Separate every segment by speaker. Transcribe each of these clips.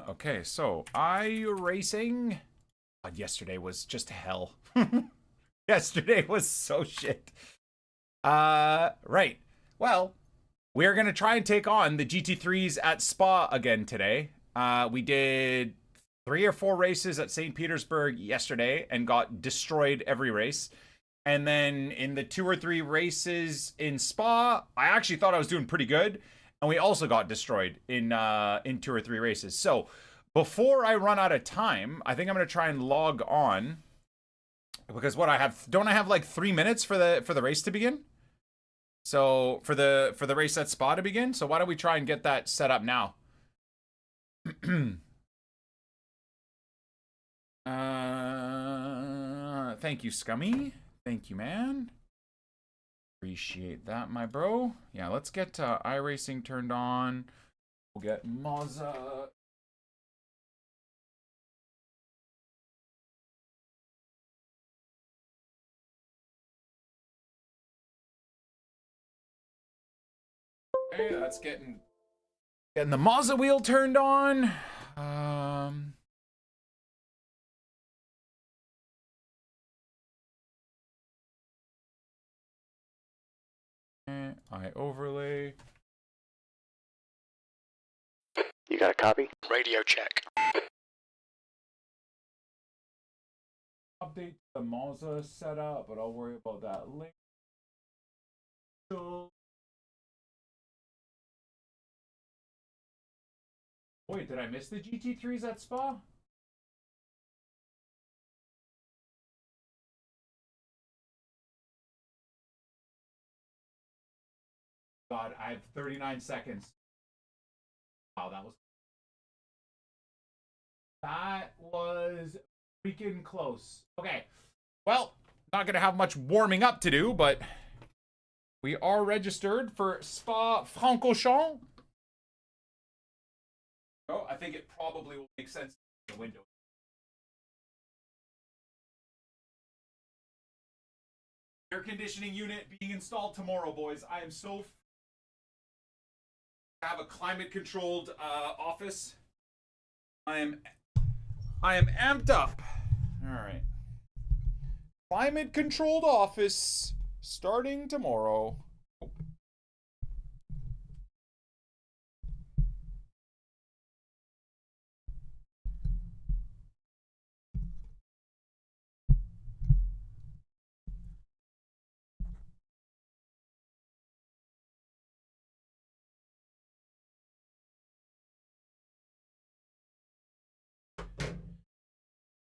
Speaker 1: Okay, so iRacing. God, yesterday was just hell. Yesterday was so shit. Right. Well, we're gonna try and take on the GT3s at Spa again today. We did 3 or 4 races at St. Petersburg yesterday and got destroyed every race. And then in the 2 or 3 races in Spa, I actually thought I was doing pretty good. And we also got destroyed in 2 or 3 races. So before I run out of time, I think I'm gonna try and log on. Because what I have, don't I have like 3 minutes for the race to begin? So for the race at Spa to begin. So why don't we try and get that set up now? Thank you, Scummy. Thank you, man. Appreciate that, my bro. Yeah, let's get iRacing turned on. We'll get Mazda. Okay, that's getting the Mazda wheel turned on. I overlay.
Speaker 2: You got a copy?
Speaker 3: Radio check.
Speaker 1: Update the Mazda setup, but I'll worry about that later. Wait, did I miss the GT3s at Spa? God, I have 39 seconds. Wow, that was freaking close. Okay, well, not gonna have much warming up to do, but we are registered for Spa Francorchamps. Oh, I think it probably will make sense in the window. Air conditioning unit being installed tomorrow, boys. I am so have a climate controlled office. I am amped up. All right. Climate controlled office starting tomorrow.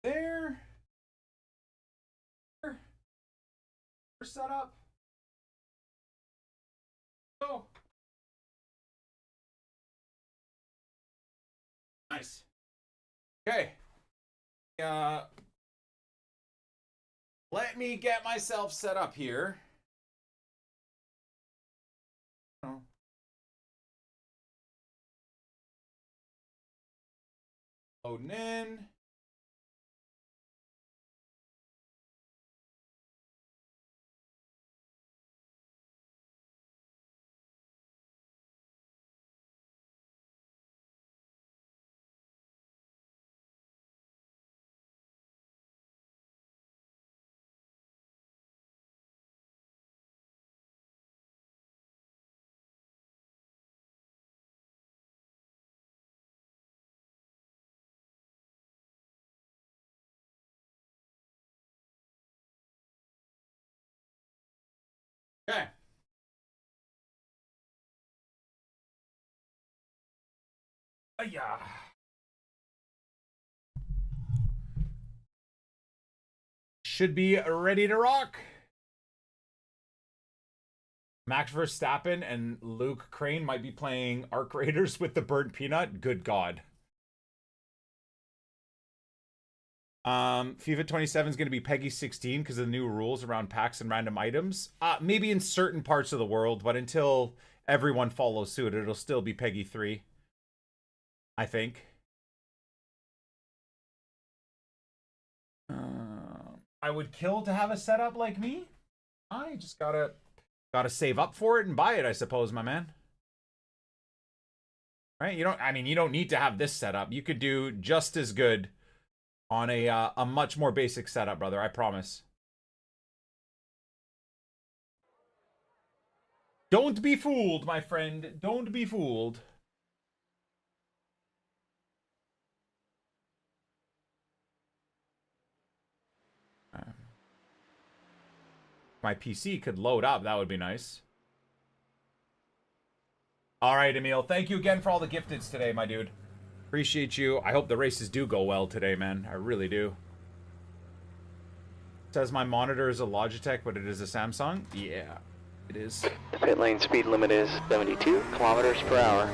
Speaker 1: There. Set up. Go. Nice. Okay. Let me get myself set up here. Oh. Loading in. Okay. Yeah. Should be ready to rock. Max Verstappen and Luke Crane might be playing Arc Raiders with the burnt peanut. Good God. FIFA 27 is going to be Peggy 16 because of the new rules around packs and random items. Maybe in certain parts of the world, but until everyone follows suit, it'll still be Peggy 3. I think. I would kill to have a setup like me. I just gotta save up for it and buy it, I suppose, my man. Right? You don't, I mean, you don't need to have this setup. You could do just as good on a much more basic setup, brother. I promise. Don't be fooled, my friend. Don't be fooled. My PC could load up. That would be nice. All right, Emil. Thank you again for all the gifteds today, my dude. Appreciate you. I hope the races do go well today, man. I really do. It says my monitor is a Logitech, but it is a Samsung. Yeah, it is.
Speaker 2: The pit lane speed limit is 72 kilometers per hour.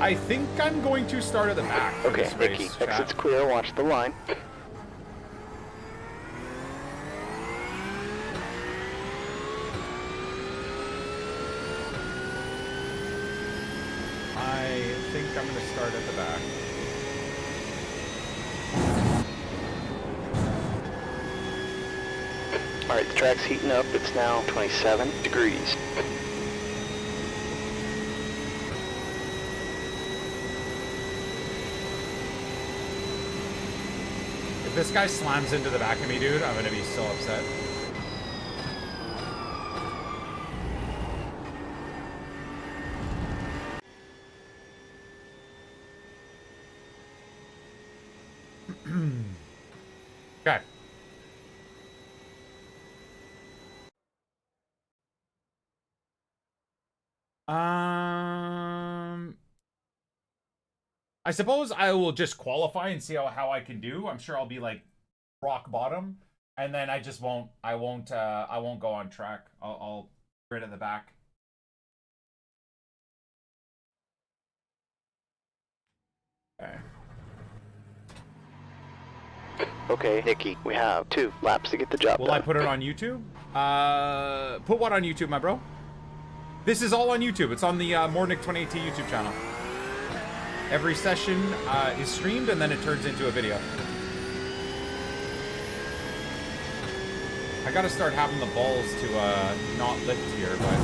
Speaker 1: I think I'm going to start at the back.
Speaker 2: Okay, Nicky, exit's clear. Watch the line.
Speaker 1: I think I'm going to start at the back.
Speaker 2: Alright, the track's heating up. It's now 27 degrees.
Speaker 1: If this guy slams into the back of me, dude, I'm going to be so upset. Okay. I suppose I will just qualify and see how I can do. I'm sure I'll be like rock bottom, and then I won't go on track. I'll grid at the back. Okay.
Speaker 2: Okay, Nicky, we have 2 laps to get the job done.
Speaker 1: Will I put it on YouTube? Put what on YouTube, my bro? This is all on YouTube. It's on the NICK28T YouTube channel. Every session is streamed, and then it turns into a video. I gotta start having the balls to not lift here, but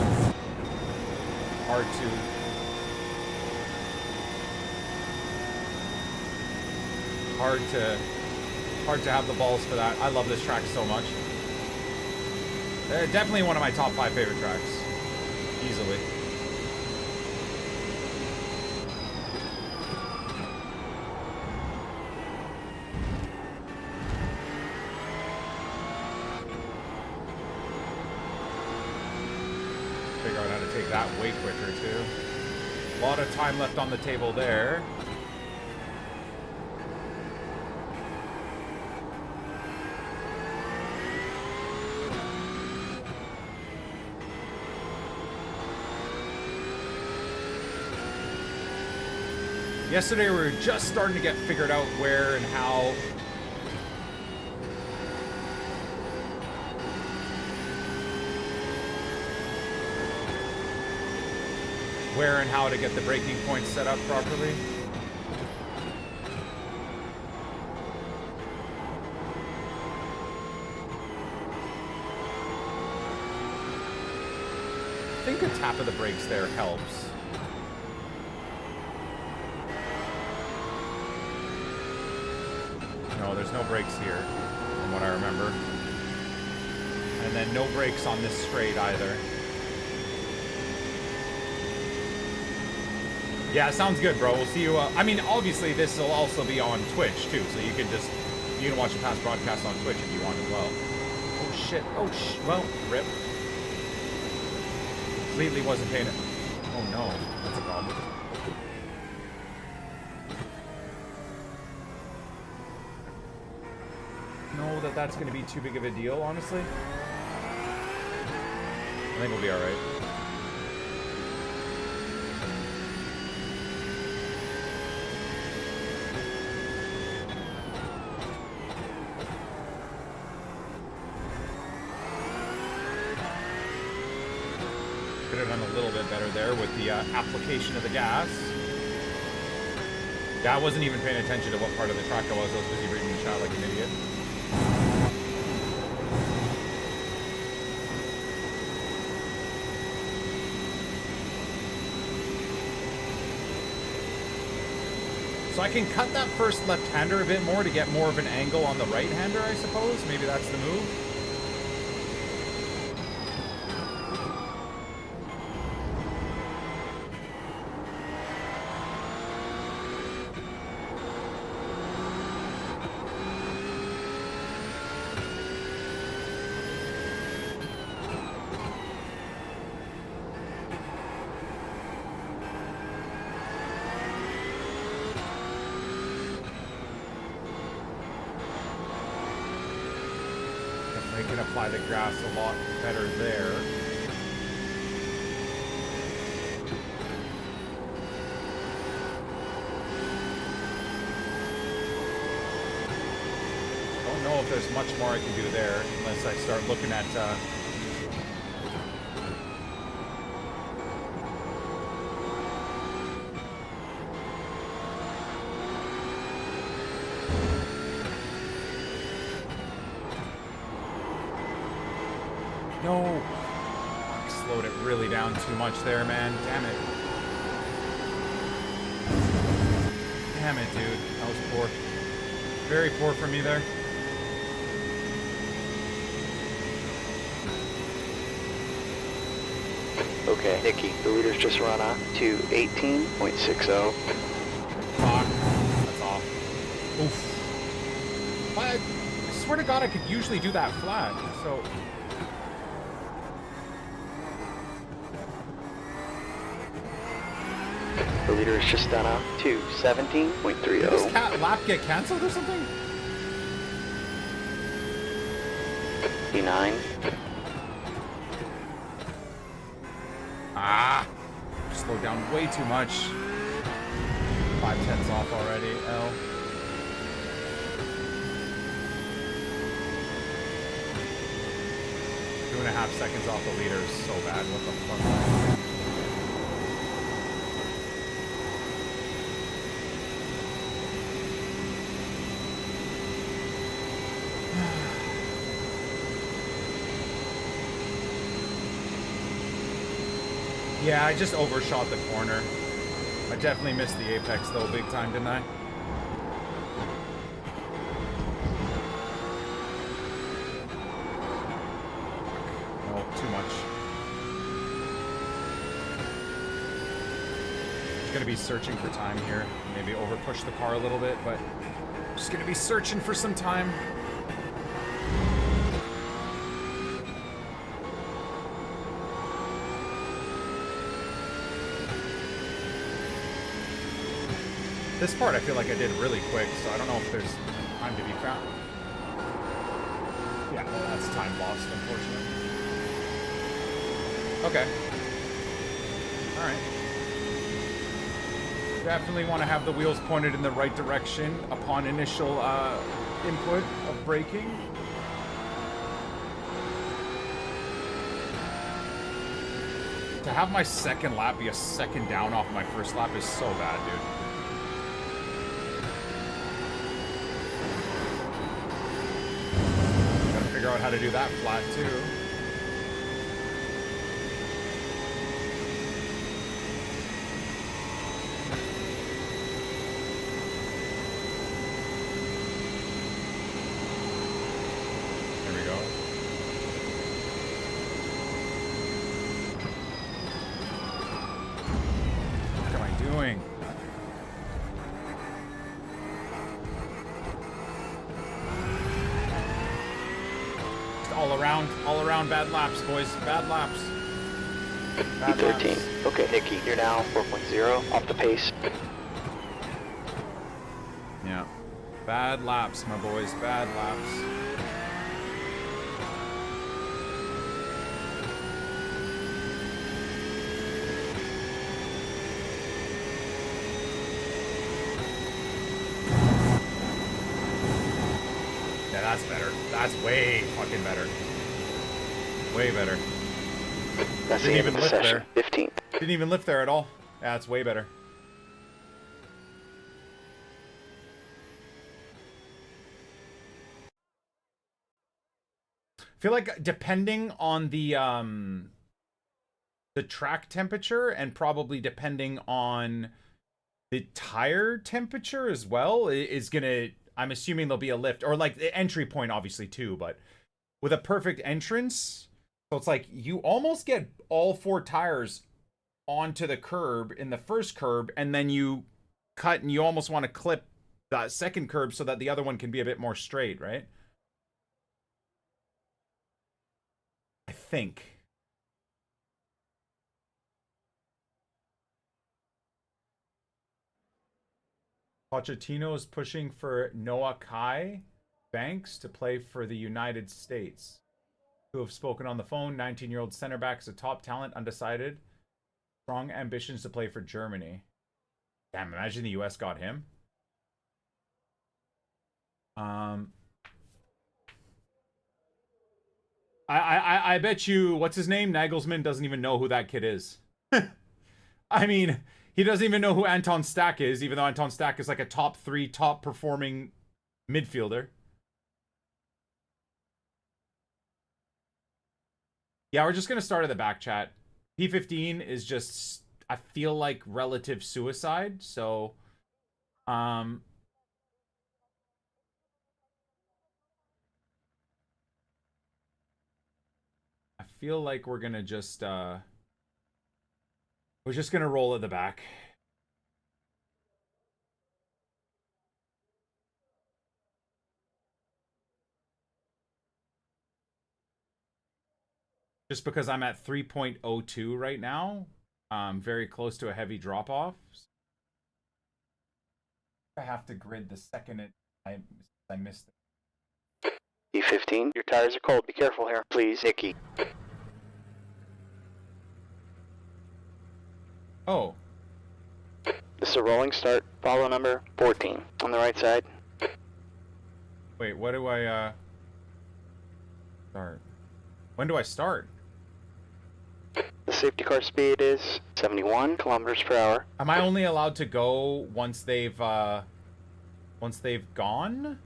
Speaker 1: hard to have the balls for that. I love this track so much. Definitely one of my top 5 favorite tracks, easily. Figure out how to take that way quicker too. A lot of time left on the table there. Yesterday we were just starting to get figured out where and how to get the braking points set up properly. I think a tap of the brakes there helps. No, there's no brakes here, from what I remember. And then no brakes on this straight either. Yeah, sounds good, bro. We'll see you. I mean, obviously, this will also be on Twitch, too, so you can watch the past broadcast on Twitch if you want as well. Oh, shit. Oh, well, rip. Completely wasn't paying it. Oh, no. That's a problem. Know that that's going to be too big of a deal, honestly. I think we'll be alright. Could have done a little bit better there with the application of the gas. Yeah, I wasn't even paying attention to what part of the track I was busy reading the chat like an idiot. So I can cut that first left-hander a bit more to get more of an angle on the right-hander, I suppose. Maybe that's the move. I can apply the grass a lot better there. Don't know if there's much more I can do there unless I start looking at no. I slowed it really down too much there, man. Damn it. Damn it, dude. That was poor. Very poor for me there.
Speaker 2: Okay, Nicky, the leader's just run off to 18.60.
Speaker 1: Fuck. That's off. Oof. But I swear to God, I could usually do that flat, so...
Speaker 2: The leader is just done up to 17.30.
Speaker 1: Did this lap get canceled or something?
Speaker 2: 59.
Speaker 1: Ah! Slowed down way too much. 5/10 off already. L. Two and a half seconds off the leader is so bad. What the fuck? Yeah, I just overshot the corner. I definitely missed the apex though, big time, didn't I? No, too much. Just gonna be searching for time here. Maybe over push the car a little bit, but just gonna be searching for some time. This part I feel like I did really quick, so I don't know if there's time to be found. Yeah, well, that's time lost, unfortunately. Okay. Alright. Definitely want to have the wheels pointed in the right direction upon initial input of braking. To have my second lap be a second down off my first lap is so bad, dude. Figure out how to do that flat too. There we go. What am I doing? All around bad laps, boys. Bad laps. Bad
Speaker 2: E13.
Speaker 1: laps.
Speaker 2: Okay, Nicky, you're now 4.0 off the pace.
Speaker 1: Yeah. Bad laps, my boys. Bad laps. Yeah, that's better. That's way fucking better. Way better.
Speaker 2: That's
Speaker 1: Didn't
Speaker 2: the end
Speaker 1: even
Speaker 2: of the
Speaker 1: lift
Speaker 2: session.
Speaker 1: there.
Speaker 2: 15th.
Speaker 1: Didn't even lift there at all. Yeah, it's way better. I feel like depending on the track temperature and probably depending on the tire temperature as well is gonna, I'm assuming there'll be a lift, or like the entry point obviously too, but with a perfect entrance, so it's like you almost get all 4 tires onto the curb in the first curb, and then you cut and you almost want to clip that second curb so that the other one can be a bit more straight, right? I think. Pochettino is pushing for Noah Kai Banks to play for the United States, who have spoken on the phone. 19-year-old center back is a top talent, undecided. Strong ambitions to play for Germany. Damn, imagine the US got him. I bet you, what's his name? Nagelsmann doesn't even know who that kid is. I mean, he doesn't even know who Anton Stack is, even though Anton Stack is like a top 3, top performing midfielder. Yeah, we're just going to start at the back chat. P15 is just, I feel like, relative suicide, so I feel like we're going to just we're just going to roll at the back. Just because I'm at 3.02 right now, very close to a heavy drop off. I have to grid the second I missed it.
Speaker 2: E15, your tires are cold. Be careful here, please, Nicky.
Speaker 1: Oh.
Speaker 2: This is a rolling start. Follow number 14 on the right side.
Speaker 1: Wait, what do I start? When do I start?
Speaker 2: The safety car speed is 71 kilometers per hour.
Speaker 1: Am I only allowed to go once they've gone?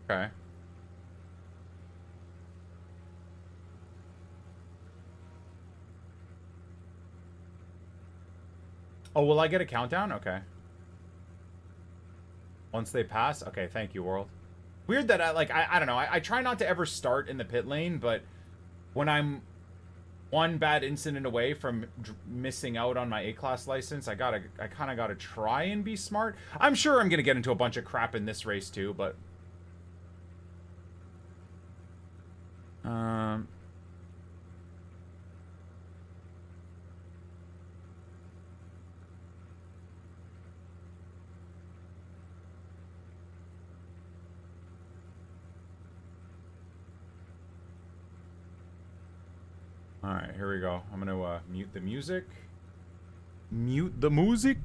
Speaker 1: Okay. Oh, will I get a countdown? Okay. Once they pass? Okay, thank you, world. Weird that I don't know. I try not to ever start in the pit lane, but when I'm one bad incident away from missing out on my A-class license, I kind of gotta try and be smart. I'm sure I'm gonna get into a bunch of crap in this race too, but Alright, here we go. I'm gonna mute the music. Mute the music.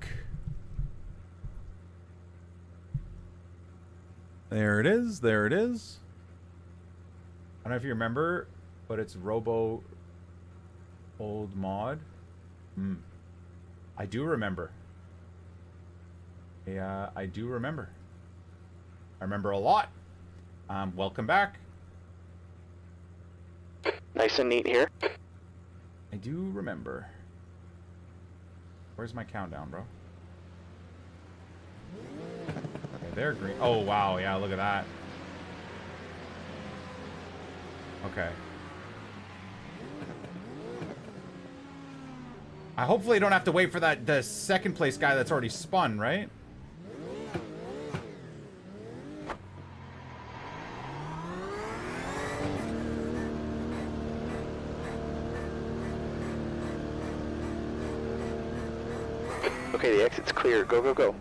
Speaker 1: There it is. There it is. I don't know if you remember, but it's Robo old mod. I do remember. Yeah, I do remember. I remember a lot. Welcome back.
Speaker 2: Nice and neat here.
Speaker 1: I do remember. Where's my countdown, bro? Okay, they're green. Oh, wow. Yeah, look at that. Okay. I hopefully don't have to wait for the second place guy that's already spun, right?
Speaker 2: Okay, the exit's clear. Go, go, go.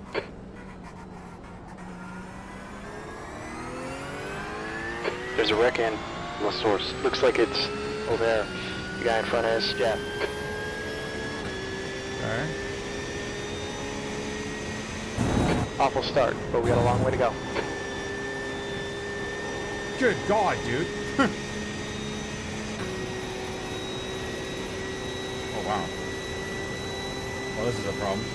Speaker 2: There's a wreck in the source. Looks like it's over there. The guy in front is, yeah.
Speaker 1: Alright.
Speaker 2: Awful start, but we got a long way to go.
Speaker 1: Good God, dude. Oh, wow. Well, this is a problem.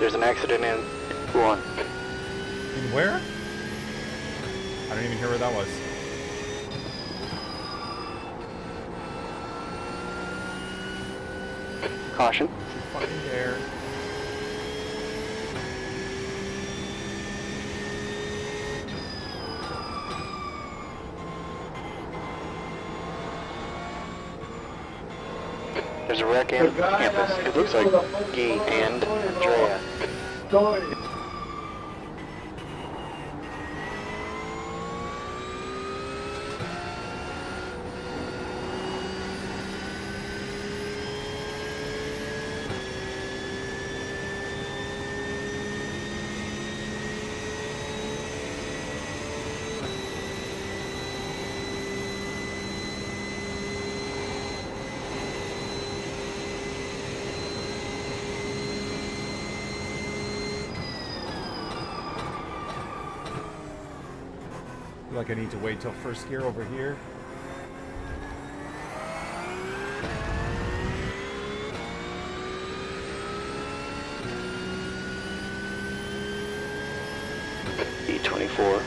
Speaker 2: There's an accident in 1.
Speaker 1: In where? I don't even hear where that was.
Speaker 2: Caution.
Speaker 1: Don't you fucking dare.
Speaker 2: There's a wreck in campus. It looks like Guy and Andrea.
Speaker 1: I feel like I need to wait till first gear over here.
Speaker 2: E24.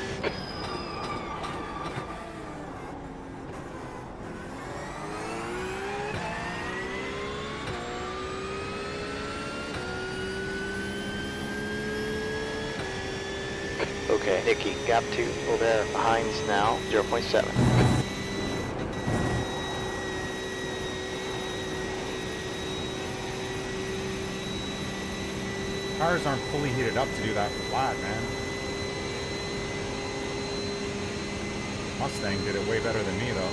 Speaker 2: Okay, Nikki, gap 2 over there. Heinz now, 0.7.
Speaker 1: Cars aren't fully heated up to do that flat, man. Mustang did it way better than me, though.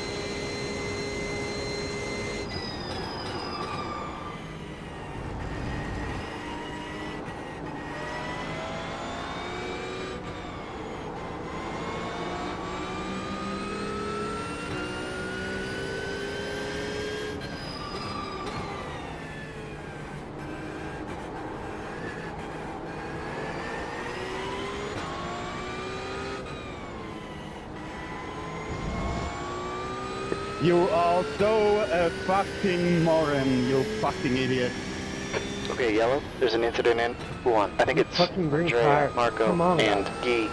Speaker 3: You are so a fucking moron, you fucking idiot.
Speaker 2: Okay, yellow. There's an incident in 1. I think it's
Speaker 4: Fucking green
Speaker 2: Andrea,
Speaker 4: car.
Speaker 2: Marco,
Speaker 4: Come on,
Speaker 2: and Guy.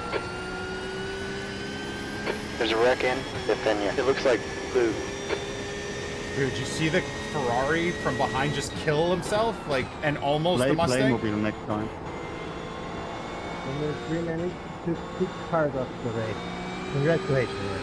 Speaker 2: There's a wreck in Bethania. It looks like blue.
Speaker 1: Dude, did you see the Ferrari from behind just kill himself? Like, and almost the Mustang?
Speaker 3: Playmobil next time.
Speaker 4: And there's green and two cars off the race. Congratulations. Man.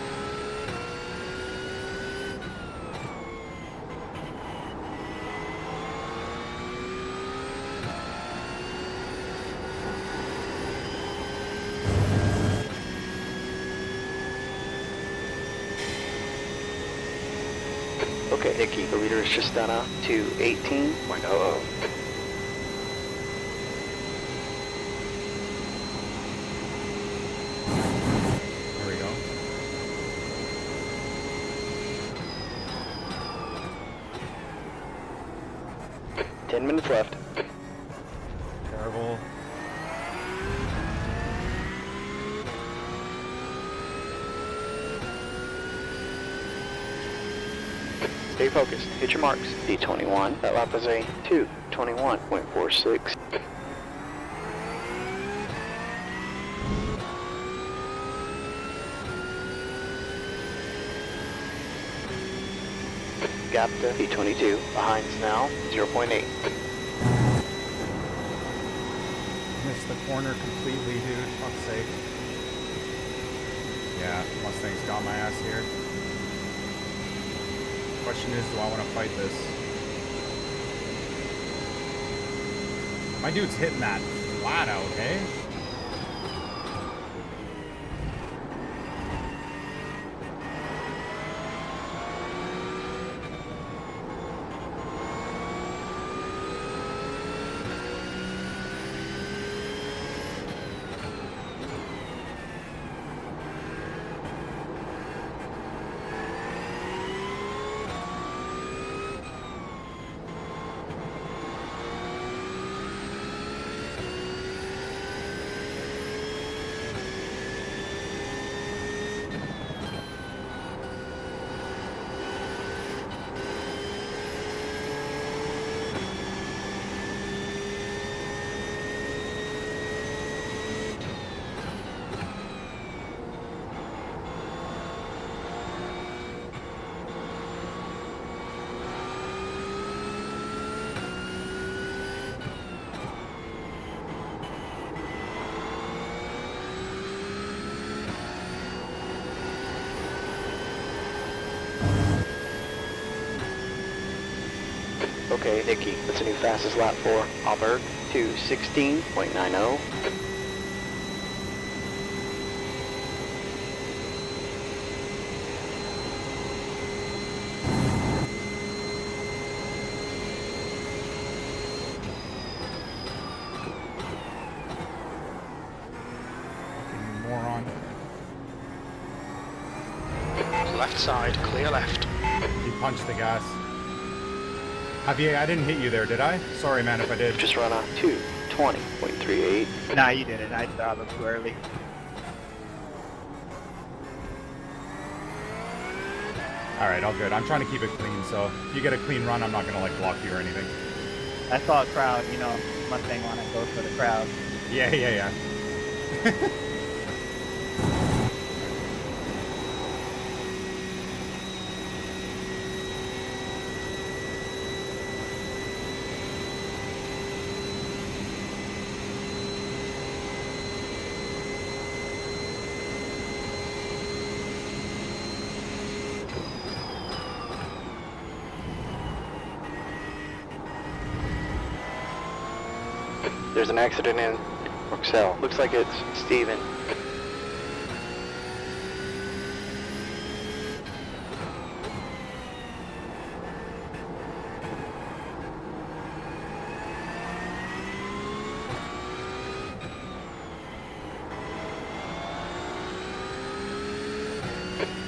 Speaker 2: Okay, Nikki, the leader is just done up to 18.00.
Speaker 1: There we go.
Speaker 2: Ten minutes left.
Speaker 1: Terrible.
Speaker 2: Stay focused. Hit your marks. D21. That lap is a 2:21.46. Gap to D22. Behind now, 0.8.
Speaker 1: Missed the corner completely, dude. Fuck's sake. Yeah, Mustang's got my ass here. Question is, do I want to fight this? My dude's hitting that flat out, hey?
Speaker 2: Okay, Nikki, that's a new fastest lap for Auburn, 2:16.90.
Speaker 1: Fucking moron.
Speaker 5: Left side, clear left.
Speaker 1: You punched the gas. Javier, I didn't hit you there, did I? Sorry, man, if I did.
Speaker 2: Just run a 2:20.38.
Speaker 6: Nah, you didn't. I thought it too early.
Speaker 1: Alright, all good. I'm trying to keep it clean, so if you get a clean run, I'm not gonna, like, block you or anything.
Speaker 6: I saw a crowd, you know, Mustang want to go for the crowd.
Speaker 1: Yeah.
Speaker 2: There's an accident in Roxelle. Looks like it's Steven.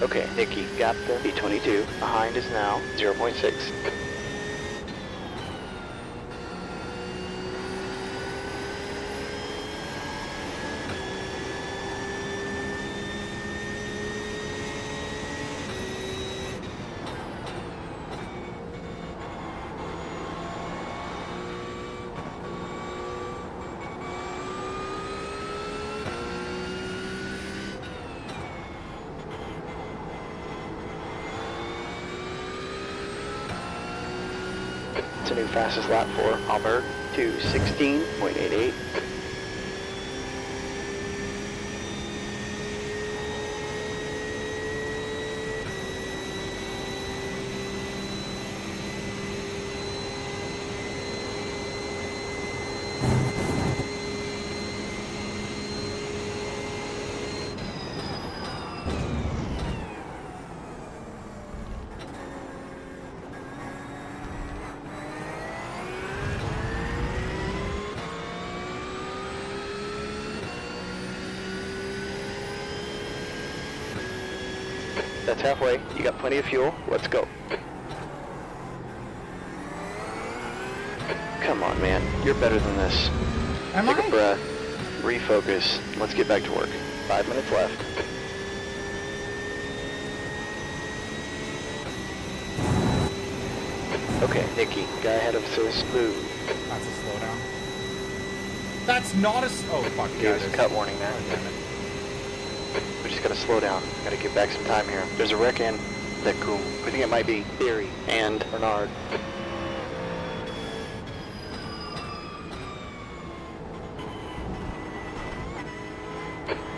Speaker 2: Okay, Nikki, got the B22. Behind is now 0.6. It's a new fastest lap for Auburn, 2:16.88. That's halfway. You got plenty of fuel. Let's go. Come on, man. You're better than this. Take a breath. Refocus. Let's get back to work. 5 minutes left. Okay, Nikki. Guy ahead of us is blue.
Speaker 1: That's a slowdown. That's not a... Oh, fuck.
Speaker 2: Gave us a cut warning there.
Speaker 1: Oh, damn it.
Speaker 2: We just gotta slow down. Gotta get back some time here. There's a wreck in the Coom. We think it might be Theory and Bernard.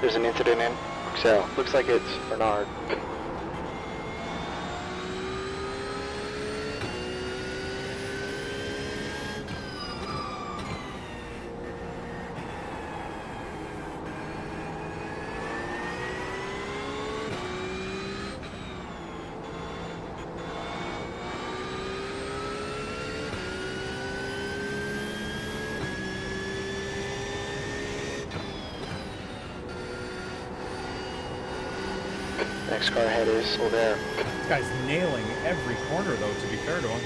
Speaker 2: There's an incident in Roxelle. Looks like it's Bernard. Next car ahead is over there.
Speaker 1: This guy's nailing every corner, though, to be fair to him.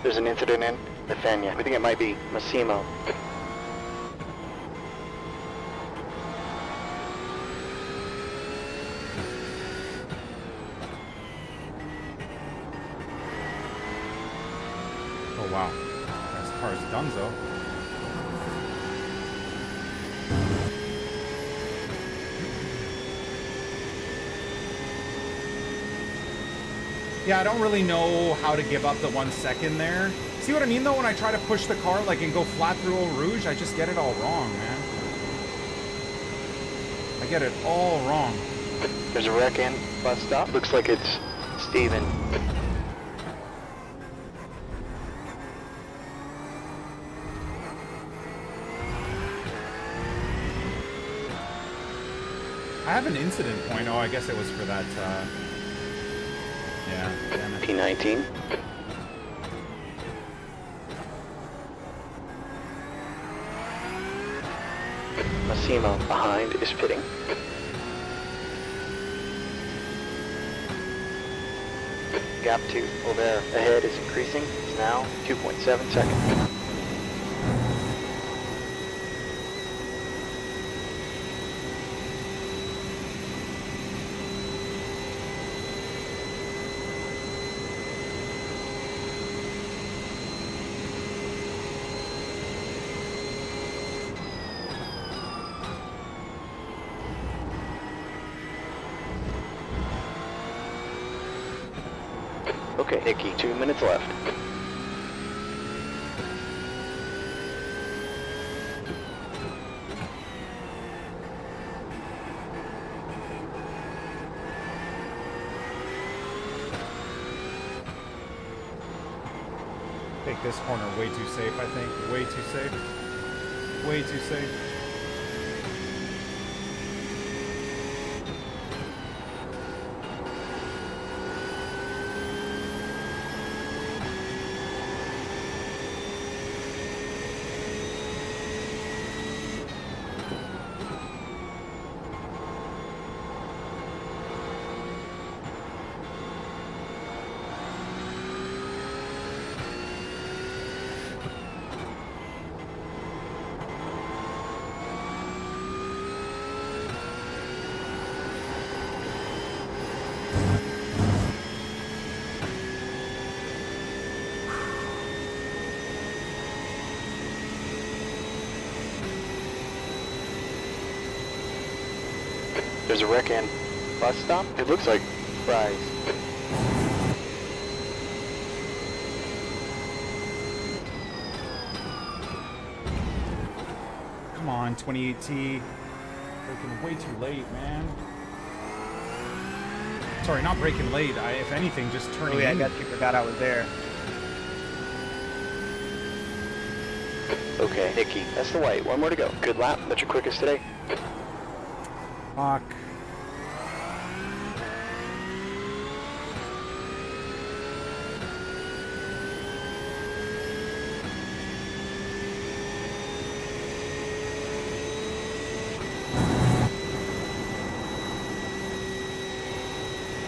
Speaker 2: There's an incident in Nathania. We think it might be Massimo.
Speaker 1: Oh, wow. This car's donezo. Yeah, I don't really know how to give up the 1 second there. See what I mean, though? When I try to push the car, like, and go flat through Eau Rouge, I just get it all wrong, man. I get it all wrong.
Speaker 2: There's a wreck in bus stop. Looks like it's Steven.
Speaker 1: I have an incident point. Oh, I guess it was for that, yeah, damn it.
Speaker 2: P19. Massimo behind is pitting. Gap 2 over there ahead is increasing. It's now 2.7 seconds. Okay, Nicky, 2 minutes left.
Speaker 1: Take this corner way too safe, I think. Way too safe. Way too safe.
Speaker 2: There's a wreck in bus stop. It looks like Fry's.
Speaker 1: Come on, 28T. Breaking way too late, man. Sorry, not breaking late. If anything, just turning
Speaker 6: Oh yeah, I
Speaker 1: in.
Speaker 6: guess you forgot I was there.
Speaker 2: Okay, Nicky, that's the white. One more to go. Good lap. That's your quickest today.
Speaker 1: Fuck.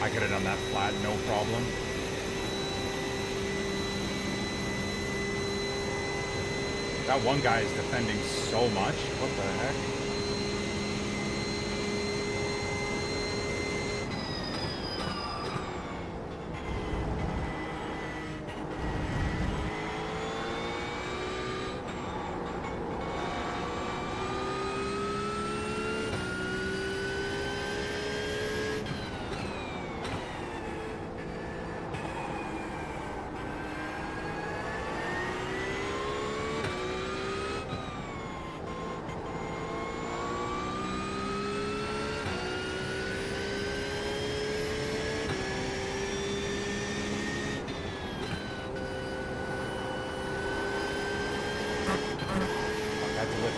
Speaker 1: I could have done that flat, no problem. That one guy is defending so much. What the heck?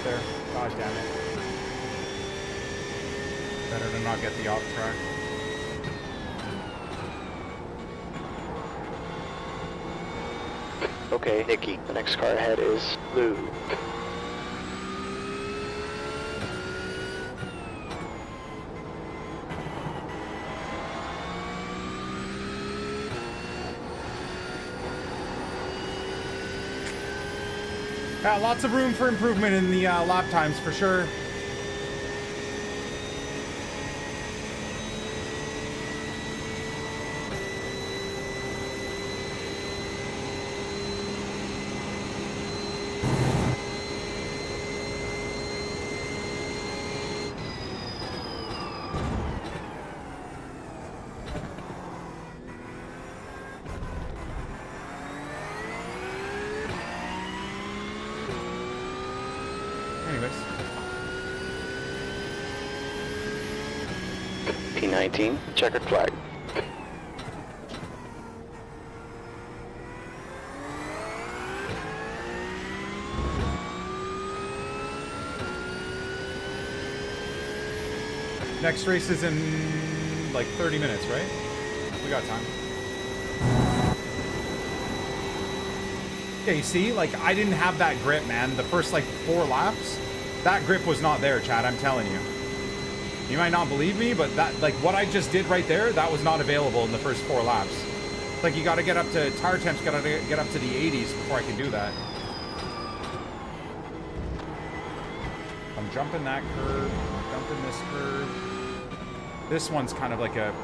Speaker 1: There. God damn it. Better to not get the off track.
Speaker 2: Okay, Nicky, the next car ahead is Lou.
Speaker 1: Got lots of room for improvement in the lap times for sure. Anyways.
Speaker 2: P19, checkered flag.
Speaker 1: Next race is in like 30 minutes, right? We got time. Yeah, you see, like, I didn't have that grip, man. The first, like, 4 laps, that grip was not there, Chad, I'm telling you. You might not believe me, but that, like, what I just did right there, that was not available in the first 4 laps. Like, you gotta get up to, tire temps gotta get up to the 80s before I can do that. I'm jumping that curve, jumping this curve. This one's kind of like a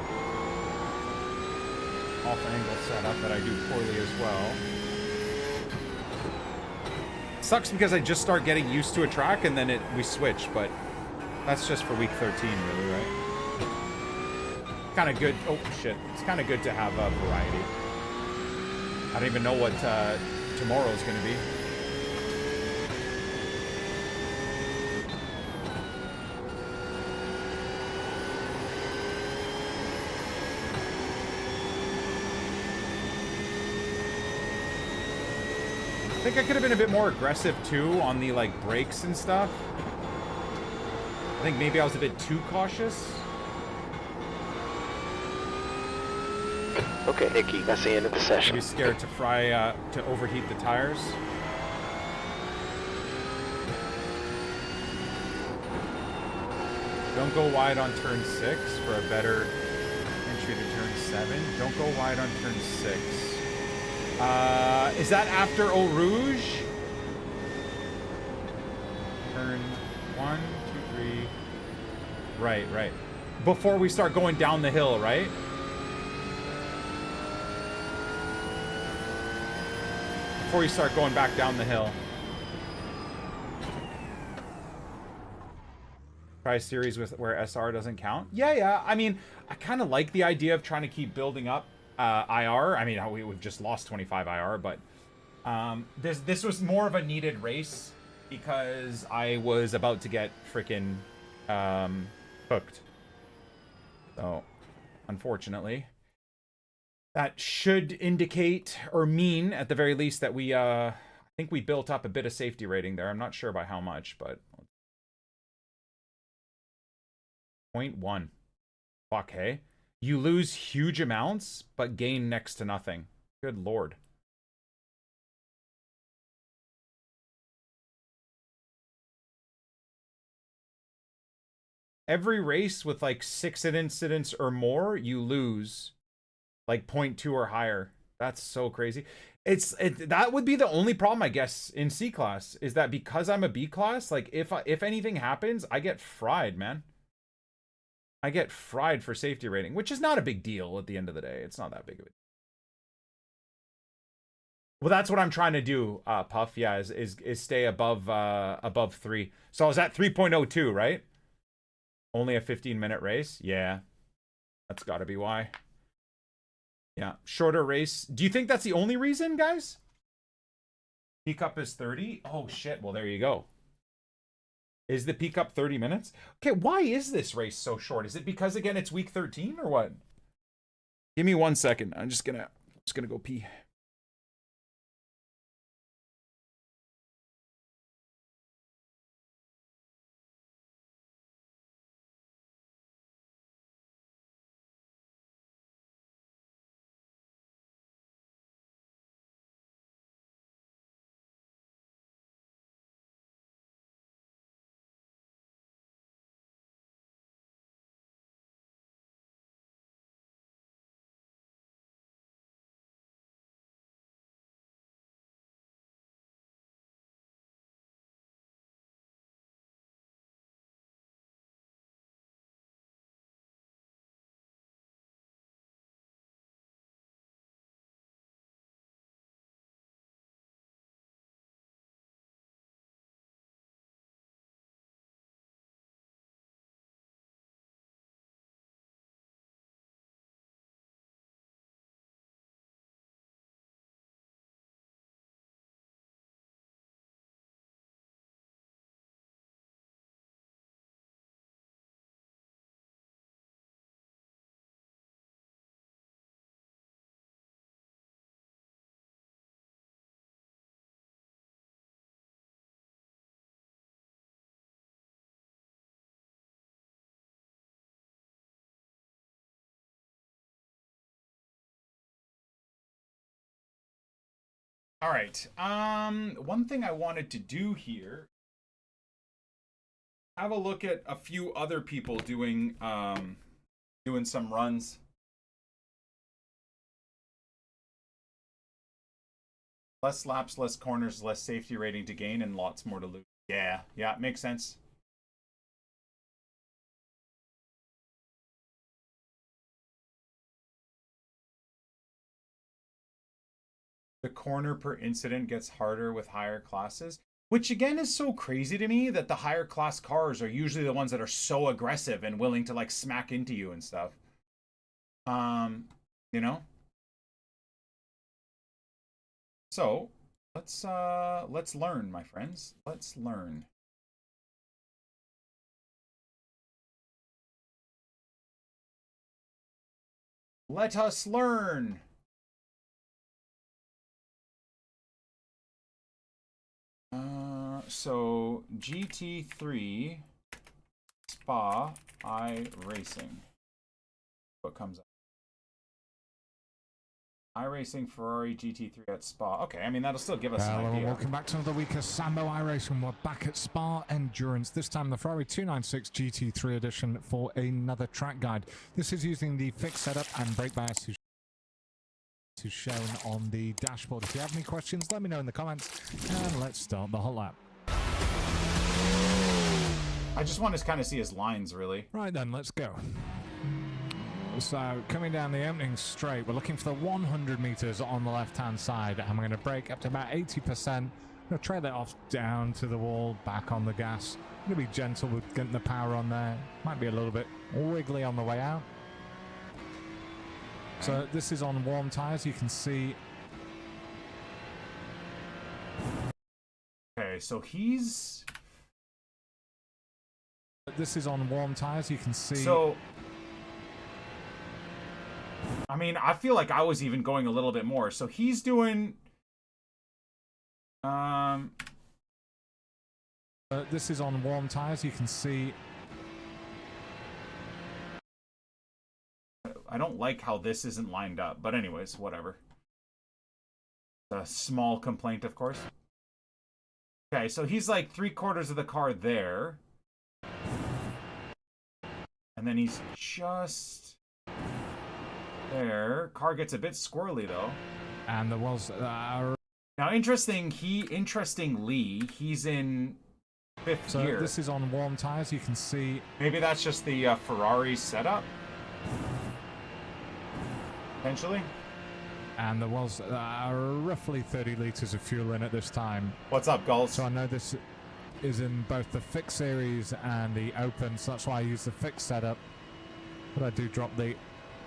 Speaker 1: off-angle setup that I do poorly as well. Sucks because I just start getting used to a track and then we switch, but that's just for week 13, really, right? Kind of good. Oh, shit. It's kind of good to have a variety. I don't even know what tomorrow's going to be. I think I could have been a bit more aggressive too on the like brakes and stuff. I think maybe I was a bit too cautious.
Speaker 2: Okay, Nicky, that's the end of the session.
Speaker 1: Maybe scared to to overheat the tires. Don't go wide on turn 6 for a better entry to turn 7. Don't go wide on turn 6. Is that after Eau Rouge? Turn 1, 2, 3. Right, right. Before we start going down the hill, right? Before you start going back down the hill. Try a series with where SR doesn't count. Yeah, yeah. I mean, I kind of like the idea of trying to keep building up IR. I mean, we've just lost 25 IR, but this was more of a needed race because I was about to get freaking hooked. So, unfortunately, that should indicate or mean at the very least that we I think we built up a bit of safety rating there. I'm not sure by how much, but 0.1. Fuck, hey. You lose huge amounts, but gain next to nothing. Good lord. Every race with like 6 incidents or more, you lose like 0.2 or higher. That's so crazy. That would be the only problem, I guess, in C class, is that because I'm a B class, like if anything happens, I get fried, man. I get fried for safety rating, which is not a big deal at the end of the day. It's not that big of a deal. Well, that's what I'm trying to do, Puff. Yeah, is stay above 3. So I was at 3.02, right? Only a 15-minute race. Yeah, that's got to be why. Yeah, shorter race. Do you think that's the only reason, guys? Peak up is 30. Oh shit. Well, there you go. Is the peak up 30 minutes? Okay, why is this race so short? Is it because, again, it's week 13 or what? Give me 1 second. I'm just gonna go pee. All right. One thing I wanted to do here, have a look at a few other people doing some runs. Less laps, less corners, less safety rating to gain, and lots more to lose. Yeah, it makes sense. The corner per incident gets harder with higher classes, which again is so crazy to me that the higher class cars are usually the ones that are so aggressive and willing to like smack into you and stuff. You know? So, let's learn, my friends. Let's learn. Let us learn. So GT3 SPA iRacing. What comes up? iRacing Ferrari GT3 at Spa. Okay, I mean that'll still give us an
Speaker 7: Hello
Speaker 1: idea.
Speaker 7: and welcome back to another week of Sambo iRacing. We're back at Spa Endurance. This time the Ferrari 296 GT3 edition for another track guide. This is using the fixed setup and brake bias who's shown on the dashboard. If you have any questions, let me know in the comments, and let's start the hot lap.
Speaker 1: I just want to kind of see his lines, really.
Speaker 7: Right then, let's go. So, coming down the opening straight, we're looking for the 100 meters on the left-hand side, and we're going to brake up to about 80%. I'm going to trail it off down to the wall, back on the gas. I'm going to be gentle with getting the power on there. Might be a little bit wiggly on the way out. So this is on warm tyres, you can see.
Speaker 1: Okay, so he's...
Speaker 7: This is on warm tyres, you can see.
Speaker 1: So... I mean, I feel like I was even going a little bit more. So he's doing...
Speaker 7: This is on warm tyres, you can see.
Speaker 1: I don't like how this isn't lined up, but anyways, whatever. A small complaint, of course. Okay, so he's like 3/4 of the car there. And then he's just there. Car gets a bit squirrely though.
Speaker 7: And there was
Speaker 1: now interestingly, he's in 5th
Speaker 7: so
Speaker 1: gear.
Speaker 7: this is on warm tyres, you can see.
Speaker 1: Maybe that's just the Ferrari setup. Potentially.
Speaker 7: And there was roughly 30 litres of fuel in at this time.
Speaker 1: What's up, Gulls?
Speaker 7: So I know this is in both the fixed series and the open, so that's why I use the fixed setup. But I do drop the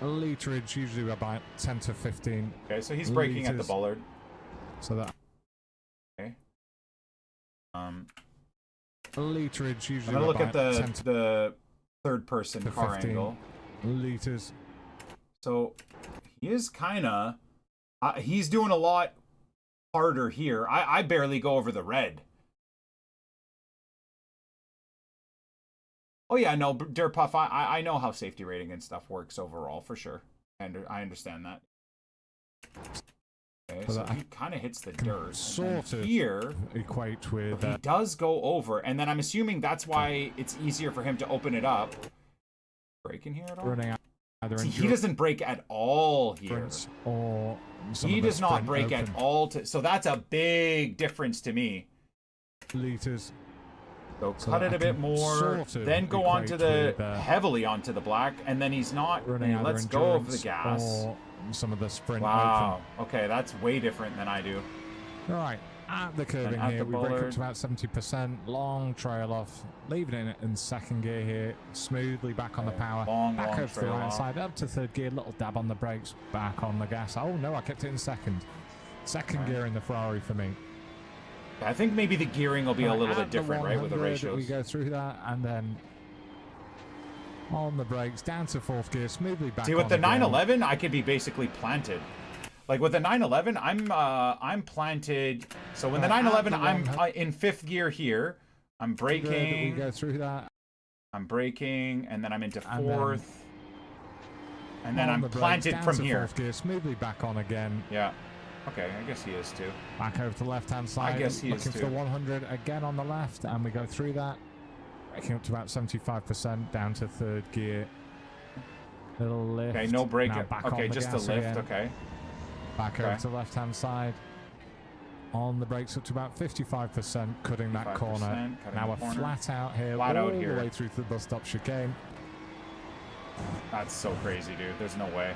Speaker 7: literage, usually about 10 to 15.
Speaker 1: Okay, so he's braking at the bollard.
Speaker 7: So that.
Speaker 1: Okay.
Speaker 7: Literage usually.
Speaker 1: I'm gonna look at
Speaker 7: about
Speaker 1: the third person car
Speaker 7: 15
Speaker 1: angle.
Speaker 7: Liters.
Speaker 1: So he is kind of he's doing a lot harder here. I barely go over the red. Oh yeah, no, Dirtpuff, I know how safety rating and stuff works overall for sure, and I understand that. Okay, so he kind of hits the dirt.
Speaker 7: Sort of
Speaker 1: here
Speaker 7: equate with.
Speaker 1: He does go over, and then I'm assuming that's why it's easier for him to open it up. Braking here at all?
Speaker 7: Running out.
Speaker 1: See, he doesn't brake at all here.
Speaker 7: Or
Speaker 1: he does not brake at all. So that's a big difference to me.
Speaker 7: Liters.
Speaker 1: So cut it a bit more, then go onto the heavily onto the black, and then he's not. And let's go of the gas.
Speaker 7: Or some of the sprint.
Speaker 1: Wow. Okay, that's way different than I do.
Speaker 7: All right. At the curving here, we brake up to about 70%, long trail off, leaving it in second gear here, smoothly back on the power, back over to the right side, up to third gear, little dab on the brakes, back on the gas. Oh no, I kept it in second. Second gear in the Ferrari for me.
Speaker 1: I think maybe the gearing will be a little bit different, right, with the ratios.
Speaker 7: We go through that, and then on the brakes, down to fourth gear, smoothly back on.
Speaker 1: See, with the 911, I could be basically planted. Like with the 911, I'm planted. So when the 911, I'm in 5th gear here. I'm braking.
Speaker 7: We go through that.
Speaker 1: I'm braking, and then I'm into 4th. And then I'm planted from here.
Speaker 7: 4th gear, smoothly back on again.
Speaker 1: Yeah. Okay, I guess he is too.
Speaker 7: Back over to the left-hand side.
Speaker 1: I guess he is
Speaker 7: looking for
Speaker 1: too.
Speaker 7: the 100 again on the left, and we go through that. Braking up to about 75%, down to third gear. Little lift.
Speaker 1: Okay, no brake.
Speaker 7: Now back
Speaker 1: Okay,
Speaker 7: on the
Speaker 1: just a
Speaker 7: gas
Speaker 1: lift.
Speaker 7: again.
Speaker 1: Okay.
Speaker 7: Back over to the left-hand side. On the brakes up to about 55%, cutting that
Speaker 1: 55%,
Speaker 7: corner.
Speaker 1: cutting
Speaker 7: Now
Speaker 1: the
Speaker 7: we're
Speaker 1: corner.
Speaker 7: flat out here,
Speaker 1: Flat
Speaker 7: all
Speaker 1: out here.
Speaker 7: the way through to the bus stop chicane.
Speaker 1: That's so crazy, dude. There's no way.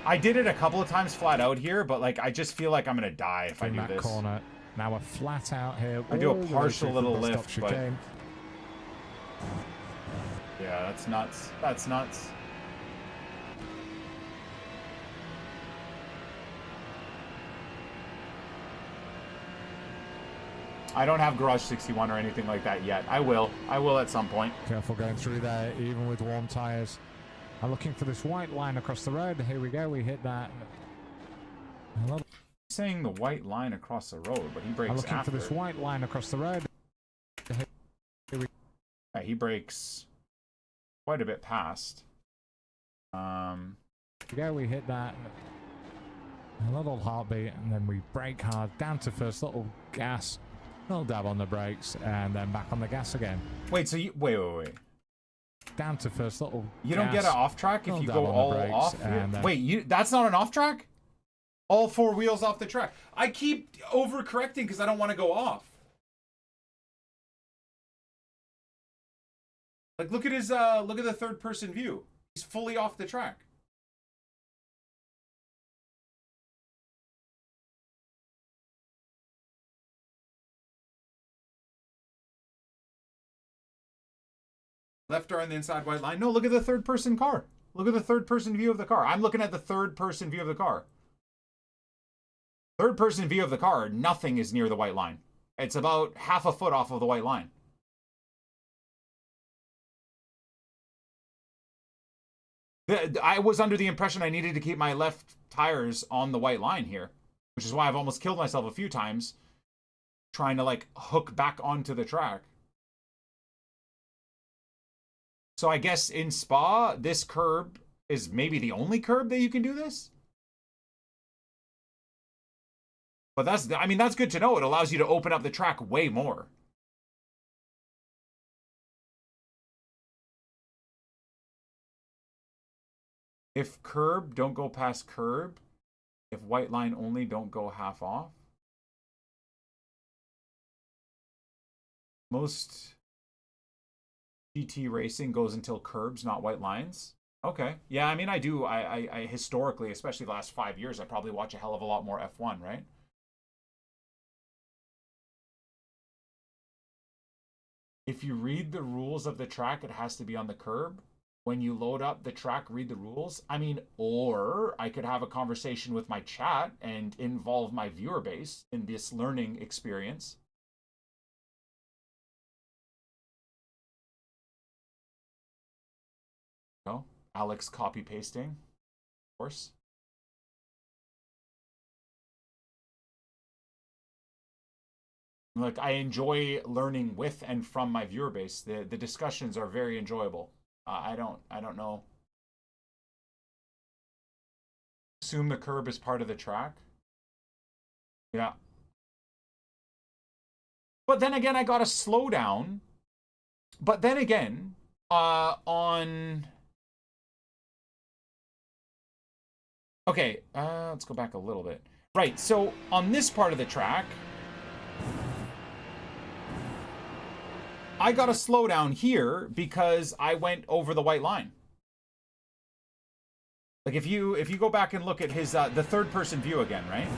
Speaker 1: I did it a couple of times flat out here, but like I just feel like I'm gonna die if I do
Speaker 7: that
Speaker 1: this.
Speaker 7: corner. Now we're flat out here.
Speaker 1: I do a
Speaker 7: all the way
Speaker 1: partial
Speaker 7: through to the
Speaker 1: little
Speaker 7: bus stop
Speaker 1: lift, but-
Speaker 7: chicane.
Speaker 1: Yeah, that's nuts. That's nuts. I don't have Garage 61 or anything like that yet. I will. I will at some point.
Speaker 7: Careful going through there, even with warm tyres. I'm looking for this white line across the road. Here we go. We hit that.
Speaker 1: Saying the white line across the road, but he brakes
Speaker 7: I'm looking
Speaker 1: after.
Speaker 7: for this white line across the road.
Speaker 1: Yeah, he brakes quite a bit past.
Speaker 7: Here we go. We hit that. A little heartbeat, and then we brake hard down to first. Little gas. Little dab on the brakes, and then back on the gas again.
Speaker 1: Wait, so you wait.
Speaker 7: Down to first. Little.
Speaker 1: You don't get an off track if
Speaker 7: Little
Speaker 1: you
Speaker 7: dab
Speaker 1: go
Speaker 7: on the
Speaker 1: all
Speaker 7: brakes,
Speaker 1: off.
Speaker 7: and then-
Speaker 1: Wait, that's not an off track? All four wheels off the track. I keep overcorrecting because I don't want to go off. Like look at his look at the third person view. He's fully off the track. Left are on the inside white line. No, look at the third person car. Look at the third person view of the car. I'm looking at the third person view of the car. Third person view of the car, nothing is near the white line. It's about half a foot off of the white line. I was under the impression I needed to keep my left tires on the white line here, which is why I've almost killed myself a few times trying to like hook back onto the track. So I guess in Spa, this curb is maybe the only curb that you can do this. But that's good to know. It allows you to open up the track way more. If curb, don't go past curb. If white line only, don't go half off. Most GT racing goes until curbs, not white lines. Okay. Yeah, I mean, I do. I historically, especially the last 5 years, I probably watch a hell of a lot more F1, right? If you read the rules of the track, it has to be on the curb. When you load up the track, read the rules. I mean, or I could have a conversation with my chat and involve my viewer base in this learning experience. Oh, Alex copy pasting, of course. Look, I enjoy learning with and from my viewer base. The discussions are very enjoyable. I don't know. Assume the curb is part of the track. Yeah. But then again, I got to slow down. But then again, on... Okay, let's go back a little bit. Right, so on this part of the track, I got to slow down here because I went over the white line. Like if you go back and look at his the third person view again, right?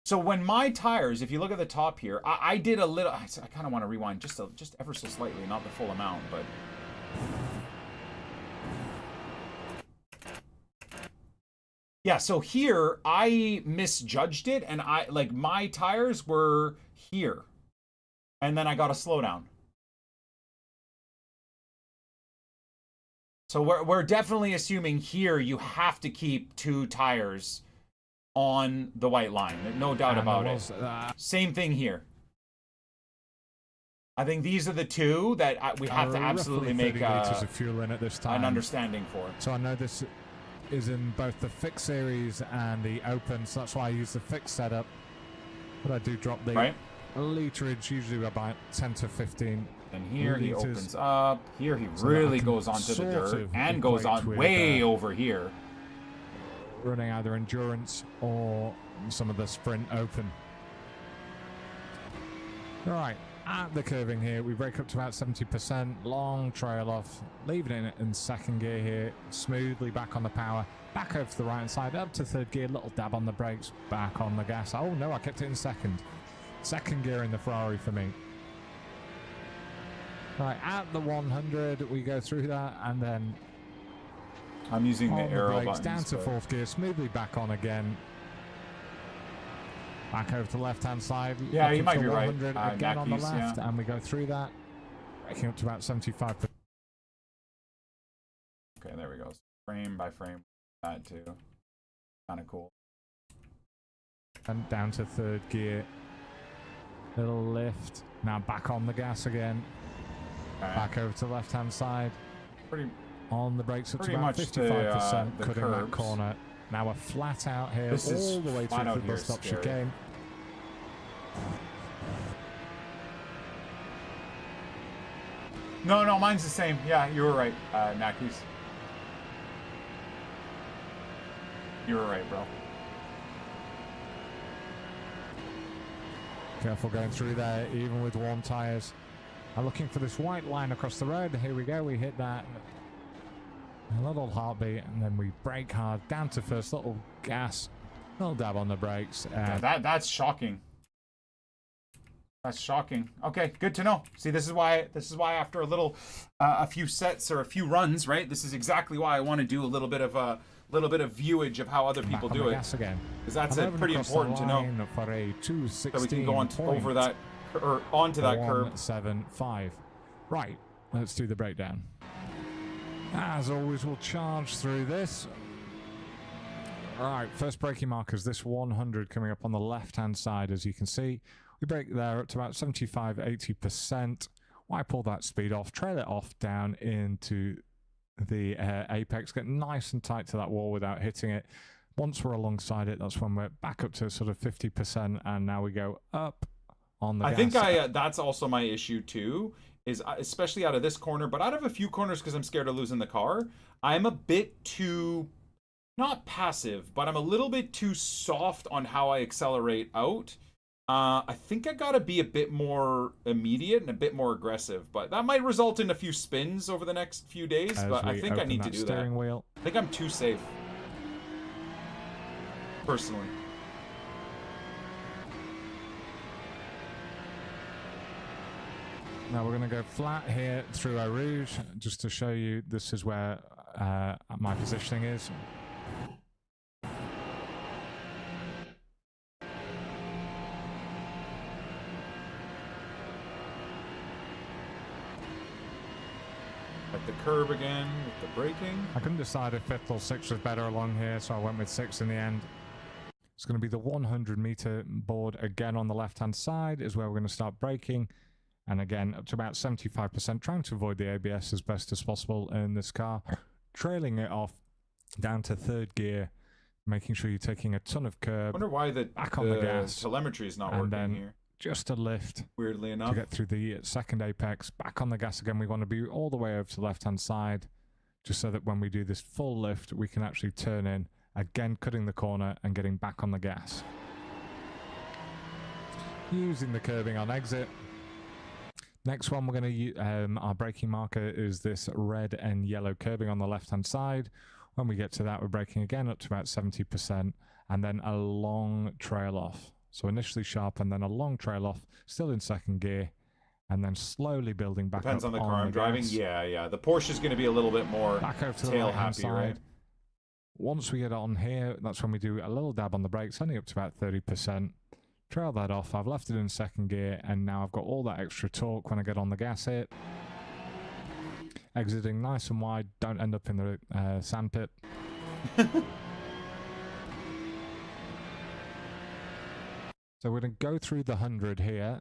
Speaker 1: So when my tires, if you look at the top here, I did a little. I kind of want to rewind just ever so slightly, not the full amount, but. Yeah, so here I misjudged it, and my tires were here, and then I got a slowdown. So we're definitely assuming here you have to keep two tires on the white line, no doubt about it. Same thing here. I think these are the two that we have to absolutely
Speaker 7: roughly
Speaker 1: make
Speaker 7: 30 litres of fuel in at this time.
Speaker 1: an understanding for.
Speaker 7: So I know this is in both the fixed series and the open, so that's why I use the fixed setup. But I do drop the literage, usually about 10 to 15.
Speaker 1: And here he
Speaker 7: litres.
Speaker 1: opens up. Here he
Speaker 7: So
Speaker 1: really
Speaker 7: I can
Speaker 1: goes onto the
Speaker 7: sort
Speaker 1: dirt
Speaker 7: of
Speaker 1: and goes
Speaker 7: equate
Speaker 1: on
Speaker 7: with,
Speaker 1: way over here.
Speaker 7: Running either endurance or some of the sprint open. Right, at the curving here, we brake up to about 70%, long trail off, leaving it in second gear here, smoothly back on the power, back over to the right hand side, up to third gear, little dab on the brakes, back on the gas. Oh no, I kept it in second. Second gear in the Ferrari for me. Right, at the 100, we go through that, and then
Speaker 1: I'm using the
Speaker 7: on
Speaker 1: arrow
Speaker 7: brakes,
Speaker 1: buttons.
Speaker 7: down to fourth gear, smoothly back on again. Back over to the left-hand side.
Speaker 1: Yeah, you
Speaker 7: looking
Speaker 1: might
Speaker 7: for
Speaker 1: be right.
Speaker 7: 100 again on the
Speaker 1: Mackies,
Speaker 7: left,
Speaker 1: yeah.
Speaker 7: and we go through that, braking up to about 75%.
Speaker 1: Okay, there we go. Frame by frame. That too. Kind of cool.
Speaker 7: And down to third gear. Little lift. Now back on the gas again.
Speaker 1: All right.
Speaker 7: Back over to the left-hand side.
Speaker 1: Pretty.
Speaker 7: On the brakes up to
Speaker 1: Pretty
Speaker 7: about
Speaker 1: much
Speaker 7: 55%,
Speaker 1: the
Speaker 7: cutting that
Speaker 1: curbs.
Speaker 7: corner. Now we're flat out here,
Speaker 1: This is
Speaker 7: all the way
Speaker 1: flat
Speaker 7: through
Speaker 1: out
Speaker 7: the
Speaker 1: here
Speaker 7: bus
Speaker 1: is
Speaker 7: stop
Speaker 1: scary.
Speaker 7: chicane.
Speaker 1: No, mine's the same. Yeah, you were right, Mackies. You were right, bro.
Speaker 7: Careful going through there, even with warm tyres. I'm looking for this white line across the road. Here we go, we hit that. A little heartbeat, and then we brake hard, down to first, little gas, little dab on the brakes.
Speaker 1: Yeah, that's shocking. That's shocking. Okay, good to know. See, this is why after a few sets or a few runs, right? This is exactly why I want to do a little bit of viewage of how other people do it.
Speaker 7: Gas again.
Speaker 1: Because that's
Speaker 7: I'm moving
Speaker 1: pretty
Speaker 7: across
Speaker 1: important
Speaker 7: the
Speaker 1: to know.
Speaker 7: line for a 216
Speaker 1: So we can go on over that or onto that curb.
Speaker 7: 175. Right, let's do the breakdown. As always, we'll charge through this. Alright, first braking markers, this 100 coming up on the left-hand side, as you can see. We brake there up to about 75-80%. Wipe all that speed off, trail it off down into the apex, get nice and tight to that wall without hitting it. Once we're alongside it, that's when we're back up to sort of 50%, and now we go up on the gas.
Speaker 1: I think that's also my issue too, is especially out of this corner, but out of a few corners because I'm scared of losing the car, I'm a bit too, not passive, but I'm a little bit too soft on how I accelerate out. I think I gotta be a bit more immediate and a bit more aggressive, but that might result in a few spins over the next few days, but I think I need to do that.
Speaker 7: Steering wheel.
Speaker 1: I think I'm too safe, personally.
Speaker 7: Now we're going to go flat here through Eau Rouge, just to show you this is where my positioning is.
Speaker 1: At the curb again with the braking.
Speaker 7: I couldn't decide if 5th or 6th was better along here, so I went with 6 in the end. It's going to be the 100-meter board again on the left-hand side is where we're going to start braking. And again, up to about 75%, trying to avoid the ABS as best as possible in this car. Trailing it off down to 3rd gear, making sure you're taking a ton of curb.
Speaker 1: I wonder why
Speaker 7: back on the gas.
Speaker 1: Telemetry is not
Speaker 7: And
Speaker 1: working
Speaker 7: then
Speaker 1: here.
Speaker 7: just a lift.
Speaker 1: Weirdly
Speaker 7: To
Speaker 1: enough.
Speaker 7: get through the 2nd apex, back on the gas again. We want to be all the way over to the left-hand side, just so that when we do this full lift, we can actually turn in, again cutting the corner and getting back on the gas. Using the curbing on exit. Next one, we're going to use, our braking marker is this red and yellow curbing on the left-hand side. When we get to that, we're braking again up to about 70%, and then a long trail off. So initially sharp, and then a long trail off, still in 2nd gear, and then slowly building back
Speaker 1: Depends
Speaker 7: up
Speaker 1: on the car I'm driving.
Speaker 7: gas.
Speaker 1: Yeah. The Porsche is going to be a little bit more
Speaker 7: Back over to the
Speaker 1: tail
Speaker 7: right-hand
Speaker 1: happy,
Speaker 7: side.
Speaker 1: right?
Speaker 7: Once we get on here, that's when we do a little dab on the brakes, only up to about 30%. Trail that off. I've left it in 2nd gear, and now I've got all that extra torque when I get on the gas hit. Exiting nice and wide, don't end up in the sand pit. So we're going to go through the 100 here.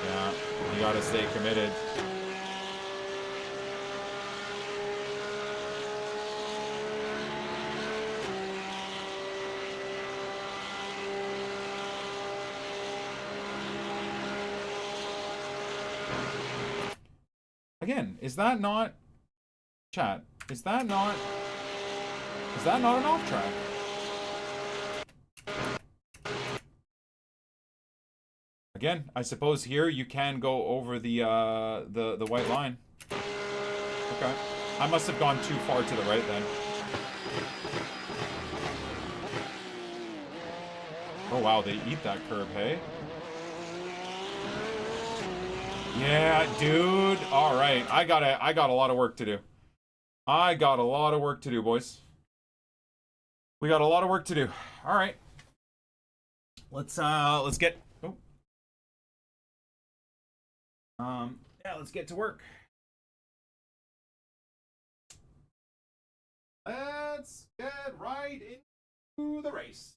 Speaker 1: Yeah, you gotta stay committed. Again, is that not, chat, is that not an off track? Again, I suppose here you can go over the white line. Okay. I must have gone too far to the right then. Oh wow, they eat that curb, hey? Yeah, dude. All right. I got a lot of work to do. I got a lot of work to do, boys. We got a lot of work to do. All right. Let's get yeah, let's get to work. Let's get right into the race.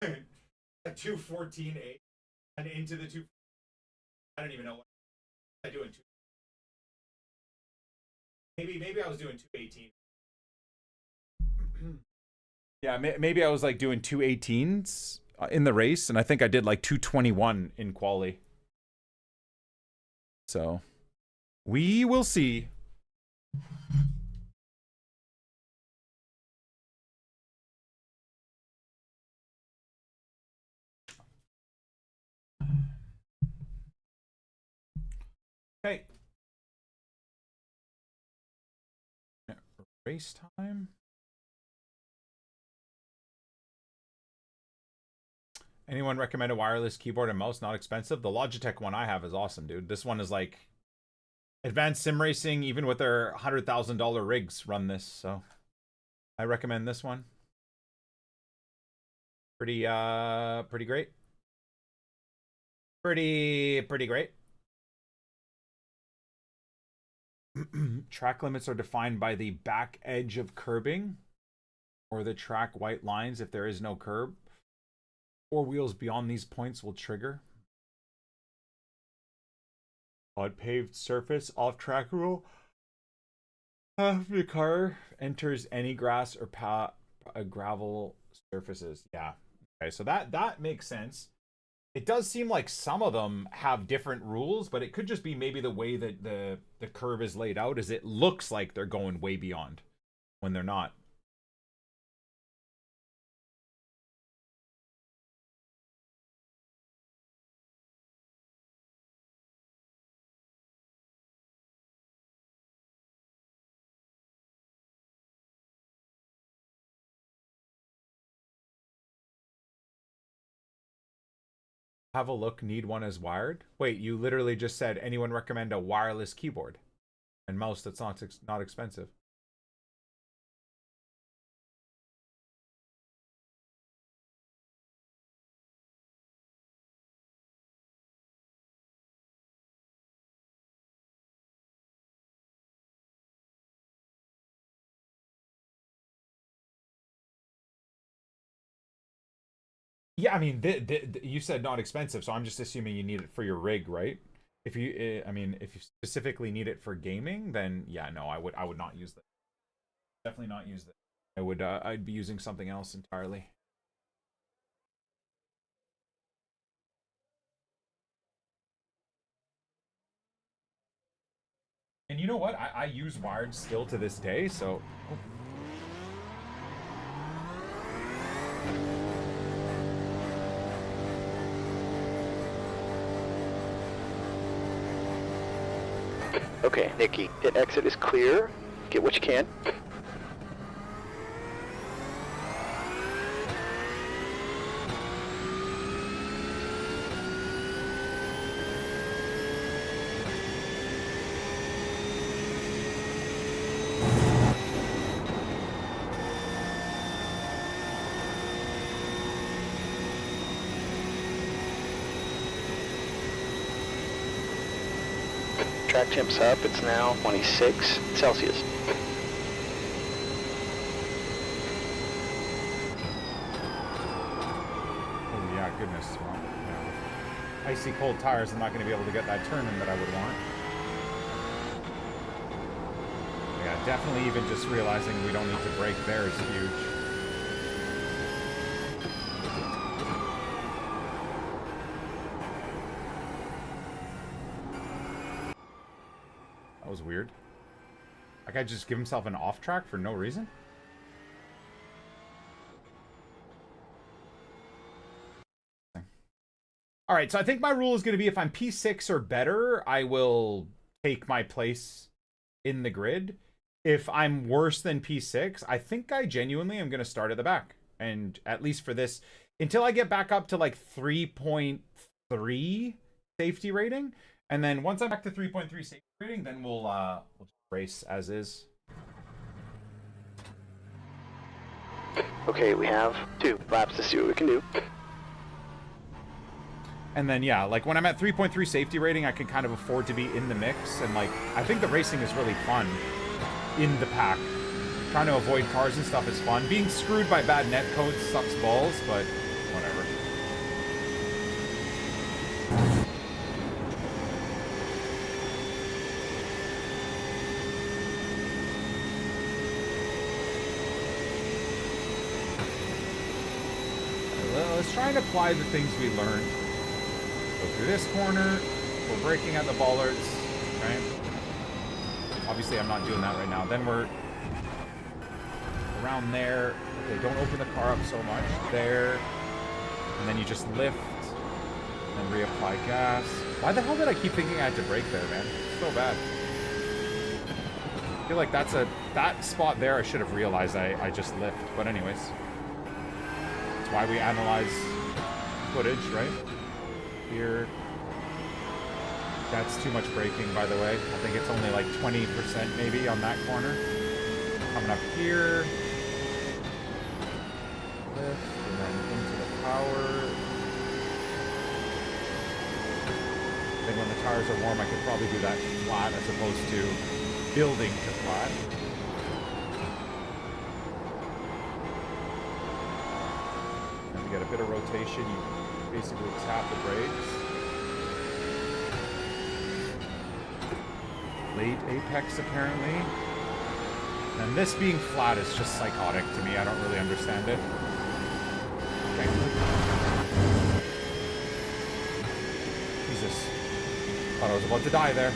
Speaker 1: A 2:14.8 and into the 2. I don't even know what I do in 2. Maybe I was doing 2:18. Yeah, maybe I was like doing 2:18s in the race, and I think I did like 2:21 in quali. So we will see. Okay. Race time. Anyone recommend a wireless keyboard and mouse? Not expensive. The Logitech one I have is awesome, dude. This one is like advanced sim racing. Even with their $100,000 rigs run this, so I recommend this one. Pretty great. Pretty great. Track limits are defined by the back edge of curbing or the track white lines if there is no curb. 4 wheels beyond these points will trigger. On paved surface, off-track rule. If the car enters any grass or gravel surfaces. Yeah. Okay, so that makes sense. It does seem like some of them have different rules, but it could just be maybe the way that the curve is laid out is it looks like they're going way beyond when they're not. Have a look, need one as wired. Wait, you literally just said anyone recommend a wireless keyboard and mouse that's not expensive. Yeah, I mean, you said not expensive, so I'm just assuming you need it for your rig, right? If you, I mean, if you specifically need it for gaming, then yeah, no, I would not use that. Definitely not use that. I'd be using something else entirely. And you know what? I use wired still to this day, so. Oh.
Speaker 2: Okay, Nikki, hit exit is clear. Get what you can. Track temps up, it's now 26 Celsius.
Speaker 1: goodness. Well, you know, with icy cold tires, I'm not going to be able to get that turn in that I would want. Yeah, definitely even just realizing we don't need to brake there is huge. That was weird. That guy just give himself an off track for no reason? All right, so I think my rule is going to be if I'm P6 or better, I will take my place in the grid. If I'm worse than P6, I think I genuinely am going to start at the back. And at least for this, until I get back up to like 3.3 safety rating. And then once I'm back to 3.3 safety rating, then we'll just race as is.
Speaker 2: Okay, we have 2 laps to see what we can do.
Speaker 1: And then, yeah, like when I'm at 3.3 safety rating, I can kind of afford to be in the mix. And like, I think the racing is really fun in the pack. Trying to avoid cars and stuff is fun. Being screwed by bad net codes sucks balls, but whatever. Let's try and apply the things we learned. Go through this corner. We're braking at the bollards, right? Obviously, I'm not doing that right now. Then we're around there. Okay, don't open the car up so much. There. And then you just lift. And reapply gas. Why the hell did I keep thinking I had to brake there, man? It's so bad. I feel like that spot there I should have realized I just lift. But anyways. That's why we analyze footage, right? Here. That's too much braking, by the way. I think it's only like 20% maybe on that corner. Coming up here. Lift, and then into the power. I think when the tires are warm, I could probably do that flat as opposed to building to flat. And to get a bit of rotation, you basically tap the brakes. Late apex, apparently. And this being flat is just psychotic to me. I don't really understand it. Okay. Jesus. Thought I was about to die there.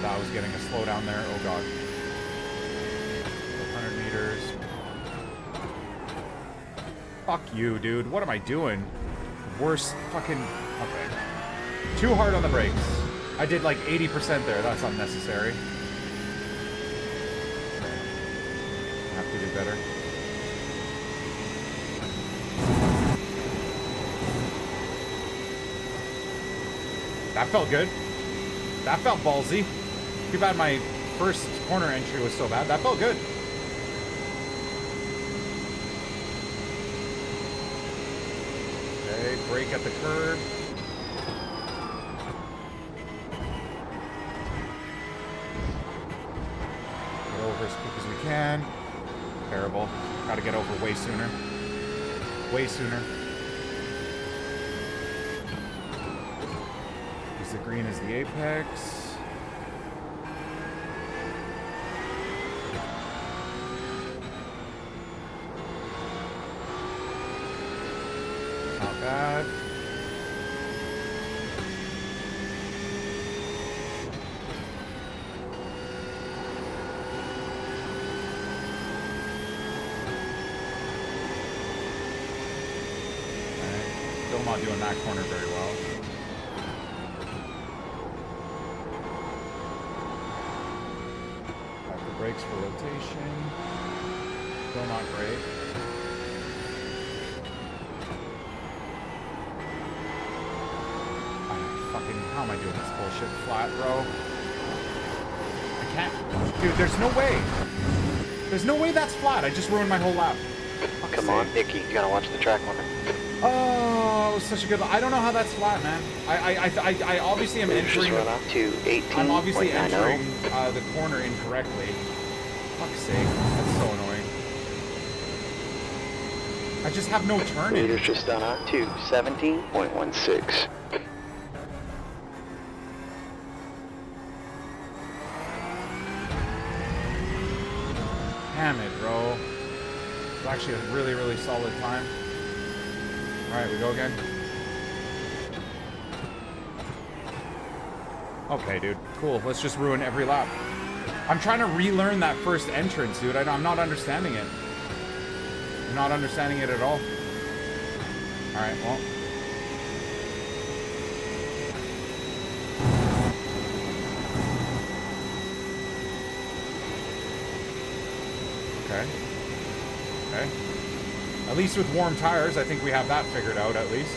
Speaker 1: I was getting a slowdown there. Oh god. 100 meters. Fuck you, dude. What am I doing? Worst fucking... Okay. Too hard on the brakes. I did like 80% there. That's unnecessary. I have to do better. That felt good. That felt ballsy. Too bad my first corner entry was so bad. That felt good. Okay, brake at the curb. Get over as quick as we can. Terrible. Gotta get over way sooner. Way sooner. Use the green as the apex. Bad. Still not doing that corner very well. Back the brakes for rotation. Still not great. fucking... How am I doing this bullshit flat, bro? I can't... Dude, there's no way. There's no way that's flat. I just ruined my whole lap.
Speaker 2: Come on, Nicky, you gotta watch the track limit.
Speaker 1: Oh, it was such a good... I don't know how that's flat, man. I obviously am entering...
Speaker 2: Just run up to 18.
Speaker 1: I'm obviously entering the corner incorrectly. Fuck's sake. That's so annoying. I just have no turn in.
Speaker 2: Meters just done up to 17.16.
Speaker 1: Damn it, bro. It's actually a really, really solid time. Alright, we go again. Okay, dude. Cool. Let's just ruin every lap. I'm trying to relearn that first entrance, dude. I'm not understanding it. I'm not understanding it at all. Alright, well. Okay. Okay. At least with warm tires, I think we have that figured out, at least.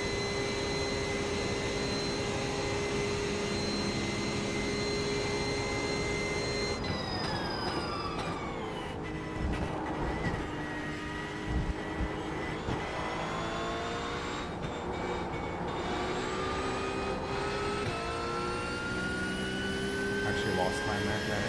Speaker 1: Actually lost time there, okay.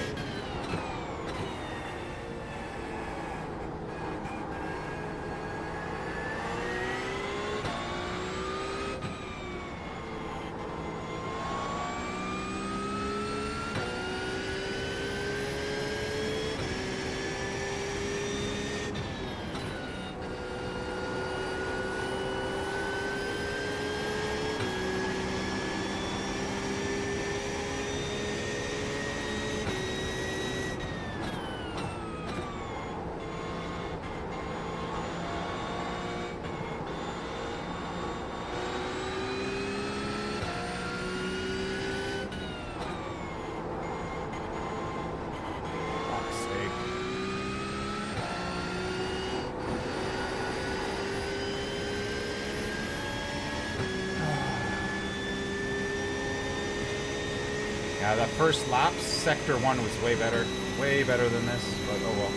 Speaker 1: Yeah, that first lap, Sector 1 was way better. Way better than this, but oh well.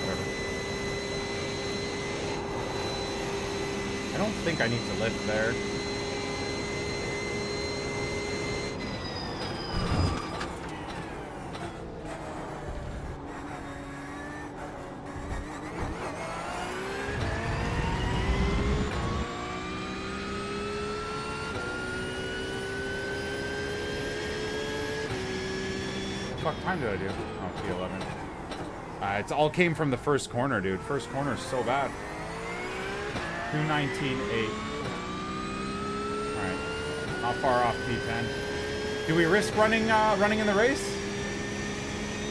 Speaker 1: Whatever. I don't think I need to lift there. What the fuck time did I do? Oh, P11. It all came from the first corner, dude. First corner is so bad. 2:19.8. Alright. Not far off P10. Do we risk running in the race?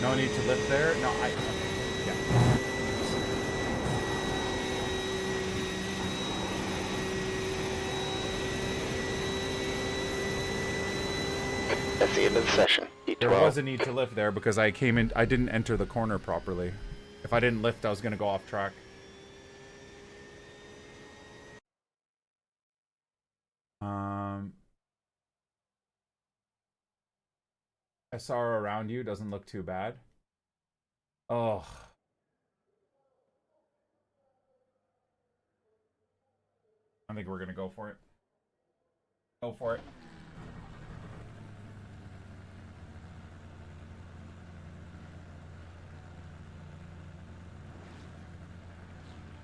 Speaker 1: No need to lift there? No, okay. Yeah.
Speaker 2: That's the end of the session.
Speaker 1: There was a need to lift there because I came in. I didn't enter the corner properly. If I didn't lift, I was gonna go off track. SR around you doesn't look too bad. Oh. I think we're gonna go for it. Go for it.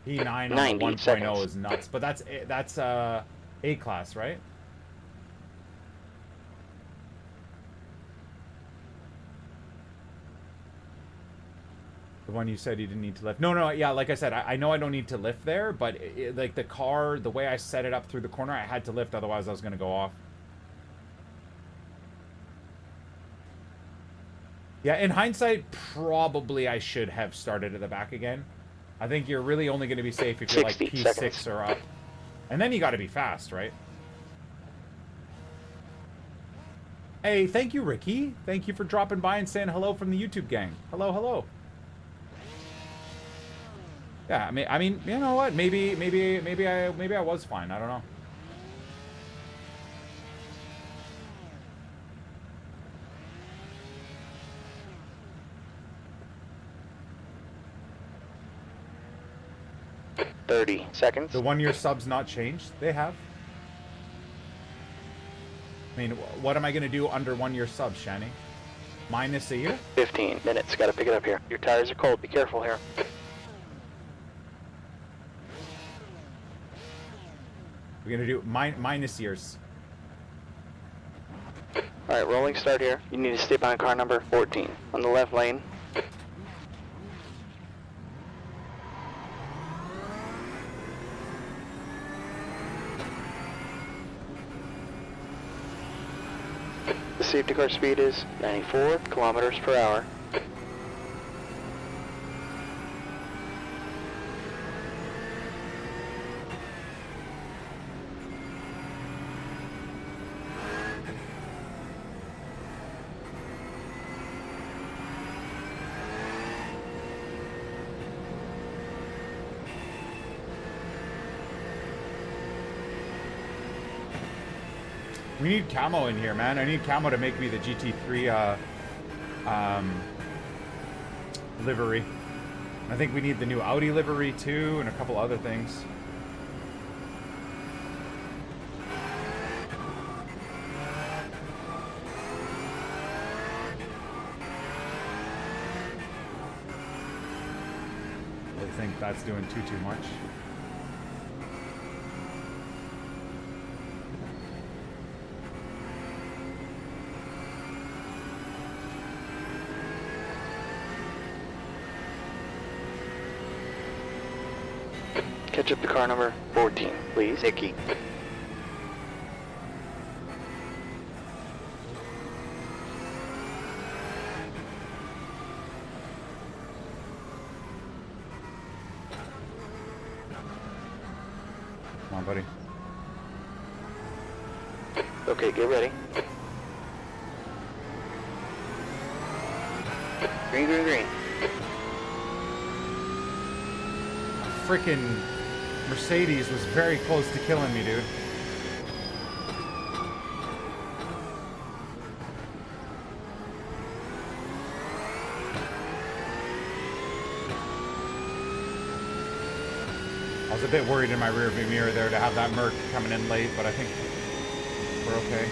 Speaker 1: P9 on 1.0 is nuts, but that's A class, right? The one you said you didn't need to lift. No, yeah, like I said, I know I don't need to lift there, but like the car, the way I set it up through the corner, I had to lift, otherwise I was gonna go off. Yeah, in hindsight, probably I should have started at the back again. I think you're really only going to be safe if you're like P6 seconds. Or up. And then you got to be fast, right? Hey, thank you, Ricky. Thank you for dropping by and saying hello from the YouTube gang. Hello, hello. Yeah, I mean, you know what? Maybe I was fine. I don't know.
Speaker 2: 30 seconds.
Speaker 1: The 1 year sub's not changed? They have. I mean, what am I going to do under 1 year subs, Shani? Minus a year?
Speaker 2: 15 minutes. Got to pick it up here. Your tires are cold. Be careful here.
Speaker 1: We're going to do minus years.
Speaker 2: All right, rolling start here. You need to stay behind car number 14 on the left lane. The safety car speed is 94 kilometers per hour.
Speaker 1: We need camo in here, man. I need camo to make me the GT3 livery. I think we need the new Audi livery too, and a couple other things. I think that's doing too much.
Speaker 2: Catch up to car number 14, please. Nicky.
Speaker 1: Come on, buddy.
Speaker 2: Okay, get ready. Green, green, green.
Speaker 1: Frickin' Mercedes was very close to killing me, dude. I was a bit worried in my rearview mirror there to have that Merc coming in late, but I think we're okay.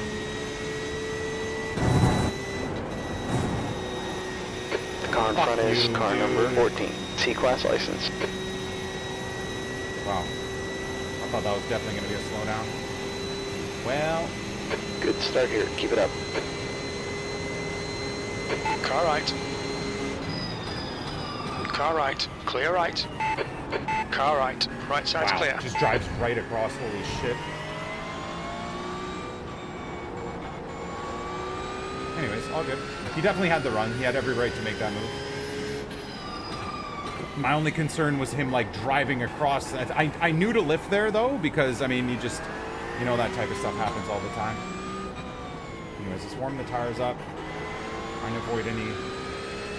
Speaker 2: The car in front is car number 14. C-Class license.
Speaker 1: Wow. I thought that was definitely going to be a slowdown. Well,
Speaker 2: Good start here. Keep it up.
Speaker 5: Car right. Car right. Clear right. Car right. Right side's
Speaker 1: wow.
Speaker 5: clear.
Speaker 1: Just drives right across. Holy shit. Anyways, all good. He definitely had the run. He had every right to make that move. My only concern was him, like, driving across. I knew to lift there, though, because, I mean, you know that type of stuff happens all the time. Anyways, let's warm the tires up. Trying to avoid any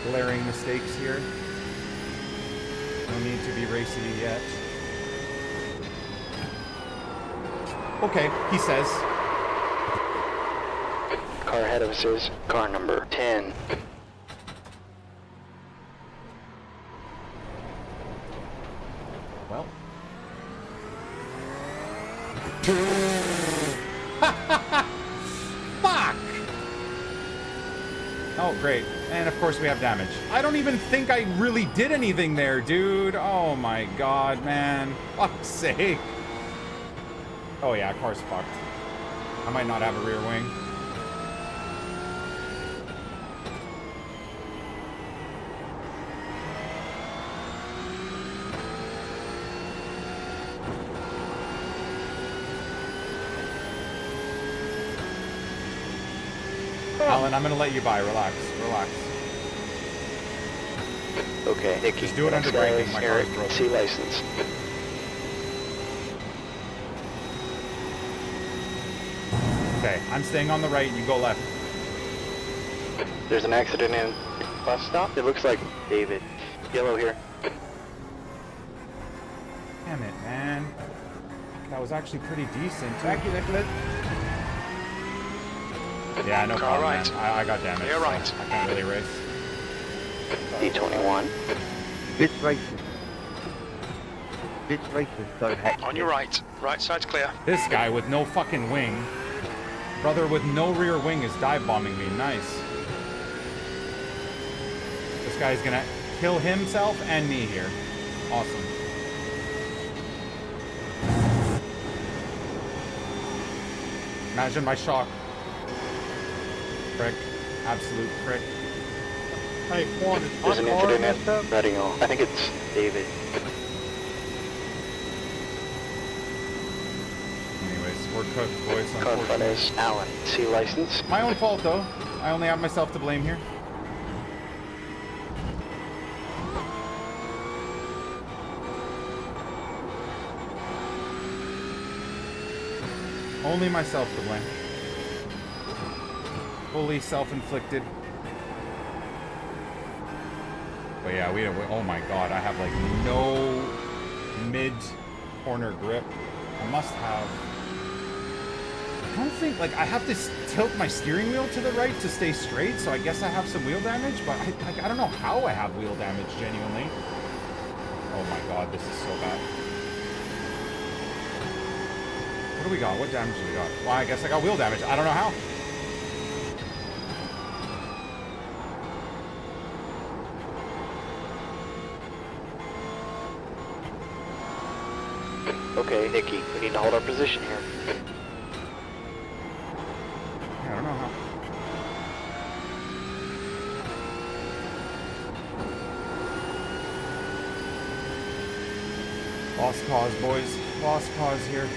Speaker 1: glaring mistakes here. No need to be racy yet. Okay, he says.
Speaker 2: Car ahead of us is car number 10.
Speaker 1: Well. Fuck! Oh, great. And of course we have damage. I don't even think I really did anything there, dude. Oh my god, man. Fuck's sake. Oh yeah, car's fucked. I might not have a rear wing. Alan, I'm gonna let you by. Relax. Relax.
Speaker 2: Okay, Nicky.
Speaker 1: Just do it under braking. My car's
Speaker 2: Eric,
Speaker 1: broken.
Speaker 2: C license.
Speaker 1: Okay, I'm staying on the right. You go left.
Speaker 2: There's an accident in bus stop. It looks like David. Yellow here.
Speaker 1: Damn it, man. That was actually pretty decent.
Speaker 4: Thank you, Nicholas.
Speaker 1: Yeah, no
Speaker 5: Car
Speaker 1: problem,
Speaker 5: right.
Speaker 1: man. I got damage.
Speaker 5: Clear
Speaker 1: so
Speaker 5: right.
Speaker 1: I can't really race.
Speaker 2: D21.
Speaker 4: Which right? This race is so hectic.
Speaker 5: On your right. Right side's clear.
Speaker 1: This guy with no fucking wing. Brother with no rear wing is dive bombing me. Nice. This guy's gonna kill himself and me here. Awesome. Imagine my shock. Prick. Absolute prick.
Speaker 4: Hey, Quan, is
Speaker 2: There's an
Speaker 4: my car
Speaker 2: incident
Speaker 4: messed up?
Speaker 2: in Reading. I think it's David.
Speaker 1: Anyways, we're cooked, boys.
Speaker 2: Car in front
Speaker 1: Unfortunately.
Speaker 2: is Allen. C license.
Speaker 1: My own fault, though. I only have myself to blame here. Only myself to blame. Fully self-inflicted. But yeah, oh my god, I have like no mid-corner grip. I must have... I don't think, like, I have to tilt my steering wheel to the right to stay straight, so I guess I have some wheel damage, but I don't know how I have wheel damage, genuinely. Oh my god, this is so bad. What do we got? What damage do we got? Well, I guess I got wheel damage. I don't know how.
Speaker 2: Okay, Nicky, we need to hold our position here.
Speaker 1: I don't know how. Lost cause, boys. Lost cause here.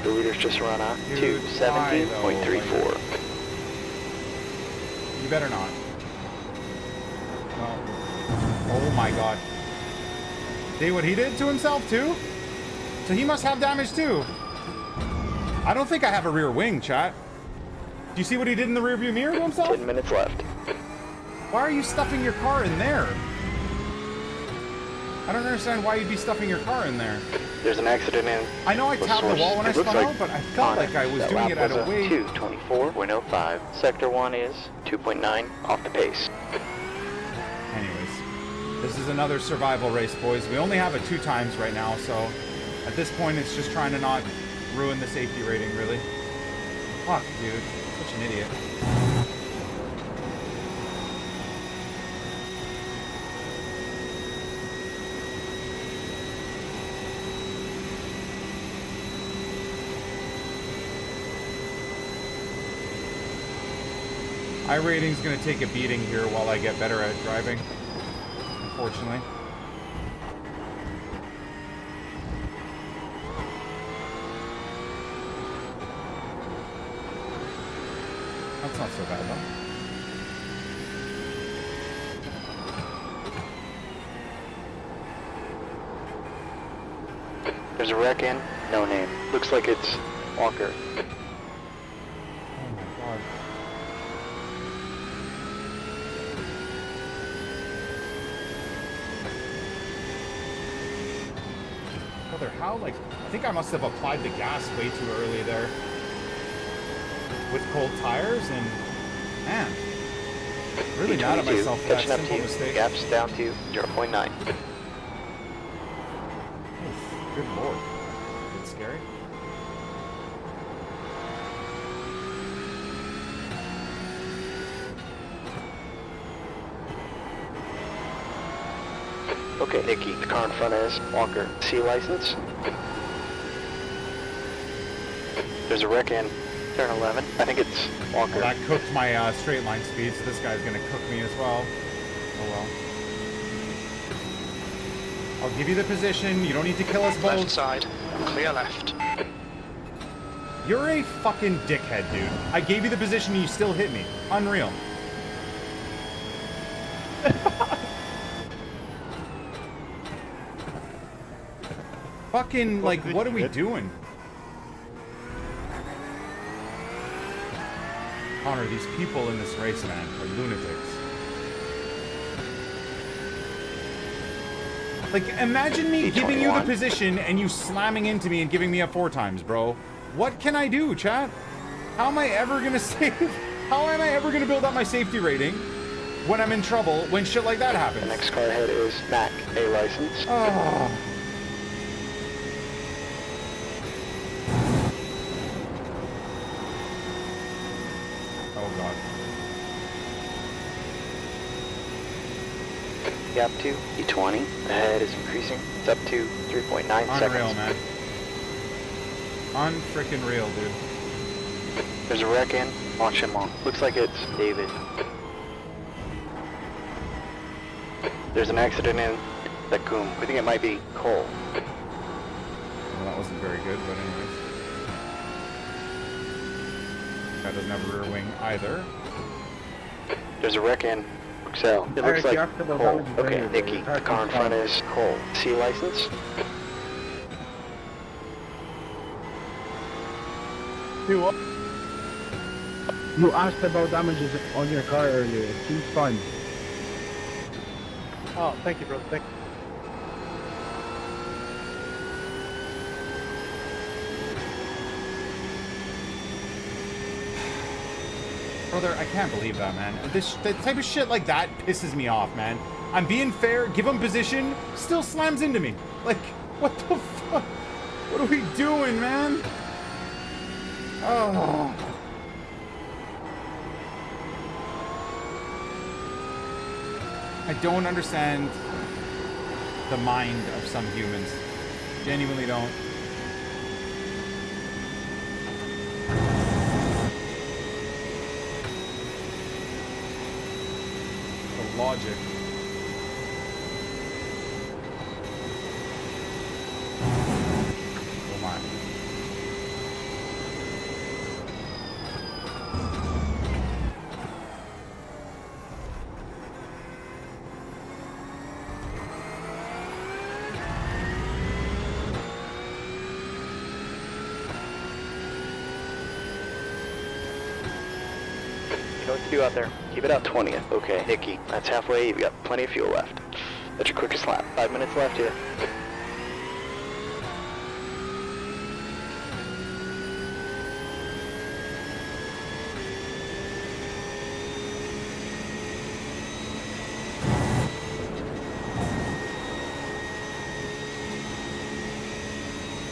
Speaker 2: The leader's just run out to
Speaker 1: Dude, why, though?
Speaker 2: 17.34.
Speaker 1: You better not. No. Oh my god. See what he did to himself too? So he must have damage too. I don't think I have a rear wing, chat. Do you see what he did in the rearview mirror to himself?
Speaker 2: 10 minutes left.
Speaker 1: Why are you stuffing your car in there? I don't understand why you'd be stuffing your car in there.
Speaker 2: There's an accident in.
Speaker 1: I know I tapped the wall when I
Speaker 2: It looks
Speaker 1: spun
Speaker 2: like
Speaker 1: out, but I felt like I was
Speaker 2: that
Speaker 1: doing
Speaker 2: lap
Speaker 1: it at a
Speaker 2: was
Speaker 1: way...
Speaker 2: 2:24.05. Sector 1 is 2.9 off the pace.
Speaker 1: Anyways, this is another survival race, boys. We only have it 2 times right now, so at this point it's just trying to not ruin the safety rating, really. Fuck, dude. Such an idiot. iRating's gonna take a beating here while I get better at driving, unfortunately. That's not so bad, though.
Speaker 2: There's a wreck in. No name. Looks like it's Walker.
Speaker 1: Oh my god. Brother, how, like, I think I must have applied the gas way too early there. With cold tires, and, man, really mad at myself for that
Speaker 2: Catching up to
Speaker 1: simple
Speaker 2: you.
Speaker 1: mistake.
Speaker 2: Gaps down to 0.9.
Speaker 1: Good lord. It's scary.
Speaker 2: Okay, Nicky, the car in front is Walker. C license. There's a wreck in turn 11. I think it's Walker.
Speaker 1: Well, that cooked my straight line speed, so this guy's gonna cook me as well. Oh well. I'll give you the position. You don't need to kill us
Speaker 5: Left
Speaker 1: both.
Speaker 5: side. Clear left.
Speaker 1: You're a fucking dickhead, dude. I gave you the position and you still hit me. Unreal. Fucking, like, what are we doing? Connor, these people in this race, man, are lunatics. Like, imagine me giving you the
Speaker 2: E21.
Speaker 1: position and you slamming into me and giving me a 4 times, bro. What can I do, chat? How am I ever gonna save? How am I ever gonna build up my safety rating when I'm in trouble when shit like that
Speaker 2: The
Speaker 1: happens.
Speaker 2: next car ahead is Mac, A license.
Speaker 1: Oh. Oh god.
Speaker 2: Gap 2, E20. Ahead is increasing. It's up to 3.9
Speaker 1: Unreal,
Speaker 2: seconds.
Speaker 1: man. Unfreaking real, dude.
Speaker 2: There's a wreck in. Launch him on. Looks like it's David. There's an accident in the Coom. We think it might be Cole.
Speaker 1: Well, that wasn't very good, but anyways. That doesn't have a rear wing either.
Speaker 2: There's a wreck in Excel. It looks
Speaker 4: Eric,
Speaker 2: like
Speaker 4: you have to go
Speaker 2: Cole.
Speaker 4: down the
Speaker 2: Okay,
Speaker 4: road.
Speaker 2: Nikki.
Speaker 4: It's
Speaker 2: The
Speaker 4: hard
Speaker 2: car
Speaker 4: to
Speaker 2: in front
Speaker 4: find.
Speaker 2: is Cole. C license.
Speaker 4: You asked about damages on your car earlier. She's fine.
Speaker 6: Oh, thank you, bro. Thank
Speaker 1: Brother, I can't believe that, man. The type of shit like that pisses me off, man. I'm being fair, give him position, still slams into me. Like, what the fuck? What are we doing, man? Oh. I don't understand the mind of some humans. Genuinely don't. The logic. Oh my.
Speaker 2: You know what to do out there. Keep it out 20th. Okay, Nikki. That's halfway. You've got plenty of fuel left. That's your quickest lap. 5 minutes left here.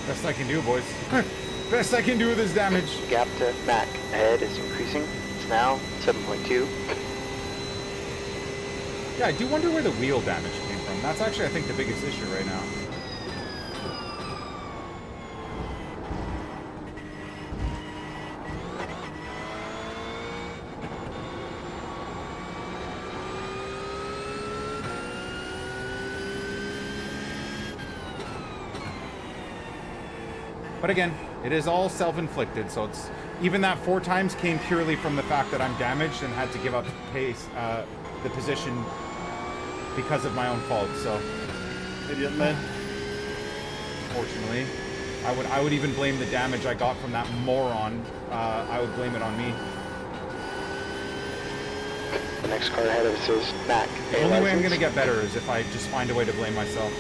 Speaker 1: Best I can do, boys. Best I can do with this damage.
Speaker 2: Gap to Mac. Ahead is increasing. It's now 7.2.
Speaker 1: Yeah, I do wonder where the wheel damage came from. That's actually, I think, the biggest issue right now. But again, it is all self-inflicted, so it's even that 4 times came purely from the fact that I'm damaged and had to give up pace, the position because of my own fault. So,
Speaker 3: Idiot, man.
Speaker 1: fortunately, I would even blame the damage I got from that moron. I would blame it on me.
Speaker 2: The next car ahead of us is Mac.
Speaker 1: The only way I'm gonna get better is if I just find a way to blame myself.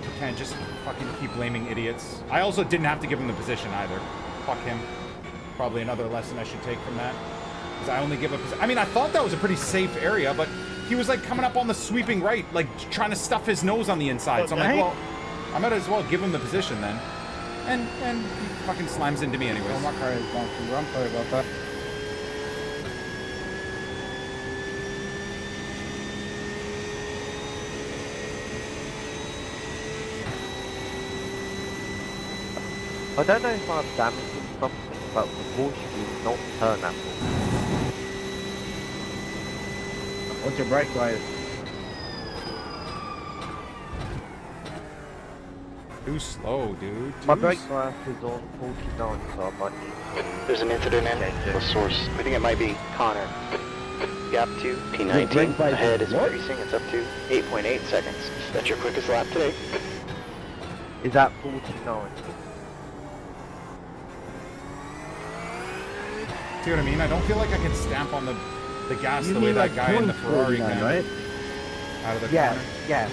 Speaker 1: I can't just fucking keep blaming idiots. I also didn't have to give him the position either. Fuck him. Probably another lesson I should take from that. Because I only give a position. I mean, I thought that was a pretty safe area, but he was like coming up on the sweeping right, like trying to stuff his nose on the inside. So I'm like, well, I might as well give him the position then. And he fucking slams into me anyways.
Speaker 4: Oh, my car is gone through. I'm sorry about that.
Speaker 8: I don't know if I'm damaging something, but the Porsche will not turn that way.
Speaker 4: What's your brake light?
Speaker 1: Too slow, dude.
Speaker 8: My brake light is on 49, so I might need
Speaker 2: There's an incident in the source. We think it might be Connor. Gap 2,
Speaker 4: Brake
Speaker 2: P19.
Speaker 4: light
Speaker 2: Ahead
Speaker 4: is
Speaker 2: is
Speaker 4: what?
Speaker 2: increasing. It's up to 8.8 seconds. That's your quickest lap today.
Speaker 8: Is that 49?
Speaker 1: See what I mean? I don't feel like I can stamp on the gas
Speaker 4: You
Speaker 1: the way
Speaker 4: mean
Speaker 1: that
Speaker 4: like
Speaker 1: guy in the Ferrari
Speaker 4: 49,
Speaker 1: can.
Speaker 4: right?
Speaker 1: Out of the
Speaker 8: Yeah,
Speaker 1: corner.
Speaker 8: yeah.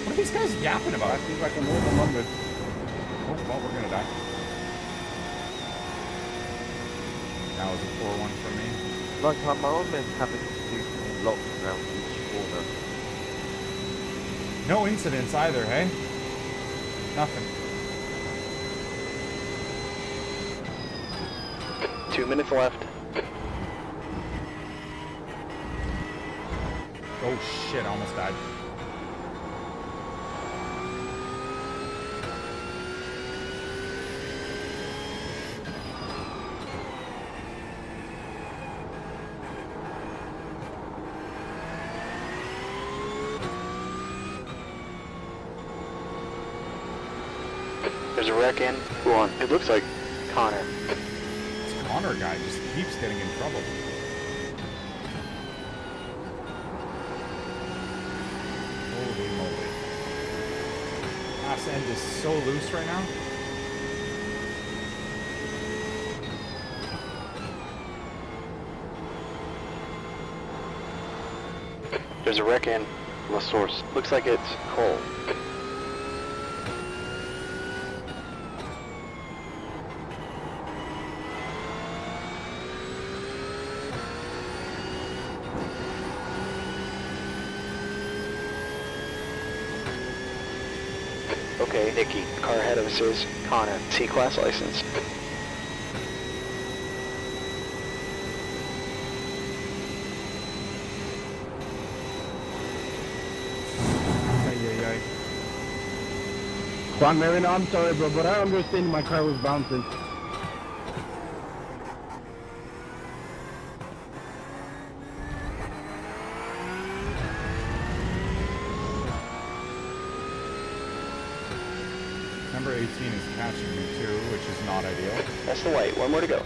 Speaker 1: What are these guys yapping about?
Speaker 4: I think I can move them under.
Speaker 1: Oh, well, we're gonna die. That was a poor one for me.
Speaker 8: Like I'm almost having to do some locks around each corner.
Speaker 1: No incidents either, hey? Nothing.
Speaker 2: 2 minutes left.
Speaker 1: Oh shit, I almost died.
Speaker 2: There's a wreck in. Go on. It looks like Connor.
Speaker 1: This Connor guy just keeps getting in trouble. Holy moly. Ass end is so loose right now.
Speaker 2: There's a wreck in La Source. Looks like it's Cole. Okay, Nikki. Car ahead of us is Connor. C-Class license.
Speaker 3: Juan Marino, I'm sorry, bro, but I understand my car was bouncing.
Speaker 1: Number 18 is catching me too, which is not ideal.
Speaker 2: That's the white. One more to go.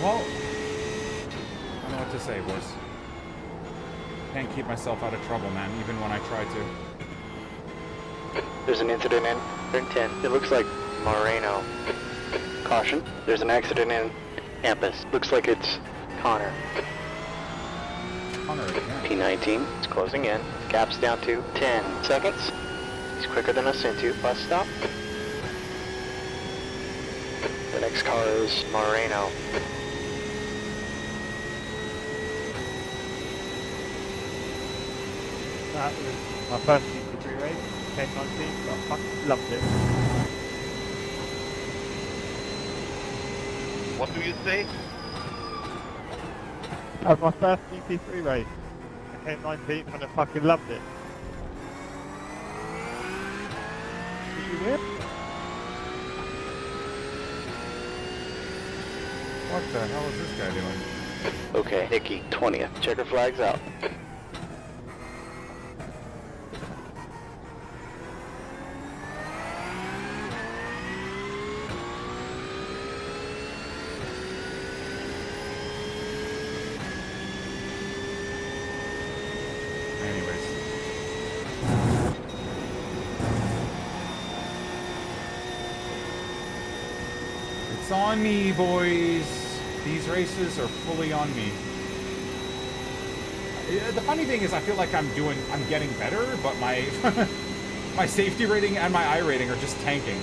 Speaker 1: Well, I don't know what to say, boys. Can't keep myself out of trouble, man, even when I try to.
Speaker 2: There's an incident in turn 10. It looks like Moreno. Caution. There's an accident in Campus. Looks like it's Connor.
Speaker 1: Connor again.
Speaker 2: P19. It's closing in. Gap's down to 10 seconds. He's quicker than us into bus stop. The next car is Moreno.
Speaker 6: That was my first GT3 race, 1019, so I fucking loved it.
Speaker 5: What do you say?
Speaker 6: That was my first GT3 race, 1019, and I fucking loved it. Did you win?
Speaker 1: What the hell is this guy doing?
Speaker 2: Okay, Nikki, 20th. Checker flags out.
Speaker 1: Anyways. It's on me, boys. These races are fully on me. The funny thing is I feel like I'm getting better, but my my safety rating and my I rating are just tanking.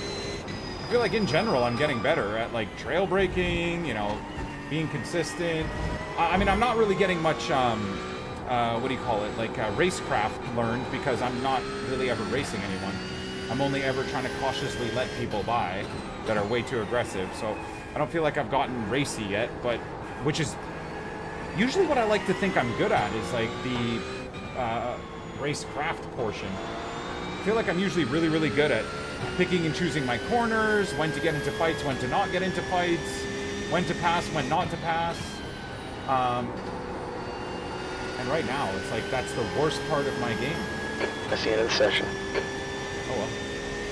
Speaker 1: feel like in general I'm getting better at like trail braking, you know, being consistent. I mean, I'm not really getting much, what do you call it, like racecraft learned, because I'm not really ever racing anyone. I'm only ever trying to cautiously let people by that are way too aggressive. So I don't feel like I've gotten racy yet, but which is usually what I like to think I'm good at, is like the racecraft portion. I feel like I'm usually really, really good at picking and choosing my corners, when to get into fights, when to not get into fights, when to pass, when not to pass. And right now, it's like that's the worst part of my game.
Speaker 2: That's the end of the session.
Speaker 1: Oh well.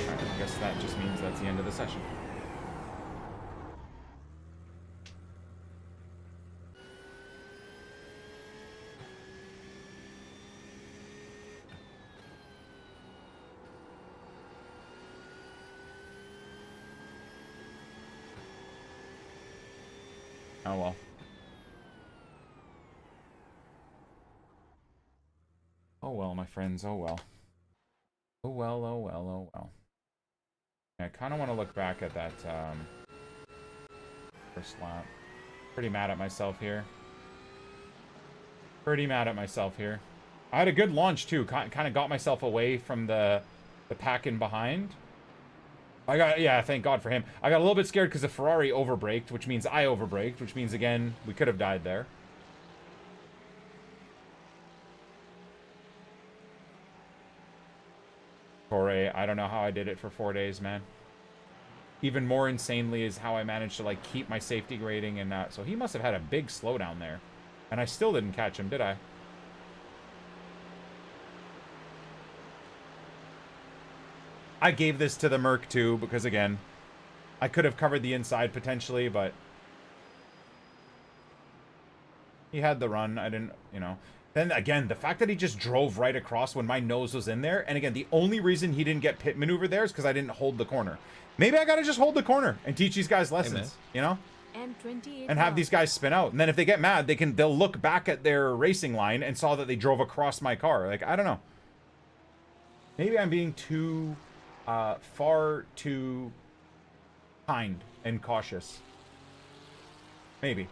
Speaker 1: Alright, I guess that just means that's the end of the session. Oh well. Oh well, my friends, oh well. Oh well, oh well, oh well. I kind of want to look back at that first lap. Pretty mad at myself here. Pretty mad at myself here. I had a good launch too. Kind of got myself away from the pack in behind. Yeah, thank God for him. I got a little bit scared because the Ferrari overbraked, which means I overbraked, which means, again, we could have died there. Corey, I don't know how I did it for 4 days, man. Even more insanely is how I managed to, like, keep my safety rating and that. So he must have had a big slowdown there. And I still didn't catch him, did I? I gave this to the Merc too, because again, I could have covered the inside potentially, but he had the run. I didn't, you know. Then again, the fact that he just drove right across when my nose was in there, and again, the only reason he didn't get pit maneuver there is because I didn't hold the corner. Maybe I gotta just hold the corner and teach these guys lessons, you know? And have these guys spin out. And then if they get mad, they'll look back at their racing line and saw that they drove across my car. Like, I don't know. Maybe I'm being too far too kind and cautious. Maybe.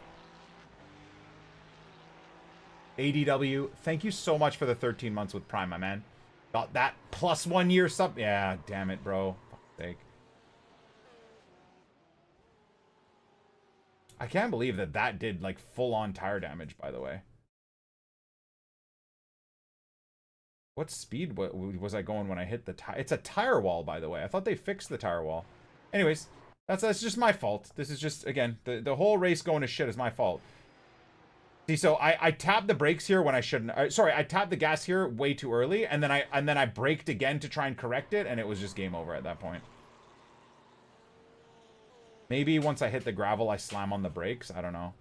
Speaker 1: ADW, thank you so much for the 13 months with Prime, my man. Got that plus 1 year sub. Yeah, damn it, bro. Fuck's sake. I can't believe that did like full-on tire damage, by the way. What speed was I going when I hit the tire? It's a tire wall, by the way. I thought they fixed the tire wall. Anyways, that's just my fault. This is just, again, the whole race going to shit is my fault. See, so I tapped the brakes here when I shouldn't. Sorry, I tapped the gas here way too early, and then I braked again to try and correct it, and it was just game over at that point. Maybe once I hit the gravel, I slam on the brakes. I don't know.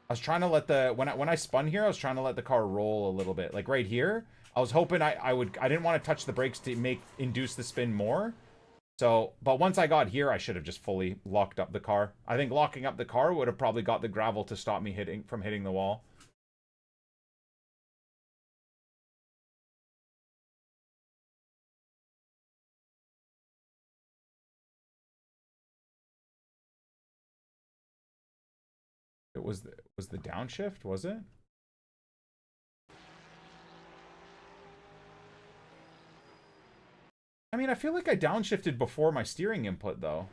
Speaker 1: I was trying to let the when I spun here, I was trying to let the car roll a little bit, like right here. I was hoping I didn't want to touch the brakes to induce the spin more. So, but once I got here, I should have just fully locked up the car. I think locking up the car would have probably got the gravel to stop me from hitting the wall. It was the downshift, was it? I mean, I feel like I downshifted before my steering input, though.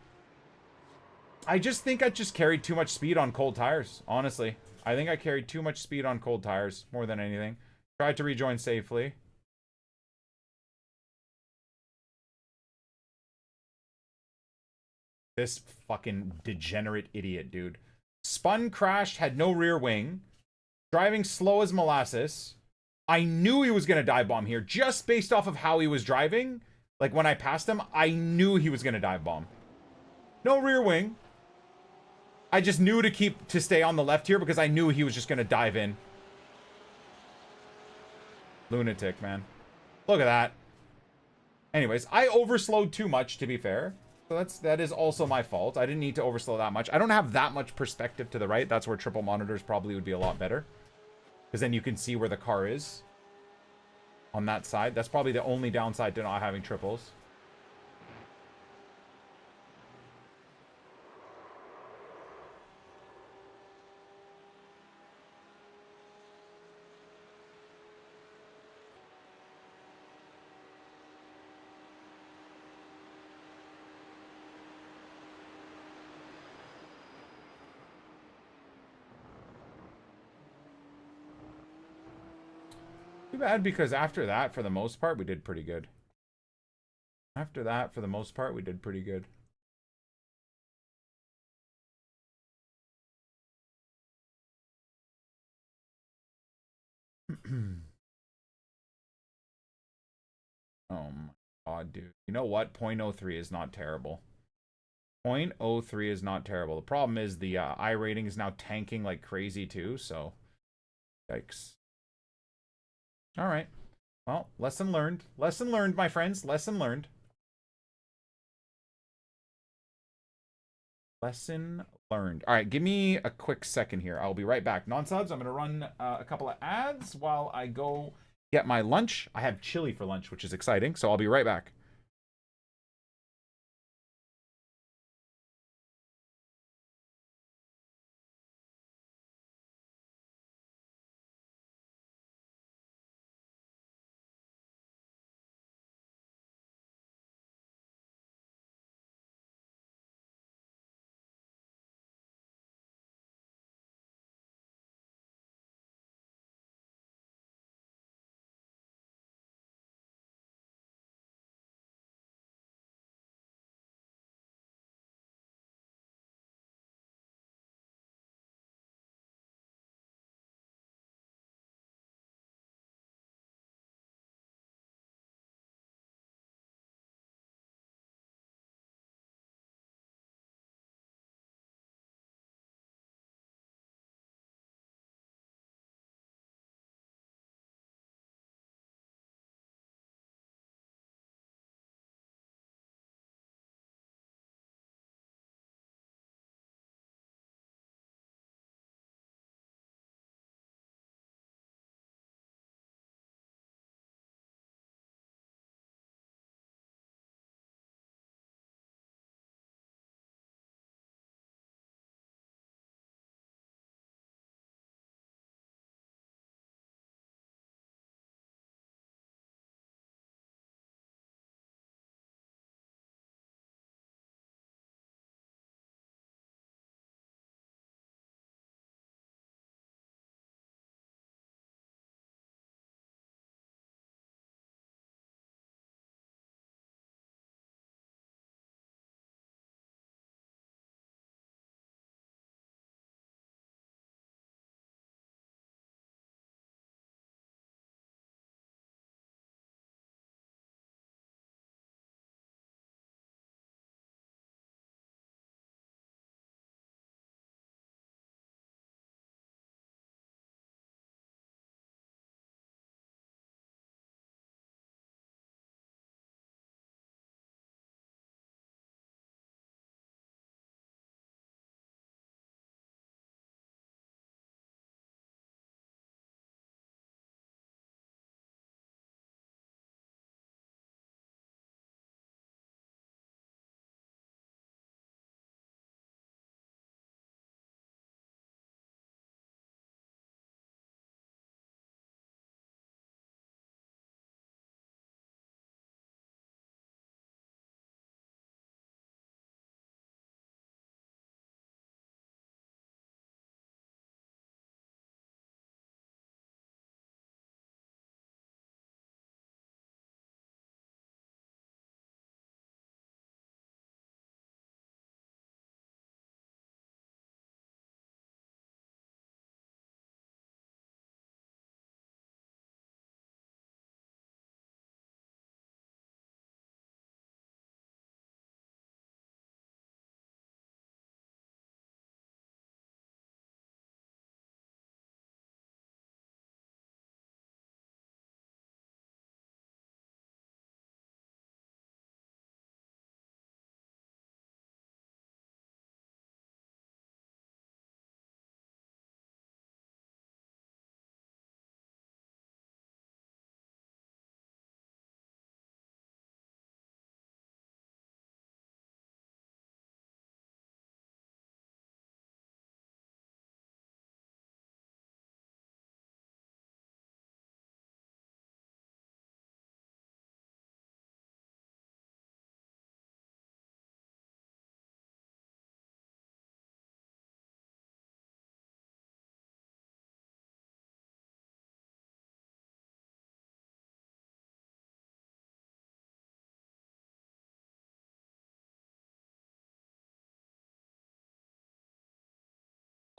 Speaker 1: I just think I just carried too much speed on cold tires, honestly. I think I carried too much speed on cold tires, more than anything. Tried to rejoin safely. This fucking degenerate idiot, dude. Spun, crashed, had no rear wing. Driving slow as molasses. I knew he was going to dive bomb here, just based off of how he was driving. Like, when I passed him, I knew he was going to dive bomb. No rear wing. I just knew to stay on the left here because I knew he was just going to dive in. Lunatic, man. Look at that. Anyways, I overslowed too much, to be fair. So that is also my fault. I didn't need to overslow that much. I don't have that much perspective to the right. That's where triple monitors probably would be a lot better. Because then you can see where the car is. On that side. That's probably the only downside to not having triples. Too bad because after that, for the most part, we did pretty good. After that, for the most part, we did pretty good. Oh my god, dude. You know what? 0.03 is not terrible. 0.03 is not terrible. The problem is the I rating is now tanking like crazy too, so yikes. All right. Well, lesson learned. Lesson learned, my friends. Lesson learned. Lesson learned. All right, give me a quick second here. I'll be right back. Non-subs, I'm going to run a couple of ads while I go get my lunch. I have chili for lunch, which is exciting, so I'll be right back.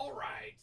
Speaker 1: All right.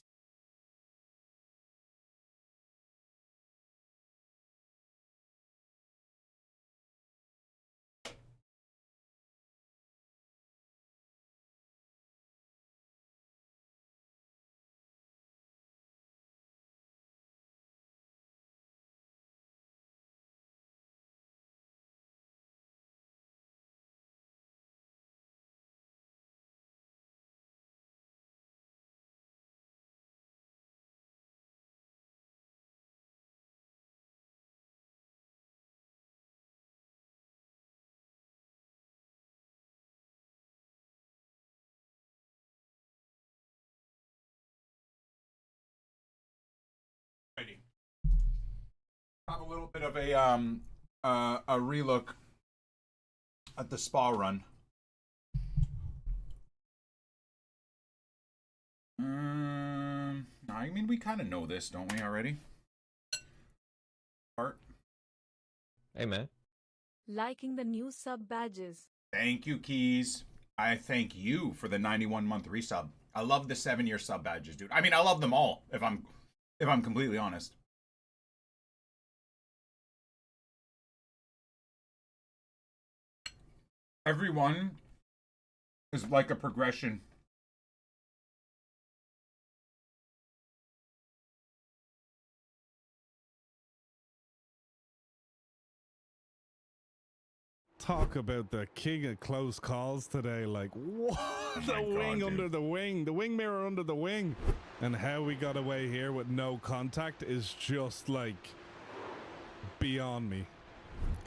Speaker 1: Alrighty. Have a little bit of a relook at the spa run. I mean, we kind of know this, don't we, already? Art.
Speaker 9: Hey, man.
Speaker 10: Liking the new sub badges.
Speaker 1: Thank you, Keys. I thank you for the 91-month resub. I love the 7-year sub badges, dude. I mean, I love them all, if I'm completely honest. Everyone is like a progression.
Speaker 11: Talk about the king of close calls today. Like, what? The wing under the wing. The wing mirror under the wing. And how we got away here with no contact is just, like, beyond me.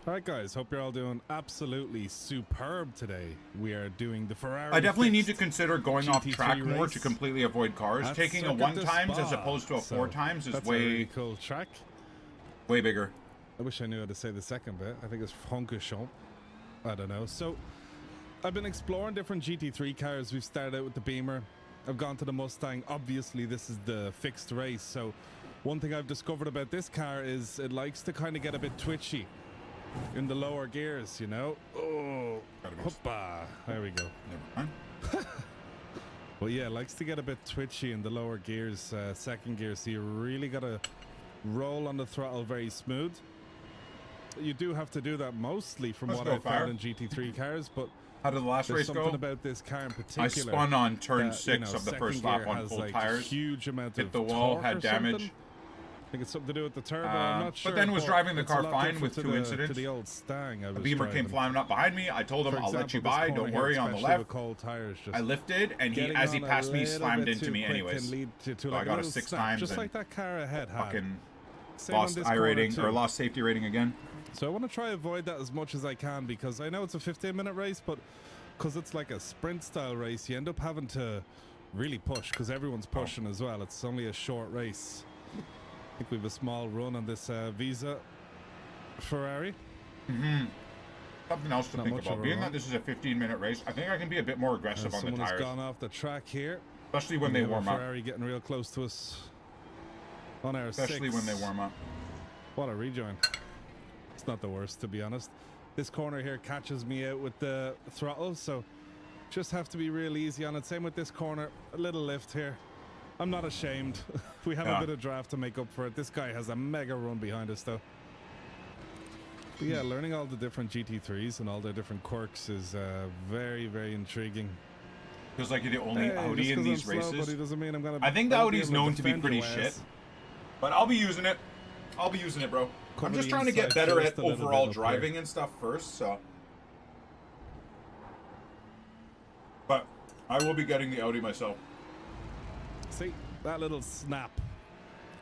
Speaker 11: Alright, guys. Hope you're all doing absolutely superb today. We are doing the Ferrari.
Speaker 1: I definitely need to consider going off
Speaker 11: GT3
Speaker 1: track more
Speaker 11: race.
Speaker 1: to completely avoid cars.
Speaker 11: At
Speaker 1: Taking a
Speaker 11: Circuit
Speaker 1: 1
Speaker 11: de
Speaker 1: times
Speaker 11: Spa.
Speaker 1: as opposed to a 4 times is
Speaker 11: that's
Speaker 1: way
Speaker 11: a really cool track.
Speaker 1: way bigger.
Speaker 11: I wish I knew how to say the second bit. I think it's Francorchamps. I don't know. So I've been exploring different GT3 cars. We've started out with the Beamer. I've gone to the Mustang. Obviously, this is the fixed race. So one thing I've discovered about this car is it likes to kind of get a bit twitchy in the lower gears, you know? Oh, hoppa. There we go.
Speaker 1: Never mind.
Speaker 11: But yeah, it likes to get a bit twitchy in the lower gears, second gear. So you really got to roll on the throttle very smooth. You do have to do that mostly from what I found in GT3 cars, but
Speaker 1: how did the last race go?
Speaker 11: Something about this car in particular.
Speaker 1: I spun on turn
Speaker 11: that,
Speaker 1: 6 of the first lap on full
Speaker 11: like
Speaker 1: tires.
Speaker 11: Huge amount
Speaker 1: hit
Speaker 11: of
Speaker 1: the wall,
Speaker 11: torque
Speaker 1: had
Speaker 11: or
Speaker 1: damage.
Speaker 11: something. I think it's something to do with the turbo. I'm not sure.
Speaker 1: But then was driving the
Speaker 11: it's a
Speaker 1: car
Speaker 11: lot
Speaker 1: fine
Speaker 11: different
Speaker 1: with
Speaker 11: to
Speaker 1: 2
Speaker 11: the,
Speaker 1: incidents.
Speaker 11: To the old Stang I was
Speaker 1: A Beamer
Speaker 11: driving.
Speaker 1: came flying up behind me. I told him,
Speaker 11: For
Speaker 1: I'll let you
Speaker 11: example,
Speaker 1: by.
Speaker 11: this
Speaker 1: Don't
Speaker 11: corner
Speaker 1: worry,
Speaker 11: here,
Speaker 1: on the
Speaker 11: especially
Speaker 1: left.
Speaker 11: with cold tires, just
Speaker 1: I lifted, and he,
Speaker 11: getting
Speaker 1: as he
Speaker 11: on a
Speaker 1: passed me,
Speaker 11: little
Speaker 1: slammed
Speaker 11: bit
Speaker 1: into
Speaker 11: too
Speaker 1: me
Speaker 11: quick
Speaker 1: anyways.
Speaker 11: can lead to
Speaker 1: So
Speaker 11: like
Speaker 1: I got a
Speaker 11: little
Speaker 1: 6
Speaker 11: snap,
Speaker 1: times
Speaker 11: just
Speaker 1: and
Speaker 11: like that car ahead had.
Speaker 1: fucking
Speaker 11: Same on
Speaker 1: lost
Speaker 11: this
Speaker 1: I
Speaker 11: corner
Speaker 1: rating
Speaker 11: too.
Speaker 1: or lost safety rating again.
Speaker 11: So I want to try avoid that as much as I can, because I know it's a 15-minute race, but because it's like a sprint style race, you end up having to really push because everyone's pushing as well. It's only a short race. I think we have a small run on this Visa Ferrari.
Speaker 1: Something else to
Speaker 11: Not
Speaker 1: think
Speaker 11: much
Speaker 1: about.
Speaker 11: of a
Speaker 1: Being
Speaker 11: run.
Speaker 1: that this is a 15-minute race, I think I can be a bit more aggressive on the
Speaker 11: Someone has
Speaker 1: tires.
Speaker 11: gone off the track here.
Speaker 1: Especially when
Speaker 11: We
Speaker 1: they
Speaker 11: have a
Speaker 1: warm up.
Speaker 11: Ferrari getting real close to us on our
Speaker 1: Especially
Speaker 11: 6.
Speaker 1: when they warm up.
Speaker 11: What a rejoin. It's not the worst, to be honest. This corner here catches me out with the throttle, so just have to be real easy on it. Same with this corner, a little lift here. I'm not ashamed. We have a bit of draft to make up for it. This guy has a mega run behind us, though. But yeah, learning all the different GT3s and all their different quirks is very, very intriguing.
Speaker 1: Feels like you're the only
Speaker 11: Hey,
Speaker 1: Audi
Speaker 11: just
Speaker 1: in
Speaker 11: 'cause
Speaker 1: these
Speaker 11: I'm slow,
Speaker 1: races.
Speaker 11: buddy, doesn't mean I'm gonna,
Speaker 1: I think the
Speaker 11: I'll be
Speaker 1: Audi's
Speaker 11: able
Speaker 1: known to be
Speaker 11: defend
Speaker 1: pretty
Speaker 11: your
Speaker 1: shit.
Speaker 11: ass.
Speaker 1: But I'll be using it. I'll be using it, bro.
Speaker 11: Cover
Speaker 1: I'm just
Speaker 11: the
Speaker 1: trying to get
Speaker 11: inside
Speaker 1: better
Speaker 11: just
Speaker 1: at
Speaker 11: a little bit
Speaker 1: overall
Speaker 11: up here.
Speaker 1: driving and stuff first, so. But I will be getting the Audi myself.
Speaker 11: See, that little snap.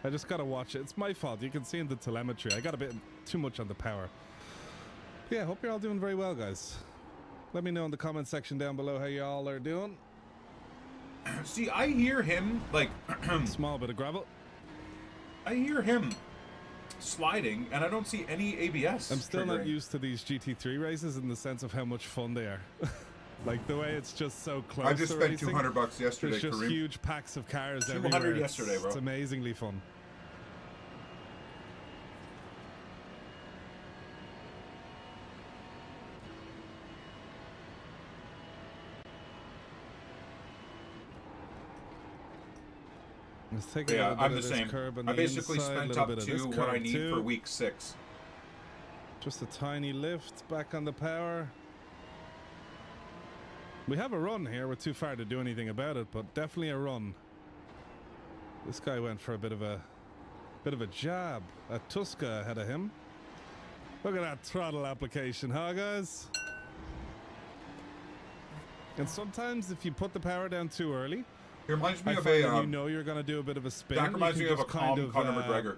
Speaker 11: I just gotta watch it. It's my fault. You can see in the telemetry. I got a bit too much on the power. Yeah, hope you're all doing very well, guys. Let me know in the comment section down below how y'all are doing.
Speaker 1: See, I hear him, like...
Speaker 11: Small bit of gravel.
Speaker 1: I hear him sliding, and I don't see any ABS.
Speaker 11: I'm still not
Speaker 1: triggering.
Speaker 11: used to these GT3 races in the sense of how much fun they are. Like the way it's just so close.
Speaker 1: I just
Speaker 11: to
Speaker 1: spent
Speaker 11: racing.
Speaker 1: $200 yesterday,
Speaker 11: There's just
Speaker 1: Kareem.
Speaker 11: huge packs of cars
Speaker 1: 200
Speaker 11: everywhere.
Speaker 1: yesterday, bro.
Speaker 11: It's amazingly fun. Let's take a
Speaker 1: Yeah,
Speaker 11: little bit
Speaker 1: I'm
Speaker 11: of
Speaker 1: the
Speaker 11: this
Speaker 1: same.
Speaker 11: curb on
Speaker 1: I
Speaker 11: the
Speaker 1: basically
Speaker 11: inside, a
Speaker 1: spent
Speaker 11: little
Speaker 1: up
Speaker 11: bit of
Speaker 1: to
Speaker 11: this
Speaker 1: what I
Speaker 11: curb
Speaker 1: need
Speaker 11: too.
Speaker 1: for week 6.
Speaker 11: Just a tiny lift back on the power. We have a run here. We're too far to do anything about it, but definitely a run. This guy went for a bit of a jab at Tuska ahead of him. Look at that throttle application, huh, guys? And sometimes if you put the power down too early,
Speaker 1: It reminds me
Speaker 11: I
Speaker 1: of
Speaker 11: find
Speaker 1: a.
Speaker 11: when you know you're going to do a bit of a spin.
Speaker 1: That reminds
Speaker 11: you
Speaker 1: me
Speaker 11: can
Speaker 1: of a
Speaker 11: just kind
Speaker 1: calm Conor McGregor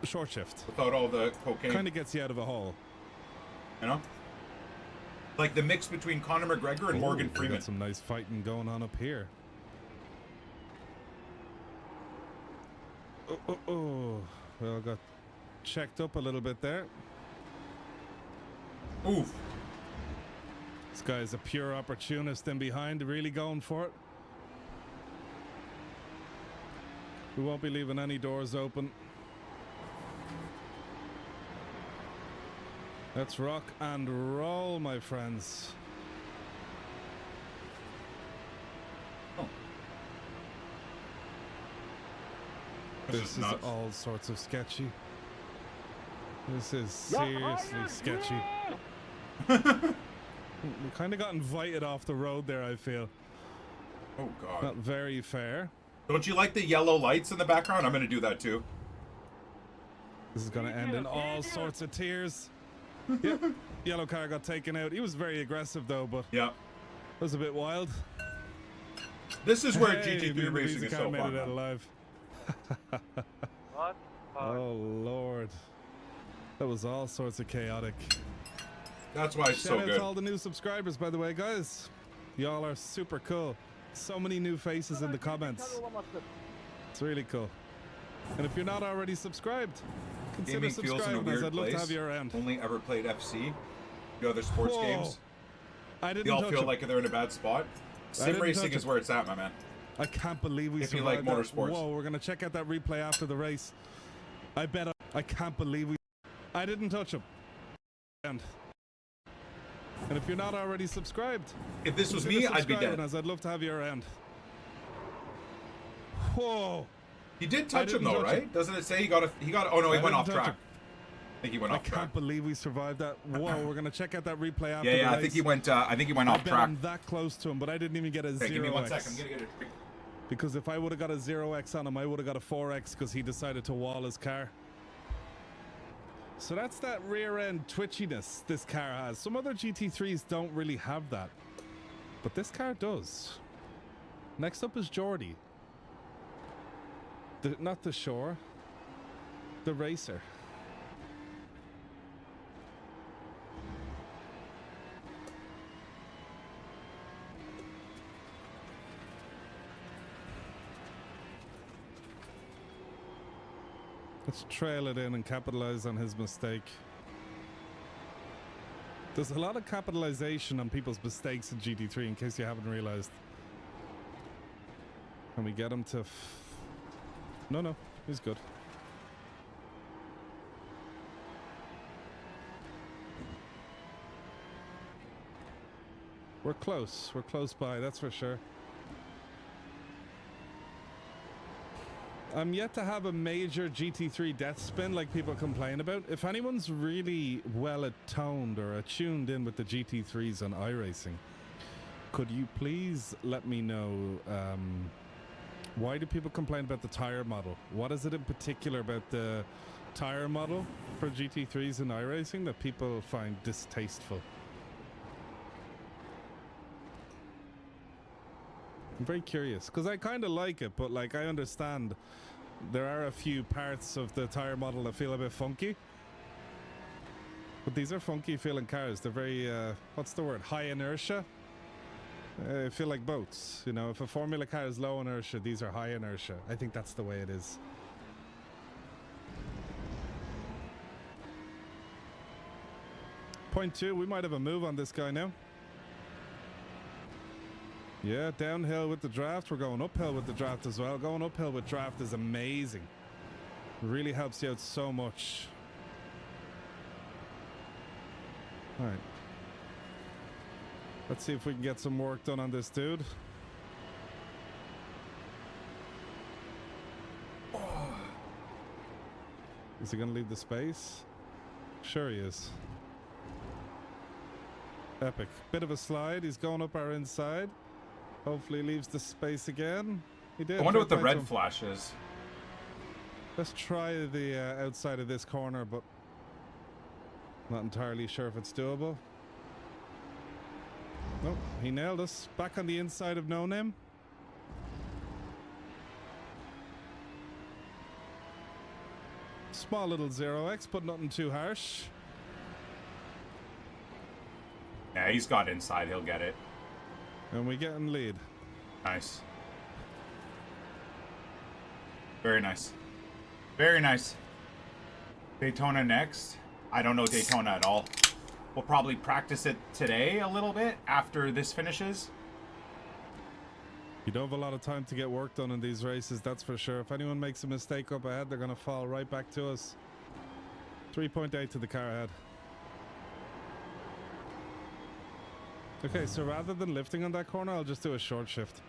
Speaker 11: short shift.
Speaker 1: without all the cocaine.
Speaker 11: Kind of gets you out of a hole.
Speaker 1: You know, like the mix between Conor McGregor and Morgan
Speaker 11: We
Speaker 1: Freeman.
Speaker 11: got some nice fighting going on up here. Oh. Well, got checked up a little bit there.
Speaker 1: Oof.
Speaker 11: This guy is a pure opportunist in behind, really going for it. We won't be leaving any doors open. Let's rock and roll, my friends.
Speaker 1: Oh.
Speaker 11: This is all sorts of sketchy. This is seriously sketchy. We kind of got invited off the road there, I feel.
Speaker 1: Oh, God.
Speaker 11: Not very fair.
Speaker 1: Don't you like the yellow lights in the background? I'm going to do that too.
Speaker 11: This is going to end in all sorts of tears. Yep. Yellow car got taken out. He was very aggressive, though, but
Speaker 1: yeah,
Speaker 11: it was a bit wild.
Speaker 1: This is where
Speaker 11: Hey,
Speaker 1: GT3 racing is so
Speaker 11: made
Speaker 1: fun.
Speaker 11: it out alive.
Speaker 8: What?
Speaker 11: Oh, Lord. That was all sorts of chaotic.
Speaker 1: That's why it's so
Speaker 11: Shout out
Speaker 1: good.
Speaker 11: to all the new subscribers, by the way, guys. Y'all are super cool. So many new faces in the comments. It's really cool. And if you're not already subscribed, consider
Speaker 1: Gaming feels in a
Speaker 11: subscribing,
Speaker 1: weird
Speaker 11: as I'd love to
Speaker 1: place.
Speaker 11: have you around.
Speaker 1: Only ever played FC. The other sports
Speaker 11: Whoa.
Speaker 1: games.
Speaker 11: I didn't
Speaker 1: They all
Speaker 11: touch
Speaker 1: feel
Speaker 11: him.
Speaker 1: like they're in a bad spot. Sim
Speaker 11: didn't
Speaker 1: racing
Speaker 11: touch
Speaker 1: is
Speaker 11: him.
Speaker 1: where it's at, my man.
Speaker 11: I can't believe we
Speaker 1: If you
Speaker 11: survived
Speaker 1: like
Speaker 11: that.
Speaker 1: motorsports.
Speaker 11: Whoa, we're going to check out that replay after the race. I bet I can't believe we... I didn't touch him. And if you're not already subscribed...
Speaker 1: If this was
Speaker 11: consider
Speaker 1: me, I'd be
Speaker 11: subscribing,
Speaker 1: dead.
Speaker 11: as I'd love to have you around. Whoa.
Speaker 1: He did touch him
Speaker 11: didn't
Speaker 1: though,
Speaker 11: touch
Speaker 1: right?
Speaker 11: him.
Speaker 1: Doesn't it say he got oh no, he
Speaker 11: I
Speaker 1: went
Speaker 11: didn't
Speaker 1: off
Speaker 11: touch
Speaker 1: track.
Speaker 11: him.
Speaker 1: I think he went
Speaker 11: I
Speaker 1: off track.
Speaker 11: can't believe we survived that. Whoa, we're going to check out that replay after
Speaker 1: Yeah,
Speaker 11: the
Speaker 1: yeah,
Speaker 11: race.
Speaker 1: I think he went
Speaker 11: I
Speaker 1: off
Speaker 11: bet
Speaker 1: track.
Speaker 11: I'm that close to him, but I didn't even get a
Speaker 1: Okay,
Speaker 11: 0x.
Speaker 1: give me 1 second. I'm gonna get a drink.
Speaker 11: Because if I would have got a 0x on him, I would have got a 4x because he decided to wall his car. So that's that rear end twitchiness this car has. Some other GT3s don't really have that, but this car does. Next up is Geordie. Not the Shore, the racer. Let's trail it in and capitalize on his mistake. There's a lot of capitalization on people's mistakes in GT3, in case you haven't realized. Can we get him to... No, he's good. We're close by, that's for sure. I'm yet to have a major GT3 death spin like people complain about. If anyone's really well attuned or attuned in with the GT3s on iRacing, could you please let me know why do people complain about the tire model? What is it in particular about the tire model for GT3s in iRacing that people find distasteful? I'm very curious because I kind of like it, but like I understand there are a few parts of the tire model that feel a bit funky. But these are funky feeling cars. They're very, what's the word? High inertia. Feel like boats. You know, if a Formula car is low inertia, these are high inertia. I think that's the way it is. Point 2, we might have a move on this guy now. Yeah, downhill with the draft. We're going uphill with the draft as well. Going uphill with draft is amazing. Really helps you out so much. All right. Let's see if we can get some work done on this dude. Is he going to leave the space? Sure he is. Epic. Bit of a slide. He's going up our inside. Hopefully leaves the space again. He did.
Speaker 1: I wonder what the red flash is.
Speaker 11: Let's try the outside of this corner, but not entirely sure if it's doable. Nope, he nailed us. Back on the inside of No Name. Small little 0x, but nothing too harsh.
Speaker 1: Yeah, he's got inside. He'll get it.
Speaker 11: And we get in lead.
Speaker 1: Nice. Very nice. Very nice. Daytona next. I don't know Daytona at all. We'll probably practice it today a little bit after this finishes.
Speaker 11: You don't have a lot of time to get work done in these races, that's for sure. If anyone makes a mistake up ahead, they're going to fall right back to us. 3.8 to the car ahead. Okay, so rather than lifting on that corner, I'll just do a short shift.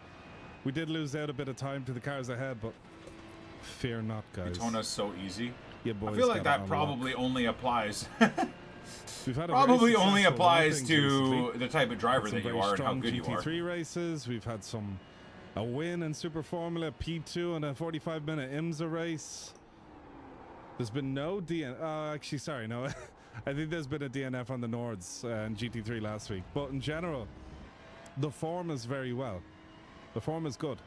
Speaker 11: We did lose out a bit of time to the cars ahead, but fear not, guys.
Speaker 1: Daytona's so easy.
Speaker 11: Yeah, boys,
Speaker 1: I feel like that probably only applies.
Speaker 11: We've had
Speaker 1: probably only applies to the type of driver that you are and how good
Speaker 11: GT3
Speaker 1: you are.
Speaker 11: GT3 races. We've had a win in Super Formula, P2, and a 45-minute IMSA race. There's been no actually, sorry, no. I think there's been a DNF on the Nords in GT3 last week. But in general, the form is very well. The form is good.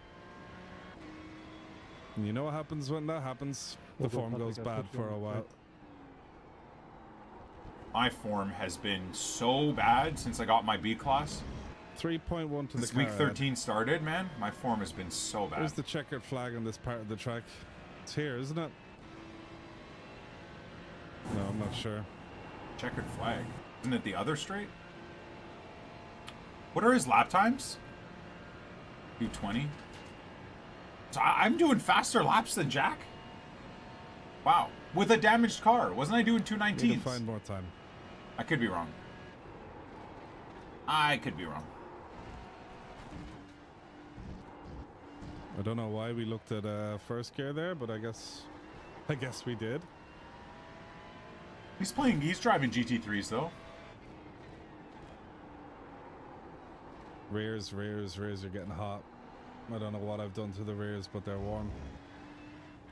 Speaker 11: And you know what happens when that happens? The form goes bad for a while.
Speaker 1: My form has been so bad since I got my B class.
Speaker 11: 3.1 to the
Speaker 1: Since week 13 started, man, my form has been so bad.
Speaker 11: There's the checkered flag on this part of the track. It's here, isn't it? No, I'm not sure.
Speaker 1: Checkered flag. Isn't it the other straight? What are his lap times? 2:20. So I'm doing faster laps than Jack? Wow. With a damaged car. Wasn't I doing 2:19s?
Speaker 11: Need to find more time.
Speaker 1: I could be wrong. I could be wrong.
Speaker 11: I don't know why we looked at first gear there, but I guess we did.
Speaker 1: He's driving GT3s though.
Speaker 11: Rears are getting hot. I don't know what I've done to the rears, but they're warm.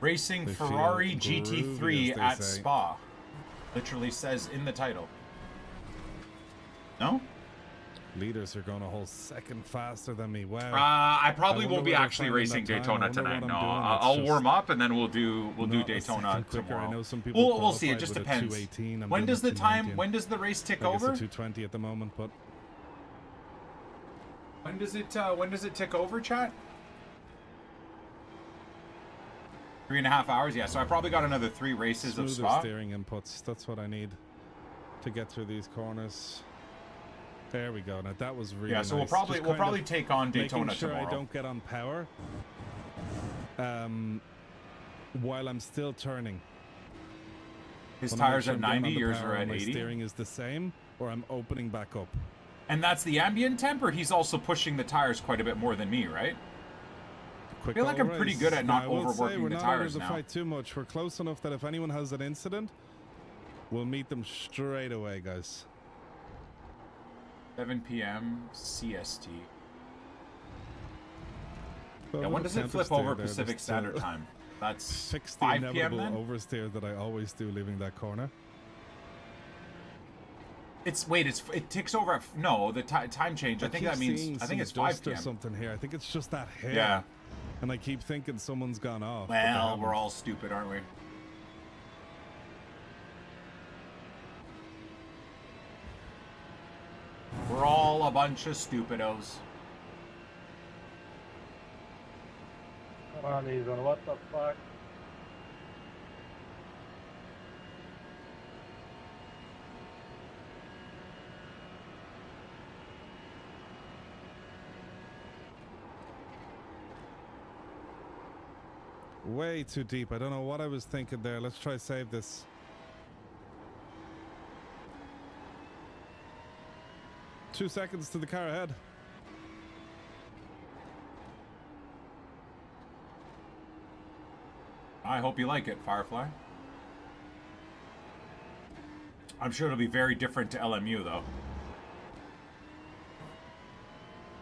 Speaker 1: Racing
Speaker 11: They
Speaker 1: Ferrari
Speaker 11: feel groovy,
Speaker 1: GT3
Speaker 11: as they
Speaker 1: at
Speaker 11: say.
Speaker 1: Spa. Literally says in the title. No?
Speaker 11: Leaders are going a whole second faster than me. Wow.
Speaker 1: I probably
Speaker 11: wonder
Speaker 1: won't be
Speaker 11: where they're
Speaker 1: actually
Speaker 11: finding
Speaker 1: racing
Speaker 11: that time. I
Speaker 1: Daytona
Speaker 11: wonder
Speaker 1: tonight.
Speaker 11: what
Speaker 1: No,
Speaker 11: I'm doing.
Speaker 1: I'll
Speaker 11: It's
Speaker 1: warm up and then we'll do
Speaker 11: not a
Speaker 1: Daytona
Speaker 11: second quicker.
Speaker 1: tomorrow.
Speaker 11: I know some people
Speaker 1: We'll see. It just
Speaker 11: qualified with a
Speaker 1: depends.
Speaker 11: 2:18. I'm
Speaker 1: When
Speaker 11: doing
Speaker 1: does
Speaker 11: a
Speaker 1: the time?
Speaker 11: 2:19.
Speaker 1: When does the race tick
Speaker 11: I guess
Speaker 1: over?
Speaker 11: a 2:20 at the moment, but
Speaker 1: When does it tick over, chat? 3.5 hours. Yeah. So I probably got another 3 races of
Speaker 11: smoother
Speaker 1: Spa.
Speaker 11: steering inputs. That's what I need to get through these corners. There we go. Now that was really
Speaker 1: Yeah. So
Speaker 11: nice.
Speaker 1: we'll
Speaker 11: Just
Speaker 1: probably
Speaker 11: kind of
Speaker 1: take on Daytona
Speaker 11: making sure
Speaker 1: tomorrow.
Speaker 11: I don't get on power while I'm still turning.
Speaker 1: His
Speaker 11: Wanna make
Speaker 1: tires
Speaker 11: sure
Speaker 1: at
Speaker 11: I'm getting
Speaker 1: 90,
Speaker 11: on the
Speaker 1: yours
Speaker 11: power
Speaker 1: are at
Speaker 11: and my
Speaker 1: 80.
Speaker 11: steering is the same, or I'm opening back up.
Speaker 1: And that's the ambient temp, or he's also pushing the tires quite a bit more than me, right? I feel like I'm pretty good at not overworking
Speaker 11: we're
Speaker 1: the
Speaker 11: not
Speaker 1: tires
Speaker 11: able to
Speaker 1: now.
Speaker 11: fight too much. We're close enough that if anyone has an incident, we'll meet them straight away, guys.
Speaker 1: 7 p.m. CST.
Speaker 11: Well,
Speaker 1: Yeah, when does it flip
Speaker 11: countersteer
Speaker 1: over
Speaker 11: there,
Speaker 1: Pacific
Speaker 11: just to
Speaker 1: Standard Time? That's
Speaker 11: Fix the
Speaker 1: 5 p.m.
Speaker 11: inevitable
Speaker 1: then?
Speaker 11: oversteer that I always do leaving that corner.
Speaker 1: It ticks over at no the time change. I think
Speaker 11: keep
Speaker 1: that
Speaker 11: seeing
Speaker 1: means I think
Speaker 11: some
Speaker 1: it's 5
Speaker 11: dust or
Speaker 1: p.m.
Speaker 11: something here. I think it's just that hair.
Speaker 1: Yeah.
Speaker 11: And I keep thinking someone's gone off. but they
Speaker 1: Well,
Speaker 11: haven't.
Speaker 1: we're all stupid, aren't we? We're all a bunch of stupidos.
Speaker 4: Come on, Ethan, what the fuck?
Speaker 11: Way too deep. I don't know what I was thinking there. Let's try save this. Two seconds to the car ahead.
Speaker 1: I hope you like it, Firefly. I'm sure it'll be very different to LMU, though.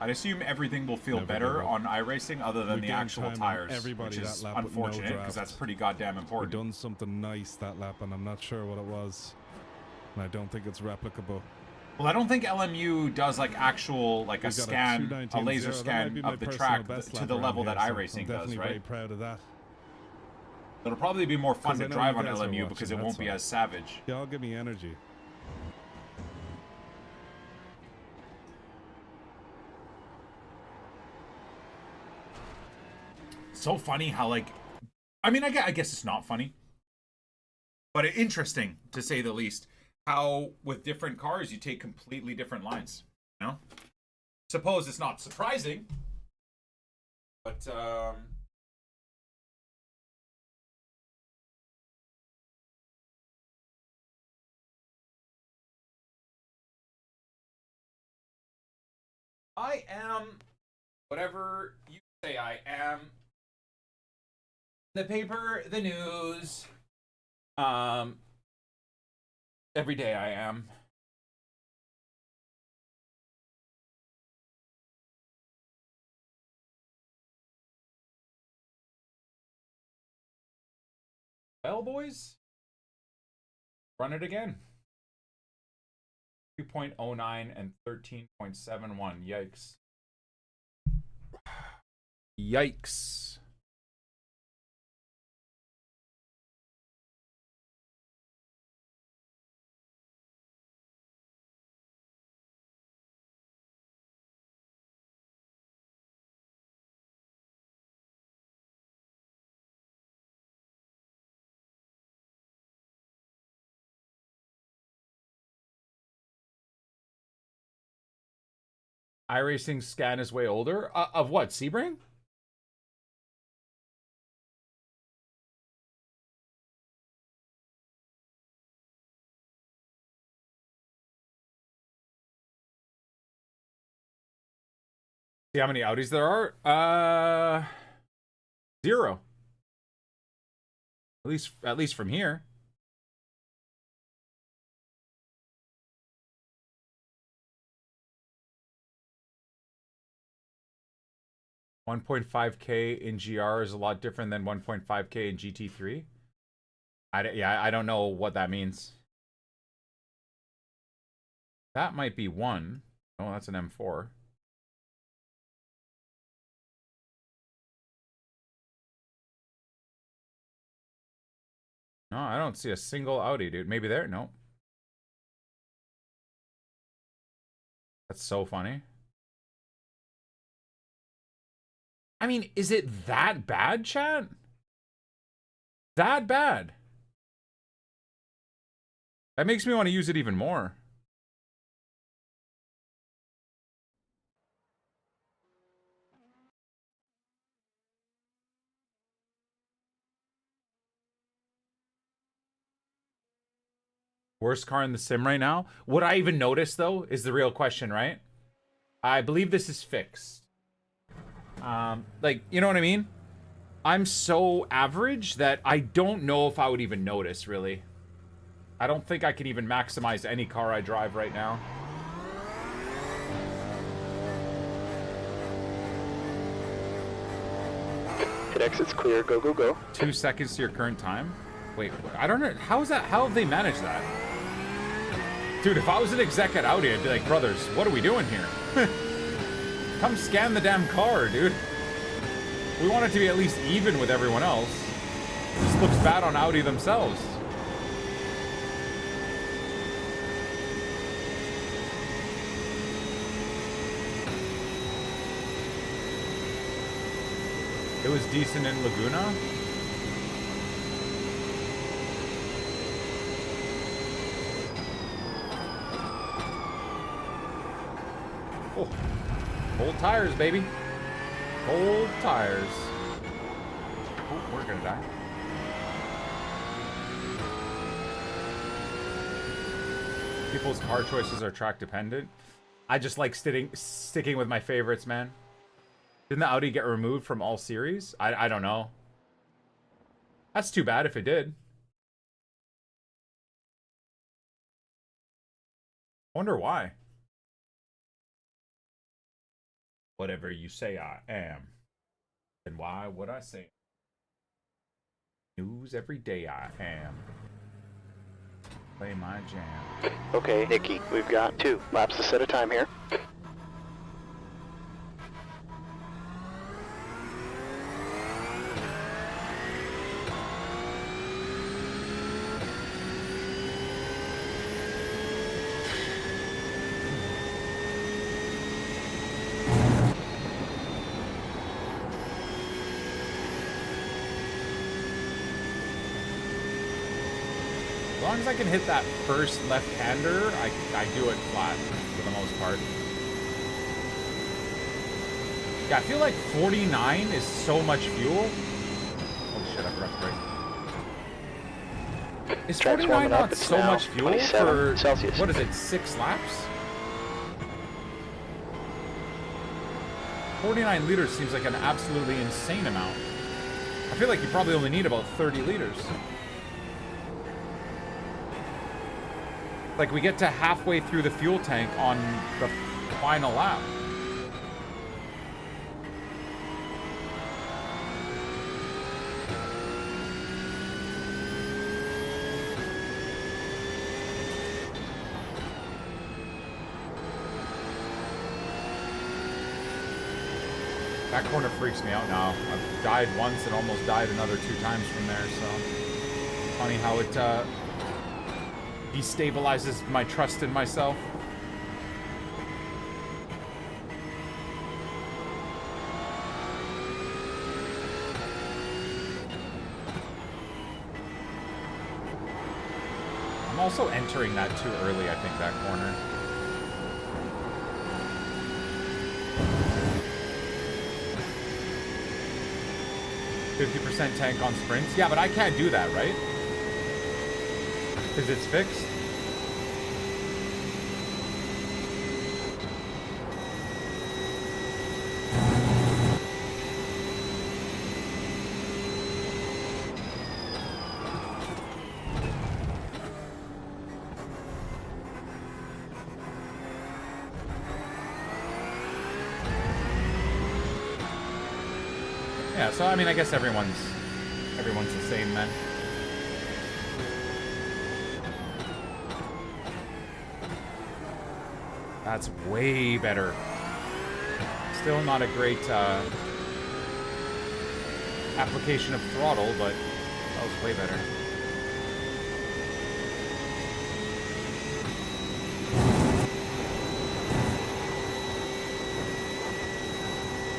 Speaker 1: I'd assume everything will feel better on iRacing other than the actual tires, which is unfortunate because that's pretty goddamn important.
Speaker 11: We've done something nice that lap, and I'm not sure what it was. And I don't think it's replicable.
Speaker 1: Well, I don't think LMU does like actual, like a scan, a laser scan of the track to the level that iRacing does, right?
Speaker 11: Very proud of that.
Speaker 1: It'll probably be more fun to drive on LMU because it won't be as savage.
Speaker 11: Y'all give me energy.
Speaker 1: So funny how, like, I mean, I guess it's not funny, but interesting to say the least, how with different cars you take completely different lines, you know? Suppose it's not surprising, but I am whatever you say I am. The paper, the news. Every day I am. Well, boys, run it again. 2.09 and 13.71. Yikes. Yikes. iRacing scan is way older. Of what? Sebring? See how many Audis there are? 0. At least from here. $1.5K in GR is a lot different than 1.5K in GT3. I don't know what that means. That might be 1. Oh, that's an M4. No, I don't see a single Audi, dude. Maybe there? No. That's so funny. I mean, is it that bad, chat? That bad? That makes me want to use it even more. Worst car in the sim right now? Would I even notice, though, is the real question, right? I believe this is fixed. Like, you know what I mean? I'm so average that I don't know if I would even notice, really. I don't think I can even maximize any car I drive right now.
Speaker 2: Hit exit's clear. Go, go, go.
Speaker 1: 2 seconds to your current time? Wait, I don't know. How is that? How have they managed that? Dude, if I was an exec at Audi, I'd be like, brothers, what are we doing here? Come scan the damn car, dude. We want it to be at least even with everyone else. This looks bad on Audi themselves. It was decent in Laguna. Oh, old tires, baby. Old tires. Oh, we're gonna die. People's car choices are track dependent. I just like sticking with my favorites, man. Didn't the Audi get removed from all series? I don't know. That's too bad if it did. Wonder why. Whatever you say I am. Then why would I say? News every day I am. Play my jam.
Speaker 2: Okay, Nicky, we've got 2 laps to set a time here.
Speaker 1: As long as I can hit that first left-hander, I do it flat for the most part. Yeah, I feel like 49 is so much fuel. Holy shit, I forgot to brake. Is 49 not so much fuel for,
Speaker 2: Celsius.
Speaker 1: what is it, 6 laps? 49 liters seems like an absolutely insane amount. I feel like you probably only need about 30 liters. Like, we get to halfway through the fuel tank on the final lap. That corner freaks me out now. I've died once and almost died another 2 times from there, so... Funny how it, destabilizes my trust in myself. I'm also entering that too early, I think, that corner. %, tank on sprints. Yeah, but I can't do that, right? Because it's fixed. Yeah, so I mean, I guess everyone's the same then. That's way better. Still not a great application of throttle, but that was way better.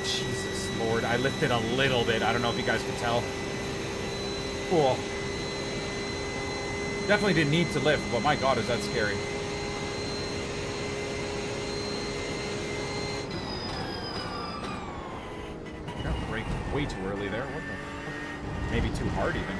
Speaker 1: Jesus Lord, I lifted a little bit. I don't know if you guys can tell. Cool. Definitely didn't need to lift, but my God, is that scary. Way too early there. What the fuck? Maybe too hard even.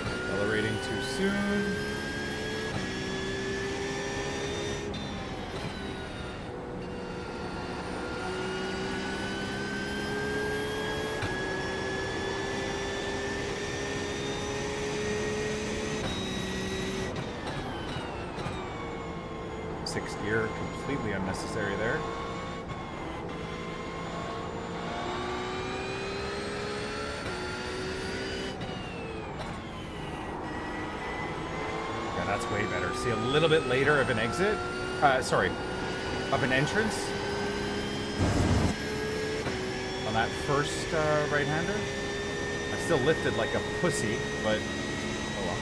Speaker 1: Accelerating too soon. Sixth gear, completely unnecessary there. Yeah, that's way better. See, a little bit later of an exit, sorry, of an entrance on that first right-hander. I still lifted like a pussy, but oh well.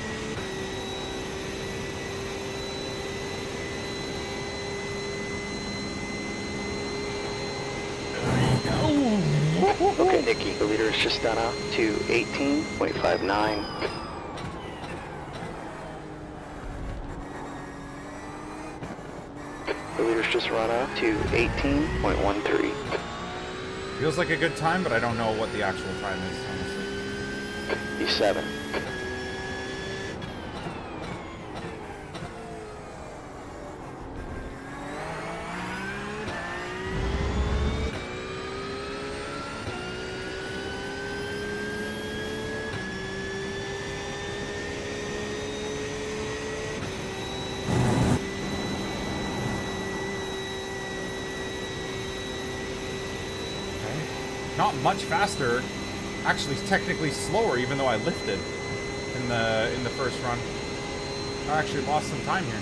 Speaker 2: Okay, Nicky, the leader is just done up to 18.59. The leader's just run up to 18.13.
Speaker 1: Feels like a good time, but I don't know what the actual time is, honestly.
Speaker 2: E7.
Speaker 1: Not much faster. Actually, technically slower, even though I lifted in the first run. I actually lost some time here.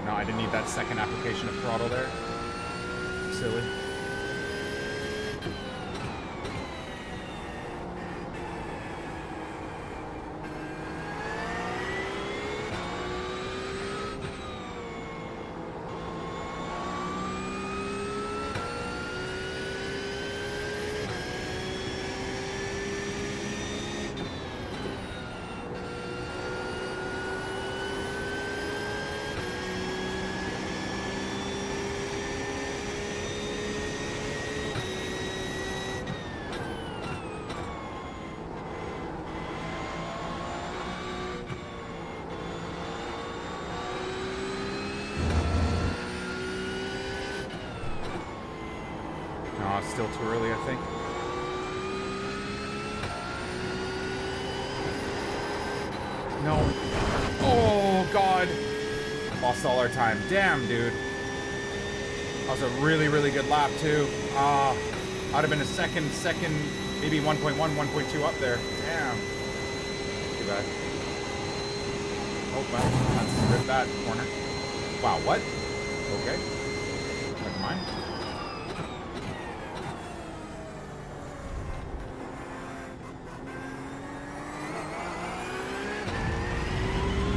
Speaker 1: No, I didn't need that second application of throttle there. Silly. No, it's still too early, I think. No. Oh, God. Lost all our time. Damn, dude. That was a really, really good lap, too. I'd have been a second, maybe 1.1, 1.2 up there. Damn. Too bad. Oh, well, let's rip that corner. Wow, what? Okay. Never mind.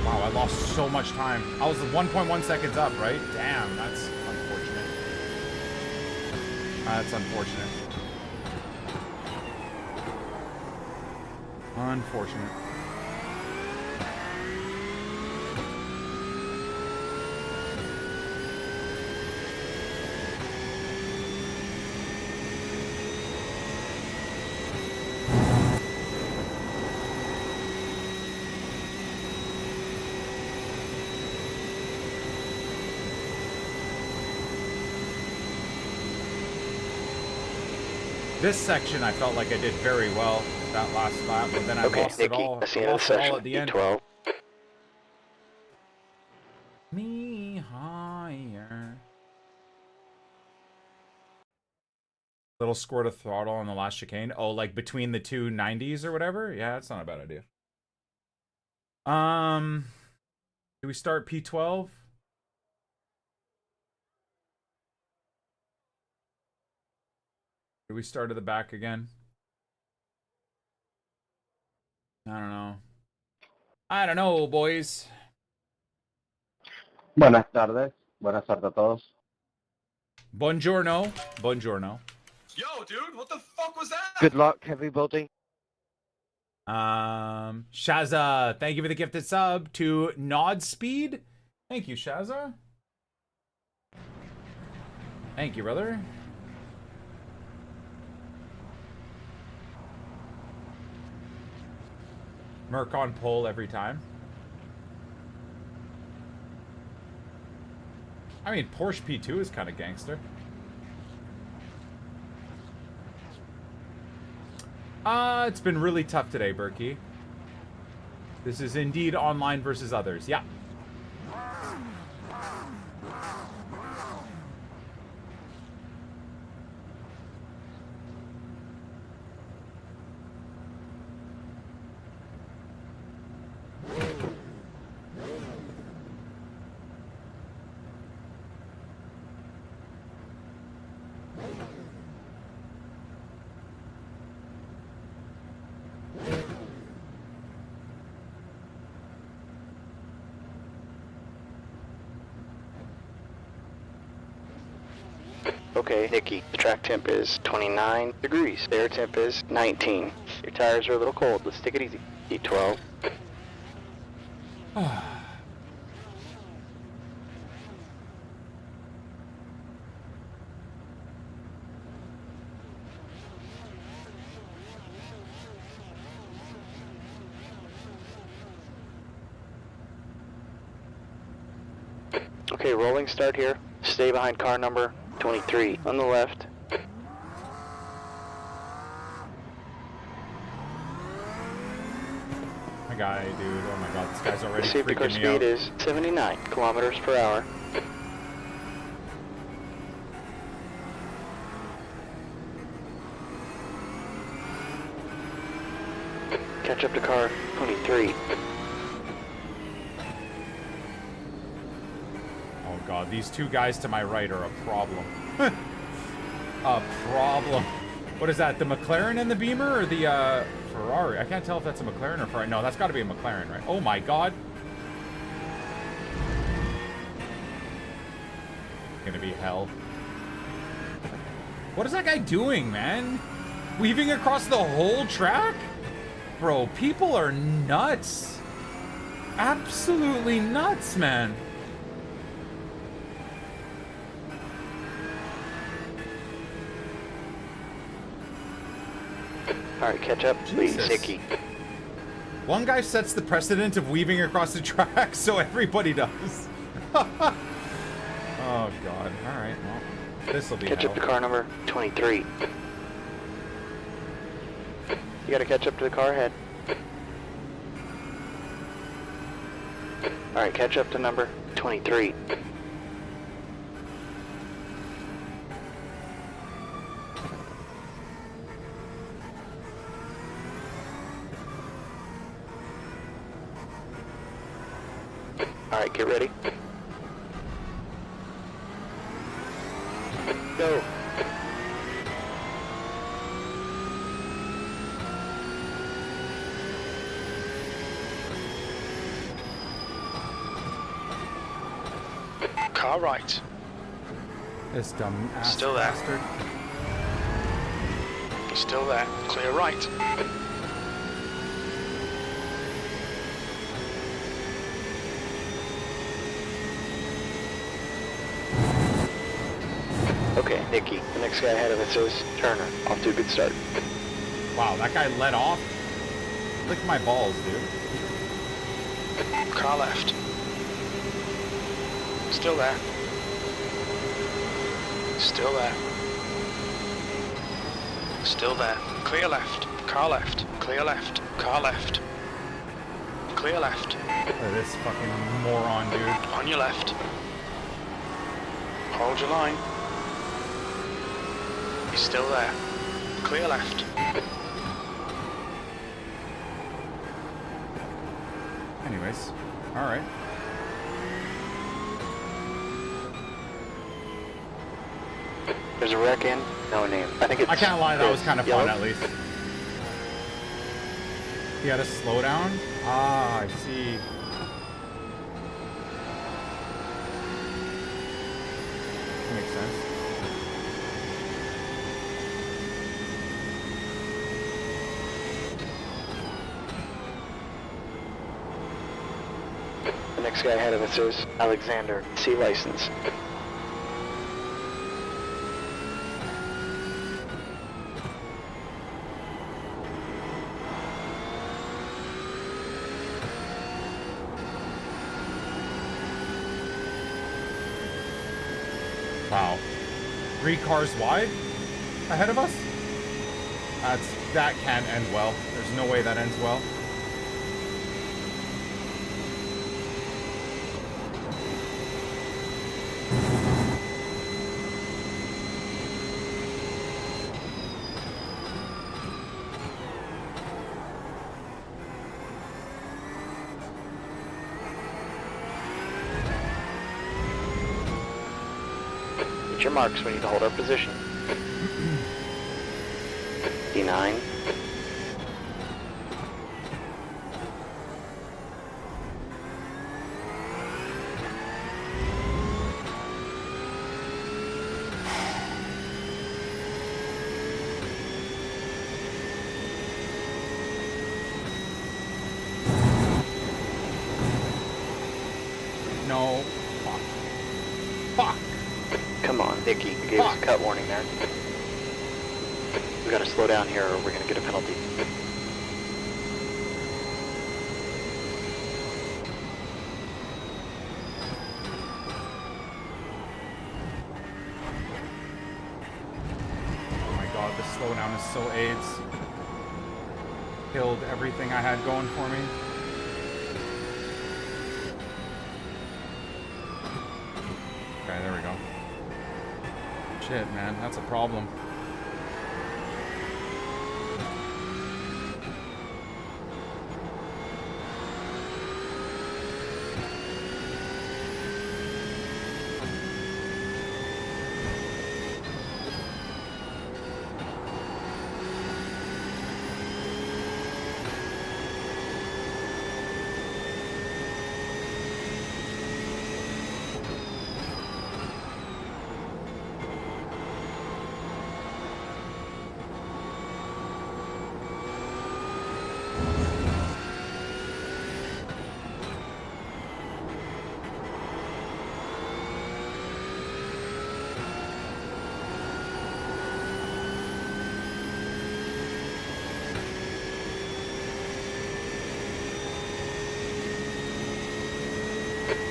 Speaker 1: Wow, I lost so much time. I was 1.1 seconds up, right? Damn, that's unfortunate. That's unfortunate. Unfortunate. This section I felt like I did very well that last lap, but then I lost it all.
Speaker 2: That's the end of the
Speaker 1: Lost it all
Speaker 2: session.
Speaker 1: at the end.
Speaker 2: E12.
Speaker 1: Me higher. Little squirt of throttle on the last chicane. Oh, like between the two 90s or whatever? Yeah, that's not a bad idea. Do we start P12? Do we start at the back again? I don't know. I don't know, boys.
Speaker 8: Buenas tardes. Buenas tardes a todos.
Speaker 1: Buongiorno. Buongiorno.
Speaker 5: Yo, dude, what the fuck was that?
Speaker 8: Good luck, everybody.
Speaker 1: Shaza, thank you for the gifted sub to Nod Speed. Thank you, Shaza. Thank you, brother. Merc on pole every time. I mean, Porsche P2 is kind of gangster. It's been really tough today, Berkey. This is indeed online versus others. Yeah.
Speaker 2: Okay, Nikki, the track temp is 29 degrees. The air temp is 19. Your tires are a little cold. Let's take it easy. E12. Okay, rolling start here. Stay behind car number 23 on the left.
Speaker 1: My guy, dude. Oh my god, this guy's already
Speaker 2: Safety car
Speaker 1: freaking me
Speaker 2: speed
Speaker 1: out.
Speaker 2: is 79 kilometers per hour. Catch up to car 23.
Speaker 1: Oh god, these two guys to my right are a problem. A problem. What is that, the McLaren and the Beamer, or the Ferrari? I can't tell if that's a McLaren or Ferrari. No, that's got to be a McLaren, right? Oh my god. Gonna be hell. What is that guy doing, man? Weaving across the whole track? Bro, people are nuts. Absolutely nuts, man.
Speaker 2: Alright, catch up, please,
Speaker 1: Jesus.
Speaker 2: Nicky.
Speaker 1: One guy sets the precedent of weaving across the track, so everybody does. Oh god. Alright, well, this'll be
Speaker 2: Catch
Speaker 1: hell.
Speaker 2: up to car number 23. You gotta catch up to the car ahead. Alright, catch up to number 23. Alright, get ready. Go.
Speaker 5: Car right.
Speaker 1: This dumb ass
Speaker 5: Still there.
Speaker 1: bastard.
Speaker 5: He's still there. Clear right.
Speaker 2: Okay, Nicky. The next guy ahead of us is Turner. Off to a good start.
Speaker 1: Wow, that guy let off. Lick my balls, dude.
Speaker 5: Car left. Still there. Still there. Still there. Clear left. Car left. Clear left. Car left. Clear left.
Speaker 1: Look at this fucking moron, dude.
Speaker 5: On your left. Hold your line. He's still there. Clear left.
Speaker 1: Anyways, alright.
Speaker 2: There's a wreck in, no name. I think it's...
Speaker 1: I can't lie, that was kind of fun
Speaker 2: yellow.
Speaker 1: at least. He had a slowdown? Ah, I see. Makes sense.
Speaker 2: The next guy ahead of us is Alexander, C license.
Speaker 1: Wow. 3 cars wide ahead of us? That can't end well. There's no way that ends well.
Speaker 2: Hit your marks, we need to hold our position. D9.
Speaker 1: No. Fuck. Fuck.
Speaker 2: Come on, Nicky, you gave us a cut warning there. We gotta slow down here or we're gonna get a penalty.
Speaker 1: god, the slowdown is so AIDS. Killed everything I had going for me. Okay, there we go. Shit, man, that's a problem.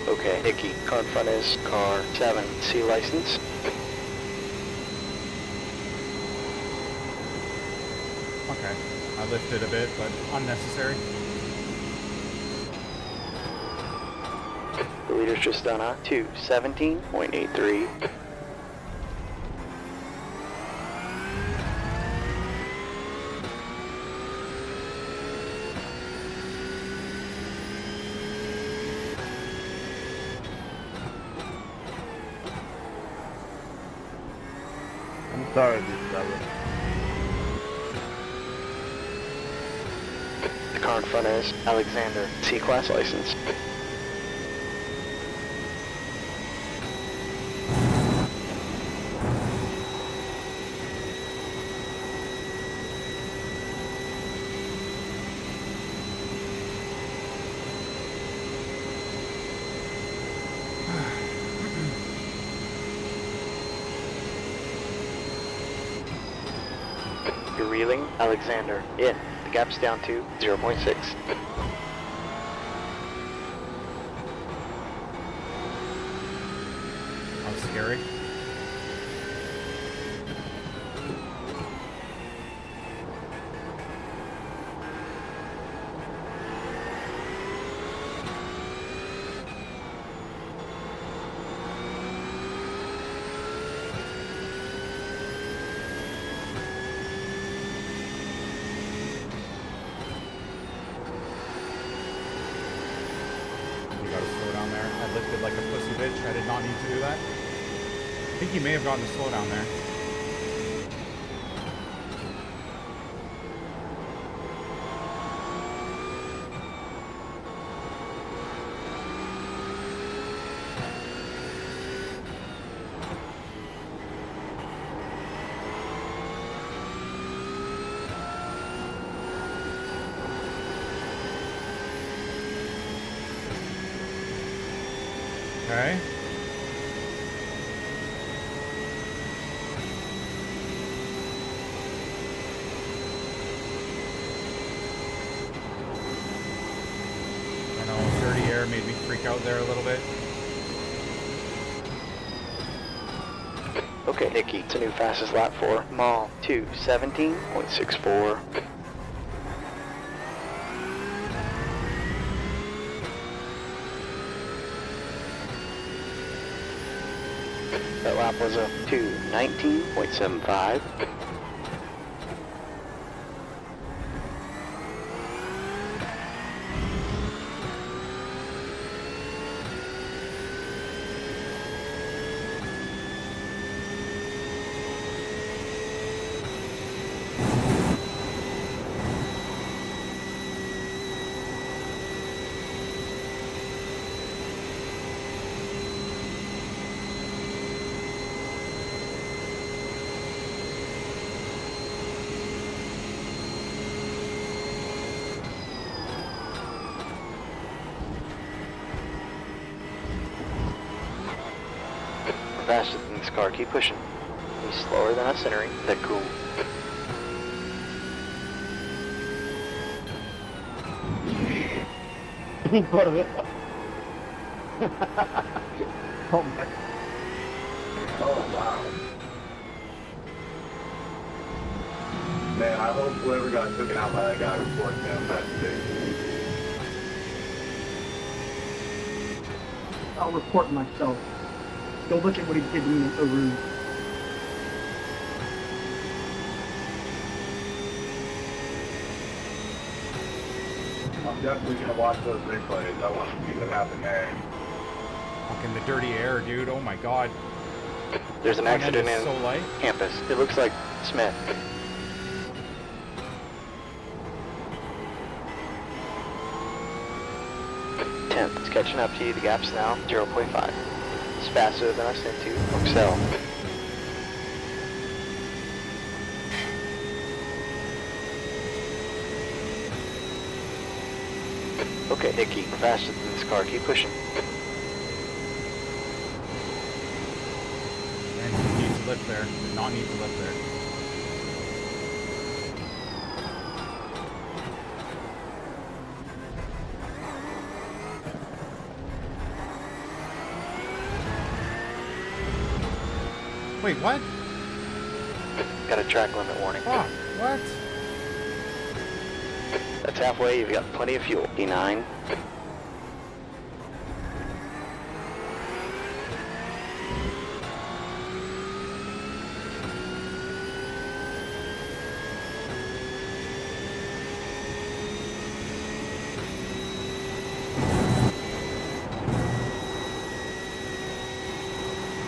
Speaker 2: Okay, Icky, car in front is car 7, C license.
Speaker 1: Okay, I lifted a bit, but unnecessary.
Speaker 2: The leader's just done a 2:17.83.
Speaker 6: I'm sorry, this brother.
Speaker 2: The car in front is Alexander, C-Class license. You're reeling, Alexander, in. The gap's down to 0.6.
Speaker 1: That was scary. You gotta slow down there. I lifted like a pussy bitch. I did not need to do that. I think he may have gotten a slow down there. Okay. I know, dirty air made me freak out there a little bit.
Speaker 2: Okay, Nicky, it's a new fastest lap for Mall 2:17.64. That lap was a 2:19.75. Faster than this car, keep pushing. He's slower than us entering the cool.
Speaker 6: Por ver. Oh my. Oh wow.
Speaker 3: Man, I hope whoever got taken out by that guy reports him. That's big.
Speaker 12: I'll report myself. Go look at what he did to me in Aru.
Speaker 3: I'm definitely going to watch those replays. I want to see what happened there.
Speaker 1: Fucking the dirty air, dude. Oh my god.
Speaker 2: There's an accident in
Speaker 1: So light.
Speaker 2: campus. It looks like Smith. It's catching up to you. The gap's now 0.5. It's faster than us into Excel. Okay, Nicky, we're faster than this car. Keep pushing.
Speaker 1: And he needs to lift there. Did not need to lift there. Wait, what?
Speaker 2: Got a track limit warning.
Speaker 1: Fuck, what?
Speaker 2: That's halfway. You've got plenty of fuel. E9.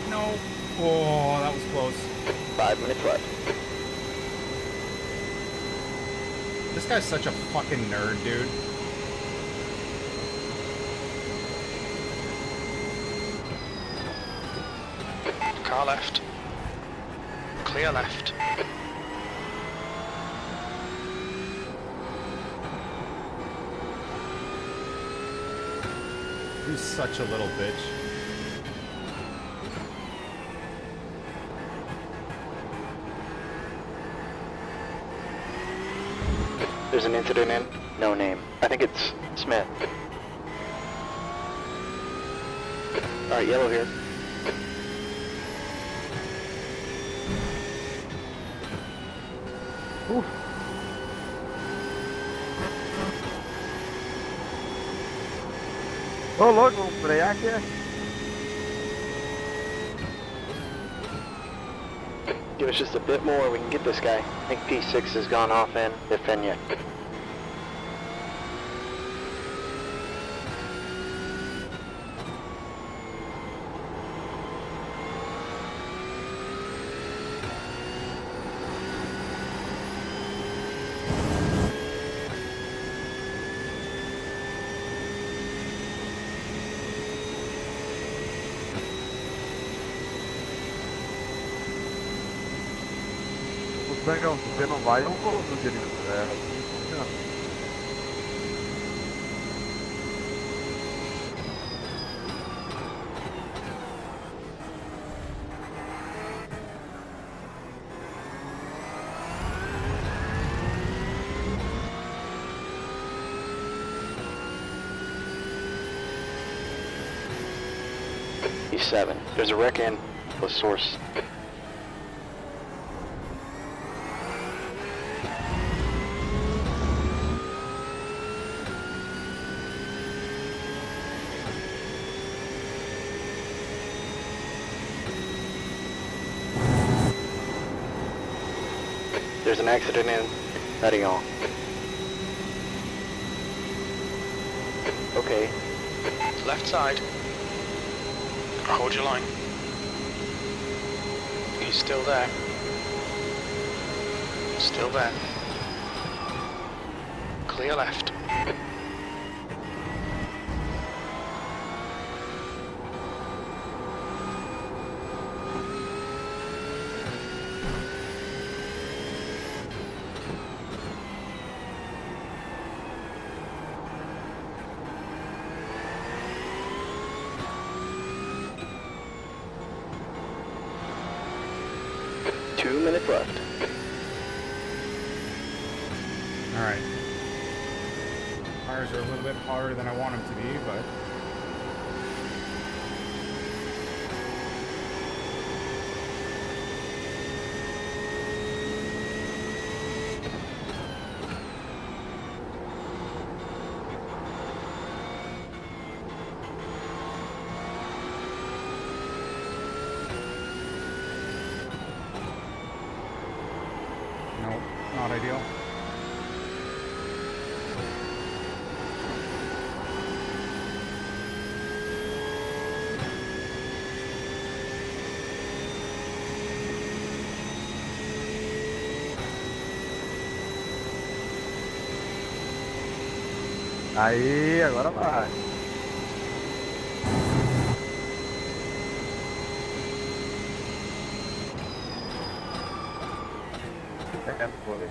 Speaker 1: No. Oh, that was close.
Speaker 2: 5 minutes left.
Speaker 1: This guy's such a fucking nerd, dude.
Speaker 5: Car left. Clear left.
Speaker 1: He's such a little bitch.
Speaker 2: There's an incident in. No name. I think it's Smith. Alright, yellow here.
Speaker 8: Oof. Oh, look, vamos frear aqui.
Speaker 2: Give us just a bit more, we can get this guy. I think P6 has gone off in Defenya.
Speaker 8: Sangão, se você não vai, eu vou no direito.
Speaker 2: E7. There's a wreck in the source. There's an accident in Medellin. Okay.
Speaker 5: Left side. Hold your line. He's still there. Still there. Clear left.
Speaker 2: Left.
Speaker 1: Alright. Tires are a little bit harder than I want them to be, but... No, not ideal.
Speaker 8: Aí, agora vai. É, foi.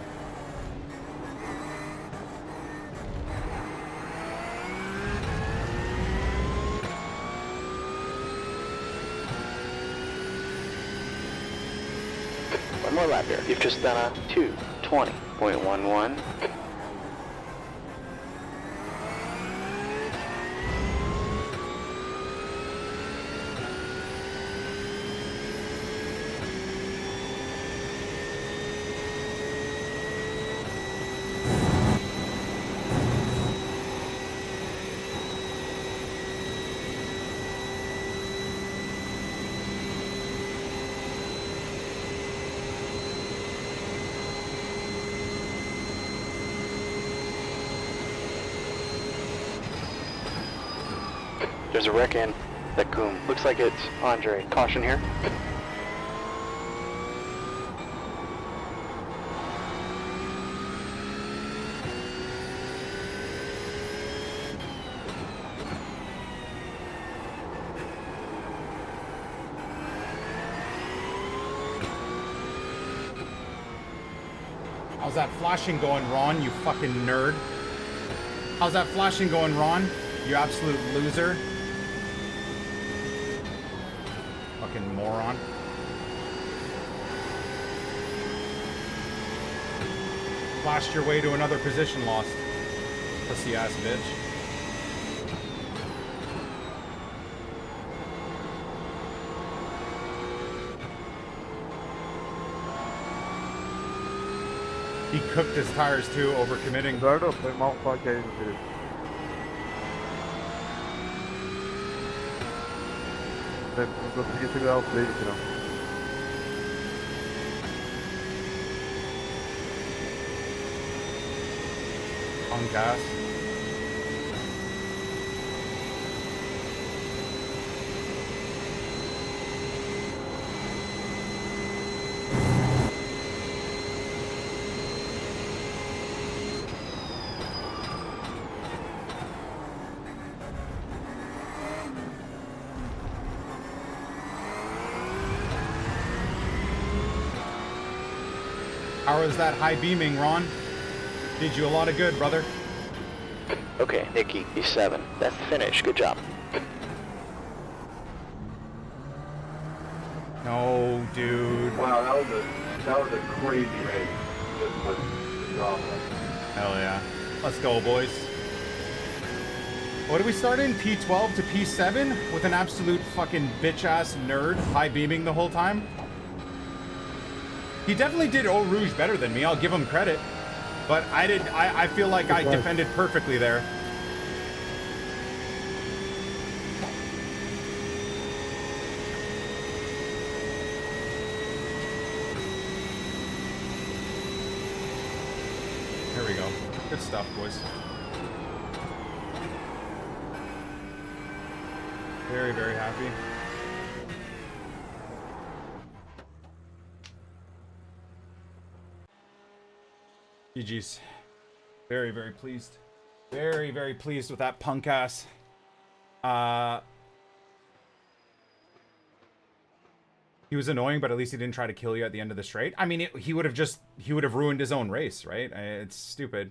Speaker 2: One more lap here. You've just done a 2:20.11. There's a wreck in that goom. Looks like it's Andre. Caution here.
Speaker 1: How's that flashing going, Ron, you fucking nerd? How's that flashing going, Ron? You absolute loser. Fucking moron. Flashed your way to another position lost. Pussy ass bitch. He cooked his tires too, overcommitting.
Speaker 8: Eduardo, foi mal o toque aí, meu querido. Não consegui segurar o freio aqui, não.
Speaker 1: On gas. How was that high beaming, Ron? Did you a lot of good, brother.
Speaker 2: Okay, Nicky, E7. That's the finish. Good job.
Speaker 1: No, dude.
Speaker 13: Wow, that was a crazy race. This was drama.
Speaker 1: Hell yeah. Let's go, boys. What did we start in? P12 to P7 with an absolute fucking bitch-ass nerd high beaming the whole time? He definitely did Eau Rouge better than me, I'll give him credit. But I feel like I defended perfectly there. There we go. Good stuff, boys. Very, very happy. GG's. Very, very pleased. Very, very pleased with that punk ass. He was annoying, but at least he didn't try to kill you at the end of the straight. I mean, he would have ruined his own race, right? It's stupid.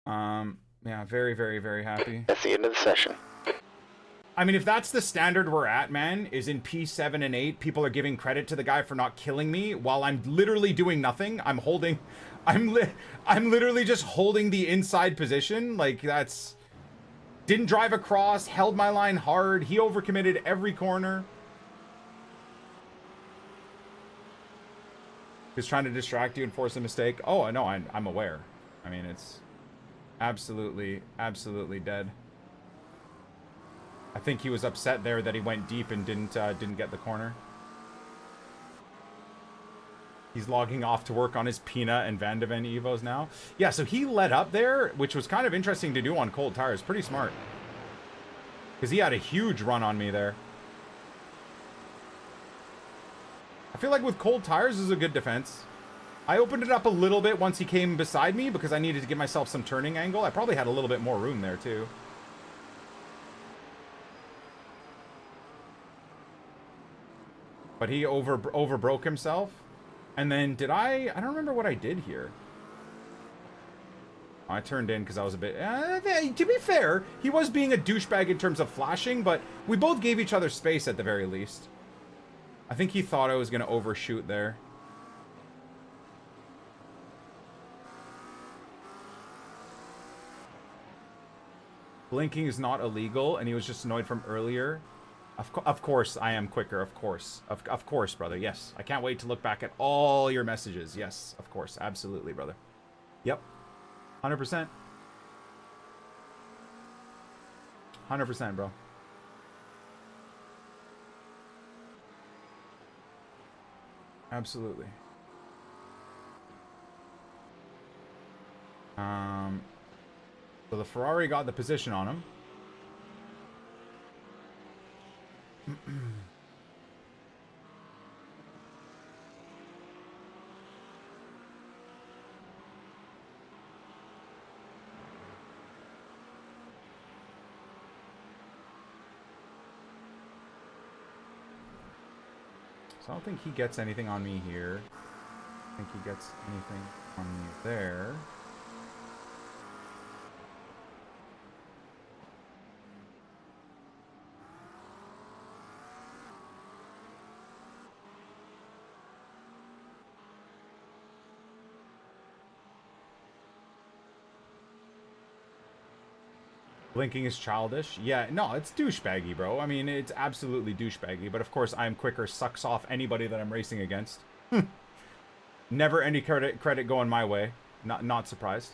Speaker 1: Yeah, very, very, very happy.
Speaker 2: That's the end of the session.
Speaker 1: I mean, if that's the standard we're at, man, is in P7 and 8, people are giving credit to the guy for not killing me while I'm literally doing nothing. I'm literally just holding the inside position. Like, that's... Didn't drive across, held my line hard. He overcommitted every corner. He's trying to distract you and force a mistake. Oh, I know, I'm aware. I mean, it's absolutely, absolutely dead. I think he was upset there that he went deep and didn't get the corner. He's logging off to work on his Pina and Van de Ven Evos now. Yeah, so he let up there, which was kind of interesting to do on cold tires. Pretty smart. Because he had a huge run on me there. I feel like with cold tires is a good defense. I opened it up a little bit once he came beside me because I needed to give myself some turning angle. I probably had a little bit more room there too. But he overbroke himself. And then did I don't remember what I did here. I turned in because I was a bit... to be fair, he was being a douchebag in terms of flashing, but we both gave each other space at the very least. I think he thought I was going to overshoot there. Blinking is not illegal, and he was just annoyed from earlier. Of course, I am quicker, of course. Of course, brother, yes. I can't wait to look back at all your messages. Yes, of course, absolutely, brother. Yep. 100%. 100%, bro. Absolutely. So the Ferrari got the position on him. So I don't think he gets anything on me here. I think he gets anything on me there. Blinking is childish. Yeah, no, it's douchebaggy, bro. I mean, it's absolutely douchebaggy. But of course, I'm quicker sucks off anybody that I'm racing against. Never any credit going my way. Not surprised.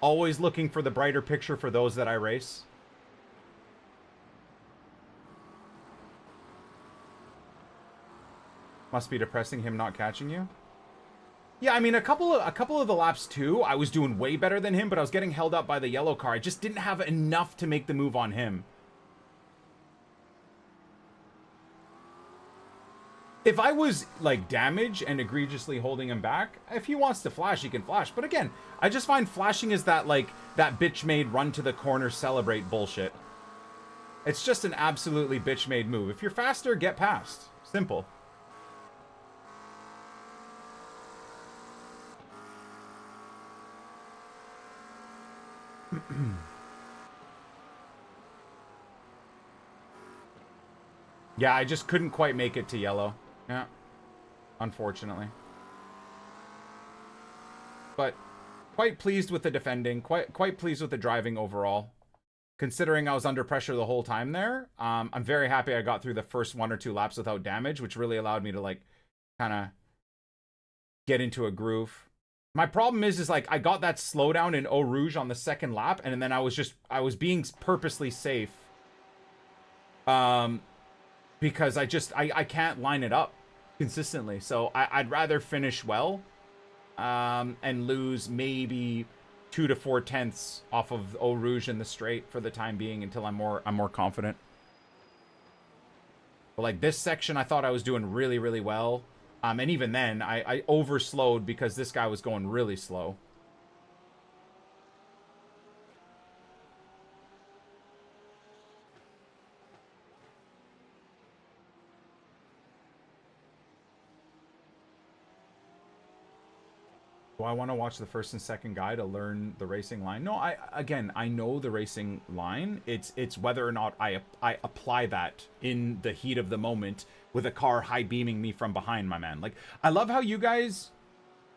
Speaker 1: Always looking for the brighter picture for those that I race. Must be depressing him not catching you. Yeah, I mean, a couple of the laps too, I was doing way better than him, but I was getting held up by the yellow car. I just didn't have enough to make the move on him. If I was, like, damaged and egregiously holding him back, if he wants to flash, he can flash. But again, I just find flashing is that, like, that bitch-made run to the corner, celebrate bullshit. It's just an absolutely bitch-made move. If you're faster, get past. Simple. Yeah, I just couldn't quite make it to yellow. Yeah, unfortunately. But quite pleased with the defending. Quite pleased with the driving overall. Considering I was under pressure the whole time there, I'm very happy I got through the first 1 or 2 laps without damage, which really allowed me to, like, kind of get into a groove. My problem is like, I got that slowdown in Eau Rouge on the second lap, and then I was being purposely safe. Because I can't line it up consistently. So I'd rather finish well, and lose maybe 2 to 4 tenths off of Eau Rouge in the straight for the time being until I'm more confident. But like this section, I thought I was doing really, really well. And even then, I overslowed because this guy was going really slow. Do I want to watch the first and second guy to learn the racing line? No, I know the racing line. It's whether or not I apply that in the heat of the moment with a car high beaming me from behind, my man. Like, I love how you guys,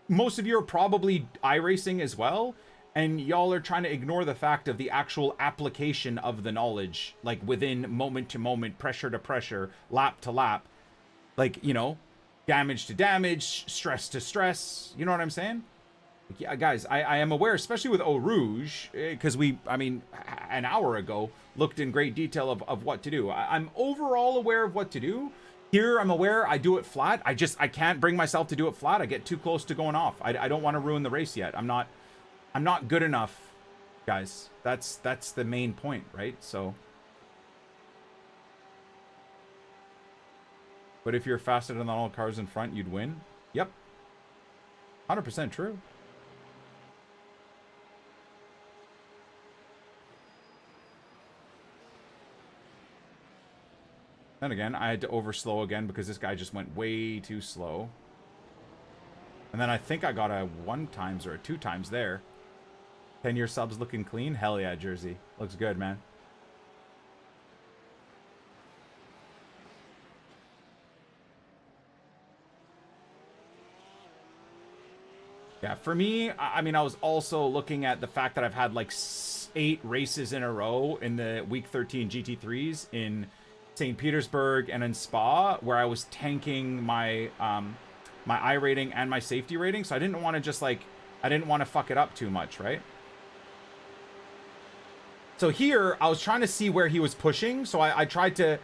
Speaker 1: most of you are probably iRacing as well, and y'all are trying to ignore the fact of the actual application of the knowledge, like within moment to moment, pressure to pressure, lap to lap, like, you know, damage to damage, stress to stress. You know what I'm saying? Yeah, guys, I am aware, especially with Eau Rouge, because I mean, an hour ago, looked in great detail of what to do. I'm overall aware of what to do. Here, I'm aware I do it flat. I can't bring myself to do it flat. I get too close to going off. I don't want to ruin the race yet. I'm not good enough, guys. That's the main point, right? So, but if you're faster than all cars in front, you'd win. Yep, 100% true. Then again, I had to overslow again because this guy just went way too slow. And then I think I got a 1 times or a 2 times there. 10-year subs looking clean? Hell yeah, Jersey. Looks good, man. Yeah, for me, I mean, I was also looking at the fact that I've had like 8 races in a row in the week 13 GT3s in St. Petersburg and in Spa, where I was tanking my my I rating and my safety rating, so I didn't want to just like I didn't want to fuck it up too much, right? So here I was trying to see where he was pushing, so I tried to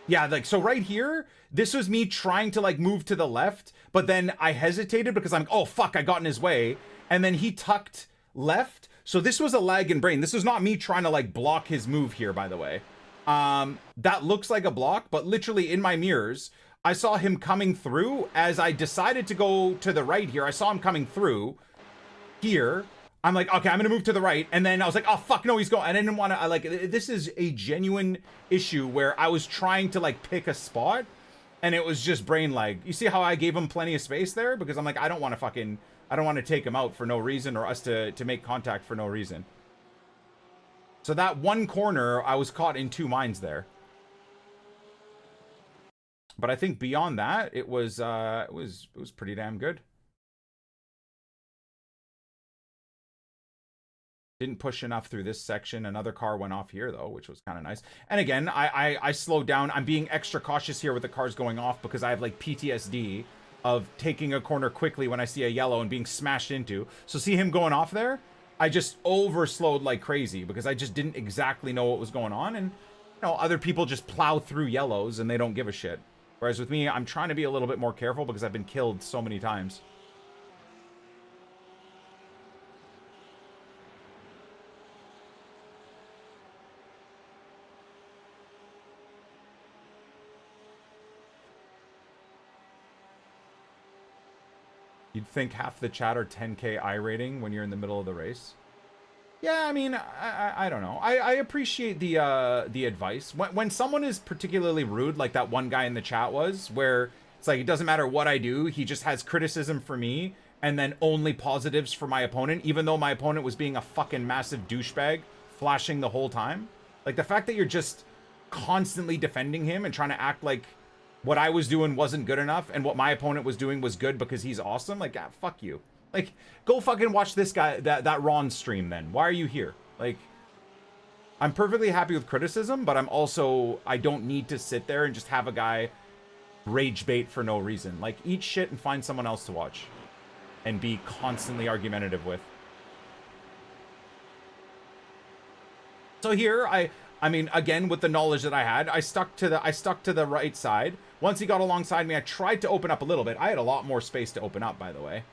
Speaker 1: yeah, like, so right here, this was me trying to like move to the left, but then I hesitated because I'm, oh fuck, I got in his way, and then he tucked left. So this was a lag in brain. This was not me trying to like block his move here, by the way. That looks like a block, but literally in my mirrors, I saw him coming through as I decided to go to the right here. I saw him coming through here. I'm like, okay, I'm gonna move to the right. And then I was like, oh fuck, no, he's going. I didn't want to, like, this is a genuine issue where I was trying to like pick a spot and it was just brain lag. You see how I gave him plenty of space there? Because I'm like, I don't want to take him out for no reason or us to make contact for no reason. So that one corner, I was caught in 2 minds there. But I think beyond that, it was pretty damn good. Didn't push enough through this section. Another car went off here though, which was kind of nice. And again, I slowed down. I'm being extra cautious here with the cars going off because I have like PTSD of taking a corner quickly when I see a yellow and being smashed into. So see him going off there? I just overslowed like crazy because I just didn't exactly know what was going on. And, you know, other people just plow through yellows and they don't give a shit. Whereas with me, I'm trying to be a little bit more careful because I've been killed so many times. You'd think half the chat are 10K I rating when you're in the middle of the race. Yeah, I mean, I don't know. I appreciate the advice. When someone is particularly rude, like that one guy in the chat was, where it's like, it doesn't matter what I do, he just has criticism for me, and then only positives for my opponent, even though my opponent was being a fucking massive douchebag, flashing the whole time. Like, the fact that you're just constantly defending him and trying to act like what I was doing wasn't good enough, and what my opponent was doing was good because he's awesome. Like, ah, fuck you. Like, go fucking watch this guy, that Ron stream then. Why are you here? Like, I'm perfectly happy with criticism, but I don't need to sit there and just have a guy rage bait for no reason. Like, eat shit and find someone else to watch and be constantly argumentative with. So here, I mean, again, with the knowledge that I had, I stuck to the right side. Once he got alongside me, I tried to open up a little bit. I had a lot more space to open up, by the way.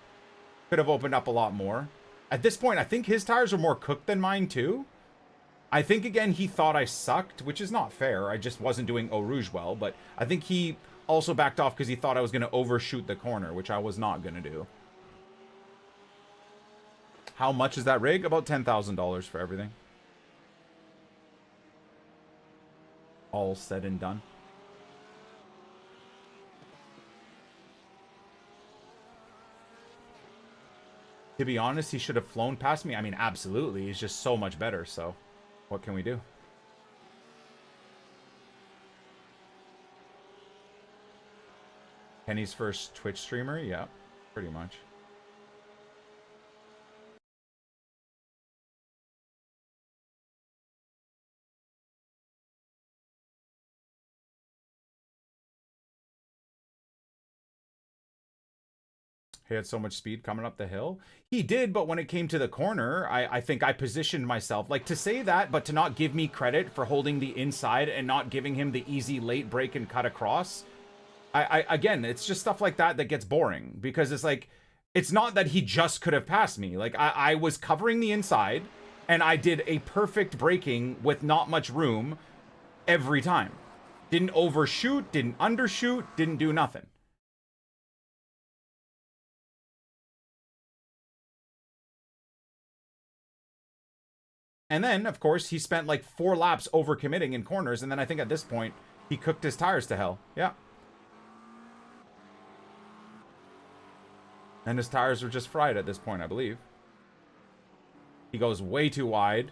Speaker 1: Could have opened up a lot more. At this point, I think his tires were more cooked than mine, too. I think, again, he thought I sucked, which is not fair. I just wasn't doing Eau Rouge well, but I think he also backed off because he thought I was going to overshoot the corner, which I was not going to do. How much is that rig? About $10,000 for everything. All said and done. To be honest, he should have flown past me. I mean, absolutely. He's just so much better, so what can we do? Kenny's first Twitch streamer? Yeah, pretty much. He had so much speed coming up the hill. He did, but when it came to the corner, I think I positioned myself. Like, to say that, but to not give me credit for holding the inside and not giving him the easy late break and cut across. Again, it's just stuff like that that gets boring. Because it's like, it's not that he just could have passed me. Like, I was covering the inside, and I did a perfect braking with not much room every time. Didn't overshoot, didn't undershoot, didn't do nothing. And then, of course, he spent like 4 laps overcommitting in corners, and then I think at this point, he cooked his tires to hell. Yeah. And his tires were just fried at this point, I believe. He goes way too wide.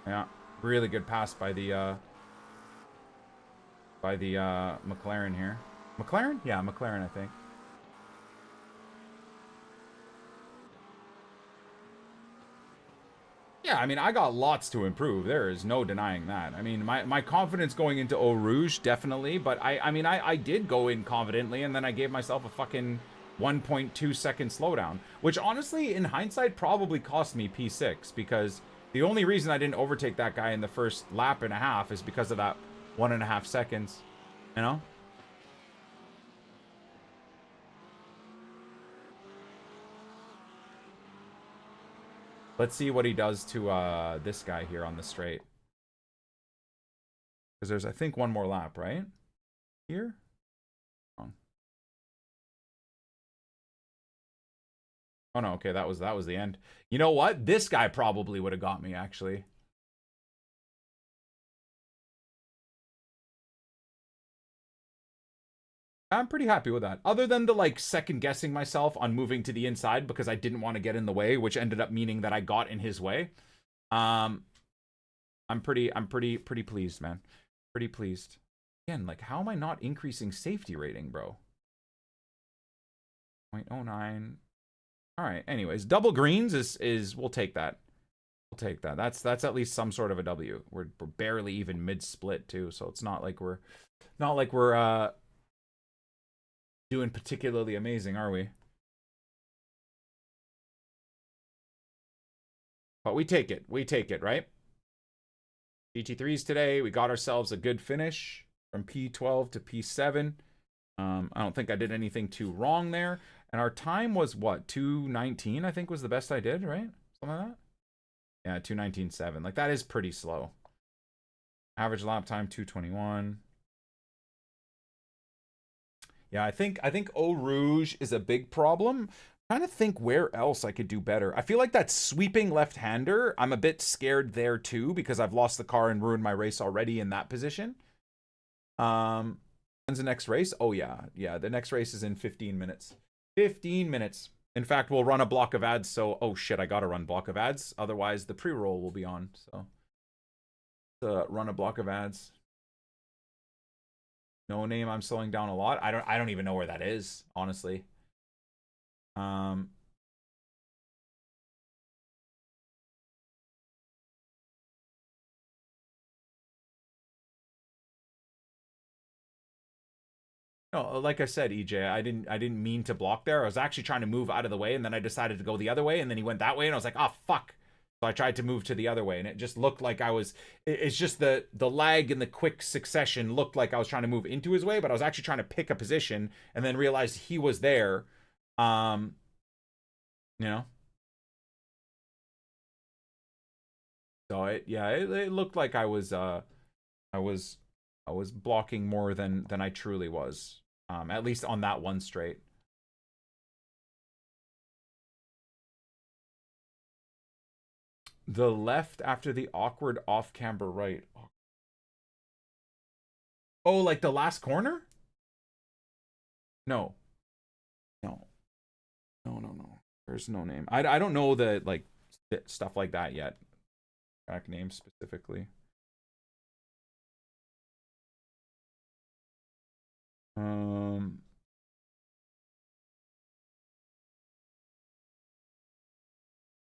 Speaker 1: Yeah, really good pass by the McLaren here. McLaren? Yeah, McLaren, I think. Yeah, I mean, I got lots to improve. There is no denying that. I mean, my confidence going into Eau Rouge, definitely. But I mean, I did go in confidently, and then I gave myself a fucking 1.2 second slowdown. Which, honestly, in hindsight, probably cost me P6. Because the only reason I didn't overtake that guy in the first lap and a half is because of that 1.5 seconds. You know? Let's see what he does to this guy here on the straight. Because there's, I think, one more lap, right? Here? Wrong. Oh no, okay, that was the end. You know what? This guy probably would have got me, actually. I'm pretty happy with that. Other than the, like, second guessing myself on moving to the inside because I didn't want to get in the way, which ended up meaning that I got in his way. I'm pretty pleased, man. Pretty pleased. Again, like, how am I not increasing safety rating, bro? 0.09. All right. Anyways, double greens is we'll take that. We'll take that. That's at least some sort of a W. We're barely even mid split too, so it's not like we're doing particularly amazing, are we? But we take it. We take it, right? GT3s today. We got ourselves a good finish from P12 to P7. I don't think I did anything too wrong there. And our time was, what, 2:19, I think was the best I did, right? Something like that? Yeah, 2:19.7. Like, that is pretty slow. Average lap time, 2:21. Yeah, I think Eau Rouge is a big problem. I'm trying to think where else I could do better. I feel like that sweeping left-hander, I'm a bit scared there too because I've lost the car and ruined my race already in that position. When's the next race? Oh yeah, the next race is in 15 minutes. 15 minutes. In fact, we'll run a block of ads. So, oh shit, I gotta run block of ads. Otherwise, the pre-roll will be on. So, run a block of ads. No Name, I'm slowing down a lot. I don't even know where that is, honestly. No, like I said, EJ, I didn't mean to block there. I was actually trying to move out of the way, and then I decided to go the other way, and then he went that way, and I was like, oh fuck. So I tried to move to the other way, and it just looked like I was... It's just the lag in the quick succession looked like I was trying to move into his way, but I was actually trying to pick a position, and then realized he was there. You know? So it looked like I was blocking more than I truly was. At least on that one straight. The left after the awkward off-camber right. Oh, like the last corner? No. There's no name. I don't know the, like, stuff like that yet. Track name specifically.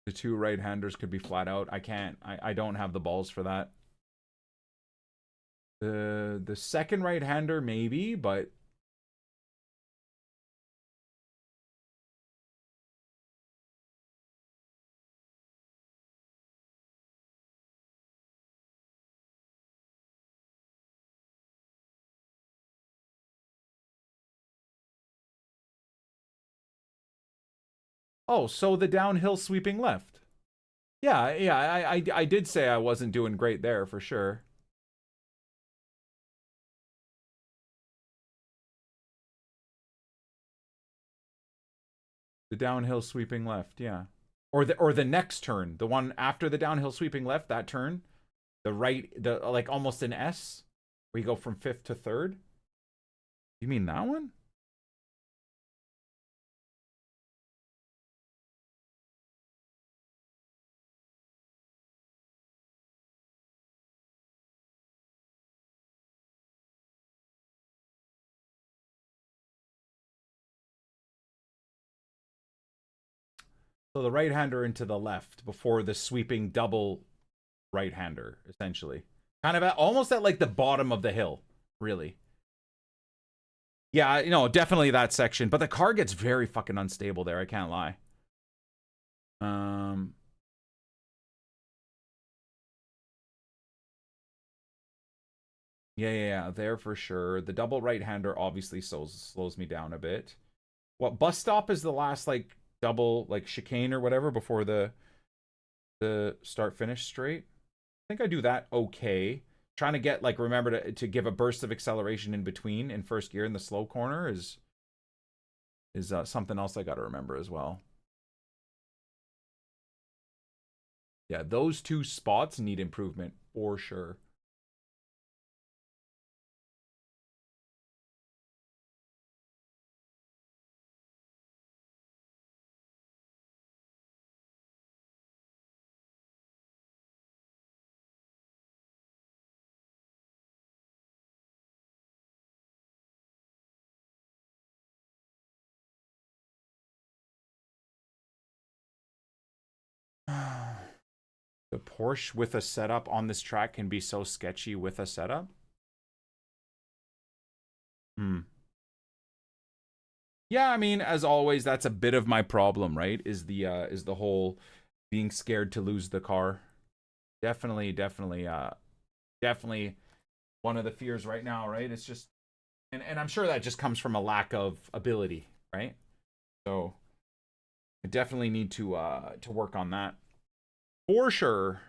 Speaker 1: The two right-handers could be flat out. I don't have the balls for that. The second right-hander maybe, but Oh, so the downhill sweeping left. Yeah, yeah, I did say I wasn't doing great there for sure. The downhill sweeping left, yeah. Or the next turn, the one after the downhill sweeping left, that turn, the right, the like almost an S, where you go from 5th to 3rd. You mean that one? So the right-hander into the left before the sweeping double right-hander, essentially. Kind of almost at like the bottom of the hill, really. Yeah, you know, definitely that section. But the car gets very fucking unstable there, I can't lie. Yeah, there for sure. The double right-hander obviously slows me down a bit. What, bus stop is the last, like, double, like, chicane or whatever before the start-finish straight? I think I do that okay. Trying to get, like, remember to give a burst of acceleration in between in first gear in the slow corner is something else I got to remember as well. Yeah, those two spots need improvement for sure. The Porsche with a setup on this track can be so sketchy with a setup. Yeah, I mean, as always, that's a bit of my problem, right? Is the whole being scared to lose the car. Definitely one of the fears right now, right? It's just, and I'm sure that just comes from a lack of ability, right? So I definitely need to work on that for sure.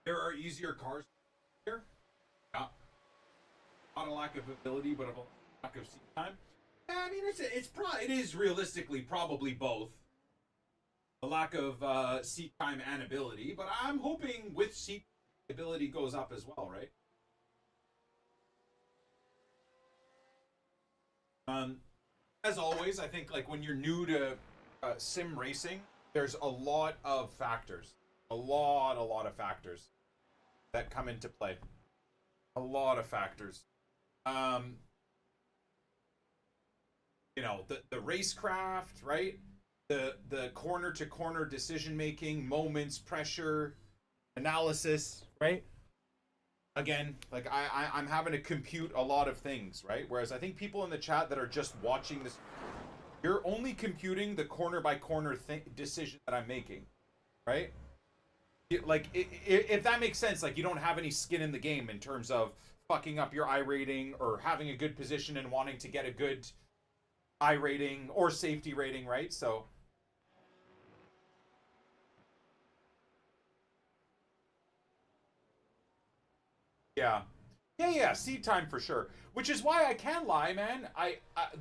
Speaker 1: There are easier cars here. Yeah. Not a lack of ability, but a lack of seat time. I mean, it is realistically probably both. A lack of seat time and ability, but I'm hoping with seat ability goes up as well, right? As always, I think like when you're new to sim racing, there's a lot of factors, a lot of factors that come into play. A lot of factors. You know, the racecraft, right? the corner to corner decision making, moments, pressure, analysis, right? Again, like I'm having to compute a lot of things, right? Whereas I think people in the chat that are just watching this, you're only computing the corner by corner decision that I'm making, right? Like if that makes sense, like you don't have any skin in the game in terms of fucking up your iRating or having a good position and wanting to get a good iRating or safety rating, right? So yeah, seed time for sure. Which is why I can't lie, man.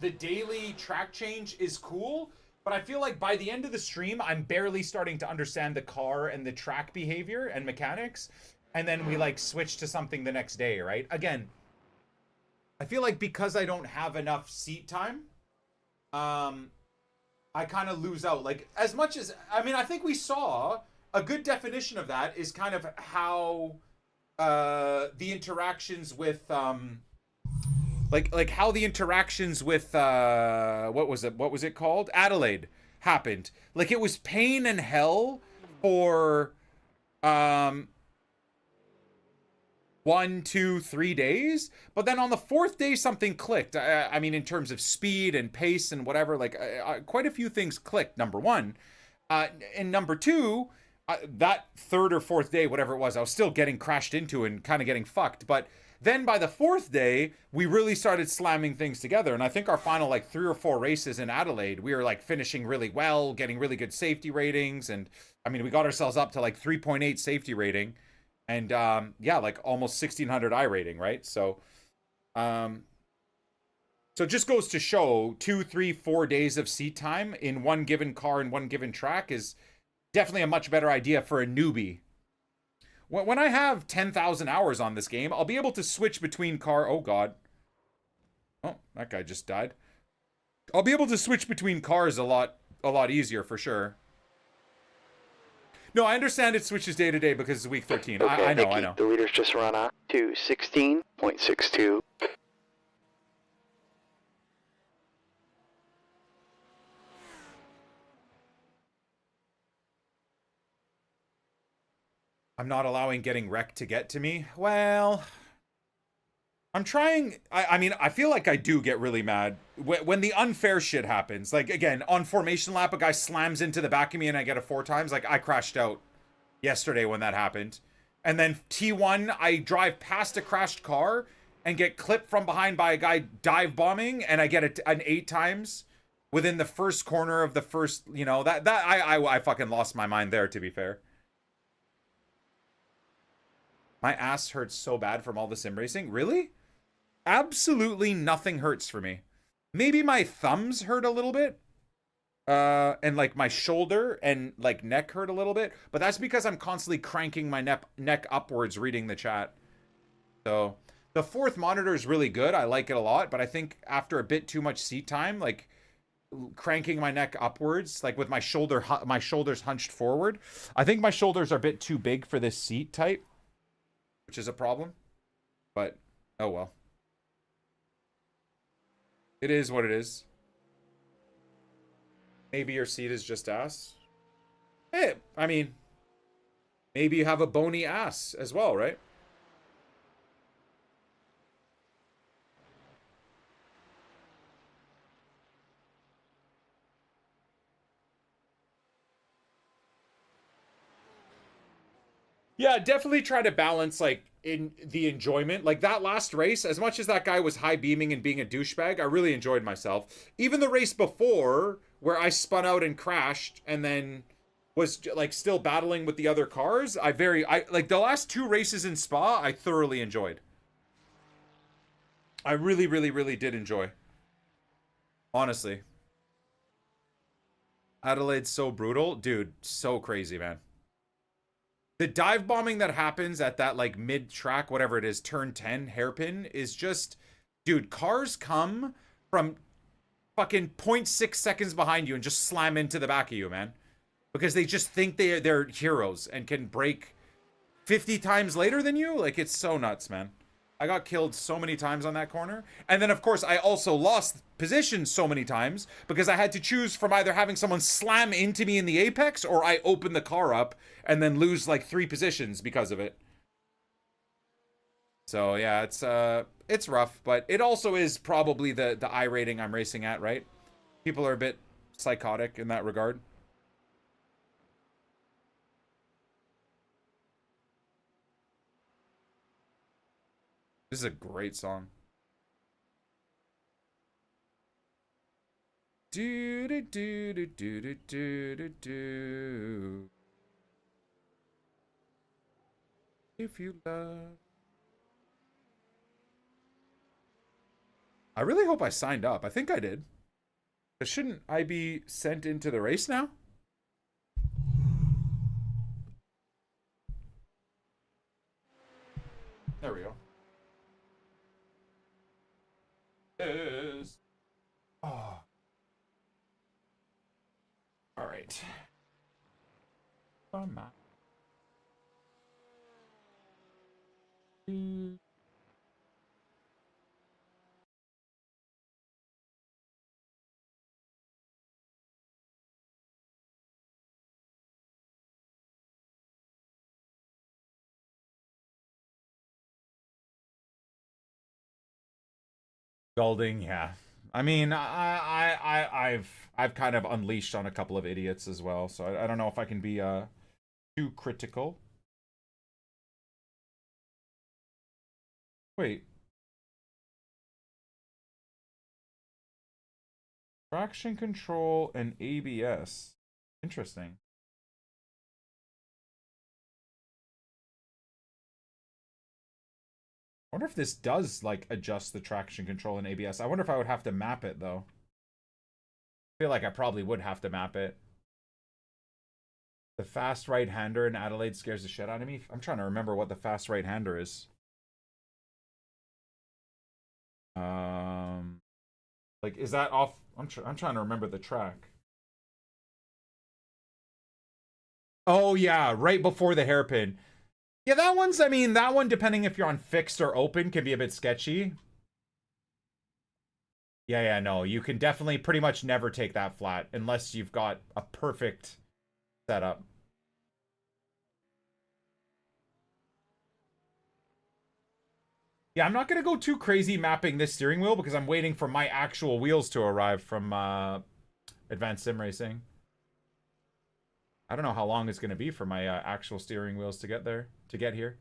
Speaker 1: The daily track change is cool, but I feel like by the end of the stream, I'm barely starting to understand the car and the track behavior and mechanics, and then we like switch to something the next day, right? Again, I feel like because I don't have enough seat time, I kind of lose out. Like as much as I think we saw a good definition of that is kind of how the interactions with like how the interactions with what was it called, Adelaide, happened. Like it was pain and hell for 1, 2, 3 days, but then on the 4th day something clicked. I mean in terms of speed and pace and whatever, like quite a few things clicked, number one, and number two, that 3rd or 4th day, whatever it was, I was still getting crashed into and kind of getting fucked. But then by the 4th day, we really started slamming things together. And I think our final like 3 or 4 races in Adelaide, we were like finishing really well, getting really good safety ratings. And I mean, we got ourselves up to like 3.8 safety rating. And yeah, like almost 1600 iRating, right? So it just goes to show 2, 3, 4 days of seat time in one given car and one given track is definitely a much better idea for a newbie. When I have 10,000 hours on this game, I'll be able to switch between oh god. Oh, that guy just died. I'll be able to switch between cars a lot easier for sure. No, I understand it switches day to day because it's week 13.
Speaker 2: Okay,
Speaker 1: I know,
Speaker 2: Nikki,
Speaker 1: I know.
Speaker 2: The leader's just run up to 16.62.
Speaker 1: I'm not allowing getting wrecked to get to me. Well, I'm trying. I mean, I feel like I do get really mad when the unfair shit happens. Like, again, on formation lap, a guy slams into the back of me and I get a 4 times. Like, I crashed out yesterday when that happened. And then T1, I drive past a crashed car and get clipped from behind by a guy dive bombing, and I get an 8 times within the first corner of the first, you know, I fucking lost my mind there, to be fair. My ass hurts so bad from all the sim racing. Really? Absolutely nothing hurts for me. Maybe my thumbs hurt a little bit. And like my shoulder and like neck hurt a little bit. But that's because I'm constantly cranking my neck upwards reading the chat. So the 4th monitor is really good. I like it a lot. But I think after a bit too much seat time, like cranking my neck upwards, like with my shoulders hunched forward, I think my shoulders are a bit too big for this seat type, which is a problem, but oh well. It is what it is. Maybe your seat is just ass. Hey, I mean, maybe you have a bony ass as well, right? Yeah, definitely try to balance, like, in the enjoyment. Like, that last race, as much as that guy was high beaming and being a douchebag, I really enjoyed myself. Even the race before, where I spun out and crashed, and then was, like, still battling with the other cars, like, the last 2 races in Spa, I thoroughly enjoyed. I really, really, really did enjoy. Honestly. Adelaide's so brutal. Dude, so crazy, man. The dive bombing that happens at that, like, mid-track, whatever it is, turn 10 hairpin is just... Dude, cars come from fucking 0.6 seconds behind you and just slam into the back of you, man. Because they just think they're heroes and can brake 50 times later than you. Like, it's so nuts, man. I got killed so many times on that corner. And then, of course, I also lost position so many times because I had to choose from either having someone slam into me in the apex or I open the car up and then lose like 3 positions because of it. So, yeah, it's rough, but it also is probably the I rating I'm racing at, right? People are a bit psychotic in that regard. This is a great song. Do do do do do do do do. If you love. I really hope I signed up. I think I did. But shouldn't I be sent into the race now? There we go. Yes. Oh. All right. Golding, yeah. I mean, I've kind of unleashed on a couple of idiots as well, so I don't know if I can be too critical. Wait. Traction control and ABS. Interesting. I wonder if this does, like, adjust the traction control and ABS. I wonder if I would have to map it, though. I feel like I probably would have to map it. The fast right-hander in Adelaide scares the shit out of me. I'm trying to remember what the fast right-hander is. Like, is that off? I'm trying to remember the track. Oh, yeah, right before the hairpin. Yeah, that one's, I mean, that one, depending if you're on fixed or open, can be a bit sketchy. Yeah, no, you can definitely pretty much never take that flat unless you've got a perfect setup. Yeah, I'm not going to go too crazy mapping this steering wheel because I'm waiting for my actual wheels to arrive from Advanced Sim Racing. I don't know how long it's going to be for my actual steering wheels to get there, to get here.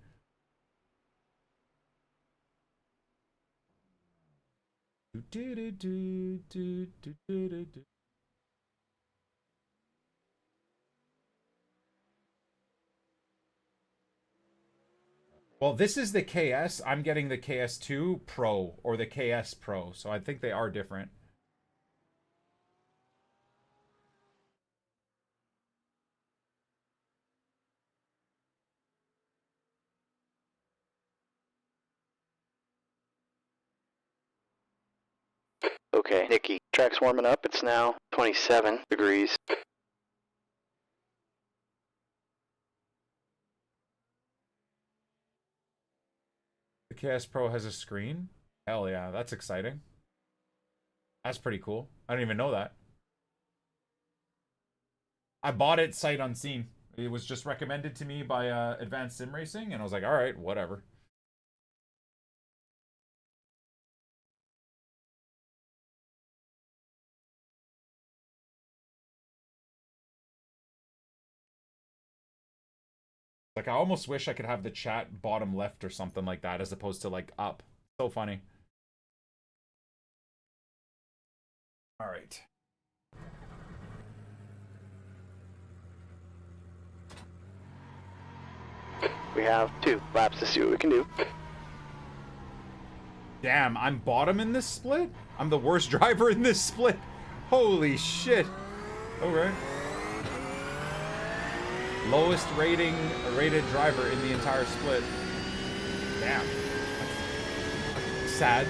Speaker 1: Well, this is the KS. I'm getting the KS2 Pro or the KS Pro, so I think they are different.
Speaker 2: Okay, Nikki, track's warming up. It's now 27 degrees.
Speaker 1: The KS Pro has a screen? Hell yeah, that's exciting. That's pretty cool. I didn't even know that. I bought it sight unseen. It was just recommended to me by Advanced Sim Racing, and I was like, all right, whatever. Like, I almost wish I could have the chat bottom left or something like that as opposed to, like, up. So funny. All right.
Speaker 2: We have 2 laps to see what we can do.
Speaker 1: Damn, I'm bottom in this split? I'm the worst driver in this split. Holy shit. Okay. Lowest rated driver in the entire split. Damn. Sag.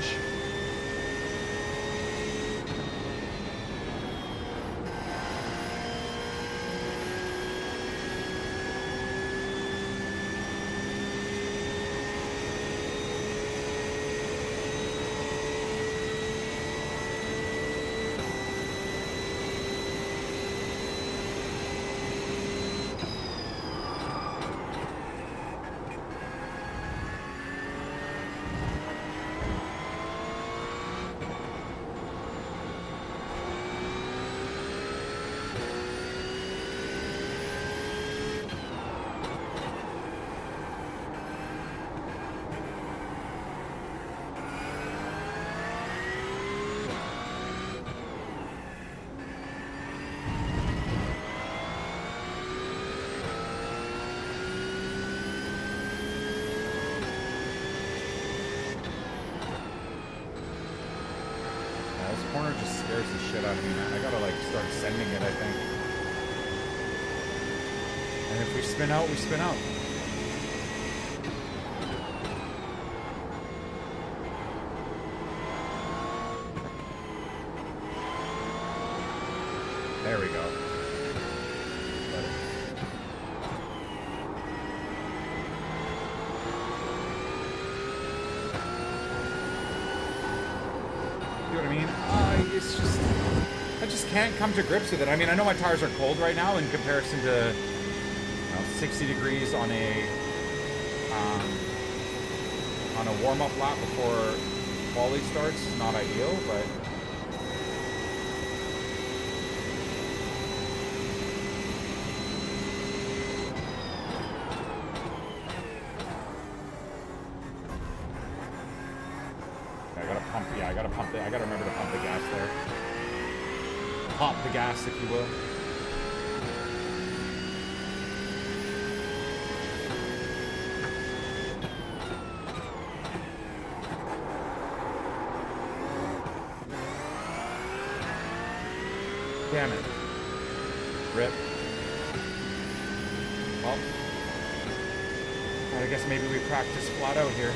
Speaker 1: just scares the shit out of me, man. I gotta like start sending it, I think. And if we spin out, we spin out. There we go. You know what I mean? It's just, I just can't come to grips with it. I mean, I know my tires are cold right now in comparison to 60 degrees on a warm-up lap before quali starts. It's not ideal, but I gotta pump it. I gotta remember to pump the gas there. Pop the gas, if you will. Damn it. Rip. Well, I guess maybe we practice flat out here.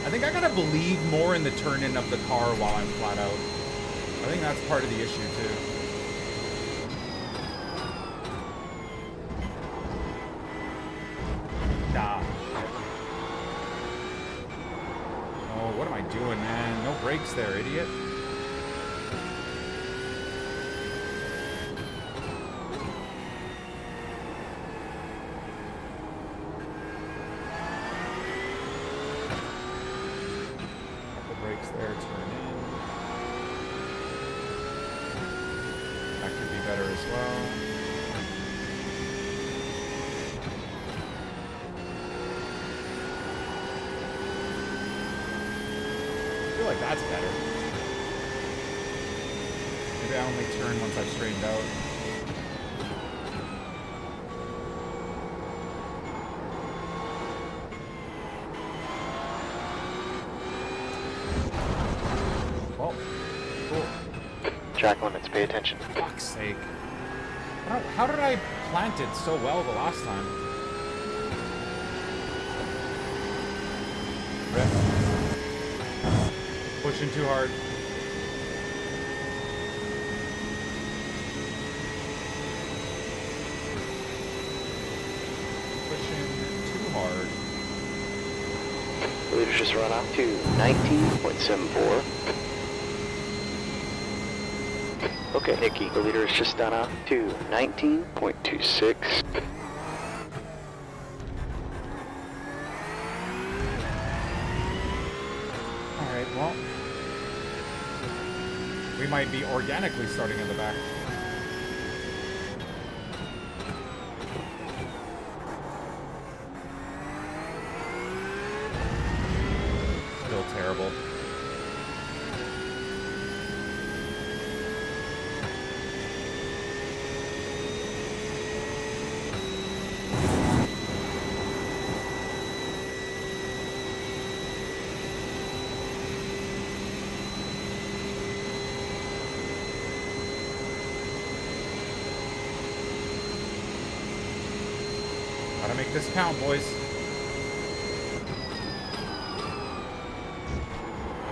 Speaker 1: I think I gotta believe more in the turn-in of the car while I'm flat out. I think that's part of the issue too. Nah. Oh, what am I doing, man? No brakes there, idiot. There, turn in. That could be better as well. I feel like that's better. Maybe I only turn once I've straightened out.
Speaker 2: Track limits, pay attention.
Speaker 1: Fuck's sake. How did I plant it so well the last time? Rip. Pushing too hard. Pushing too hard.
Speaker 2: Leaders just run off to 19.74. Okay, Nicky, the leader is just done up to 19.26.
Speaker 1: Alright, well, we might be organically starting in the back. Still terrible. Gotta make this count, boys.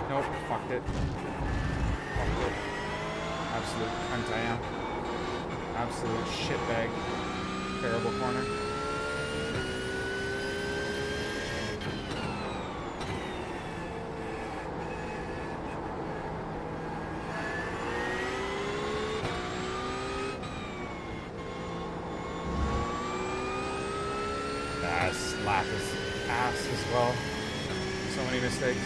Speaker 1: Nope, fucked it. Fucked it. Absolute cunt I am. Absolute shitbag. Terrible corner. Lap is ass as well. So many mistakes.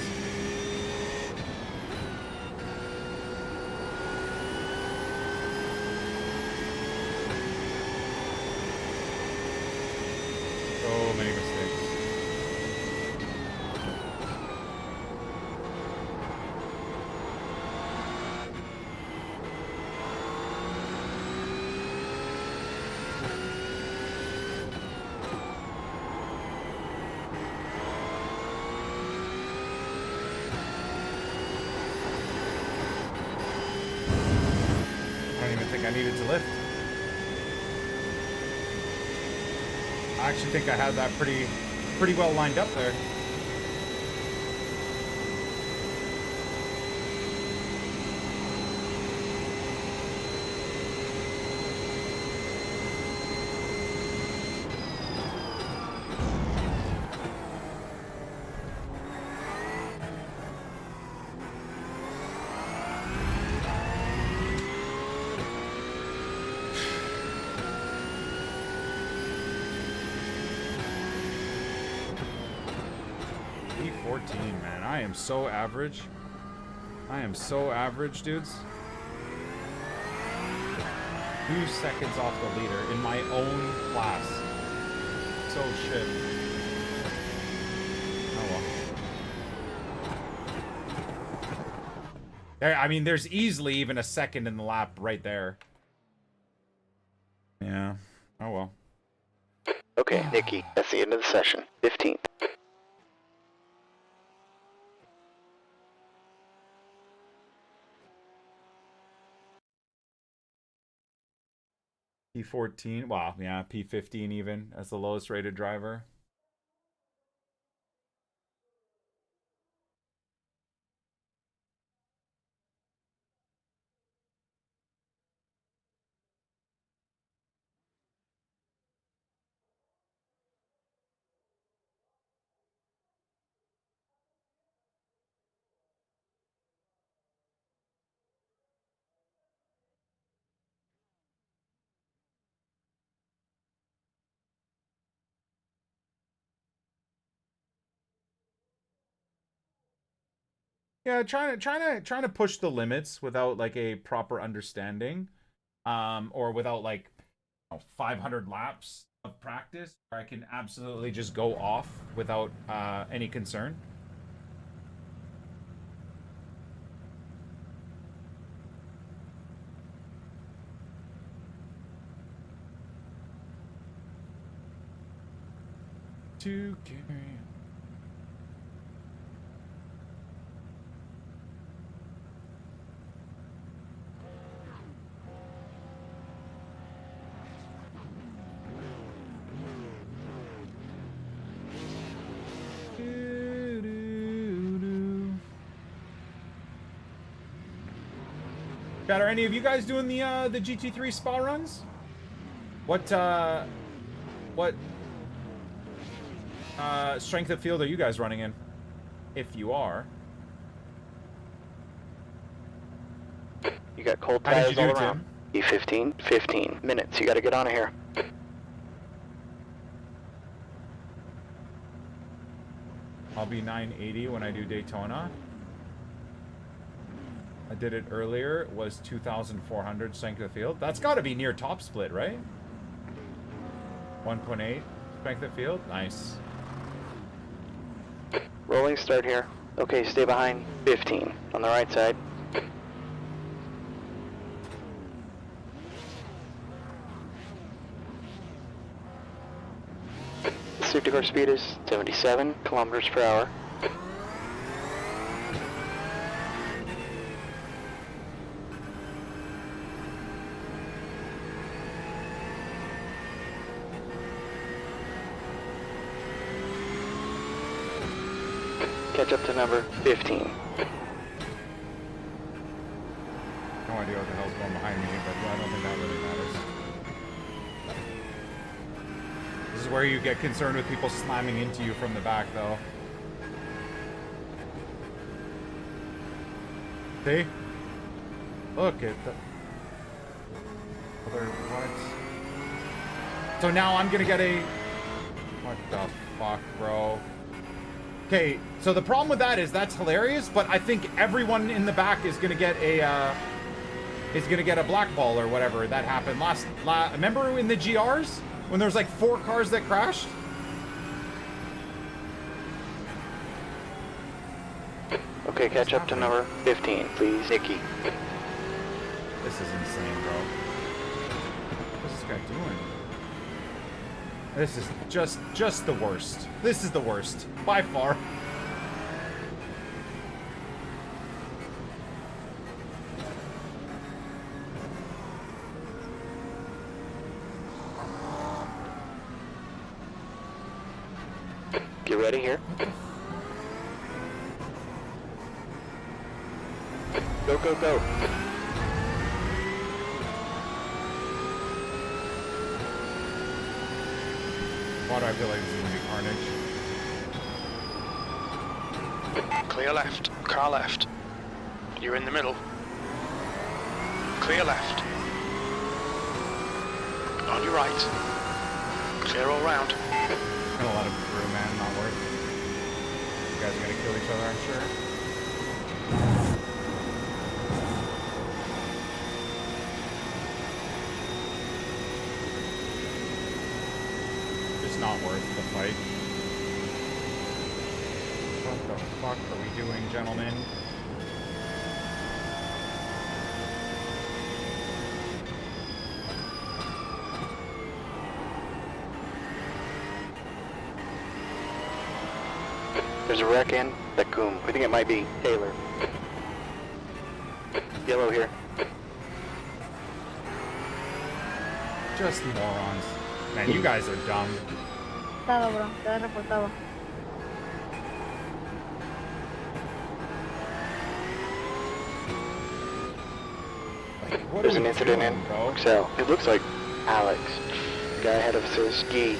Speaker 1: So many mistakes. didn't think I needed to lift. I actually think I had that pretty well lined up there. P14, man. I am so average. I am so average, dudes. 2 seconds off the leader in my own class. So shit. Oh well. I mean, there's easily even a second in the lap right there. Yeah. Oh well.
Speaker 2: Okay, Nikki, that's the end of the session. 15th.
Speaker 1: P14, wow, yeah, P15 even as the lowest rated driver. Yeah, trying to push the limits without like a proper understanding, or without like 500 laps of practice, where I can absolutely just go off without any concern. To carry. Chat, are any of you guys doing the GT3 spa runs? What strength of field are you guys running in? If you are.
Speaker 2: You got cold tires all around. E15, 15 minutes. You gotta get on here.
Speaker 1: I'll be 980 when I do Daytona. I did it earlier. It was 2,400 strength of field. That's got to be near top split, right? 1.8 strength of field. Nice.
Speaker 2: Rolling start here. Okay, stay behind. 15 on the right side. Safety car speed is 77 kilometers per hour. Catch up to number 15.
Speaker 1: No idea what the hell's going behind me, but I don't think that really matters. This is where you get concerned with people slamming into you from the back, though. See? Look at the... Other... What? So now I'm gonna get a... What the fuck, bro? Okay, so the problem with that is that's hilarious, but I think everyone in the back is gonna get a black ball or whatever that happened remember in the GRs when there was like 4 cars that crashed?
Speaker 2: Okay, catch up to number 15, please, Nikki.
Speaker 1: This is insane, bro. What's this guy doing? This is just the worst. This is the worst, by far.
Speaker 2: Get ready here. Go, go, go.
Speaker 1: Why do I feel like this is gonna be carnage?
Speaker 5: Clear left. Car left. You're in the middle. Clear left. On your right. Clear all round.
Speaker 1: Gonna let him through, man. Not worth it. You guys are gonna kill each other, I'm sure. Just not worth the fight. What the fuck are we doing, gentlemen?
Speaker 2: There's a wreck in the Coombe. We think it might be Taylor. Yellow here.
Speaker 1: Just morons. Man, you guys are dumb.
Speaker 14: Reportado, bro. Te reportado.
Speaker 1: What
Speaker 2: There's
Speaker 1: are
Speaker 2: an
Speaker 1: we
Speaker 2: incident
Speaker 1: doing,
Speaker 2: in
Speaker 1: bro?
Speaker 2: Excel. It looks like Alex. The guy ahead of us is Gee.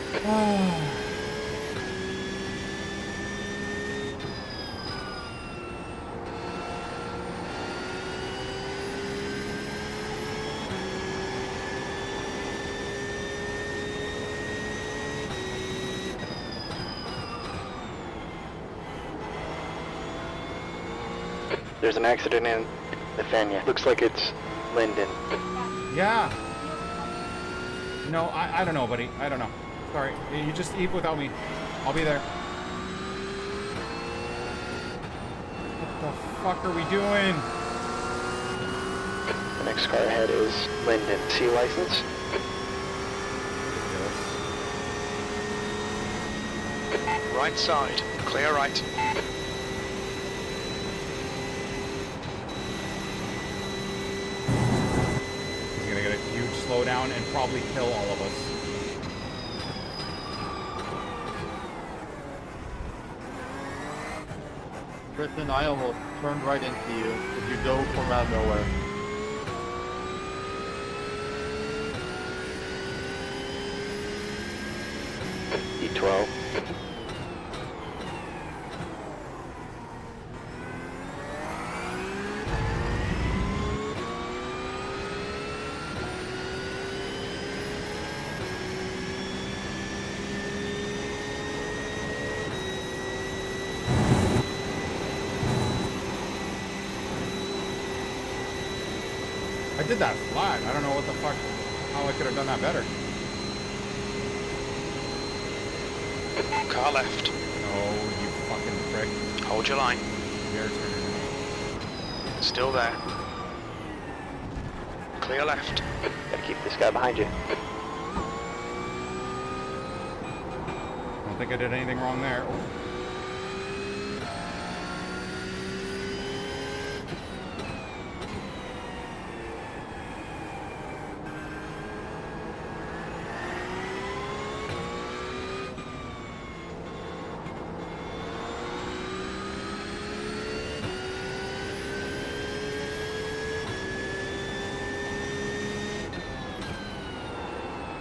Speaker 2: There's an accident in Nathania. Looks like it's Linden.
Speaker 1: Yeah. No, I don't know, buddy. I don't know. Sorry. You just eat without me. I'll be there. What the fuck are we doing?
Speaker 2: The next car ahead is Linden. C license.
Speaker 5: Right side. Clear right.
Speaker 1: He's gonna get a huge slowdown and probably kill all of us.
Speaker 6: Britton, I almost turned right into you if you go from out of nowhere.
Speaker 2: E12.
Speaker 1: I did that flat. I don't know what the fuck, how I could have done that better.
Speaker 5: Car left.
Speaker 1: No, you fucking prick.
Speaker 5: Hold your line.
Speaker 1: Your turn.
Speaker 5: Still there. Clear left.
Speaker 2: Gotta keep this guy behind you.
Speaker 1: I don't think I did anything wrong there. Oh.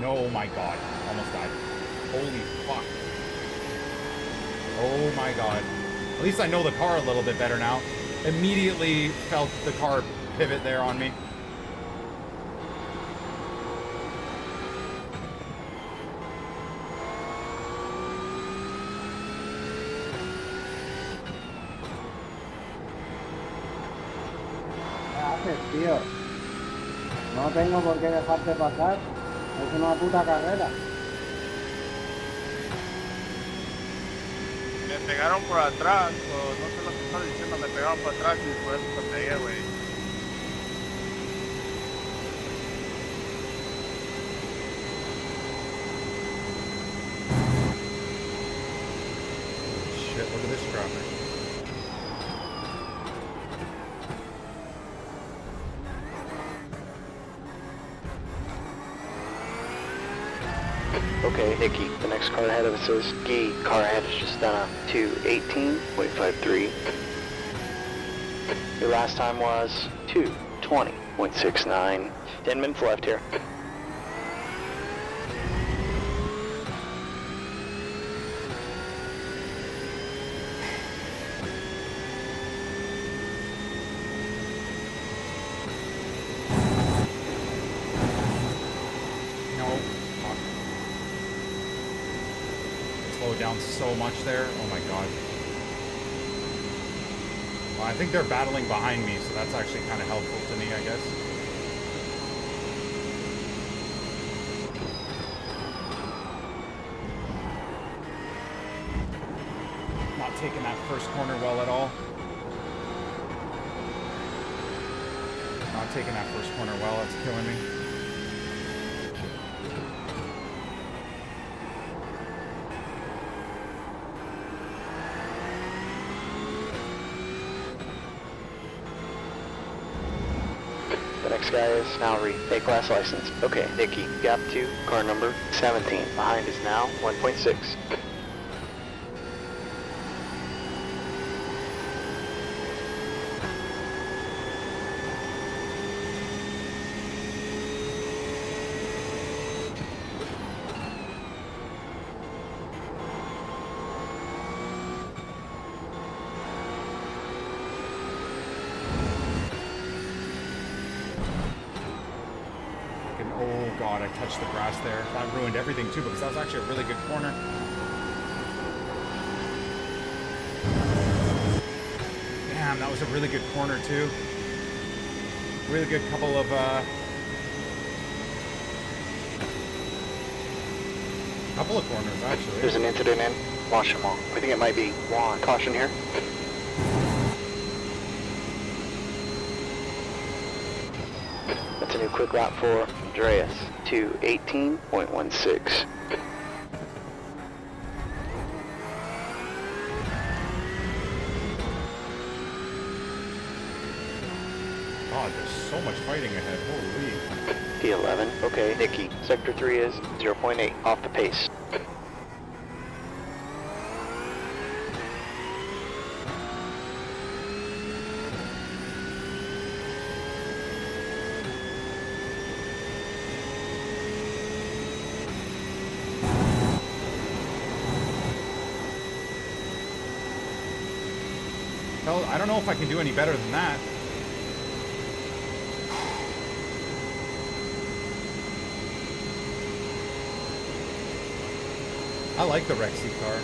Speaker 1: Oh my god. Almost died. Holy fuck. Oh my god. At least I know the car a little bit better now. Immediately felt the car pivot there on me.
Speaker 4: ¿Qué haces, tío? No tengo por qué dejarte pasar. Es una puta carrera.
Speaker 6: Me pegaron por atrás, o no sé lo que estás diciendo, me pegaron por atrás y por eso te pegué, güey.
Speaker 1: Shit, look at this traffic.
Speaker 2: Okay, Nikki, the next car ahead of us is Gee. Car ahead has just done a 2:18.53. Your last time was 2:20.69. 10 minutes left here.
Speaker 1: Down so much there. Oh my god. Well, I think they're battling behind me, so that's actually kind of helpful to me, I guess. Not taking that first corner well at all. Not taking that first corner well. That's killing me.
Speaker 2: Next guy is now A-class license. Okay, Nikki, gap 2, car number 17. Behind is now 1.6.
Speaker 1: Oh god, I touched the grass there. That ruined everything too, because that was actually a really good corner. Damn, that was a really good corner too. Really good couple of corners actually.
Speaker 2: There's an incident in Washington. I think it might be Juan. Caution here. That's a new quick lap for Andreas, 2:18.16.
Speaker 1: God, there's so much fighting ahead. Holy.
Speaker 2: P11. Okay, Nikki. Sector 3 is 0.8 off the pace.
Speaker 1: Hell, I don't know if I can do any better than that. I like the Rexy car.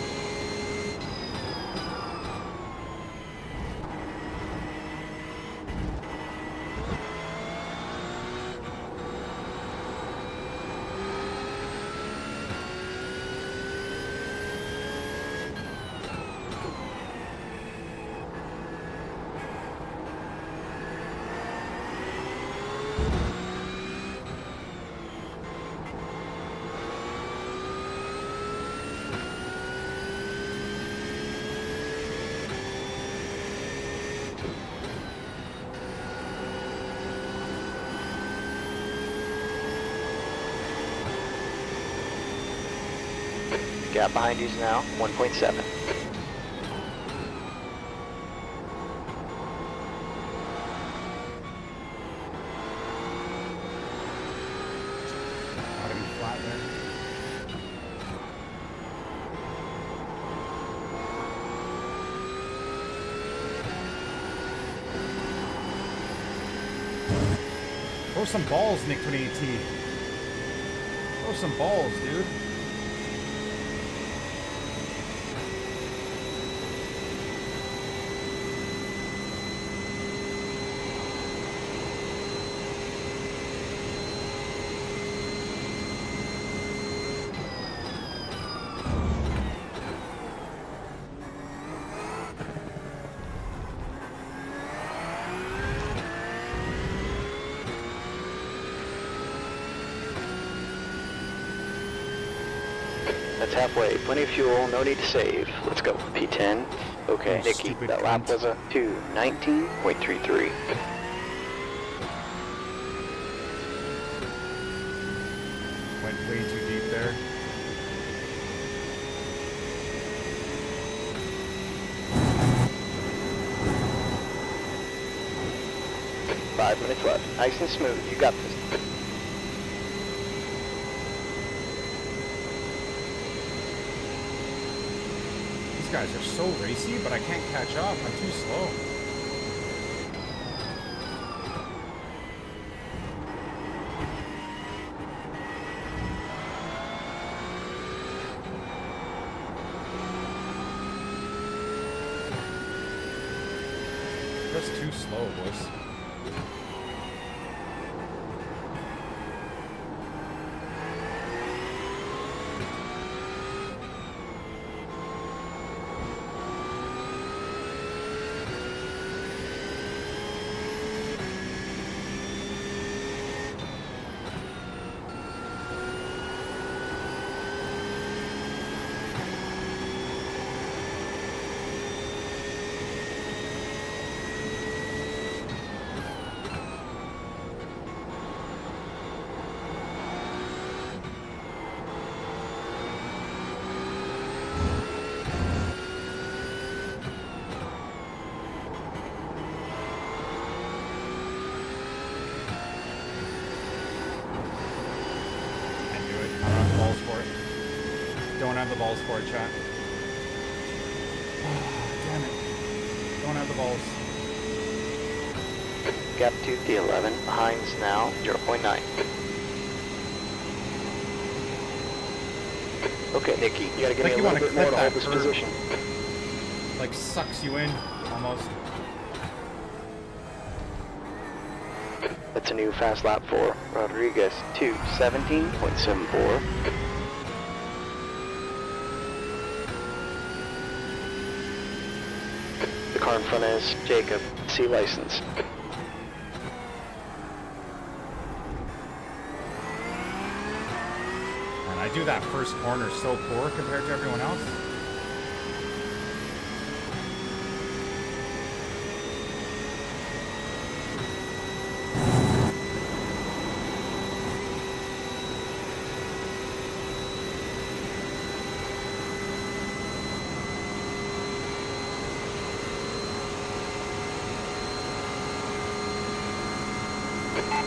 Speaker 2: Gap behind you is now 1.7.
Speaker 1: Gotta be flat there. Throw some balls, NICK28T. Throw some balls, dude.
Speaker 2: That's halfway. Plenty of fuel, no need to save. Let's go. P10. Okay,
Speaker 1: Oh,
Speaker 2: Nikki,
Speaker 1: stupid
Speaker 2: that lap
Speaker 1: cunt.
Speaker 2: was a 2:19.33.
Speaker 1: Went way too deep there.
Speaker 2: 5 minutes left. Nice and smooth. You got this.
Speaker 1: These guys are so racy, but I can't catch up. I'm too slow. Just too slow, boys. Don't have the balls for it, chat. Damn it. Don't have the balls.
Speaker 2: Gap 2, T11. Behinds now, 0.9. Okay, Nicky, you gotta give me a little bit more to hold this position.
Speaker 1: Like, sucks you in, almost.
Speaker 2: That's a new fast lap for Rodriguez. 2:17.74. The car in front is Jacob, C license.
Speaker 1: And I do that first corner so poor compared to everyone else.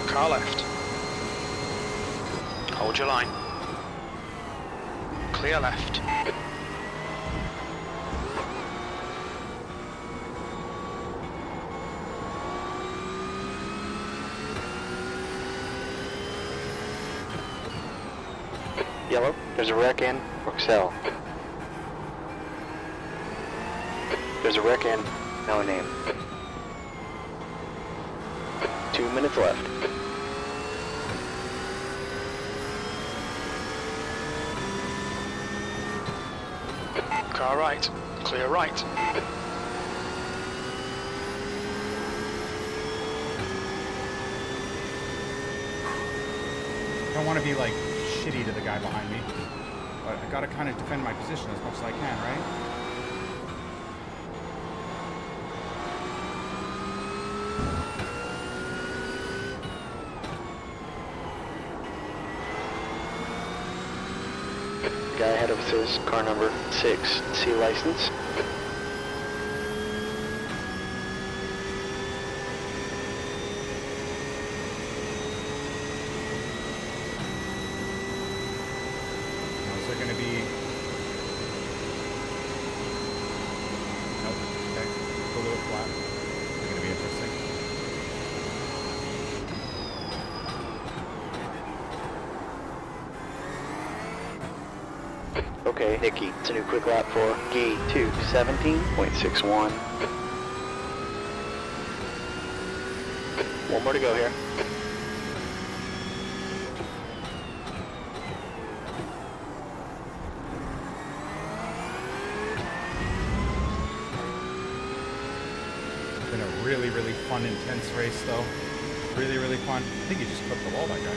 Speaker 5: Car left. Hold your line. Clear left.
Speaker 2: Yellow, there's a wreck in Roxelle. There's a wreck in, no name. 2 minutes left.
Speaker 5: Car right. Clear right.
Speaker 1: I don't want to be like shitty to the guy behind me, but I gotta kind of defend my position as much as I can, right?
Speaker 2: The guy ahead of us is car number 6, C license.
Speaker 1: Is there gonna be... Nope. Okay. Go a little flat. It's gonna be interesting.
Speaker 2: Okay, Nicky, it's a new quick lap for Gee 2:17.61. One more to go here.
Speaker 1: It's been a really, really fun, intense race, though. Really, really fun. I think he just clipped the wall, that guy.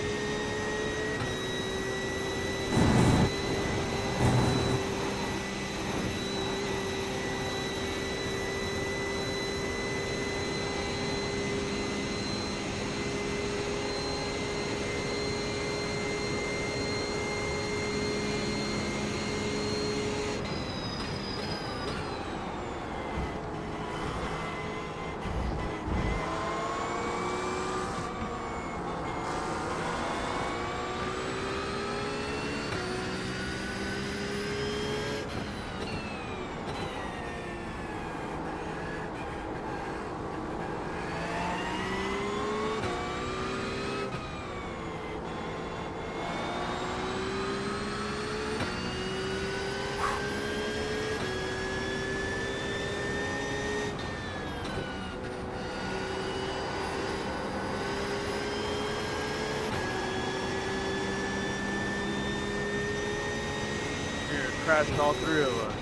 Speaker 6: crashed all three of us.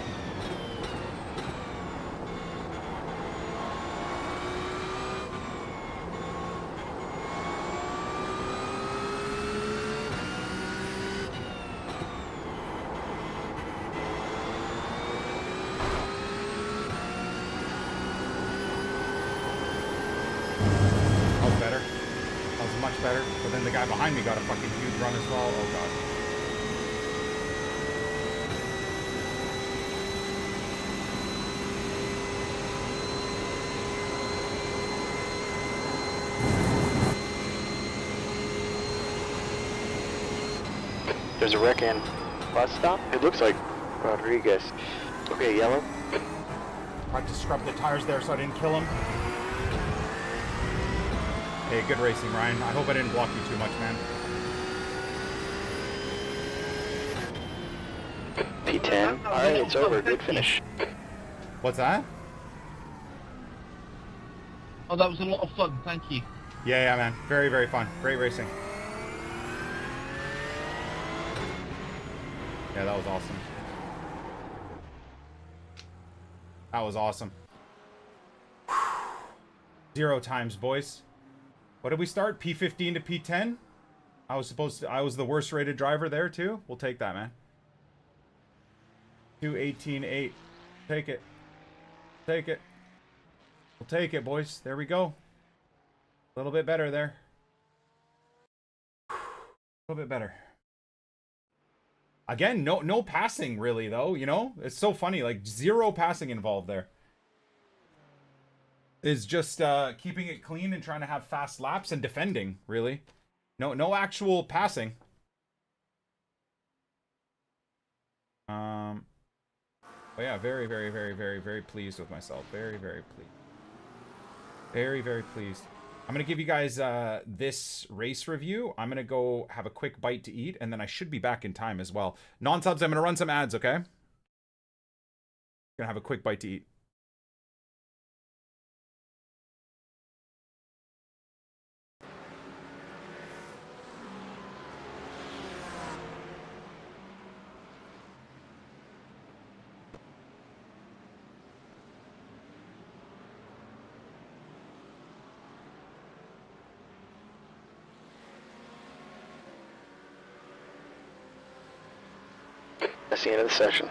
Speaker 1: That was better. That was much better. But then the guy behind me got a fucking huge run as well. Oh god.
Speaker 2: There's a wreck in bus stop. It looks like Rodriguez. Okay, yellow.
Speaker 1: Tried to scrub the tires there so I didn't kill him. Hey, good racing, Ryan. I hope I didn't block you too much, man.
Speaker 2: P10. Alright, it's over. Good finish.
Speaker 1: What's that?
Speaker 15: Oh, that was a lot of fun. Thank you.
Speaker 1: Yeah, man. Very, very fun. Great racing. Yeah, that was awesome. That was awesome. 0 times, boys. What did we start? P15 to P10? I was the worst rated driver there too? We'll take that, man. 2:18.8. Take it. Take it. We'll take it, boys. There we go. A little bit better there. A little bit better. Again, no passing really though, you know? It's so funny, like 0 passing involved there. Is just keeping it clean and trying to have fast laps and defending, really. No actual passing. But yeah, very, very, very, very, very pleased with myself. Very, very pleased. Very, very pleased. I'm going to give you guys this race review. I'm going to go have a quick bite to eat, and then I should be back in time as well. Non-subs, I'm going to run some ads, okay? Going to have a quick bite to eat.
Speaker 2: That's the end of the session.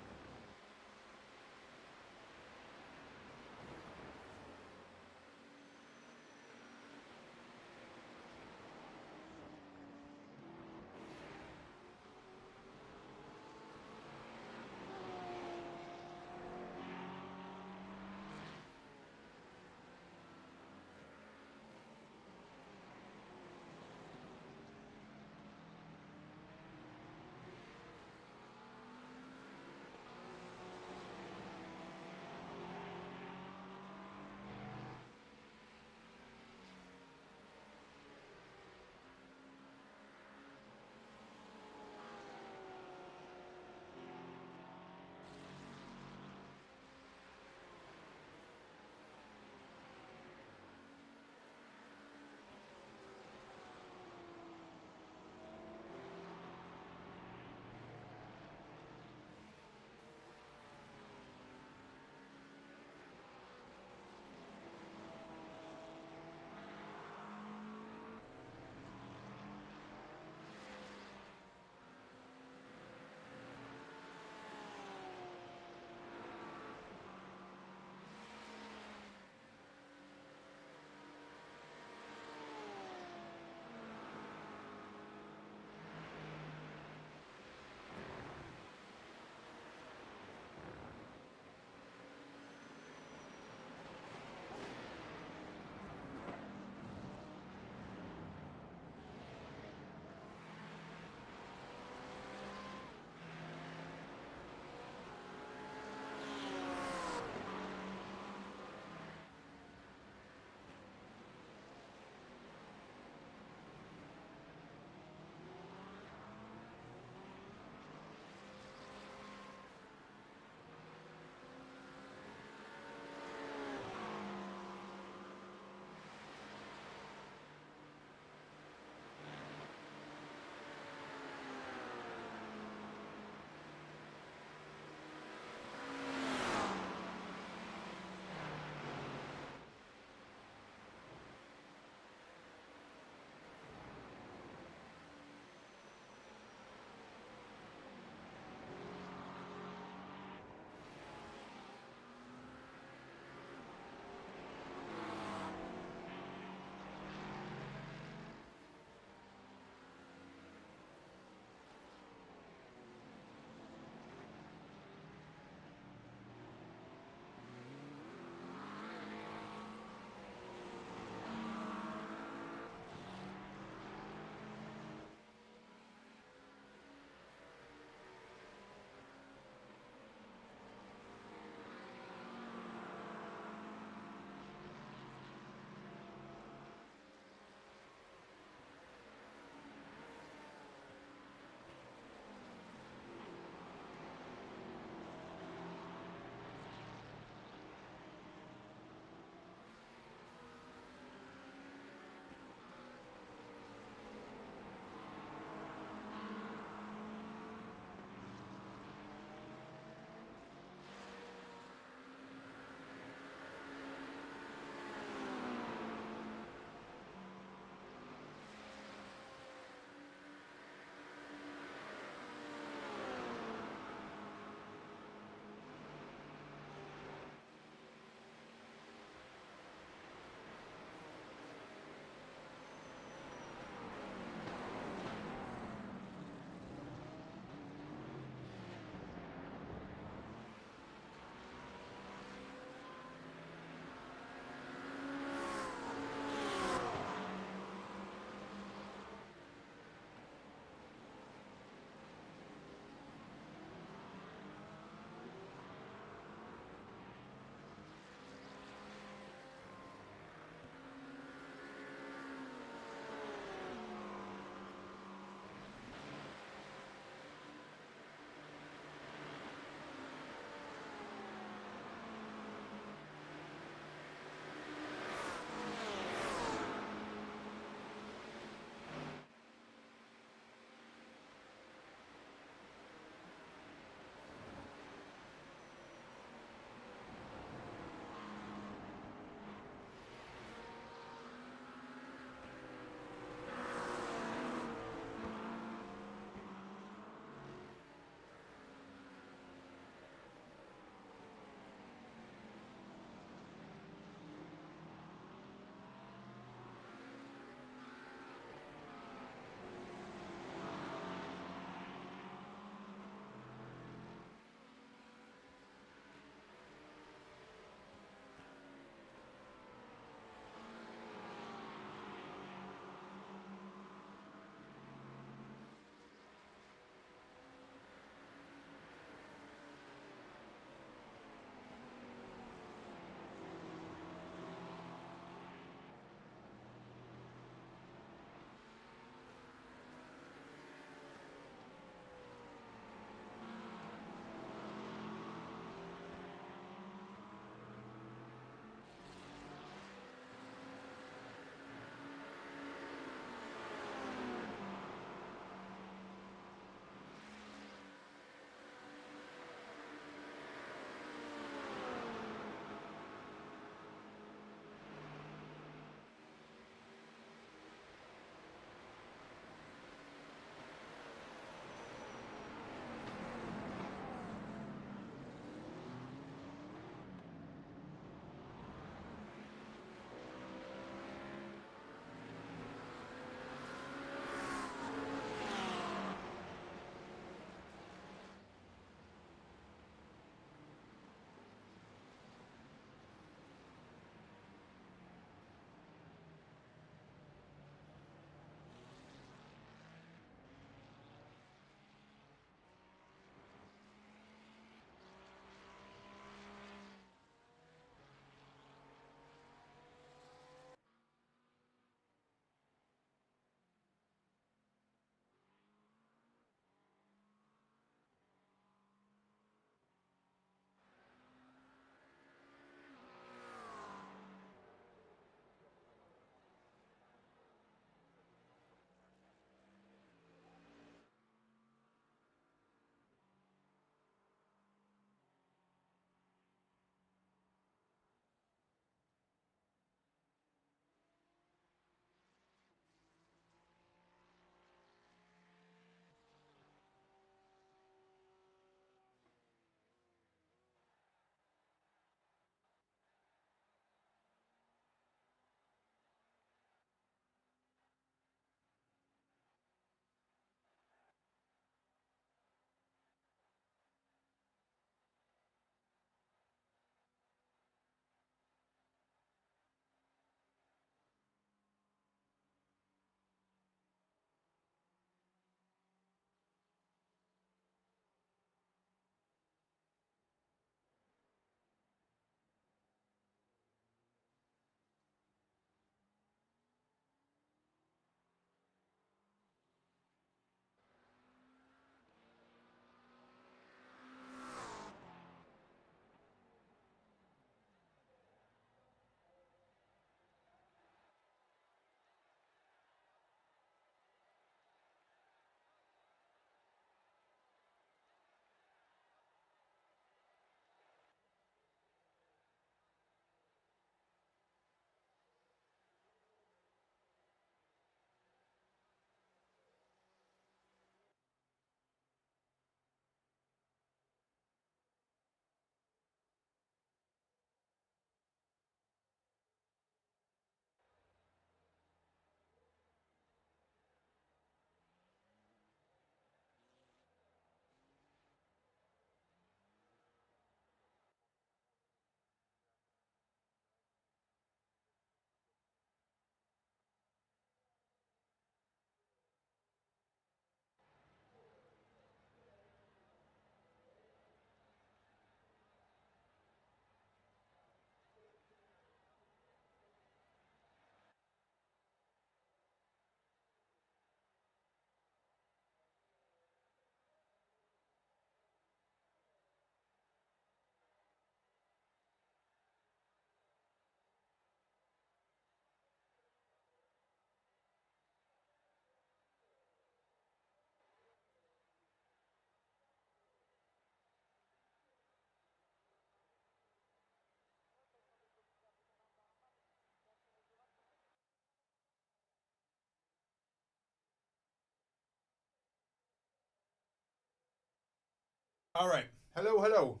Speaker 1: All right. Hello, hello.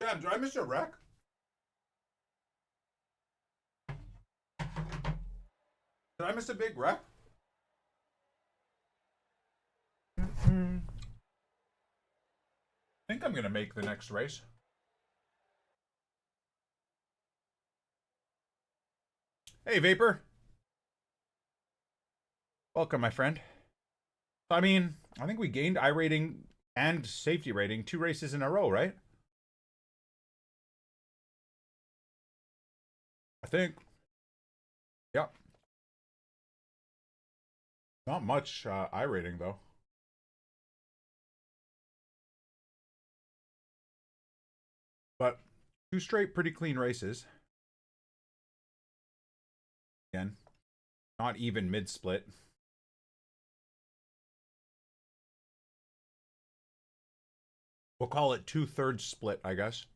Speaker 1: Damn, did I miss a wreck? Did I miss a big wreck? I think I'm going to make the next race. Hey, Vapor. Welcome, my friend. I mean, I think we gained iRating and safety rating 2 races in a row, right? I think. Yep. Not much iRating, though. But 2 straight pretty clean races. Again, not even mid-split. We'll call it 2/3 split, I guess.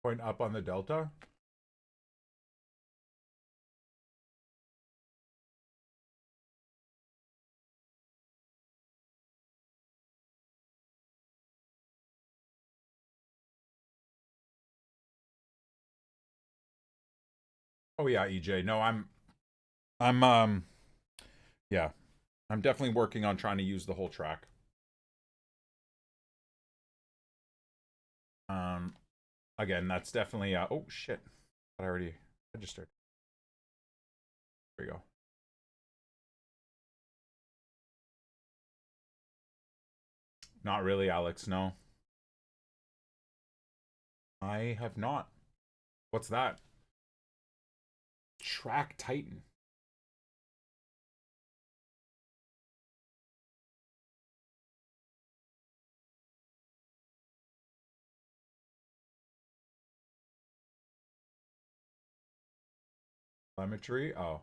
Speaker 1: Point up on the delta. Oh yeah, EJ. No, yeah. I'm definitely working on trying to use the whole track. Again, that's definitely oh shit. I already registered. There we go. Not really, Alex, no. I have not. What's that? Track Titan. Telemetry? Oh.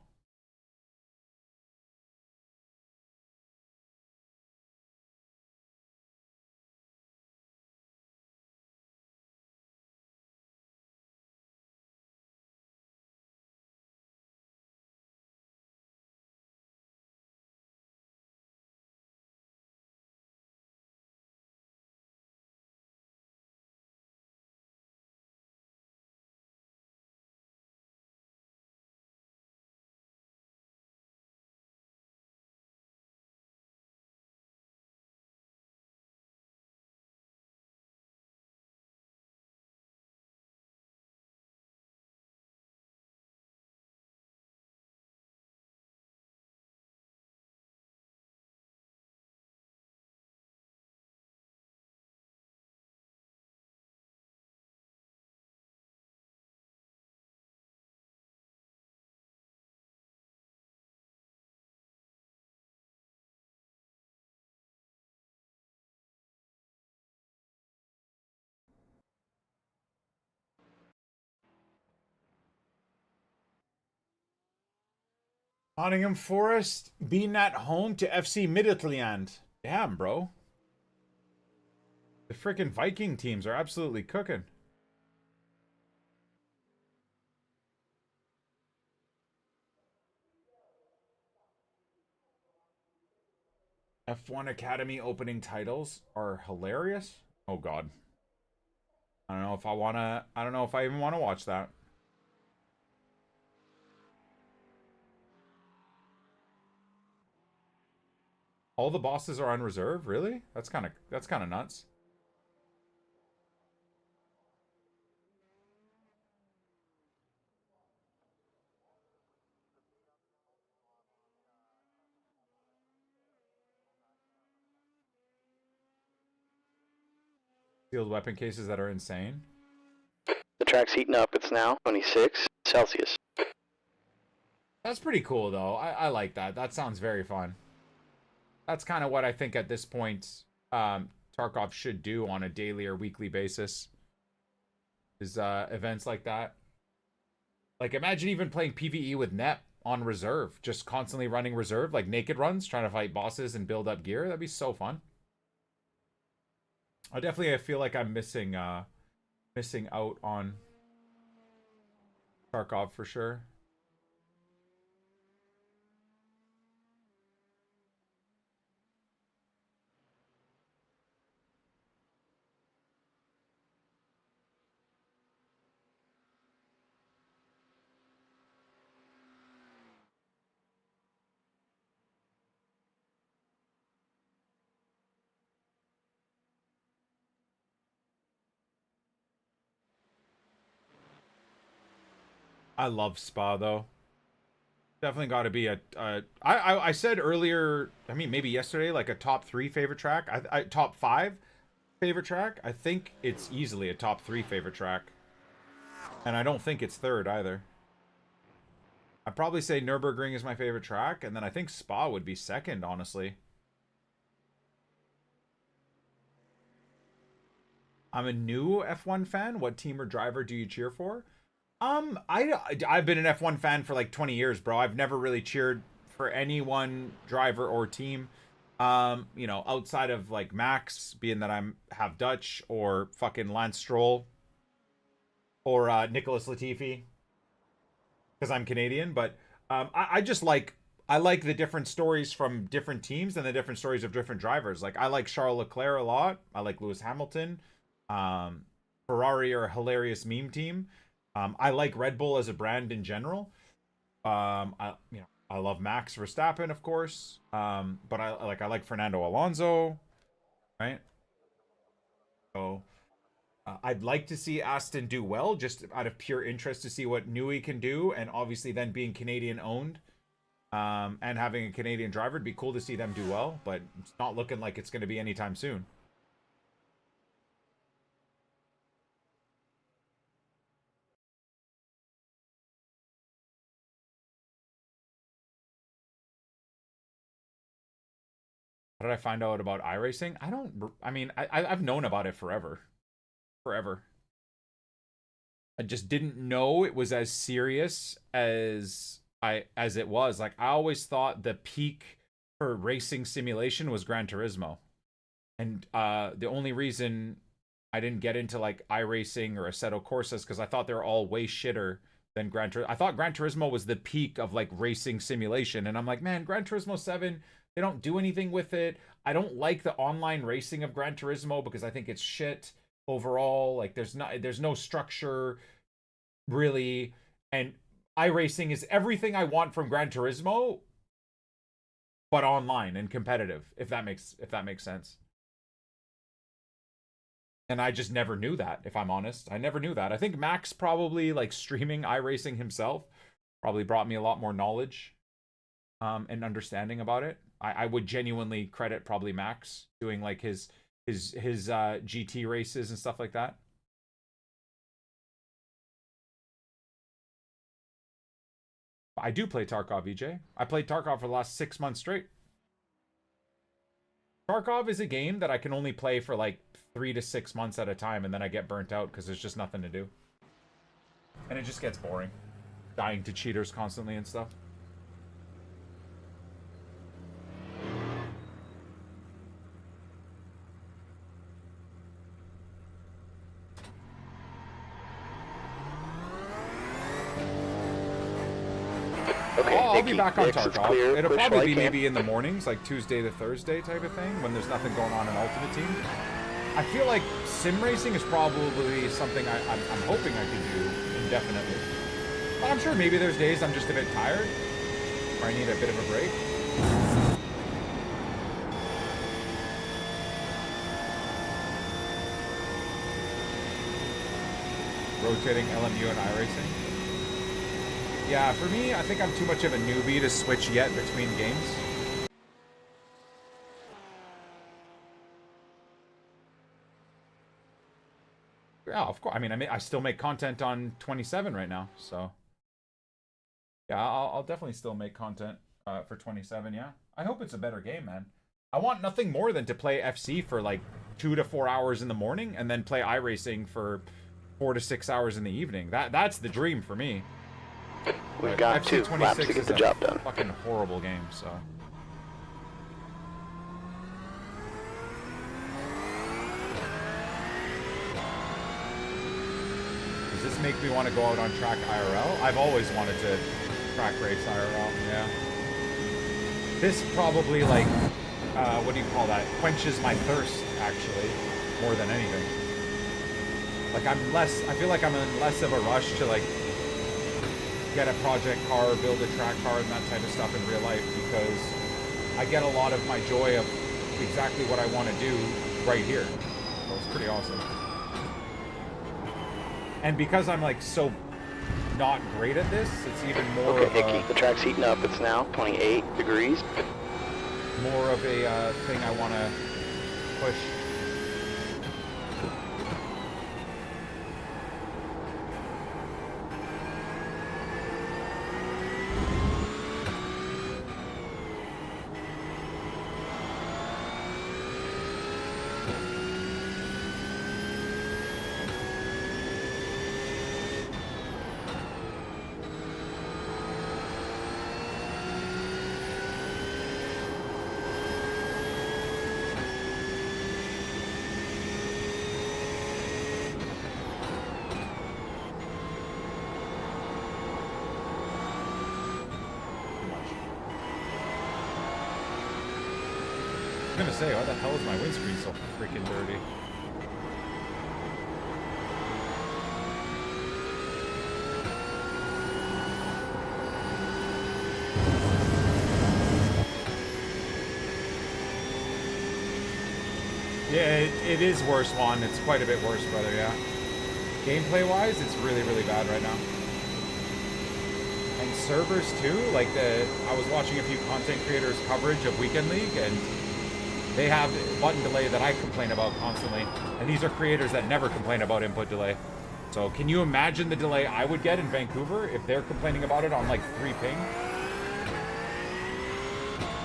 Speaker 1: Nottingham Forest being at home to FC Midtjylland. Damn, bro. The freaking Viking teams are absolutely cooking. F1 Academy opening titles are hilarious. Oh god. I don't know if I even want to watch that. All the bosses are on reserve? Really? That's kind of nuts. Sealed weapon cases that are insane.
Speaker 2: The track's heating up. It's now 26 Celsius.
Speaker 1: That's pretty cool, though. I like that. That sounds very fun. That's kind of what I think at this point Tarkov should do on a daily or weekly basis. Is events like that. Like, imagine even playing PvE with NEP on reserve, just constantly running reserve, like naked runs, trying to fight bosses and build up gear. That'd be so fun. I feel like I'm missing out on Tarkov for sure. I love Spa though. Definitely got to be I said earlier, I mean maybe yesterday, like a top 3 favorite track. Top 5 favorite track. I think it's easily a top 3 favorite track, and I don't think it's third either. I'd probably say Nürburgring is my favorite track, and then I think Spa would be second, honestly. I'm a new F1 fan. What team or driver do you cheer for? I've been an F1 fan for like 20 years, bro. I've never really cheered for any one driver or team. You know, outside of like Max, being that I'm half Dutch, or fucking Lance Stroll, or Nicholas Latifi, because I'm Canadian. But I just like, I like the different stories from different teams and the different stories of different drivers. Like I like Charles Leclerc a lot. I like Lewis Hamilton. Ferrari are a hilarious meme team. I like Red Bull as a brand in general. I love Max Verstappen, of course. But I like Fernando Alonso, right? So I'd like to see Aston do well, just out of pure interest to see what NICK28T can do, and obviously then being Canadian owned, and having a Canadian driver, it'd be cool to see them do well. But it's not looking like it's going to be anytime soon. How did I find out about iRacing? I've known about it forever. I just didn't know it was as serious as it was. Like, I always thought the peak for racing simulation was Gran Turismo. And the only reason I didn't get into like iRacing or Assetto Corsa is because I thought they were all way shitter than Gran Turismo. I thought Gran Turismo was the peak of like racing simulation. And I'm like, man, Gran Turismo 7... they don't do anything with it. I don't like the online racing of Gran Turismo because I think it's shit overall. Like there's no structure really, and iRacing is everything I want from Gran Turismo, but online and competitive. If that makes sense. And I just never knew that. If I'm honest, I never knew that. I think Max probably like streaming iRacing himself probably brought me a lot more knowledge, and understanding about it. I would genuinely credit probably Max doing like his GT races and stuff like that. I do play Tarkov, EJ. I played Tarkov for the last 6 months straight. Tarkov is a game that I can only play for like 3 to 6 months at a time, and then I get burnt out because there's just nothing to do. And it just gets boring. Dying to cheaters constantly and stuff.
Speaker 2: Okay,
Speaker 1: I'll be back on Tarkov.
Speaker 2: Clear,
Speaker 1: it'll probably be
Speaker 2: right
Speaker 1: maybe in the mornings, like Tuesday to Thursday type of thing, when there's nothing going on in Ultimate Team. I feel like sim racing is probably something I'm hoping I can do indefinitely. But I'm sure maybe there's days I'm just a bit tired, or I need a bit of a break. Rotating LMU and iRacing. Yeah, for me, I think I'm too much of a newbie to switch yet between games. Yeah, of course. I mean, I still make content on 27 right now, so yeah, I'll definitely still make content for 27. Yeah, I hope it's a better game, man. I want nothing more than to play FC for like 2 to 4 hours in the morning, and then play iRacing for 4 to 6 hours in the evening. That's the dream for me.
Speaker 2: We've
Speaker 1: But
Speaker 2: got 2 laps to
Speaker 1: FC26
Speaker 2: get
Speaker 1: is
Speaker 2: the
Speaker 1: a
Speaker 2: job done.
Speaker 1: fucking horrible game, so. Does this make me want to go out on track IRL? I've always wanted to track race IRL, yeah. This probably, like, what do you call that? Quenches my thirst, actually, more than anything. Like, I feel like I'm in less of a rush to, like, get a project car, build a track car, and that type of stuff in real life, because I get a lot of my joy of exactly what I want to do right here. So it's pretty awesome. And because I'm, like, so not great at this, it's even more
Speaker 2: Okay,
Speaker 1: of
Speaker 2: Nicky, the track's heating up. It's now 28 degrees.
Speaker 1: more of a thing I want to push. I was gonna say, why the hell is my windscreen so freaking dirty? Yeah, it is worse, Juan. It's quite a bit worse, brother, yeah. Gameplay-wise, it's really, really bad right now. And servers, too. Like, I was watching a few content creators' coverage of Weekend League, and they have button delay that I complain about constantly. And these are creators that never complain about input delay. So can you imagine the delay I would get in Vancouver if they're complaining about it on like 3 ping?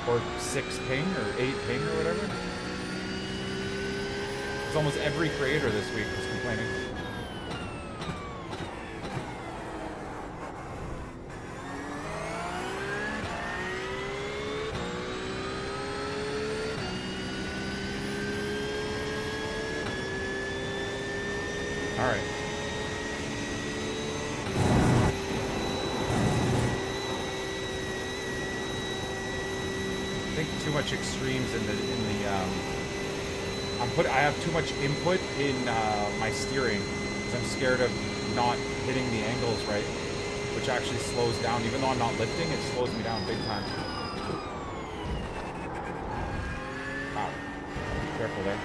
Speaker 1: Or 6 ping or 8 ping or whatever? Because almost every creator this week was complaining. All right. I think too much extremes in the I have too much input in my steering because I'm scared of not hitting the angles right, which actually slows down. Even though I'm not lifting, it slows me down big time. Wow. Be careful there.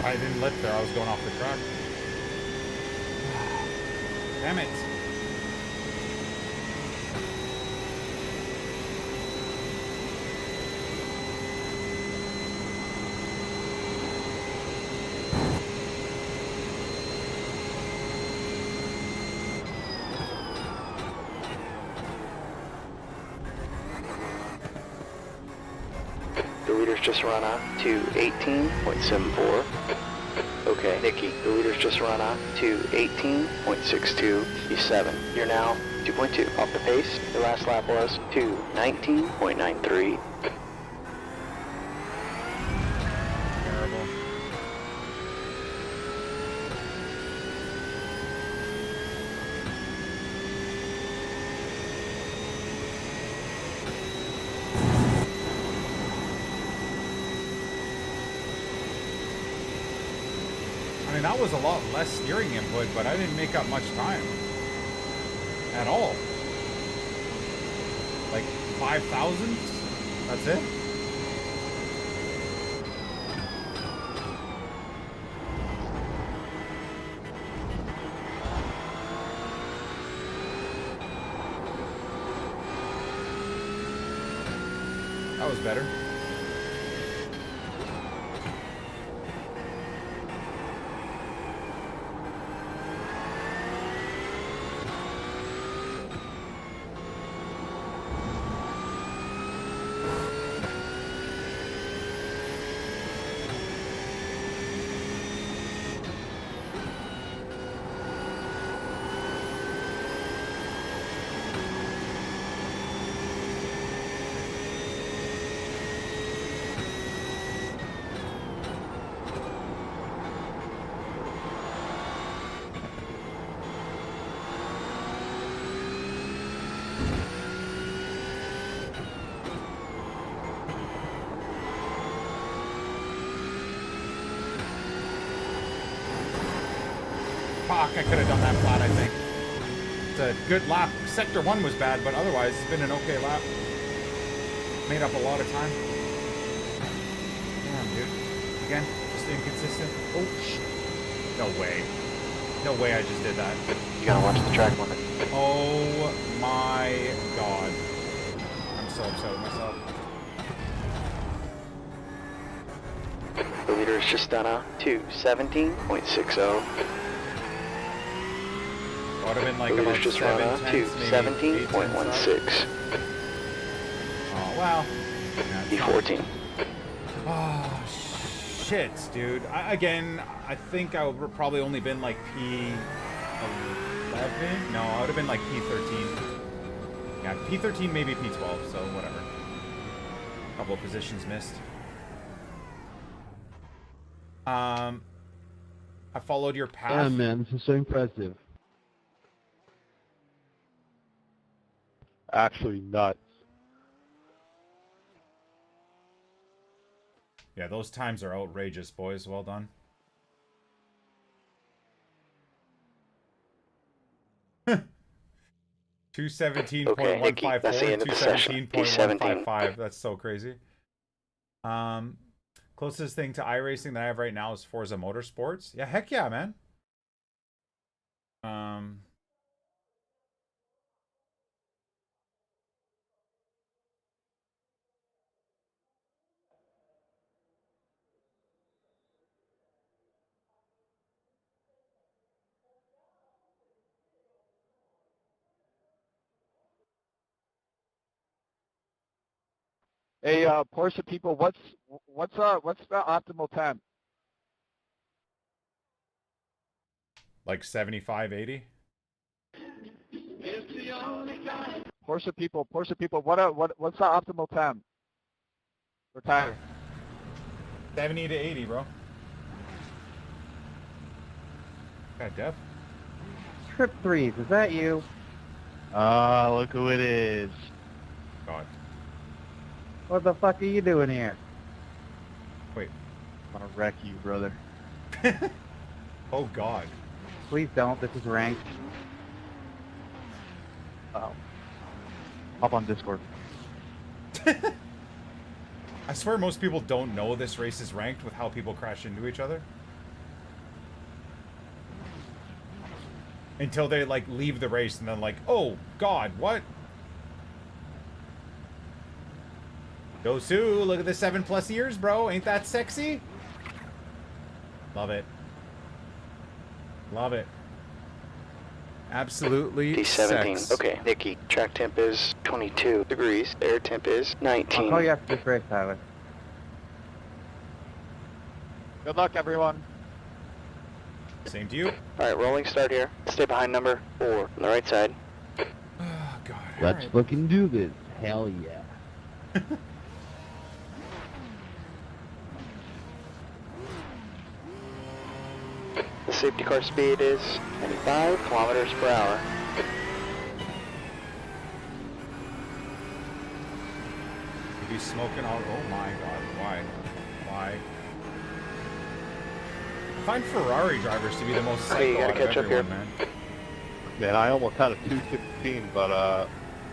Speaker 1: I didn't lift there, I was going off the track. Damn it.
Speaker 2: The leader's just run up to 18.74. Okay, Nicky, the leader's just run up to 18.62. You're now 2.2 off the pace. Your last lap was 2:19.93.
Speaker 1: Terrible. mean, that was a lot less steering input, but I didn't make up much time. At all. Like 5 thousandths? That's it? That was better. Fuck, I could have done that flat, I think. It's a good lap. Sector 1 was bad, but otherwise it's been an okay lap. Made up a lot of time. Damn, dude. Again, just inconsistent. Oh, shit. No way. No way I just did that.
Speaker 2: You gotta watch the track limit.
Speaker 1: Oh my god. I'm so upset with myself.
Speaker 2: The leader is just done a 2:17.60.
Speaker 1: Would have been like
Speaker 2: the
Speaker 1: about
Speaker 2: leader's just run a 2:17.16.
Speaker 1: Oh, well.
Speaker 2: E14.
Speaker 1: Oh, shit, dude. Again, I think I would probably only been like P11? No, I would have been like P13. Yeah, P13, maybe P12, so whatever. A couple of positions missed. I followed your path.
Speaker 6: Yeah, man, this is so impressive. Actually nuts.
Speaker 1: Yeah, those times are outrageous, boys. Well done. $217.154,
Speaker 2: Okay, Nicky, that's the end of the session.
Speaker 1: $217.155. That's so crazy. Closest thing to iRacing that I have right now is Forza Motorsports. Yeah, heck yeah, man.
Speaker 6: Hey, Porsche people, what's the optimal time?
Speaker 1: Like 75, 80?
Speaker 6: Porsche people, what's the optimal time for tire?
Speaker 1: 70 to 80, bro. God, Def.
Speaker 4: Trip Threes, is that you?
Speaker 6: Ah, look who it is.
Speaker 1: God.
Speaker 4: What the fuck are you doing here?
Speaker 1: Wait.
Speaker 6: I'm gonna wreck you, brother.
Speaker 1: Oh, God.
Speaker 4: Please don't, this is ranked.
Speaker 6: Oh. Hop on Discord.
Speaker 1: I swear most people don't know this race is ranked with how people crash into each other. Until they, like, leave the race and then like, oh, God, what? Go Sue, look at the 7+ years, bro. Ain't that sexy? Love it. Love it. Absolutely
Speaker 2: P17.
Speaker 1: sex.
Speaker 2: Okay, Nicky, track temp is 22 degrees. Air temp is 19.
Speaker 4: I'll call you after this race, Tyler.
Speaker 6: Good luck, everyone.
Speaker 1: Same to you.
Speaker 2: Alright, rolling start here. Stay behind number 4 on the right side.
Speaker 1: Oh, God.
Speaker 6: Let's fucking do this. Hell yeah.
Speaker 2: The safety car speed is 95 kilometers per hour.
Speaker 1: You be smoking all. Oh my God! Why? Why? find Ferrari drivers to be the most
Speaker 2: Hey, you
Speaker 1: psycho
Speaker 2: gotta
Speaker 1: out of
Speaker 2: catch up
Speaker 1: everyone,
Speaker 2: here.
Speaker 1: man.
Speaker 13: Man, I almost had a 216, but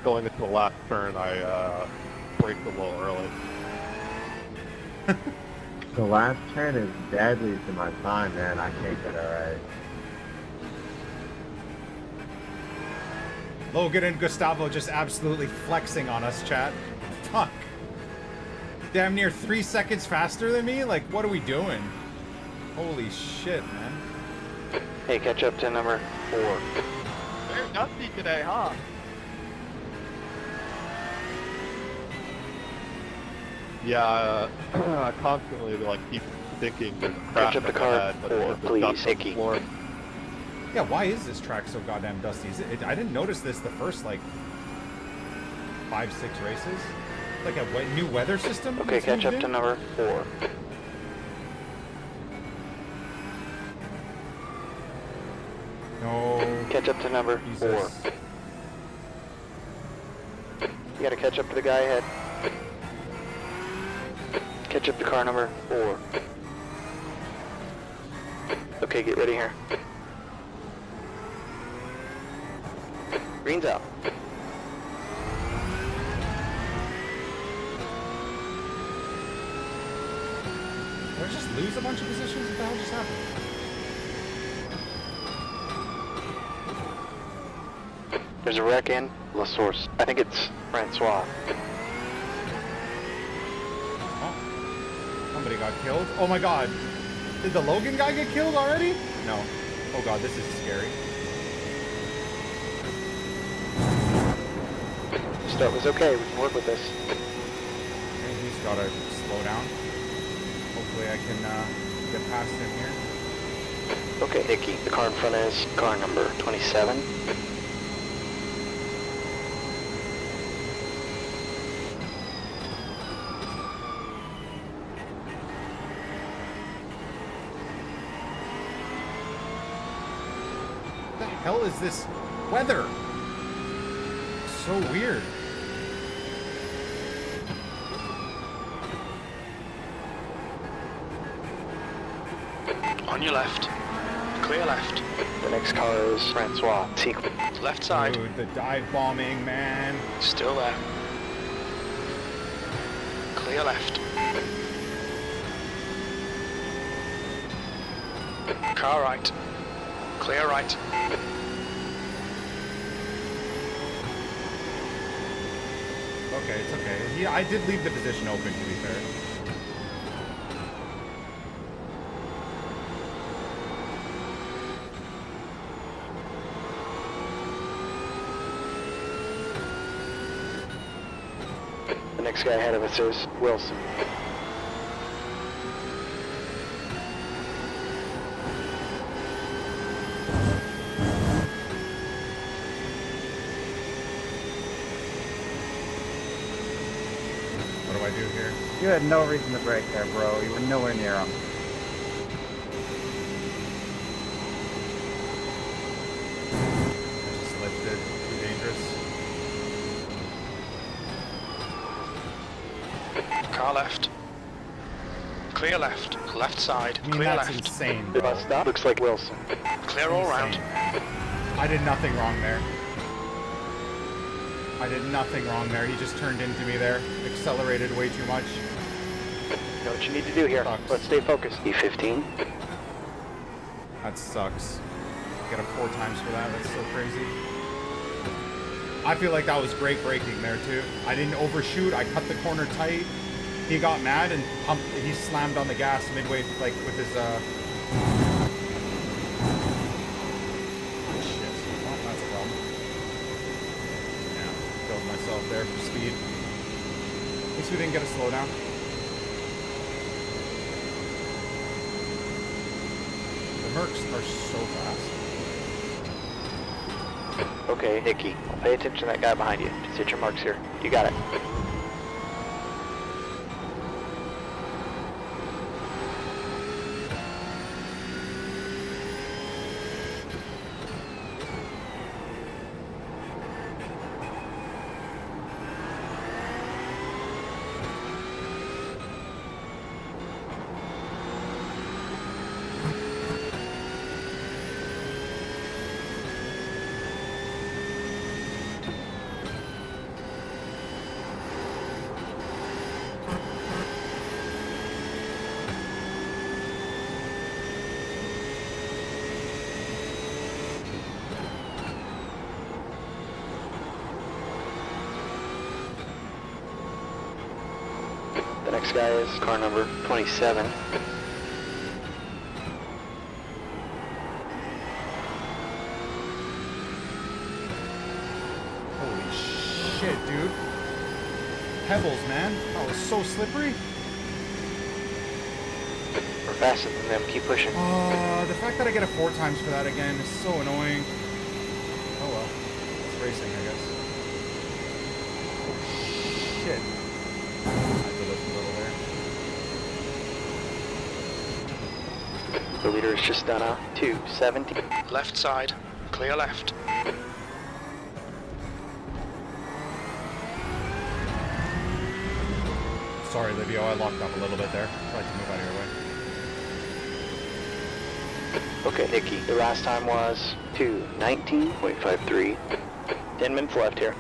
Speaker 13: going into the last turn, I braked a little early.
Speaker 4: The last turn is deadly to my time, man. I can't get it right.
Speaker 1: Logan and Gustavo just absolutely flexing on us, chat. Fuck. Damn near 3 seconds faster than me? Like, what are we doing? Holy shit, man.
Speaker 2: Hey, catch up to number 4.
Speaker 6: They're dusty today, huh?
Speaker 13: Yeah, I constantly like keep thinking there's a crash
Speaker 2: Catch up the
Speaker 13: up
Speaker 2: car
Speaker 13: ahead, but
Speaker 2: 4,
Speaker 13: there's just
Speaker 2: please,
Speaker 13: dust on the
Speaker 2: Icky.
Speaker 13: floor.
Speaker 1: Yeah, why is this track so goddamn dusty? I didn't notice this the first, like, 5-6 races. Like a new weather system?
Speaker 2: Okay,
Speaker 1: that's
Speaker 2: catch
Speaker 1: moved
Speaker 2: up to
Speaker 1: in?
Speaker 2: number 4.
Speaker 1: No.
Speaker 2: Catch up to number
Speaker 1: Jesus.
Speaker 2: 4. You gotta catch up to the guy ahead. Catch up to car number 4. Okay, get ready here. Green's out.
Speaker 1: Did I just lose a bunch of positions? What the hell just happened?
Speaker 2: There's a wreck in La Source. I think it's Francois.
Speaker 1: Oh. Somebody got killed. Oh my god. Did the Logan guy get killed already? No. Oh god, this is scary.
Speaker 2: Start was okay. We can work with this.
Speaker 1: Okay, he's gotta slow down. Hopefully I can get past him here.
Speaker 2: Okay, Icky. The car in front is car number 27.
Speaker 1: What the hell is this weather? So weird.
Speaker 5: On your left. Clear left.
Speaker 2: The next car is Francois.
Speaker 5: Left side.
Speaker 1: Dude, the dive bombing, man.
Speaker 5: Still there. Clear left. Car right. Clear right.
Speaker 1: Okay, it's okay. I did leave the position open, to be fair.
Speaker 2: The next guy ahead of us is Wilson.
Speaker 1: What do I do here?
Speaker 3: You had no reason to brake there, bro. You were nowhere near him.
Speaker 1: Just lifted. Too dangerous.
Speaker 5: Car left. Clear left. Left side.
Speaker 1: I mean,
Speaker 5: Clear
Speaker 1: that's
Speaker 5: left.
Speaker 1: insane,
Speaker 2: The
Speaker 1: bro.
Speaker 2: bus stop looks like Wilson.
Speaker 5: Clear all round.
Speaker 1: I did nothing wrong there. I did nothing wrong there. He just turned into me there. Accelerated way too much.
Speaker 2: You know what you need to do here.
Speaker 1: Sucks.
Speaker 2: Let's stay focused. E15.
Speaker 1: That sucks. Get up 4 times for that. That's so crazy. I feel like that was great braking there too. I didn't overshoot. I cut the corner tight. He got mad and he slammed on the gas midway, like with his Oh, shit. Well, that's a problem. Yeah, killed myself there for speed. At least we didn't get a slowdown. The Mercs are so fast.
Speaker 2: Okay, Icky. Pay attention to that guy behind you. Just hit your marks here. You got it. next guy is car number 27.
Speaker 1: Holy shit, dude. Pebbles, man. That was so slippery.
Speaker 2: We're faster than them. Keep pushing.
Speaker 1: The fact that I get a 4 times for that again is so annoying. Oh well. It's racing, I guess. Shit. I have to lift a little there.
Speaker 2: The leader is just done a 270.
Speaker 5: Left side. Clear left.
Speaker 1: Sorry, Livio, I locked up a little bit there. Tried to move out of your way.
Speaker 2: Okay, Nicky, the last time was 2:19.53. 10 minutes left here.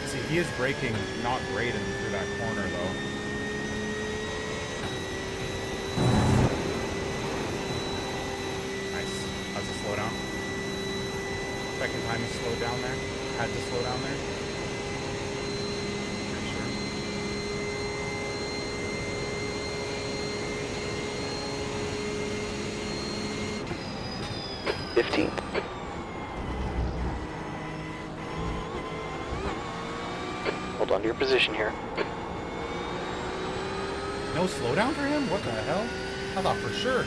Speaker 1: See, he is braking not great through that corner, though. Nice. That's a slowdown. Second time he slowed down there. Had to slow down there. Pretty sure.
Speaker 2: 15. Hold on to your position here.
Speaker 1: No slowdown for him? What the hell? I thought for sure.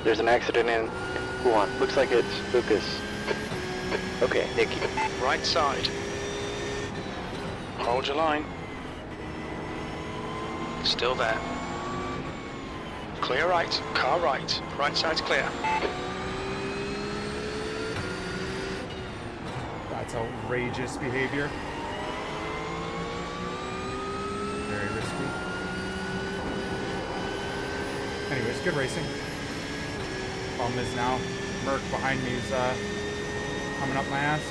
Speaker 2: There's an accident in Wuhan. Looks like it's Lucas. Okay, Nicky.
Speaker 5: Right side. Hold your line. Still there. Clear right. Car right. Right side's clear.
Speaker 1: That's outrageous behavior. Very risky. Anyways, good racing. Problem is now, Merc behind me is coming up my ass.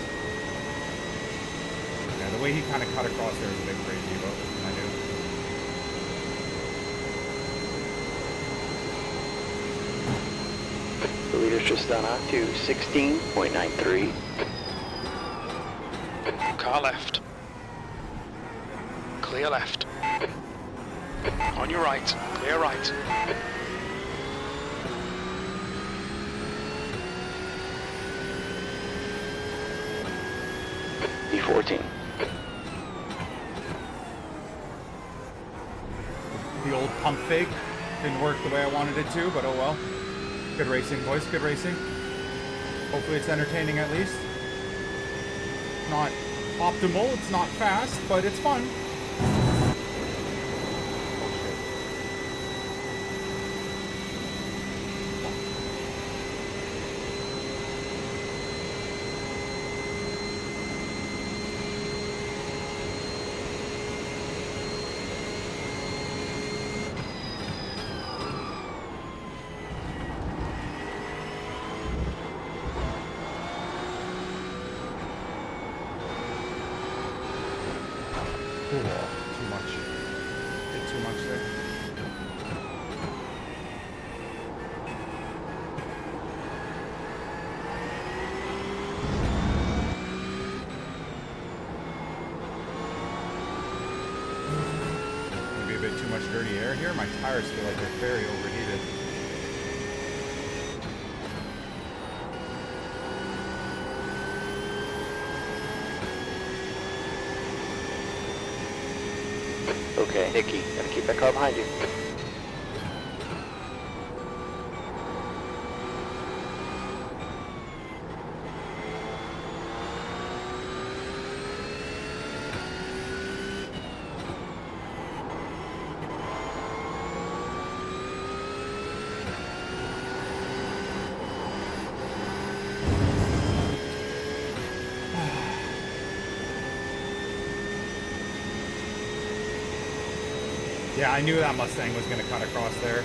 Speaker 1: Yeah, the way he kind of cut across there was a bit crazy, but I knew.
Speaker 2: The leader's just done a 2:16.93.
Speaker 5: Car left. Clear left. On your right. Clear right.
Speaker 2: D14.
Speaker 1: The old pump fake didn't work the way I wanted it to, but oh well. Good racing, boys. Good racing. Hopefully it's entertaining at least. Not optimal, it's not fast, but it's fun. Too much. Did too much there. Maybe a bit too much dirty air here. My tires feel like they're very overheated.
Speaker 2: Okay, Nicky, gotta keep that car behind you.
Speaker 1: Yeah, I knew that Mustang was going to cut across there.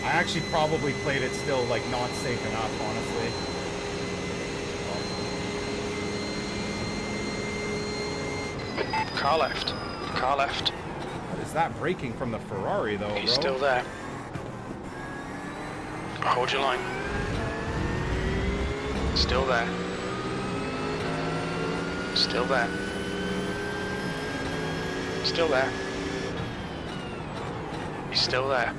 Speaker 1: I actually probably played it still, like, not safe enough, honestly.
Speaker 5: Car left. Car left.
Speaker 1: What is that braking from the Ferrari, though,
Speaker 5: He's
Speaker 1: bro?
Speaker 5: still there. Hold your line. Still there. Still there. Still there. He's still there.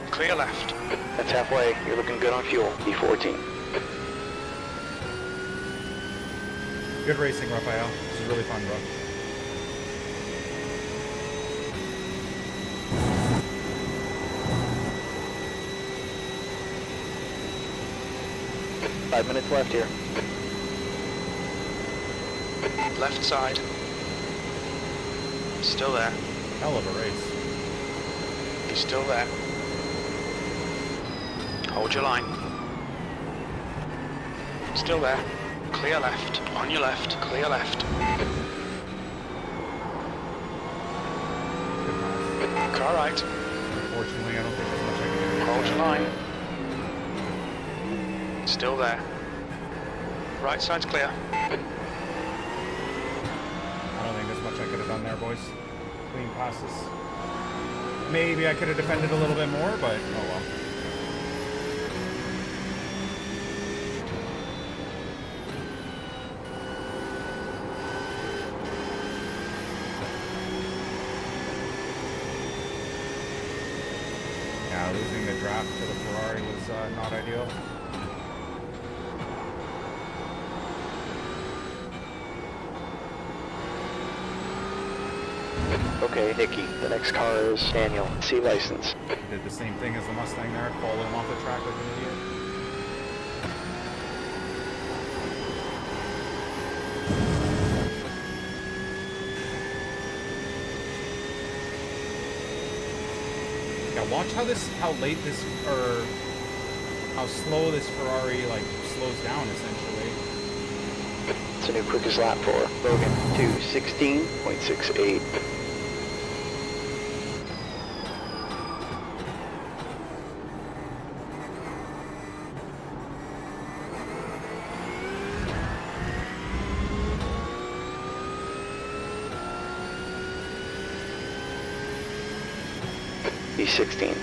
Speaker 5: Clear left.
Speaker 2: That's halfway. You're looking good on fuel. E14.
Speaker 1: Good racing, Raphael. This is really fun, bro.
Speaker 2: Five minutes left here.
Speaker 5: Left side. Still there.
Speaker 1: Hell of a race.
Speaker 5: He's still there. Hold your line. Still there. Clear left. On your left. Clear left. Car right.
Speaker 1: Unfortunately, I don't think there's much I can do.
Speaker 5: Hold your line. Still there. Right side's clear.
Speaker 1: I don't think there's much I could have done there, boys. Clean passes. Maybe I could have defended a little bit more, but oh well. Yeah, losing the draft to the Ferrari was not ideal.
Speaker 2: Okay, Nicky, the next car is Daniel, C license.
Speaker 1: Did the same thing as the Mustang there, followed him off the track like an idiot. Yeah, watch how late this, or how slow this Ferrari, like, slows down, essentially.
Speaker 2: It's a new quickest lap for Logan, 2:16.68. E16.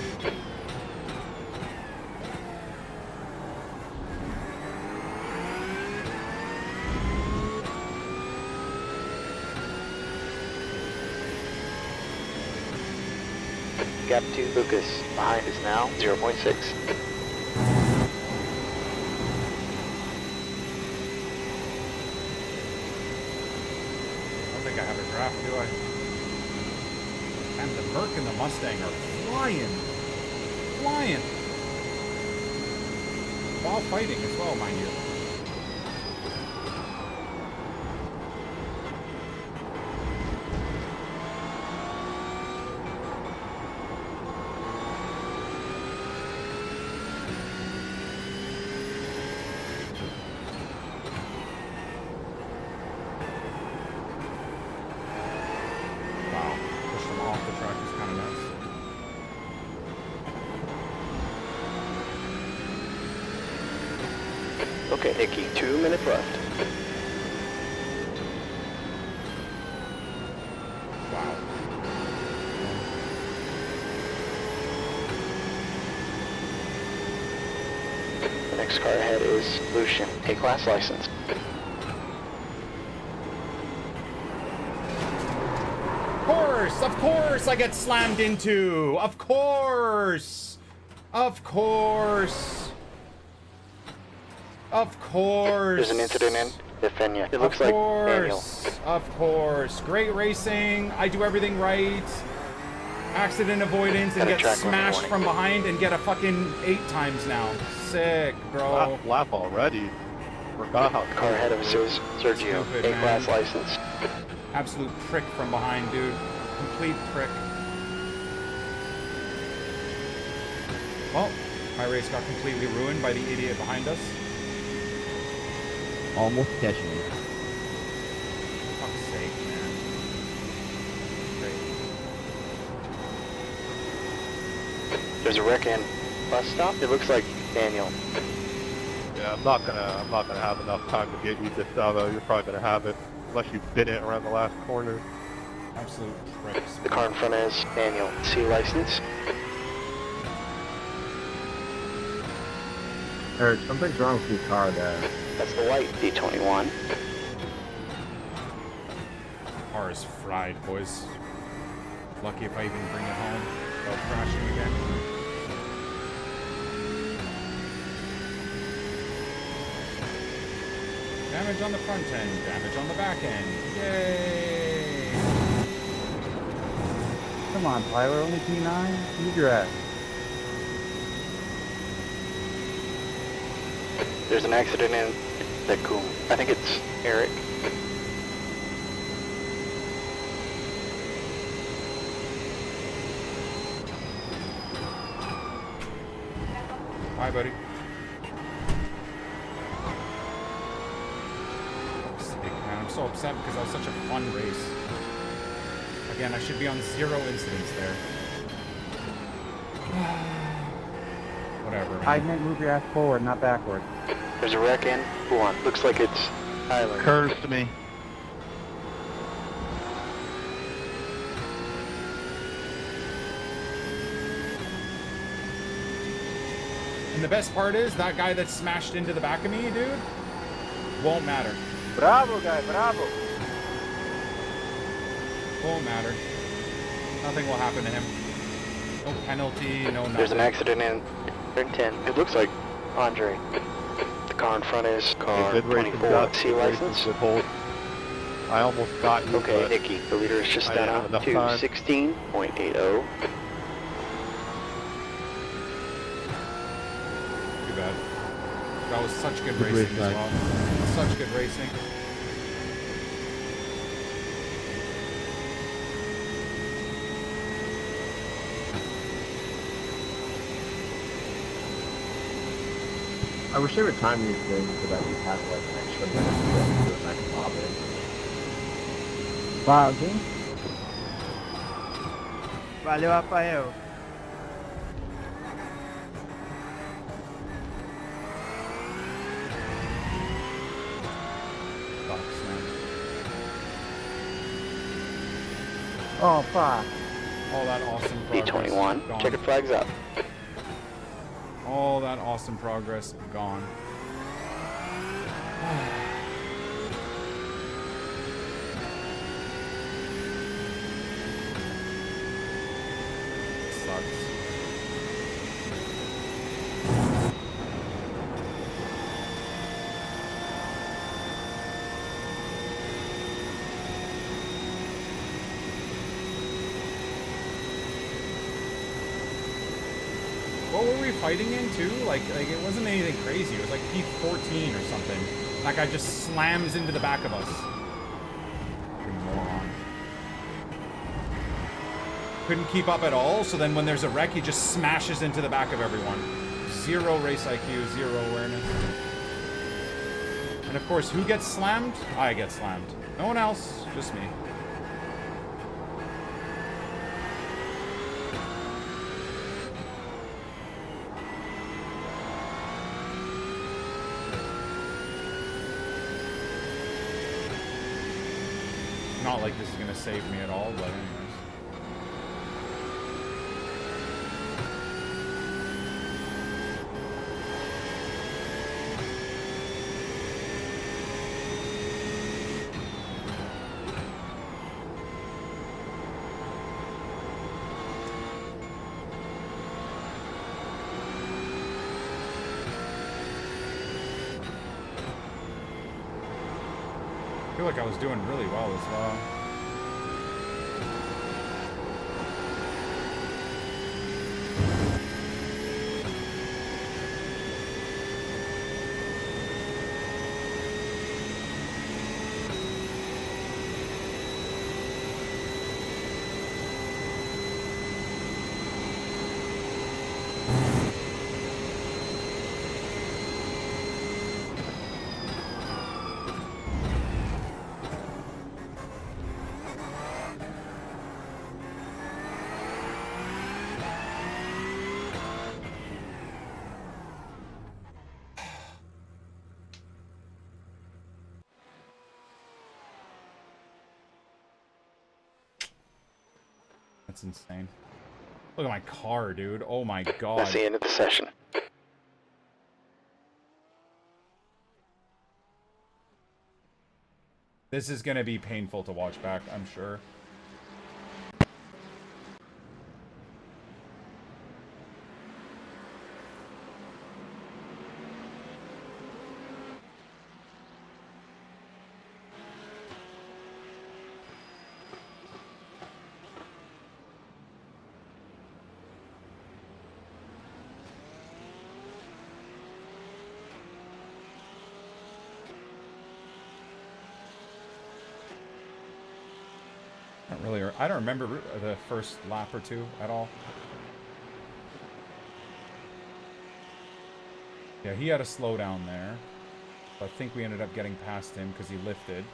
Speaker 2: Gap 2, Lucas. Behind is now 0.6.
Speaker 1: I don't think I have a draft, do I? And the Merc and the Mustang are flying. Flying. While fighting as well, mind you. Wow, push them off the track is kind of nuts.
Speaker 2: Okay, Nicky, 2 minutes left.
Speaker 1: Wow.
Speaker 2: The next car ahead is Lucian, A-class license.
Speaker 1: Of course I get slammed into. Of course. Of course. Of course.
Speaker 2: There's an incident in Defenia. It looks like Daniel.
Speaker 1: Of course. Great racing. I do everything right. Accident avoidance and get smashed from behind and get a fucking 8 times now. Sick, bro.
Speaker 13: Lap already. Forgot how
Speaker 2: the car ahead of us is Sergio, A-class license.
Speaker 1: Absolute prick from behind, dude. Complete prick. Well, my race got completely ruined by the idiot behind us.
Speaker 8: Almost catching me.
Speaker 1: Fuck's sake, man.
Speaker 2: There's a wreck in bus stop. It looks like Daniel.
Speaker 13: Yeah, I'm not gonna have enough time to get you this Salvo. You're probably gonna have it unless you bid it around the last corner.
Speaker 1: Absolute pricks.
Speaker 2: The car in front is Daniel. C license.
Speaker 8: Eric, something's wrong with your car there.
Speaker 2: That's the white D21.
Speaker 1: Car is fried, boys. Lucky if I even bring it home without crashing again. Damage on the front end, damage on the back end. Yay!
Speaker 3: Come on, Tyler, only P9? Use your ass.
Speaker 2: There's an accident in that cool. I think it's Eric.
Speaker 1: Hi, buddy. Man, I'm so upset because that was such a fun race. Again, I should be on 0 incidents there. Whatever, man.
Speaker 3: I meant move your ass forward, not backward.
Speaker 2: There's a wreck in one. Looks like it's Tyler.
Speaker 15: Curves to me.
Speaker 1: And the best part is, that guy that smashed into the back of me, dude, won't matter.
Speaker 6: Bravo, guy, bravo.
Speaker 1: Won't matter. Nothing will happen to him. No penalty, no nothing.
Speaker 2: There's an accident in 10. It looks like Andre. The car in front is car 24. C license.
Speaker 13: I almost got you.
Speaker 2: Okay, Nikki. The leader is just down to 16.80.
Speaker 1: Too bad. That was such good racing as well. Such good racing.
Speaker 8: I wish they would time these things so that we have like an extra minute to go to the next lobby.
Speaker 3: Valeu.
Speaker 6: Valeu, Rafael.
Speaker 1: Sucks, man.
Speaker 3: Oh, fuck.
Speaker 1: All that awesome progress.
Speaker 2: D21.
Speaker 1: Gone.
Speaker 2: Checker flags up.
Speaker 1: All that awesome progress gone. Sucks. What were we fighting in too? Like it wasn't anything crazy. It was like P14 or something. That guy just slams into the back of us. Fucking moron. Couldn't keep up at all, so then when there's a wreck, he just smashes into the back of everyone. 0 race IQ, 0 awareness. And of course, who gets slammed? I get slammed. No one else, just me. Not like this is gonna save me at all, but anyways. I feel like I was doing really well as well. That's insane. Look at my car, dude. Oh my god.
Speaker 2: That's the end of the session.
Speaker 1: This is gonna be painful to watch back, I'm sure. I don't remember the first lap or two at all. Yeah, he had a slowdown there. I think we ended up getting past him because he lifted.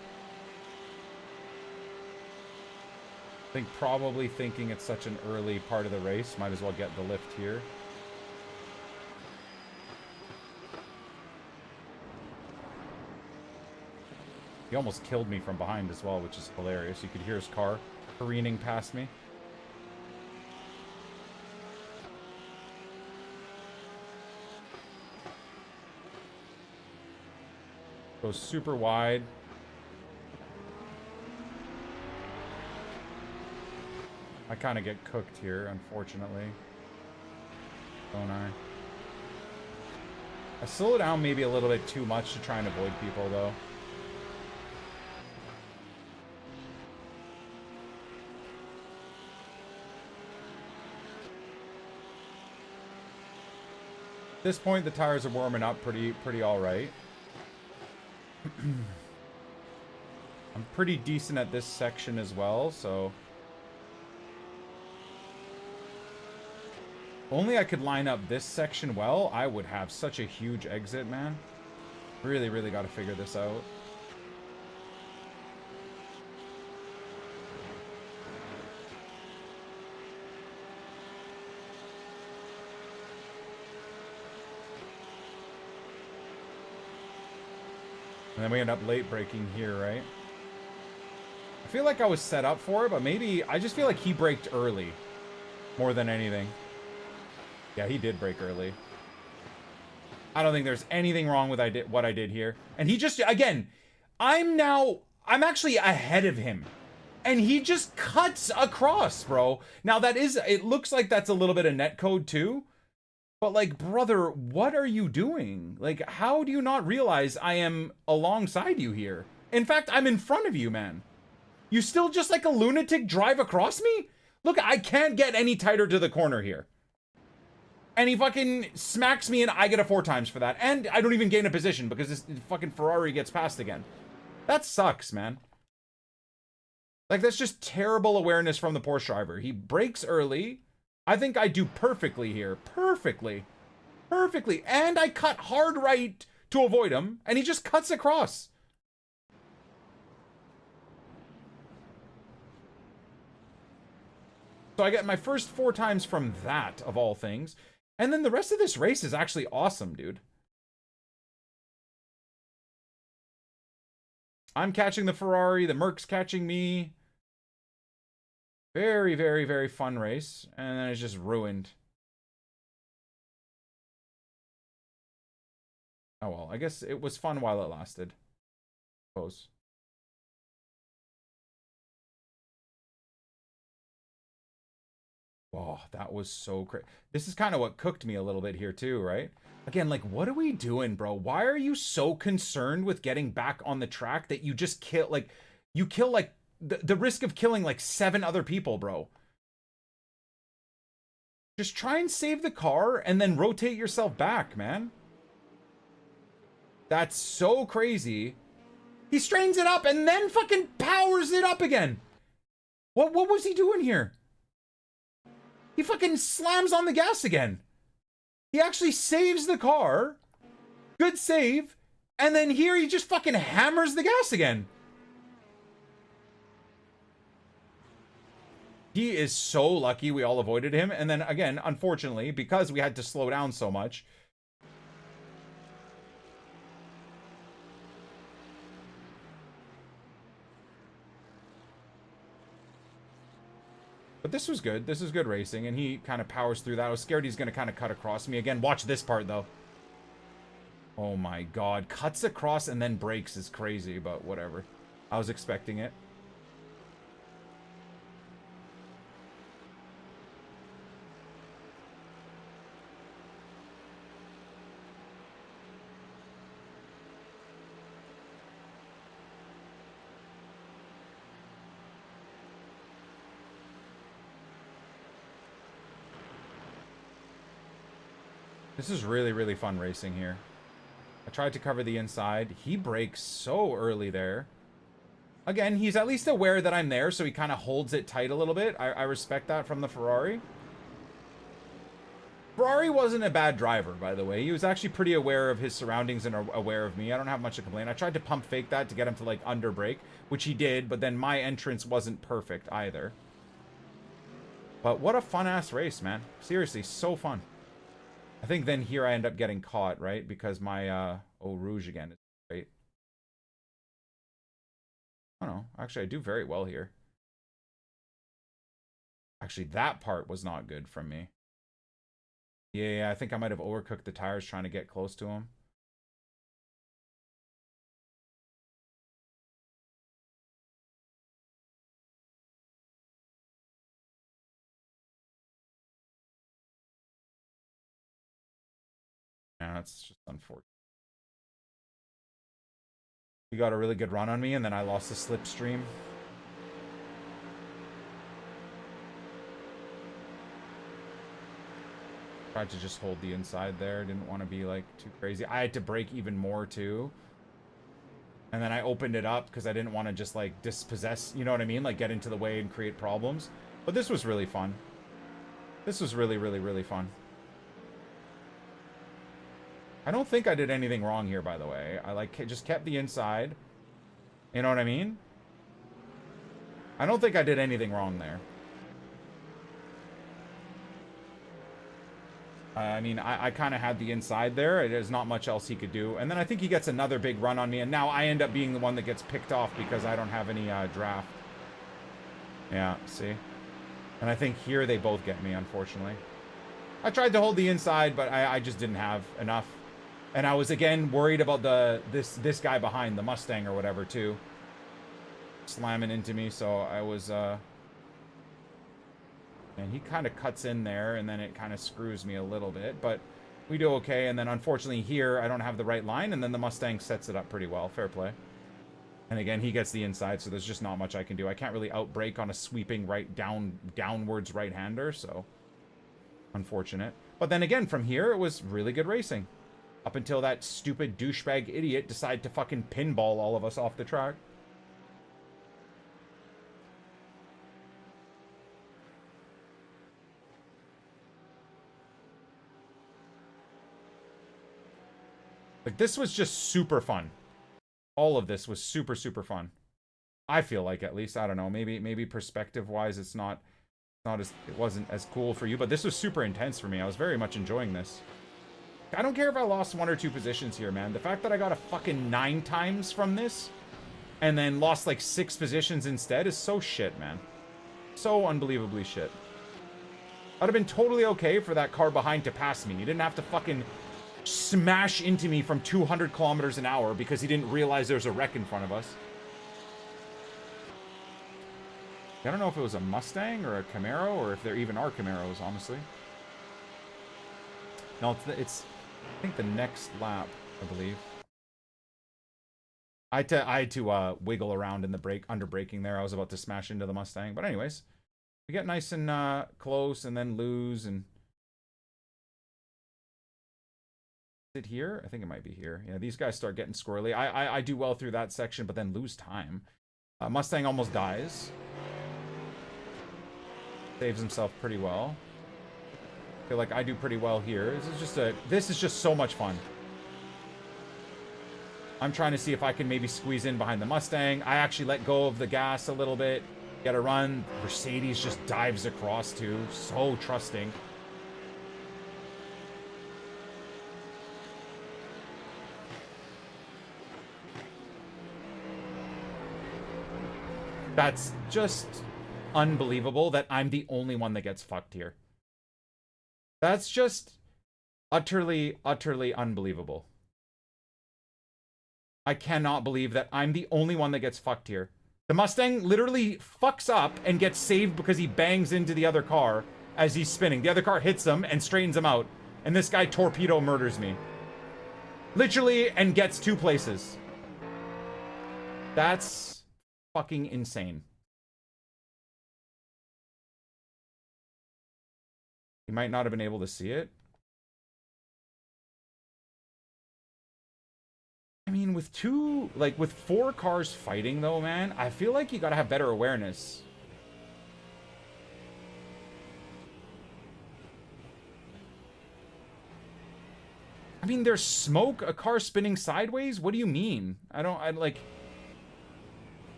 Speaker 1: I think probably thinking it's such an early part of the race, might as well get the lift here. He almost killed me from behind as well, which is hilarious. You could hear his car careening past me. Goes super wide. I kind of get cooked here, unfortunately. Don't I? I slow down maybe a little bit too much to try and avoid people, though. At this point, the tires are warming up pretty all right. I'm pretty decent at this section as well, so only I could line up this section well, I would have such a huge exit, man. Really got to figure this out. And then we end up late braking here, right? I feel like I was set up for it, but maybe I just feel like he braked early more than anything. Yeah, he did brake early. I don't think there's anything wrong with what I did here. And he just, again, I'm actually ahead of him. And he just cuts across, bro. Now that is, it looks like that's a little bit of netcode too. But like, brother, what are you doing? Like, how do you not realize I am alongside you here? In fact, I'm in front of you, man. You still just like a lunatic drive across me? Look, I can't get any tighter to the corner here. And he fucking smacks me and I get a 4 times for that. And I don't even gain a position because this fucking Ferrari gets past again. That sucks, man. Like, that's just terrible awareness from the Porsche driver. He brakes early. I think I do perfectly here. Perfectly. And I cut hard right to avoid him, and he just cuts across. So I get my first 4 times from that, of all things. And then the rest of this race is actually awesome, dude. I'm catching the Ferrari, the Merc's catching me. Very fun race. And then it's just ruined. Oh well, I guess it was fun while it lasted. I suppose. Oh, that was so crazy. This is kind of what cooked me a little bit here too, right? Again, like, what are we doing, bro? Why are you so concerned with getting back on the track that you just kill, like, you kill, like, the risk of killing, like, 7 other people, bro? Just try and save the car and then rotate yourself back, man. That's so crazy. He straightens it up and then fucking powers it up again. What was he doing here? He fucking slams on the gas again. He actually saves the car. Good save. And then here he just fucking hammers the gas again. He is so lucky we all avoided him. And then again, unfortunately, because we had to slow down so much. But this was good. This is good racing, and he kind of powers through that. I was scared he's going to kind of cut across me again. Watch this part, though. Oh my god. Cuts across and then brakes is crazy, but whatever. I was expecting it. This is really, really fun racing here. I tried to cover the inside. He brakes so early there. Again, he's at least aware that I'm there, so he kind of holds it tight a little bit. I respect that from the Ferrari. Ferrari wasn't a bad driver, by the way. He was actually pretty aware of his surroundings and aware of me. I don't have much to complain. I tried to pump fake that to get him to, like, under brake, which he did, but then my entrance wasn't perfect either. But what a fun-ass race, man. Seriously, so fun. I think then here I end up getting caught, right? Because my, Eau Rouge again is great. I don't know. Actually, I do very well here. Actually, that part was not good from me. Yeah, I think I might have overcooked the tires trying to get close to him. Yeah, that's just unfortunate. He got a really good run on me, and then I lost the slipstream. Tried to just hold the inside there. Didn't want to be, like, too crazy. I had to brake even more, too. And then I opened it up because I didn't want to just, like, dispossess, you know what I mean? Like, get into the way and create problems. But this was really fun. This was really, really, really fun. I don't think I did anything wrong here, by the way. I, like, just kept the inside. You know what I mean? I don't think I did anything wrong there. I mean, I kind of had the inside there. There's not much else he could do. And then I think he gets another big run on me. And now I end up being the one that gets picked off because I don't have any draft. Yeah, see? And I think here they both get me, unfortunately. I tried to hold the inside, but I just didn't have enough. And I was, again, worried about this guy behind, the Mustang or whatever, too. Slamming into me, so I was, and he kind of cuts in there, and then it kind of screws me a little bit. But we do okay, and then unfortunately here, I don't have the right line, and then the Mustang sets it up pretty well. Fair play. And again, he gets the inside, so there's just not much I can do. I can't really outbrake on a sweeping downwards right-hander, so unfortunate. But then again, from here, it was really good racing. Up until that stupid douchebag idiot decided to fucking pinball all of us off the track. Like, this was just super fun. All of this was super, super fun. I feel like, at least. I don't know. Maybe perspective-wise, it wasn't as cool for you, but this was super intense for me. I was very much enjoying this. I don't care if I lost 1 or 2 positions here, man. The fact that I got a fucking 9 times from this and then lost like 6 positions instead is so shit, man. So unbelievably shit. I'd have been totally okay for that car behind to pass me. He didn't have to fucking smash into me from 200 kilometers an hour because he didn't realize there was a wreck in front of us. I don't know if it was a Mustang or a Camaro or if there even are Camaros, honestly. No, it's I think the next lap, I believe. I had to wiggle around in the under braking there. I was about to smash into the Mustang. But anyways, we get nice and close and then lose. And is it here? I think it might be here. Yeah, these guys start getting squirrely. I do well through that section, but then lose time. Mustang almost dies. Saves himself pretty well. I feel like I do pretty well here. This is just so much fun. I'm trying to see if I can maybe squeeze in behind the Mustang. I actually let go of the gas a little bit. Get a run. Mercedes just dives across too. So trusting. That's just unbelievable that I'm the only one that gets fucked here. That's just utterly, utterly unbelievable. I cannot believe that I'm the only one that gets fucked here. The Mustang literally fucks up and gets saved because he bangs into the other car as he's spinning. The other car hits him and straightens him out. And this guy torpedo murders me. Literally, and gets 2 places. That's fucking insane. He might not have been able to see it. I mean, with 4 cars fighting though, man, I feel like you gotta have better awareness. I mean, there's smoke, a car spinning sideways? What do you mean?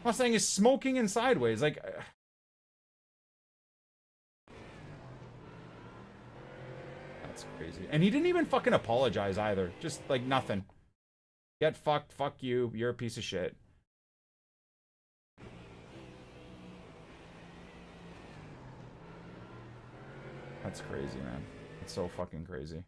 Speaker 1: Mustang is smoking and sideways, like... That's crazy. And he didn't even fucking apologize either. Just, like, nothing. Get fucked, fuck you, you're a piece of shit. That's crazy, man. It's so fucking crazy.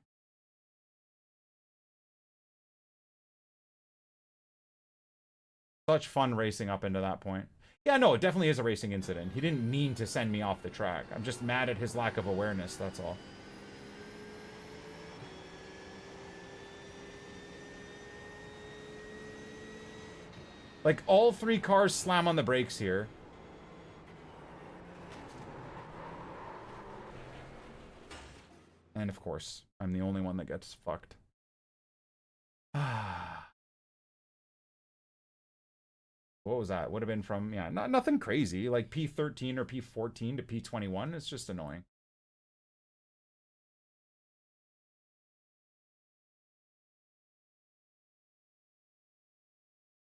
Speaker 1: Such fun racing up into that point. Yeah, no, it definitely is a racing incident. He didn't mean to send me off the track. I'm just mad at his lack of awareness, that's all. Like, all 3 cars slam on the brakes here. And of course, I'm the only one that gets fucked. What was that? Would have been from, yeah, nothing crazy. Like P13 or P14 to P21. It's just annoying.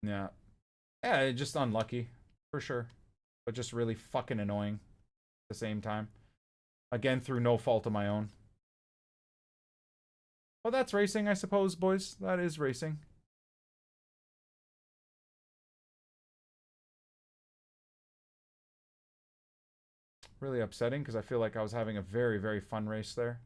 Speaker 1: Yeah. Yeah, just unlucky. For sure. But just really fucking annoying at the same time. Again, through no fault of my own. Well, that's racing, I suppose, boys. That is racing. Really upsetting, because I feel like I was having a very, very fun race there.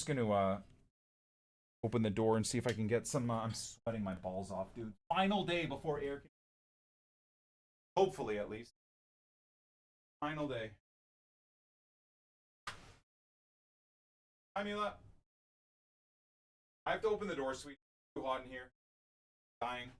Speaker 1: Gonna open the door and see if I can get some I'm sweating my balls off, dude. Final day before air, hopefully, at least. Final day. Hi, Mila. I have to open the door, sweet. It's too hot in here. Dying.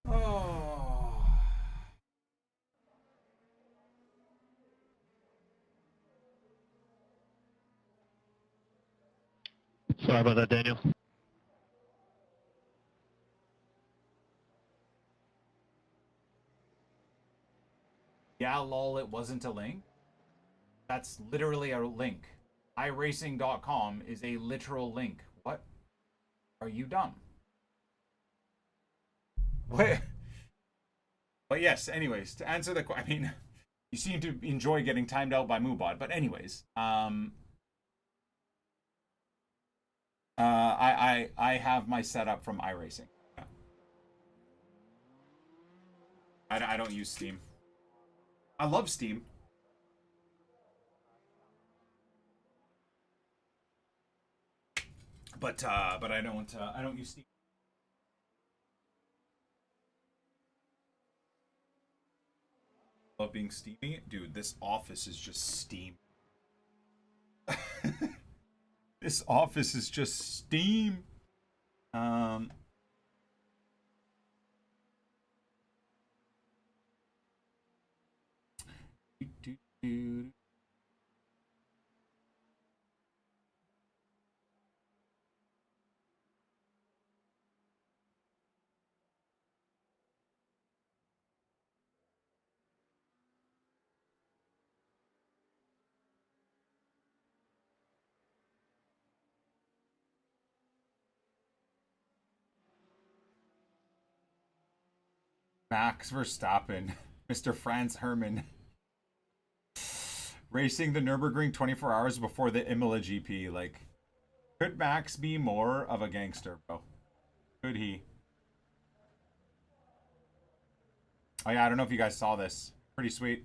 Speaker 1: Oh.
Speaker 13: Sorry about that, Daniel.
Speaker 1: lol, it wasn't a link. That's literally a link. iRacing.com is a literal link. What? Are you dumb? What? But yes, anyways, to answer the question, I mean, you seem to enjoy getting timed out by Moobot, but anyways, I have my setup from iRacing. Yeah. I don't use Steam. I love Steam. But I don't use Steam. Love being steamy. Dude, this office is just steam. This office is just steam. Max Verstappen, Mr. Franz Hermann, racing the Nürburgring 24 hours before the Imola GP. Like, could Max be more of a gangster, bro? Could he? Oh yeah, I don't know if you guys saw this. Pretty sweet.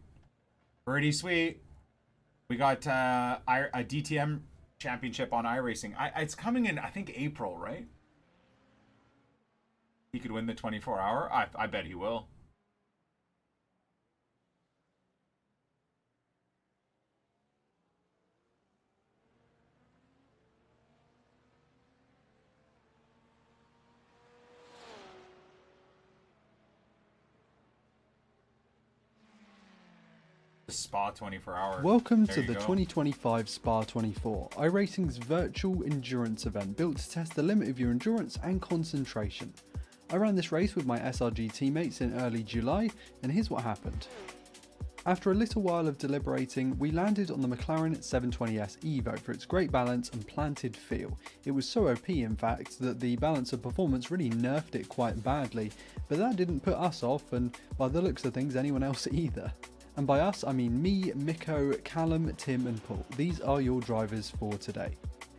Speaker 1: Pretty sweet. We got a DTM championship on iRacing. It's coming in, I think, April, right? He could win the 24-hour? I bet he will. Spa 24-hour.
Speaker 16: Welcome to the 2025 Spa 24, iRacing's virtual endurance event built to test the limit of your endurance and concentration. I ran this race with my SRG teammates in early July, and here's what happened. After a little while of deliberating, we landed on the McLaren 720S Evo for its great balance and planted feel. It was so OP in fact that the balance of performance really nerfed it quite badly, but that didn't put us off, and by the looks of things anyone else either. And by us I mean me, Mikko, Callum, Tim and Paul. These are your drivers for today.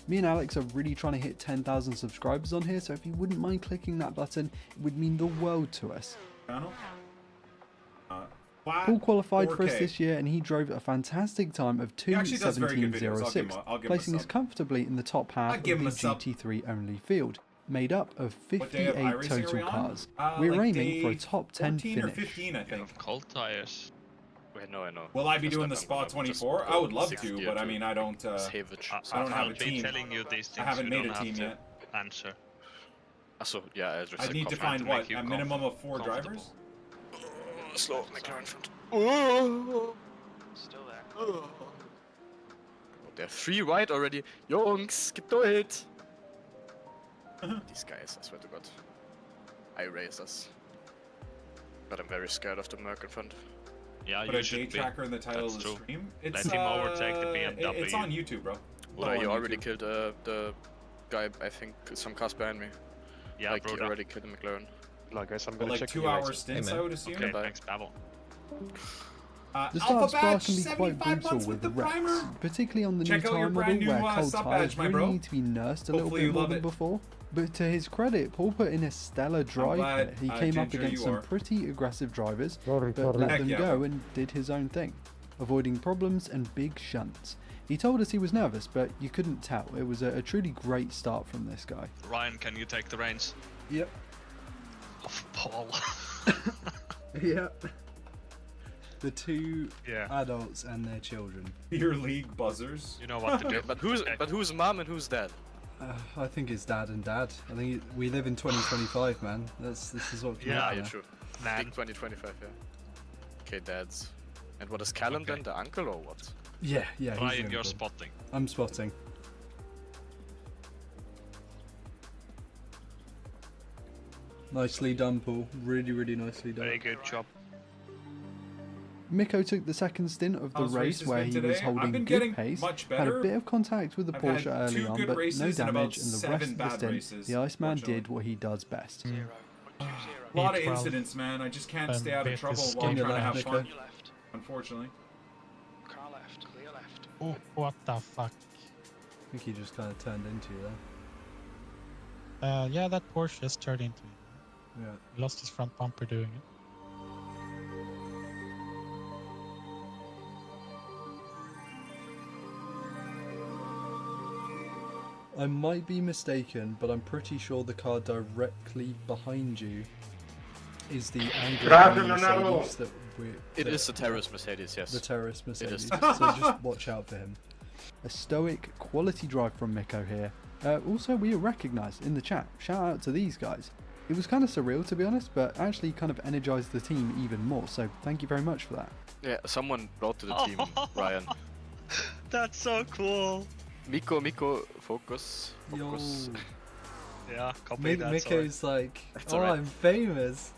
Speaker 16: Me and Alex are really trying to hit 10,000 subscribers on here, so if you wouldn't mind clicking that button, it would mean the world to us. Paul qualified for us this year and he drove a fantastic time of 2:17.06, placing us comfortably in the top half of the GT3 only field, made up of 58 total cars. We're aiming for a top 10 finish.
Speaker 1: Or 15, I think.
Speaker 17: Cold tires.
Speaker 13: Wait, no, I know.
Speaker 1: Will I be doing the Spa 24? I would love to, but I mean, I don't have a team. I haven't made a team yet.
Speaker 17: Answer.
Speaker 13: Yeah,
Speaker 1: I need to find what? A minimum of 4 drivers?
Speaker 5: Slow McLaren front.
Speaker 15: Still there.
Speaker 13: Oh, they're 3 wide already. Jungs, Geduld! These guys, I swear to God. iRacers. But I'm very scared of the Merc in front.
Speaker 17: Yeah,
Speaker 1: put a day tracker in the title of the stream.
Speaker 17: Let him overtake the BMW.
Speaker 1: It's on YouTube, bro.
Speaker 13: Well, you already killed the guy, I think, some cars behind me.
Speaker 17: Yeah,
Speaker 13: like, you already killed the McLaren.
Speaker 8: No, guys, I'm gonna check
Speaker 1: 2-hour stints, I would assume.
Speaker 17: Okay, thanks, Pavel.
Speaker 16: The start of Spa can be quite brutal with wrecks, particularly on the new tyre model where cold tyres really need to be nursed a little bit more than before. But to his credit, Paul put in a stellar drive there. He came up against some pretty aggressive drivers, but let them go and did his own thing, avoiding problems and big shunts. He told us he was nervous, but you couldn't tell. It was a truly great start from this guy.
Speaker 17: Ryan, can you take the reins?
Speaker 3: Yep.
Speaker 17: Of Paul.
Speaker 3: Yep. The 2 adults and their children.
Speaker 1: Your league buzzers.
Speaker 17: You know what to do.
Speaker 13: But who's mom and who's dad?
Speaker 3: I think it's dad and dad. I think we live in 2025, man. This is what.
Speaker 13: Yeah, you're true. Big 2025, yeah. Okay, dads. And what is Callum then? The uncle or what?
Speaker 3: Yeah.
Speaker 17: Ryan, you're spotting.
Speaker 3: I'm spotting. Nicely done, Paul. Really, really nicely done.
Speaker 17: Very good job.
Speaker 16: Mikko took the second stint of the
Speaker 1: How's
Speaker 16: race
Speaker 1: races
Speaker 16: where
Speaker 1: been
Speaker 16: he was
Speaker 1: today? I've
Speaker 16: holding
Speaker 1: been
Speaker 16: good
Speaker 1: getting
Speaker 16: pace,
Speaker 1: much
Speaker 16: had a
Speaker 1: better.
Speaker 16: bit of contact with the
Speaker 1: I've
Speaker 16: Porsche
Speaker 1: had
Speaker 16: early
Speaker 1: 2
Speaker 16: on,
Speaker 1: good
Speaker 16: but no
Speaker 1: races and about
Speaker 16: damage, and the
Speaker 1: 7
Speaker 16: rest of the
Speaker 1: bad
Speaker 16: stint,
Speaker 1: races,
Speaker 16: the Iceman
Speaker 1: fortunately.
Speaker 16: did what he does best.
Speaker 1: A lot of incidents, man. I just can't stay out of trouble while trying to have fun. Unfortunately.
Speaker 5: Car left, clear left.
Speaker 18: Oh, what the fuck?
Speaker 3: I think he just kind of turned into you there.
Speaker 18: Yeah, that Porsche just turned into me.
Speaker 3: Yeah.
Speaker 18: He lost his front bumper doing it.
Speaker 3: I might be mistaken, but I'm pretty sure the car directly behind you is the angry Mercedes that
Speaker 13: It is the terrorist Mercedes, yes.
Speaker 3: The terrorist Mercedes.
Speaker 13: It is.
Speaker 3: So just watch out for him.
Speaker 16: A stoic, quality drive from Mikko here. Also, we were recognised in the chat. Shout out to these guys. It was kind of surreal, to be honest, but actually kind of energised the team even more, so thank you very much for that.
Speaker 13: Yeah, someone brought to the team, Ryan.
Speaker 17: That's so cool.
Speaker 13: Mikko, focus. Focus.
Speaker 17: Yeah, copy that.
Speaker 3: Mikko's like,
Speaker 13: That's
Speaker 3: oh,
Speaker 13: alright.
Speaker 3: I'm famous.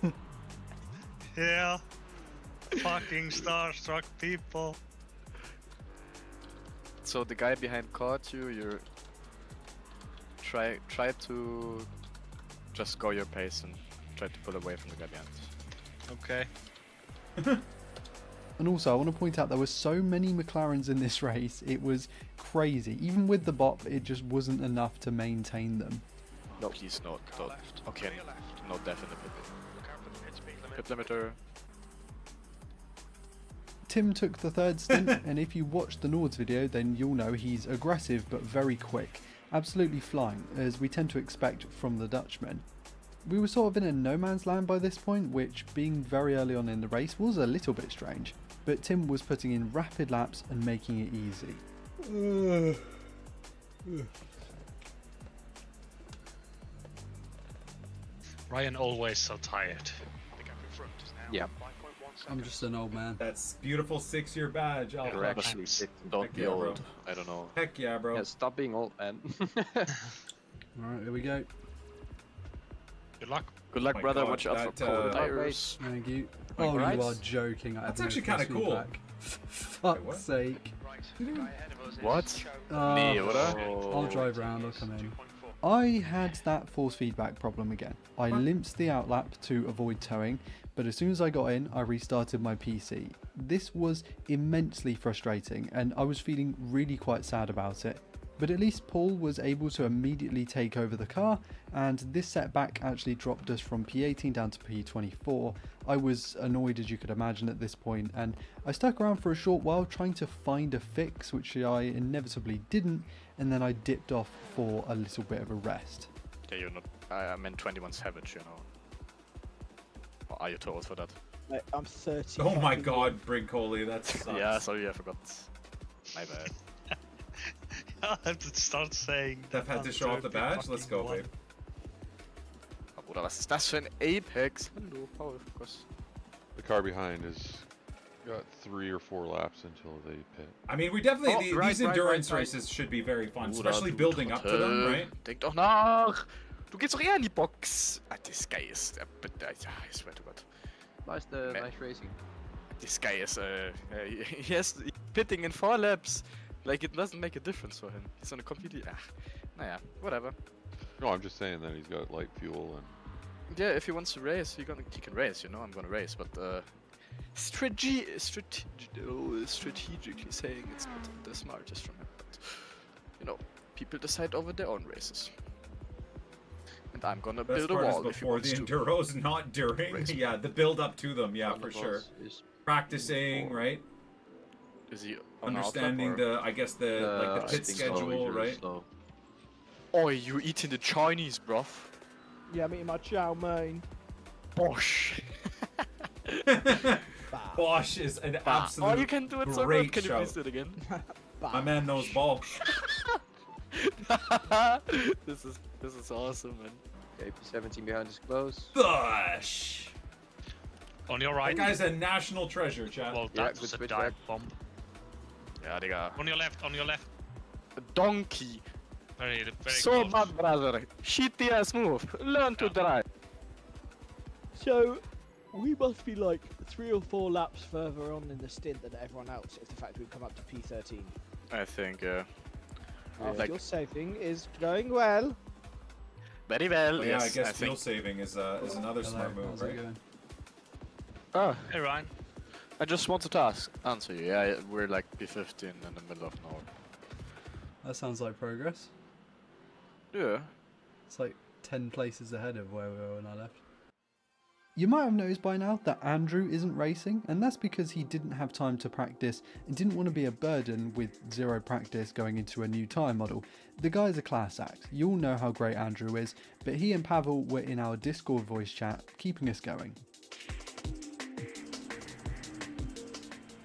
Speaker 17: Yeah. Fucking starstruck people.
Speaker 13: So the guy behind caught you, you're... Try to just go your pace and try to pull away from the guy behind.
Speaker 17: Okay.
Speaker 16: And also, I want to point out there were so many McLarens in this race, it was crazy. Even with the bop, it just wasn't enough to maintain them.
Speaker 13: No, please no, don't. Okay, no death in the pit limiter.
Speaker 16: Tim took the third stint, and if you watched the Nords video, then you'll know he's aggressive but very quick. Absolutely flying, as we tend to expect from the Dutchman. We were sort of in a no man's land by this point, which, being very early on in the race, was a little bit strange. But Tim was putting in rapid laps and making it easy.
Speaker 17: Ryan always so tired.
Speaker 13: Yeah.
Speaker 3: I'm just an old man.
Speaker 1: That's beautiful 6-year badge. I'll
Speaker 13: You're actually don't be old. I don't know.
Speaker 1: Heck yeah, bro.
Speaker 19: Yeah, stop being old, man.
Speaker 3: Alright, here we go.
Speaker 17: Good luck.
Speaker 13: Good luck,
Speaker 1: My
Speaker 13: brother.
Speaker 1: God,
Speaker 13: Watch out for
Speaker 1: that,
Speaker 13: cold tires.
Speaker 3: Thank you.
Speaker 13: Like,
Speaker 3: Oh,
Speaker 13: right?
Speaker 3: you are joking.
Speaker 1: That's actually kind of cool.
Speaker 3: Fuck's sake.
Speaker 13: What?
Speaker 3: Nee,
Speaker 13: oder?
Speaker 3: I'll drive round, I'll come in.
Speaker 16: I had that force feedback problem again. I limped the outlap to avoid towing, but as soon as I got in, I restarted my PC. This was immensely frustrating, and I was feeling really quite sad about it. But at least Paul was able to immediately take over the car, and this setback actually dropped us from P18 down to P24. I was annoyed, as you could imagine, at this point, and I stuck around for a short while trying to find a fix, which I inevitably didn't, and then I dipped off for a little bit of a rest.
Speaker 13: Yeah, you're not. I meant 21 Savage, you know. Or are you too old for that?
Speaker 6: I'm 30.
Speaker 1: Oh my god, Brinkoli, that's
Speaker 13: Yeah, sorry, I forgot. My bad.
Speaker 17: I have to start saying.
Speaker 1: Steph had to show off the badge. Let's go, babe.
Speaker 13: Oh, Bruder, was ist das für ein Apex? Hallo, Paul, focus.
Speaker 20: The car behind has got 3 or 4 laps until they pit.
Speaker 1: I mean, we definitely,
Speaker 13: Oh,
Speaker 1: these endurance races should be very fun, especially building up to them, right?
Speaker 13: Denk doch nach! Du gehst doch eher in die Box! Ah, this guy is... I swear to God.
Speaker 19: Nice racing.
Speaker 13: This guy is... yes, pitting in 4 laps. Like, it doesn't make a difference for him. He's on a completely... naja, whatever.
Speaker 20: No, I'm just saying that he's got light fuel and...
Speaker 13: Yeah, if he wants to race, he can race, you know, I'm gonna race, but strategically saying it's not the smartest from him, but you know, people decide over their own races. And I'm gonna
Speaker 1: Best
Speaker 13: build a
Speaker 1: part
Speaker 13: wall
Speaker 1: is
Speaker 13: if he
Speaker 1: before
Speaker 13: wants
Speaker 1: the
Speaker 13: to.
Speaker 1: enduros, not during.
Speaker 13: Race.
Speaker 1: Yeah, the build up to them, yeah,
Speaker 19: One
Speaker 1: for
Speaker 19: of
Speaker 1: sure.
Speaker 19: us is
Speaker 1: Practicing, right?
Speaker 13: Is he on
Speaker 1: Understanding
Speaker 13: outlap or?
Speaker 1: the, I guess the like the
Speaker 19: I
Speaker 1: pit
Speaker 19: think so,
Speaker 1: schedule,
Speaker 19: he's
Speaker 1: right?
Speaker 19: slow.
Speaker 13: Oh, you eating the Chinese, bruv?
Speaker 6: Yeah, I'm eating my chow mein.
Speaker 13: Bosh!
Speaker 1: Bosch is an absolute
Speaker 13: Oh, you can do it so
Speaker 1: great
Speaker 13: good. Can you
Speaker 1: show.
Speaker 13: please do it again?
Speaker 1: My man knows ball.
Speaker 13: This is awesome, man.
Speaker 19: Okay, P17 behind is close.
Speaker 1: Bosch!
Speaker 17: On your right.
Speaker 1: That guy's a national treasure, chat.
Speaker 17: Well,
Speaker 19: Yeah,
Speaker 17: that
Speaker 19: good
Speaker 17: was a
Speaker 19: switch
Speaker 17: dive
Speaker 19: back.
Speaker 17: bomb.
Speaker 13: Yeah, Digga.
Speaker 17: On your left, on your left.
Speaker 13: A donkey.
Speaker 17: Very
Speaker 13: So
Speaker 17: close.
Speaker 13: bad, brother. Shitty ass move. Learn to drive.
Speaker 6: So, we must be like
Speaker 21: 3 or 4 laps further on in the stint than everyone else if the fact we've come up to P13.
Speaker 13: I think, yeah.
Speaker 21: Like, fuel saving is going well.
Speaker 13: Very well,
Speaker 1: yeah,
Speaker 13: yes.
Speaker 1: I guess fuel saving is another smart move, right?
Speaker 13: Oh,
Speaker 17: Hey Ryan.
Speaker 13: I just wanted to answer you. Yeah, we're like P15 in the middle of nowhere.
Speaker 3: That sounds like progress.
Speaker 13: Yeah.
Speaker 3: It's like 10 places ahead of where we were when I left.
Speaker 16: You might have noticed by now that Andrew isn't racing, and that's because he didn't have time to practice and didn't want to be a burden with 0 practice going into a new tyre model. The guy's a class act, you all know how great Andrew is, but he and Pavel were in our Discord voice chat, keeping us going.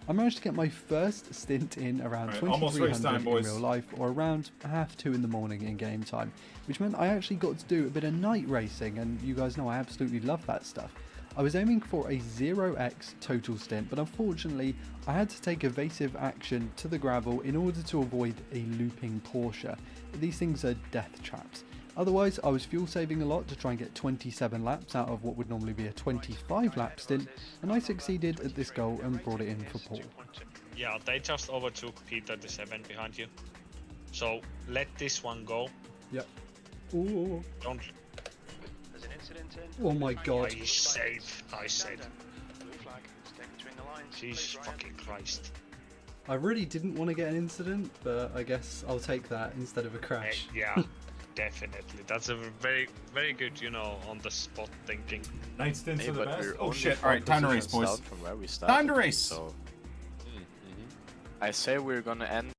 Speaker 16: I managed to get my first stint in around 2300 in real life, or around 1:30 in the morning in game time, which meant I actually got to do a bit of night racing, and you guys know I absolutely love that stuff. I was aiming for a 0x total stint, but unfortunately I had to take evasive action to the gravel in order to avoid a looping Porsche. These things are death traps. Otherwise, I was fuel saving a lot to try and get 27 laps out of what would normally be a 25 lap stint, and I succeeded at this goal and brought it in for Paul.
Speaker 17: Yeah, they just overtook P37 behind you. So let this one go.
Speaker 3: Yep. Ooh.
Speaker 17: Don't.
Speaker 5: There's an incident in.
Speaker 3: Oh my god.
Speaker 17: I saved.
Speaker 5: Blue flag, stay between the lines.
Speaker 17: Jesus fucking Christ.
Speaker 3: I really didn't want to get an incident, but I guess I'll take that instead of a crash.
Speaker 17: Yeah. Definitely, that's a very, very good, you know, on the spot thinking.
Speaker 1: Night stints are the best.
Speaker 13: we're
Speaker 1: Oh
Speaker 13: only
Speaker 1: shit!
Speaker 13: 4
Speaker 1: All right, time to race,
Speaker 13: positions
Speaker 1: boys.
Speaker 13: down from where we started,
Speaker 1: Time to race.
Speaker 13: So, I say we're gonna end.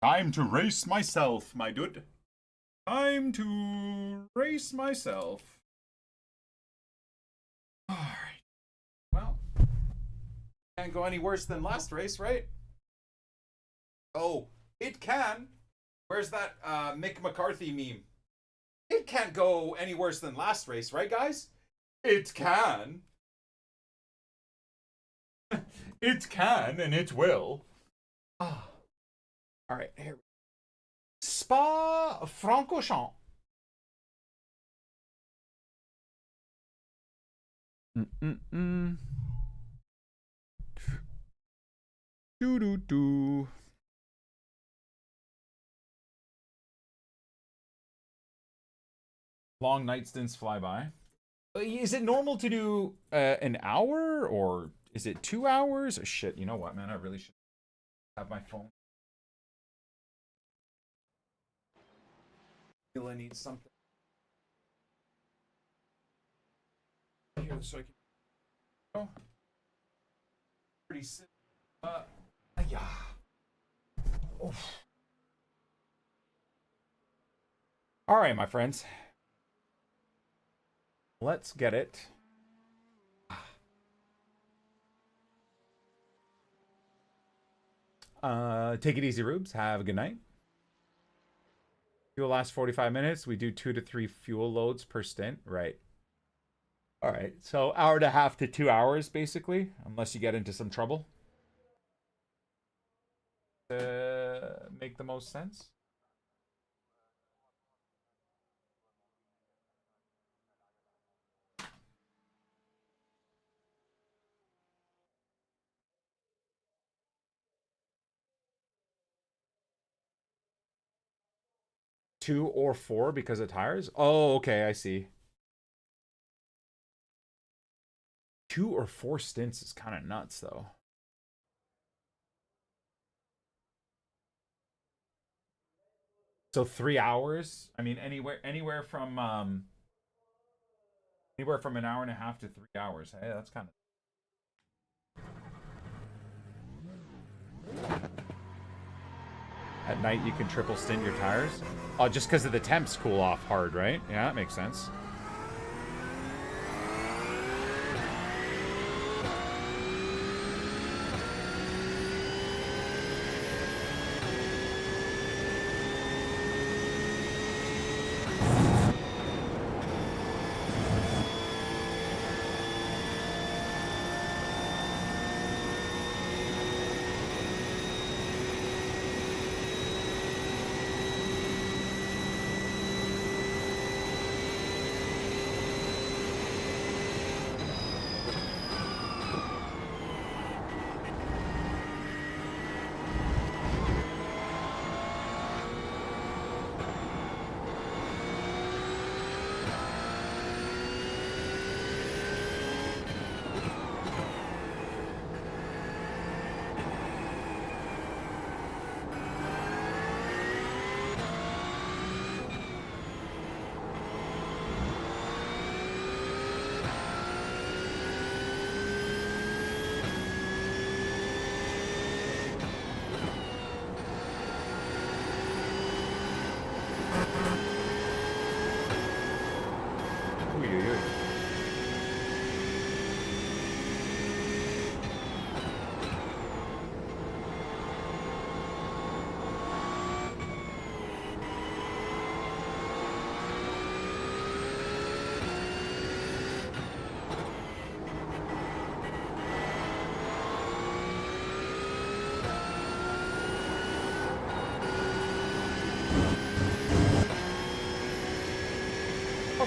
Speaker 1: Time to race myself, my dude. Time to race myself. All right. Well, can't go any worse than last race, right? Oh, it can. Where's that Mick McCarthy meme? It can't go any worse than last race, right, guys? It can. It can, and it will. Ah. All right, here. Spa Francorchamps. Do. Long night stints fly by. Is it normal to do an hour, or is it 2 hours? Shit, you know what, man? I really should have my phone. I feel I need something. Here, so I can. Oh. Pretty sick. Yeah. Oh. All right, my friends. Let's get it. Take it easy, Rubes. Have a good night. Fuel lasts 45 minutes. We do 2 to 3 fuel loads per stint. Right. All right. So 1.5 to 2 hours, basically, unless you get into some trouble. Make the most sense. Two or 4 because of tires? Oh, okay, I see. 2 or 4 stints is kind of nuts, though. So 3 hours? I mean, anywhere from an hour and a half to 3 hours. Hey, that's kind of. At night, you can triple stint your tires. Oh, just because of the temps cool off hard, right? Yeah, that makes sense.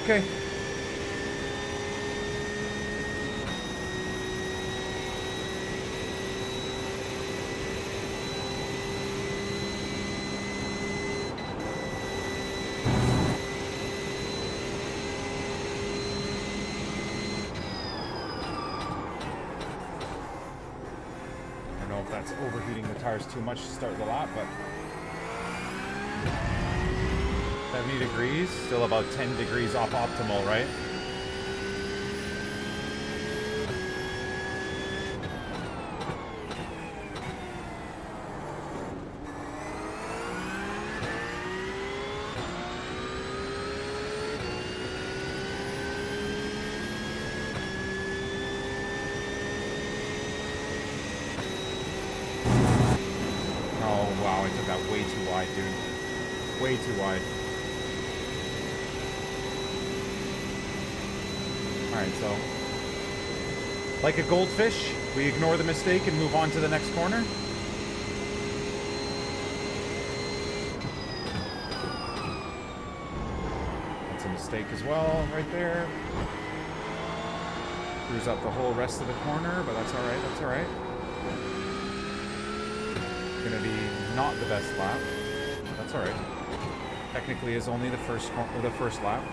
Speaker 1: Okay. I don't know if that's overheating the tires too much to start the lap, but 70 degrees, still about 10 degrees off optimal, right? Oh, wow, I took that way too wide, dude. Way too wide. Alright, so like a goldfish, we ignore the mistake and move on to the next corner. That's a mistake as well, right there. Screws up the whole rest of the corner, but that's alright, that's alright. Gonna be not the best lap. That's alright. Technically is only the first lap.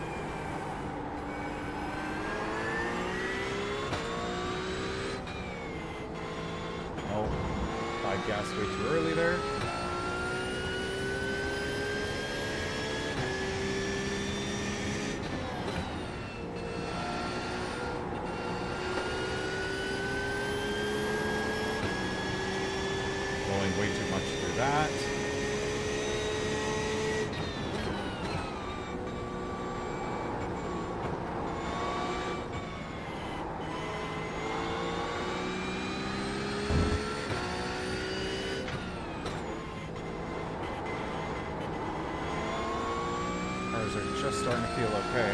Speaker 1: Gas way too early there. Rolling way too much through that. Are just starting to feel okay.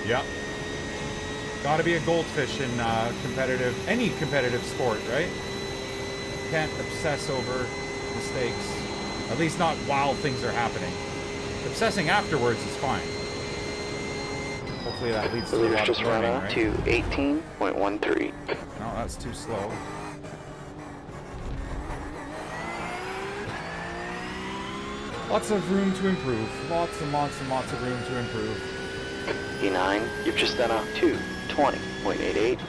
Speaker 1: Yep. Gotta be a goldfish in any competitive sport, right? Can't obsess over mistakes. At least not while things are happening. Obsessing afterwards is fine. Hopefully that leads to a lot of learning, right?
Speaker 2: To 18.13.
Speaker 1: No, that's too slow. Lots of room to improve. Lots and lots and lots of room to improve.
Speaker 2: E9, you've just done a 2:20.88.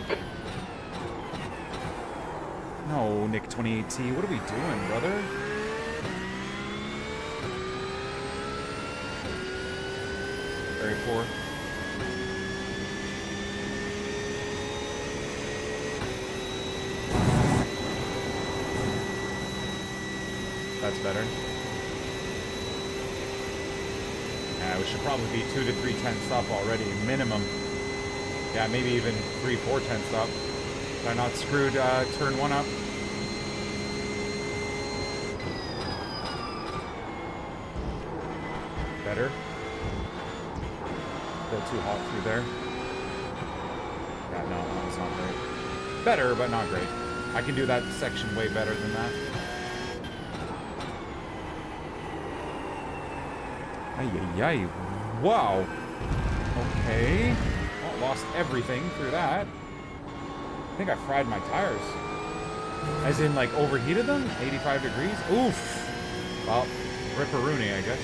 Speaker 1: No, NICK28T, what are we doing, brother? Very poor. That's better. Yeah, we should probably be 2 to 3 tenths up already, minimum. Yeah, maybe even 3-4 tenths up. If I not screwed turn 1 up. Better. Still too hot through there. Yeah, no, that was not great. Better, but not great. I can do that section way better than that. Ay-yi-yi. Wow. Okay. Well, lost everything through that. I think I fried my tires. As in, like, overheated them? 85 degrees? Oof. Well, ripperoonie, I guess.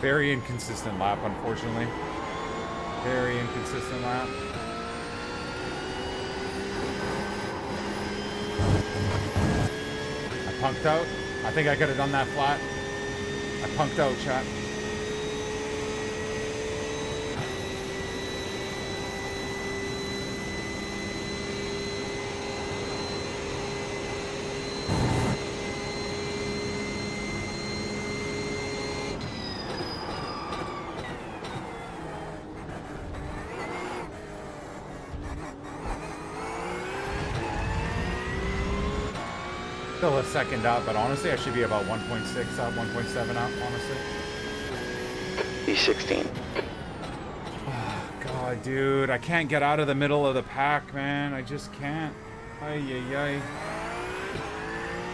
Speaker 1: Very inconsistent lap, unfortunately. Very inconsistent lap. I punked out. I think I could have done that flat. I punked out, chat. Still a second up, but honestly, I should be about 1.6 up, 1.7 up, honestly.
Speaker 2: E16.
Speaker 1: Oh, God, dude, I can't get out of the middle of the pack, man. I just can't. Ay, ay, ay.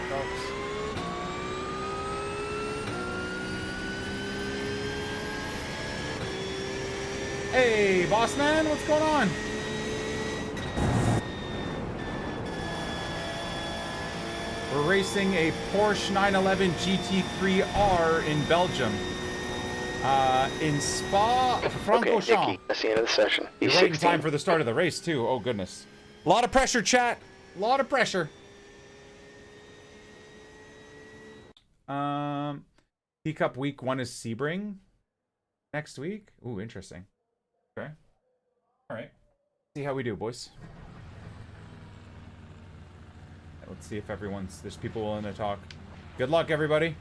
Speaker 1: Sucks. Hey, boss man, what's going on? We're racing a Porsche 911 GT3R in Belgium. In SPA FRANCORCHAMPS.
Speaker 2: Okay, that's the end of the session.
Speaker 1: You're right in time for the start of the race, too. Oh, goodness. A lot of pressure, chat. A lot of pressure. Teacup week 1 is Sebring next week. Ooh, interesting. Okay. All right. See how we do, boys. Let's see if there's people willing to talk. Good luck, everybody.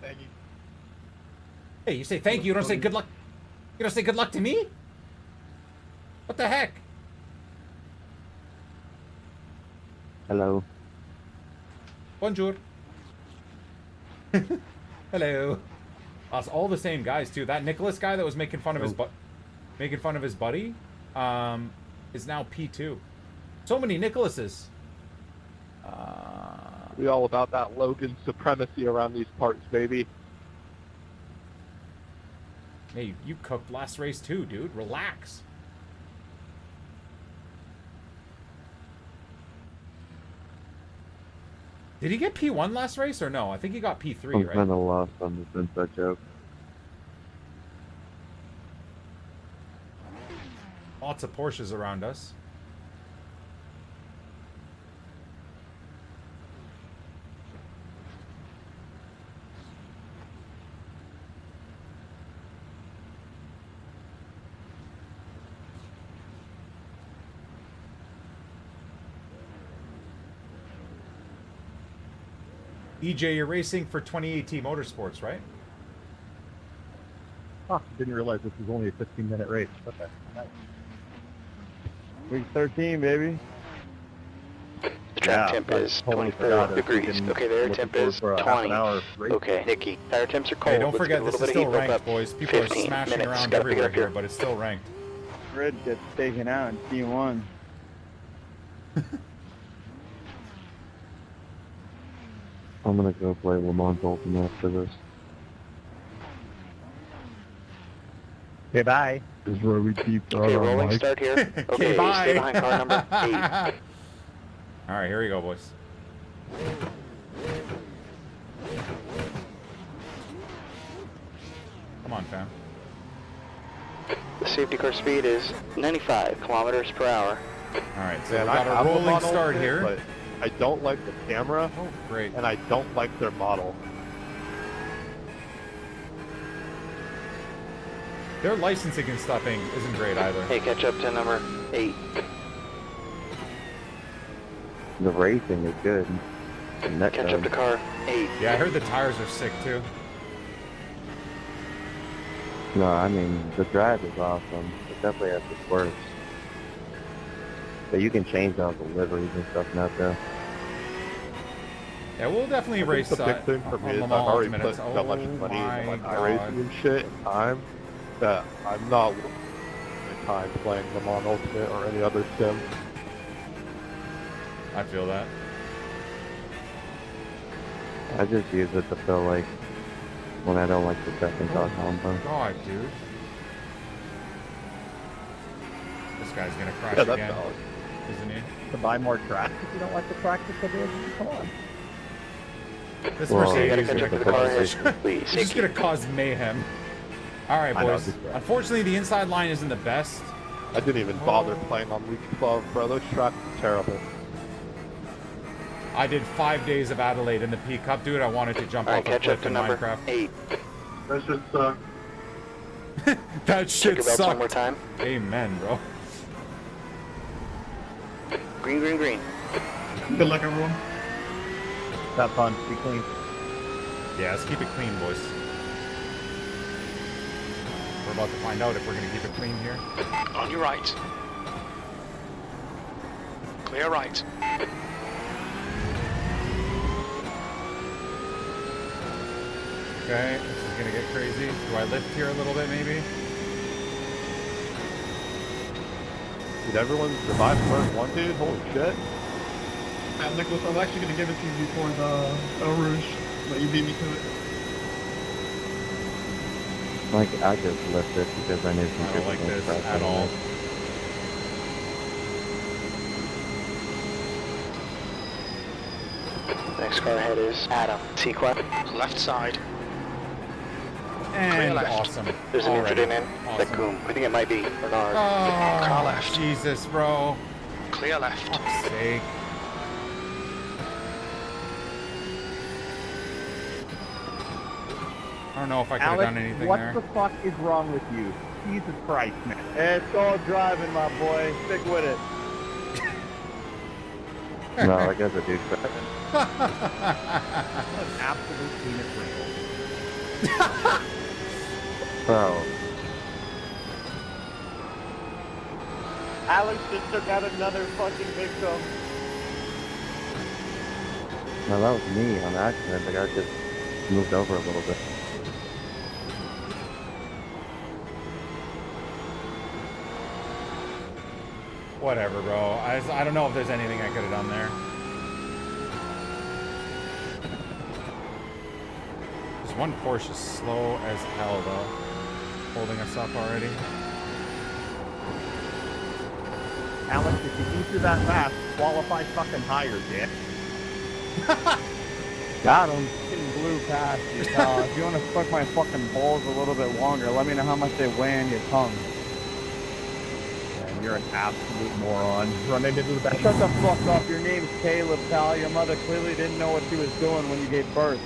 Speaker 6: Thank you.
Speaker 1: Hey, you say thank you. You don't say good luck. You don't say good luck to me? What the heck?
Speaker 8: Hello.
Speaker 1: Bonjour. Hello. It's all the same guys too. That Nicholas guy that was making fun of his buddy, is now P2. So many Nicholases.
Speaker 6: We all about that Logan supremacy around these parts, baby.
Speaker 1: Hey, you cooked last race too, dude. Relax. Did he get P1 last race or no? I think he got P3,
Speaker 8: I'm
Speaker 1: right?
Speaker 8: kind of lost on this inside joke.
Speaker 1: Lots of Porsches around us. EJ, you're racing for 2018 Motorsports, right?
Speaker 6: Huh, didn't realize this was only a 15-minute race. Okay. Nice. Week 13, baby.
Speaker 2: The track temp is 24 degrees. Okay, the air temp is 20. Okay, Nikki, tire temps are cold.
Speaker 1: Hey, don't
Speaker 2: Let's
Speaker 1: forget,
Speaker 2: get a
Speaker 1: this
Speaker 2: little
Speaker 1: is
Speaker 2: bit of
Speaker 1: still
Speaker 2: heat built
Speaker 1: ranked,
Speaker 2: up.
Speaker 1: boys. People are
Speaker 2: 15
Speaker 1: smashing
Speaker 2: minutes.
Speaker 1: around
Speaker 2: Gotta pick it
Speaker 1: everywhere
Speaker 2: up
Speaker 1: here, but it's still ranked.
Speaker 12: Grid gets taken out in T1.
Speaker 8: I'm gonna go play Le Mans Ultimate after this.
Speaker 6: Okay, bye.
Speaker 8: This is where we keep
Speaker 2: Okay, rolling start here. Okay,
Speaker 1: bye.
Speaker 2: stay behind car number 8.
Speaker 1: All right, here we go, boys. Come on, fam.
Speaker 2: The safety car speed is 95 kilometers per hour.
Speaker 1: All right, so
Speaker 6: Man,
Speaker 1: we got
Speaker 6: I
Speaker 1: a
Speaker 6: have
Speaker 1: rolling
Speaker 6: model
Speaker 1: start
Speaker 6: kit,
Speaker 1: here.
Speaker 6: But I don't like the camera.
Speaker 1: Oh, great.
Speaker 6: And I don't like their model.
Speaker 1: Their licensing and stuffing isn't great either.
Speaker 2: Hey, catch up to number 8.
Speaker 8: The racing is good.
Speaker 2: Catch up to car 8.
Speaker 1: Yeah, I heard the tires are sick too.
Speaker 8: No, I mean, the drive is awesome. It definitely has its quirks. But you can change all the liveries and stuff now, too.
Speaker 1: Yeah, we'll definitely race
Speaker 6: The big thing for me is I've already put that much money into like iRacing and shit and time that I'm not wasting my time playing Le Mans Ultimate or any other sim.
Speaker 1: I feel that.
Speaker 8: I just use it to feel like when I don't like the second dog combo.
Speaker 1: God, dude. This guy's gonna crash
Speaker 6: Yeah, that's
Speaker 1: again,
Speaker 6: valid.
Speaker 1: isn't he?
Speaker 12: To buy more tracks if you don't like the practice of it. Come on.
Speaker 1: This
Speaker 8: Well,
Speaker 1: Mercedes
Speaker 2: you
Speaker 1: is
Speaker 2: gotta
Speaker 1: gonna
Speaker 2: catch up to the car, please.
Speaker 1: It's just gonna cause mayhem. All right,
Speaker 6: I know,
Speaker 1: boys.
Speaker 6: just right.
Speaker 1: Unfortunately, the inside line isn't the best.
Speaker 6: I didn't even bother playing on week 12, bro. Those tracks are terrible.
Speaker 1: I did 5 days of Adelaide in the P Cup, dude. I wanted to jump
Speaker 2: Alright,
Speaker 1: off a
Speaker 2: catch up
Speaker 1: cliff
Speaker 2: to
Speaker 1: in
Speaker 2: number
Speaker 1: Minecraft.
Speaker 2: 8.
Speaker 6: That shit sucks.
Speaker 1: That
Speaker 2: Check
Speaker 1: shit
Speaker 2: your belts one more
Speaker 1: sucked.
Speaker 2: time.
Speaker 1: Amen, bro.
Speaker 2: Green, green, green.
Speaker 12: Good luck, everyone. Have fun. Be clean.
Speaker 1: Yeah, let's keep it clean, boys. We're about to find out if we're gonna keep it clean here.
Speaker 5: On your right. Clear right.
Speaker 1: Okay, this is gonna get crazy. Do I lift here a little bit, maybe?
Speaker 6: Did everyone survive turn 1, dude? Holy shit.
Speaker 12: Nicholas, I'm actually going to give it to you before the Eau Rouge, but you beat me to it.
Speaker 8: Like, I just left it because I knew some
Speaker 1: I don't like this at all.
Speaker 2: Next car ahead is Adam. Sequence.
Speaker 5: Left side.
Speaker 1: And
Speaker 5: left.
Speaker 1: awesome.
Speaker 2: There's an
Speaker 1: Already.
Speaker 2: incident in the Coom. I think it might be Bernard.
Speaker 5: Car
Speaker 1: Oh,
Speaker 5: left.
Speaker 1: Jesus, bro.
Speaker 5: Clear left.
Speaker 1: Fuck's sake. I don't know if I could have done anything
Speaker 6: what
Speaker 1: there.
Speaker 6: the fuck is wrong with you? Jesus Christ, man. It's all driving, my boy. Stick with it.
Speaker 8: No, I guess I do driving.
Speaker 6: Absolute penis wrinkle.
Speaker 8: Bro.
Speaker 6: Alex just took out another fucking victim.
Speaker 8: No, that was me on accident. The guy just moved over a little bit.
Speaker 1: Whatever, bro. I don't know if there's anything I could have done there. This one Porsche is slow as hell, though. Holding us up already.
Speaker 6: Alex, if you beat through that fast, qualify fucking higher, dick.
Speaker 8: Got him.
Speaker 4: Fucking blew past you, pal. If you want to fuck my fucking balls a little bit longer, let me know how much they weigh on your tongue.
Speaker 6: Man, you're an absolute moron. Running into the back.
Speaker 4: Shut the fuck up. Your name's Caleb, pal. Your mother clearly didn't know what she was doing when you gave birth.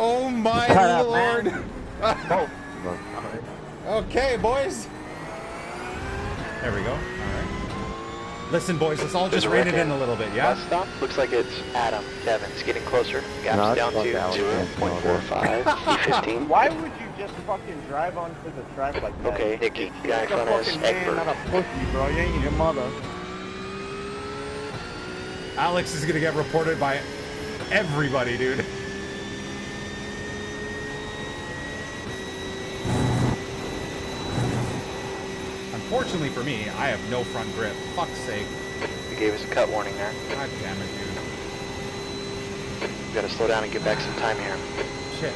Speaker 1: Oh my
Speaker 4: Shut up,
Speaker 1: lord!
Speaker 6: Oh.
Speaker 1: Okay, boys. There we go. All right. Listen, boys, let's all just rein it in a little bit, yeah?
Speaker 2: Bus stop. Looks like it's Adam. Kevin's getting closer. Gap's down to 0.45. E15.
Speaker 4: Why would you just fucking drive onto the track like that?
Speaker 2: Okay, Nicky. Guy in
Speaker 4: You're
Speaker 2: front
Speaker 4: a
Speaker 2: of us,
Speaker 4: fucking man,
Speaker 2: Egbert.
Speaker 4: not a pussy, bro. You ain't your mother.
Speaker 1: Alex is gonna get reported by everybody, dude. Unfortunately for me, I have no front grip. Fuck's sake.
Speaker 2: He gave us a cut warning there.
Speaker 1: God damn it, dude.
Speaker 2: We gotta slow down and get back some time here.
Speaker 1: Shit.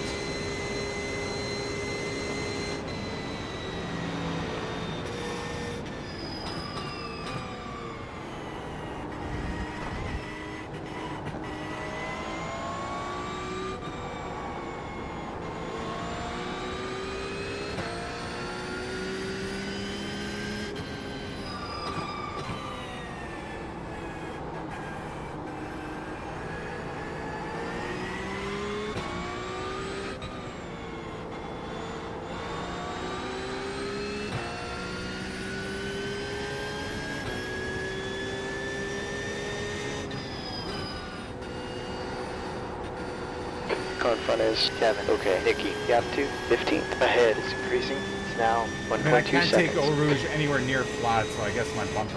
Speaker 2: Car in front is Kevin. Okay, Nicky. Gap to 15th. Ahead is increasing. It's now 1.2
Speaker 1: I mean, I can't take
Speaker 2: seconds.
Speaker 1: Eau Rouge anywhere near flat, so I guess my front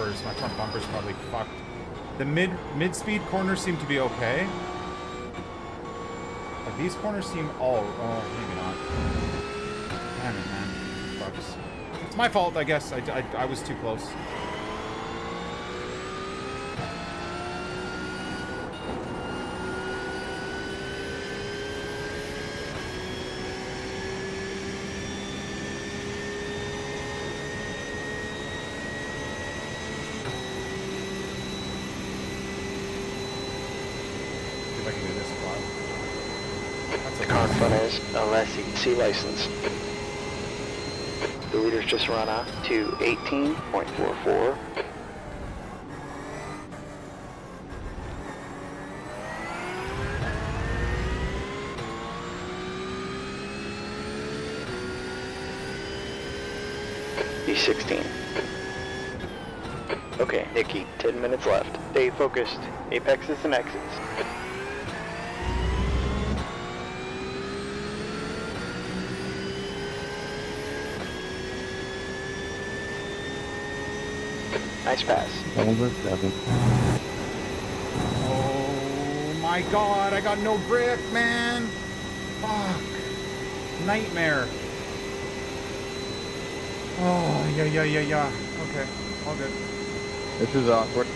Speaker 1: bumper's probably fucked. The mid-speed corners seem to be okay. Like these corners seem all, oh, maybe not. Damn it, man. Fucks. It's my fault, I guess. I was too close. If I can do this spot. That's
Speaker 2: The
Speaker 1: a
Speaker 2: car in front is Alessi. C license. The leader's just run up to 18.44. E16. Okay, Nicky, 10 minutes left. Stay focused. Apexes and exits. Nice pass.
Speaker 8: Over 7.
Speaker 1: Oh my god, I got no grip, man. Fuck. Nightmare. Oh, yeah. Okay, all good.
Speaker 6: This is awkward.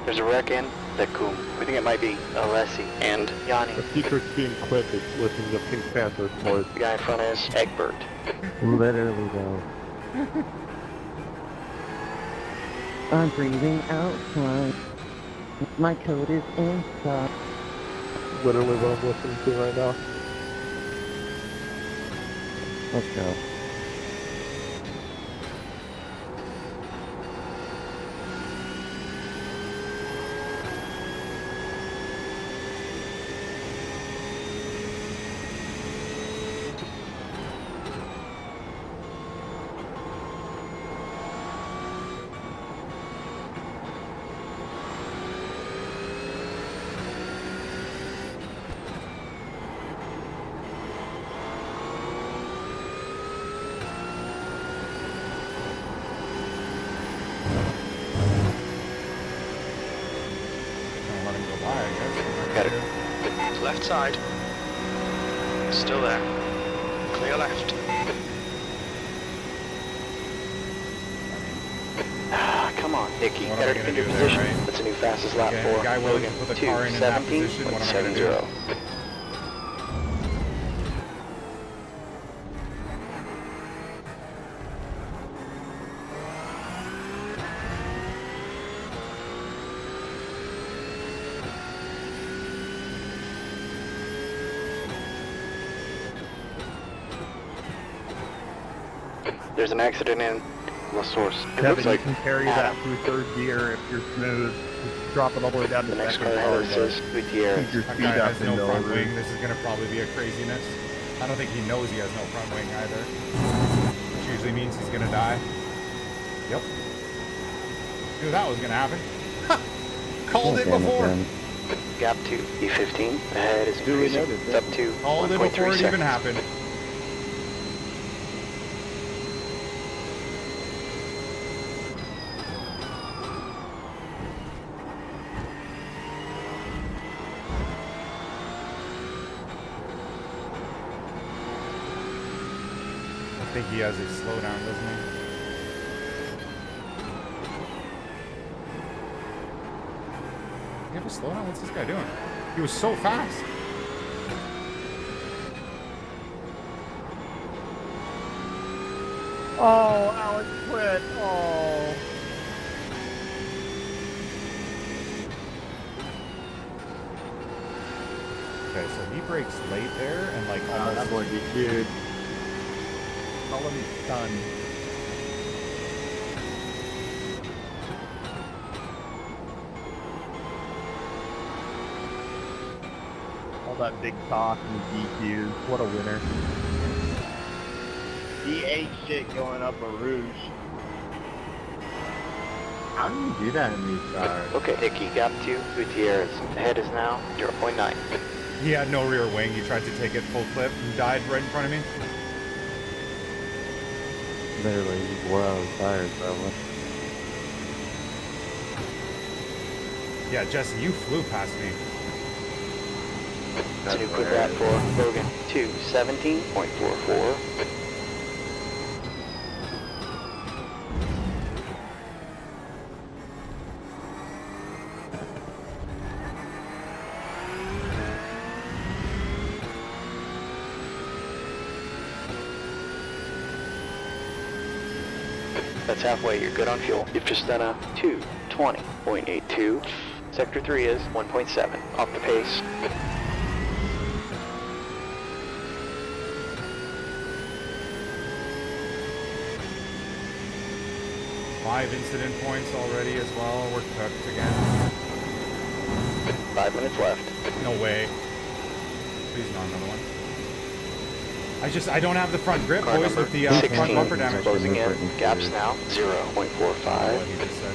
Speaker 2: There's a wreck in the Coom. We think it might be Alessi and Yanni.
Speaker 6: The secret's being quick is listening to Pink Panther's voice.
Speaker 2: The guy in front is Egbert.
Speaker 8: Literally though. I'm breathing outside. My code is inside.
Speaker 6: Literally what I'm listening to right now.
Speaker 8: Let's go.
Speaker 5: Left side. Still there. Clear left.
Speaker 2: Come on, Nicky.
Speaker 1: What
Speaker 2: Better
Speaker 1: are we gonna
Speaker 2: defend your
Speaker 1: do
Speaker 2: position.
Speaker 1: there, right?
Speaker 2: That's a new fastest lap
Speaker 1: Okay,
Speaker 2: for
Speaker 1: the guy willing to
Speaker 2: Logan.
Speaker 1: put the car in that position, what am I gonna do?
Speaker 2: 2:17.70. There's an accident in La Source. It
Speaker 6: Kevin,
Speaker 2: looks like
Speaker 6: you can carry that through third gear if you're smooth. Just drop it all the way down to
Speaker 2: the next
Speaker 6: second
Speaker 2: car ahead
Speaker 6: car.
Speaker 2: of us is Gutierrez.
Speaker 6: Keep your
Speaker 1: That
Speaker 6: speed
Speaker 1: guy
Speaker 6: up
Speaker 1: has
Speaker 6: and
Speaker 1: no
Speaker 6: no
Speaker 1: front
Speaker 6: over.
Speaker 1: wing. This is gonna probably be a craziness. I don't think he knows he has no front wing either. Which usually means he's gonna die. Yep. Knew that was gonna happen. Called it before.
Speaker 2: Gap 2, E15. Ahead is increasing. It's up to
Speaker 1: Called it
Speaker 2: 1.3
Speaker 1: before it even
Speaker 2: seconds.
Speaker 1: happened. I think he has a slowdown, doesn't he? You have a slowdown? What's this guy doing? He was so fast.
Speaker 6: Oh, Alex quit. Oh.
Speaker 1: Okay, so he breaks late there and like almost.
Speaker 6: That boy be huge. Call him done. All that big talk and the DQs. What a winner.
Speaker 4: He ate shit going up a Rouge.
Speaker 6: How do you do that in these cars?
Speaker 2: Okay, Nicky, gap 2, Gutierrez. Ahead is now 0.9.
Speaker 1: He had no rear wing. He tried to take it full clip and died right in front of me.
Speaker 8: Literally, he wore out his tires, probably.
Speaker 1: Yeah, Jesse, you flew past me.
Speaker 2: It's a new quick lap for Logan. 2:17.44. That's halfway, you're good on fuel. You've just done a 2:20.82. Sector 3 is 1.7. Off the pace.
Speaker 1: Five incident points already as well. We're cooked again.
Speaker 2: 5 minutes left.
Speaker 1: No way. Please not another one. I don't have the front grip,
Speaker 2: Car
Speaker 1: boys,
Speaker 2: number
Speaker 1: with the
Speaker 2: 16
Speaker 1: front bumper damage.
Speaker 2: closing in. Gaps now
Speaker 1: What
Speaker 2: 0.45.
Speaker 1: he just said.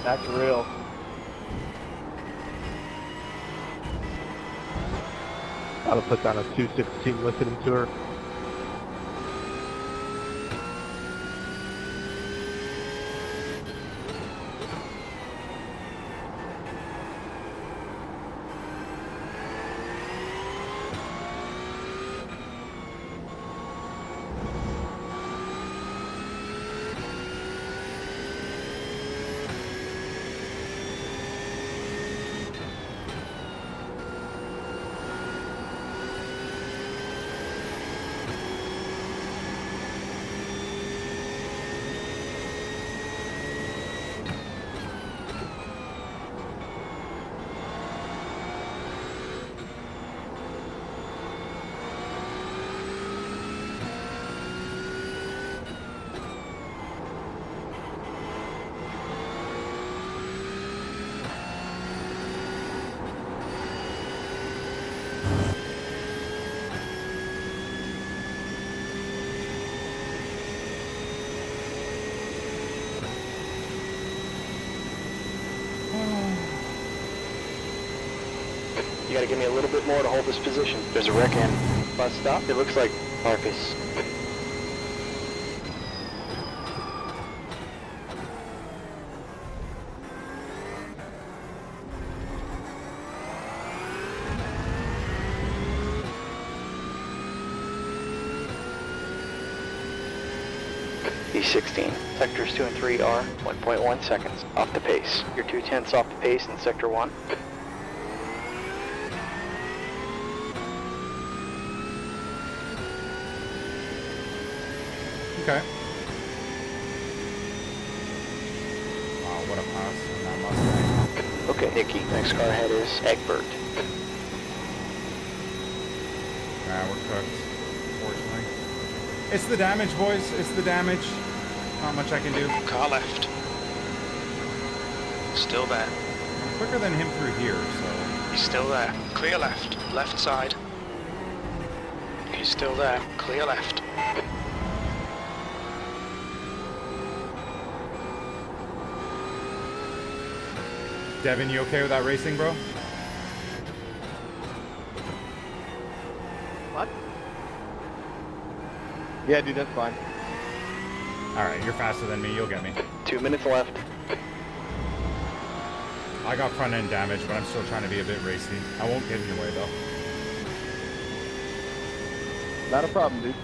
Speaker 6: That's real. Gotta put down a 216 listening to her.
Speaker 2: You gotta give me a little bit more to hold this position. There's a wreck in bus stop. It looks like Marcus. E16. Sectors 2 and 3 are 1.1 seconds off the pace. You're 2/10 off the pace in Sector 1.
Speaker 1: Okay. Wow, what a pass on that Mustang.
Speaker 2: Okay, Nikki. Next car ahead is Egbert.
Speaker 1: Nah, we're cooked, unfortunately. It's the damage, boys. It's the damage. Not much I can do.
Speaker 5: Car left. Still there.
Speaker 1: I'm quicker than him through here, so...
Speaker 5: He's still there. Clear left. Left side. He's still there. Clear left.
Speaker 1: Devin, you okay with that racing, bro?
Speaker 6: What? Yeah, dude, that's fine.
Speaker 1: Alright, you're faster than me. You'll get me.
Speaker 2: 2 minutes left.
Speaker 1: I got front end damage, but I'm still trying to be a bit racy. I won't get in your way, though.
Speaker 6: Not a problem, dude.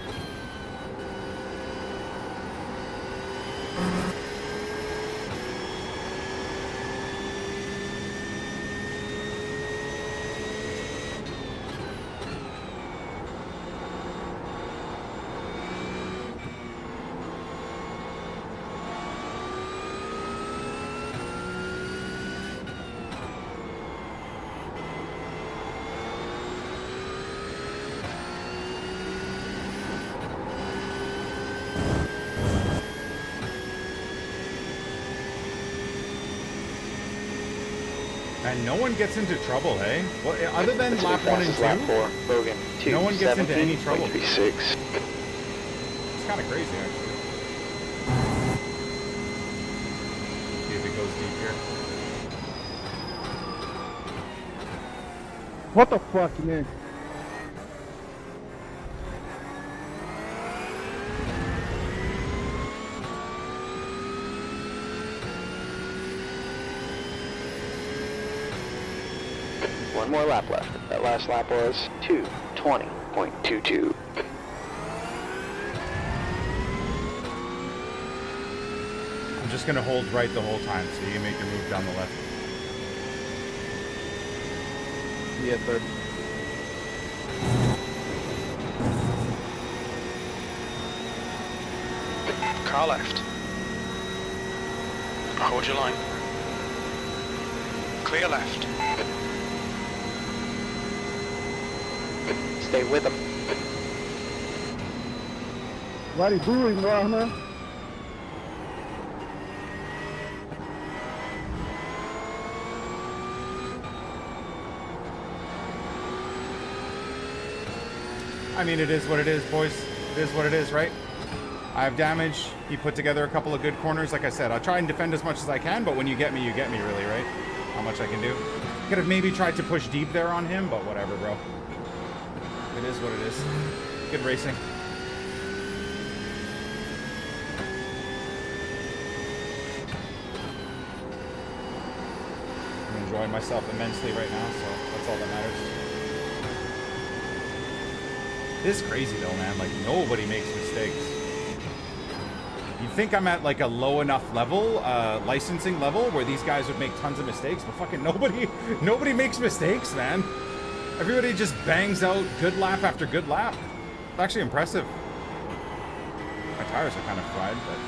Speaker 1: And no one gets into trouble, hey? Well, other than
Speaker 2: That's
Speaker 1: lap 1 and 2,
Speaker 2: lap 4. Logan, 2,
Speaker 1: no one gets into any
Speaker 2: 17.36.
Speaker 1: trouble. It's kind of crazy, actually. See if it goes deep here.
Speaker 12: What the fuck, man?
Speaker 2: One more lap left. That last lap was 2:20.22.
Speaker 1: I'm just going to hold right the whole time so you can make your move down the left.
Speaker 6: Yes, sir.
Speaker 5: Car left. Hold your line. Clear left.
Speaker 2: Stay with him.
Speaker 12: What are you doing, Rahman?
Speaker 1: I mean, it is what it is, boys. It is what it is, right? I have damage. He put together a couple of good corners. Like I said, I'll try and defend as much as I can, but when you get me, really, right? How much I can do. Could have maybe tried to push deep there on him, but whatever, bro. It is what it is. Good racing. I'm enjoying myself immensely right now, so that's all that matters. It is crazy though, man. Like, nobody makes mistakes. You'd think I'm at like a low enough level, licensing level, where these guys would make tons of mistakes, but fucking nobody makes mistakes, man. Everybody just bangs out good lap after good lap. It's actually impressive. My tires are kind of fried, but...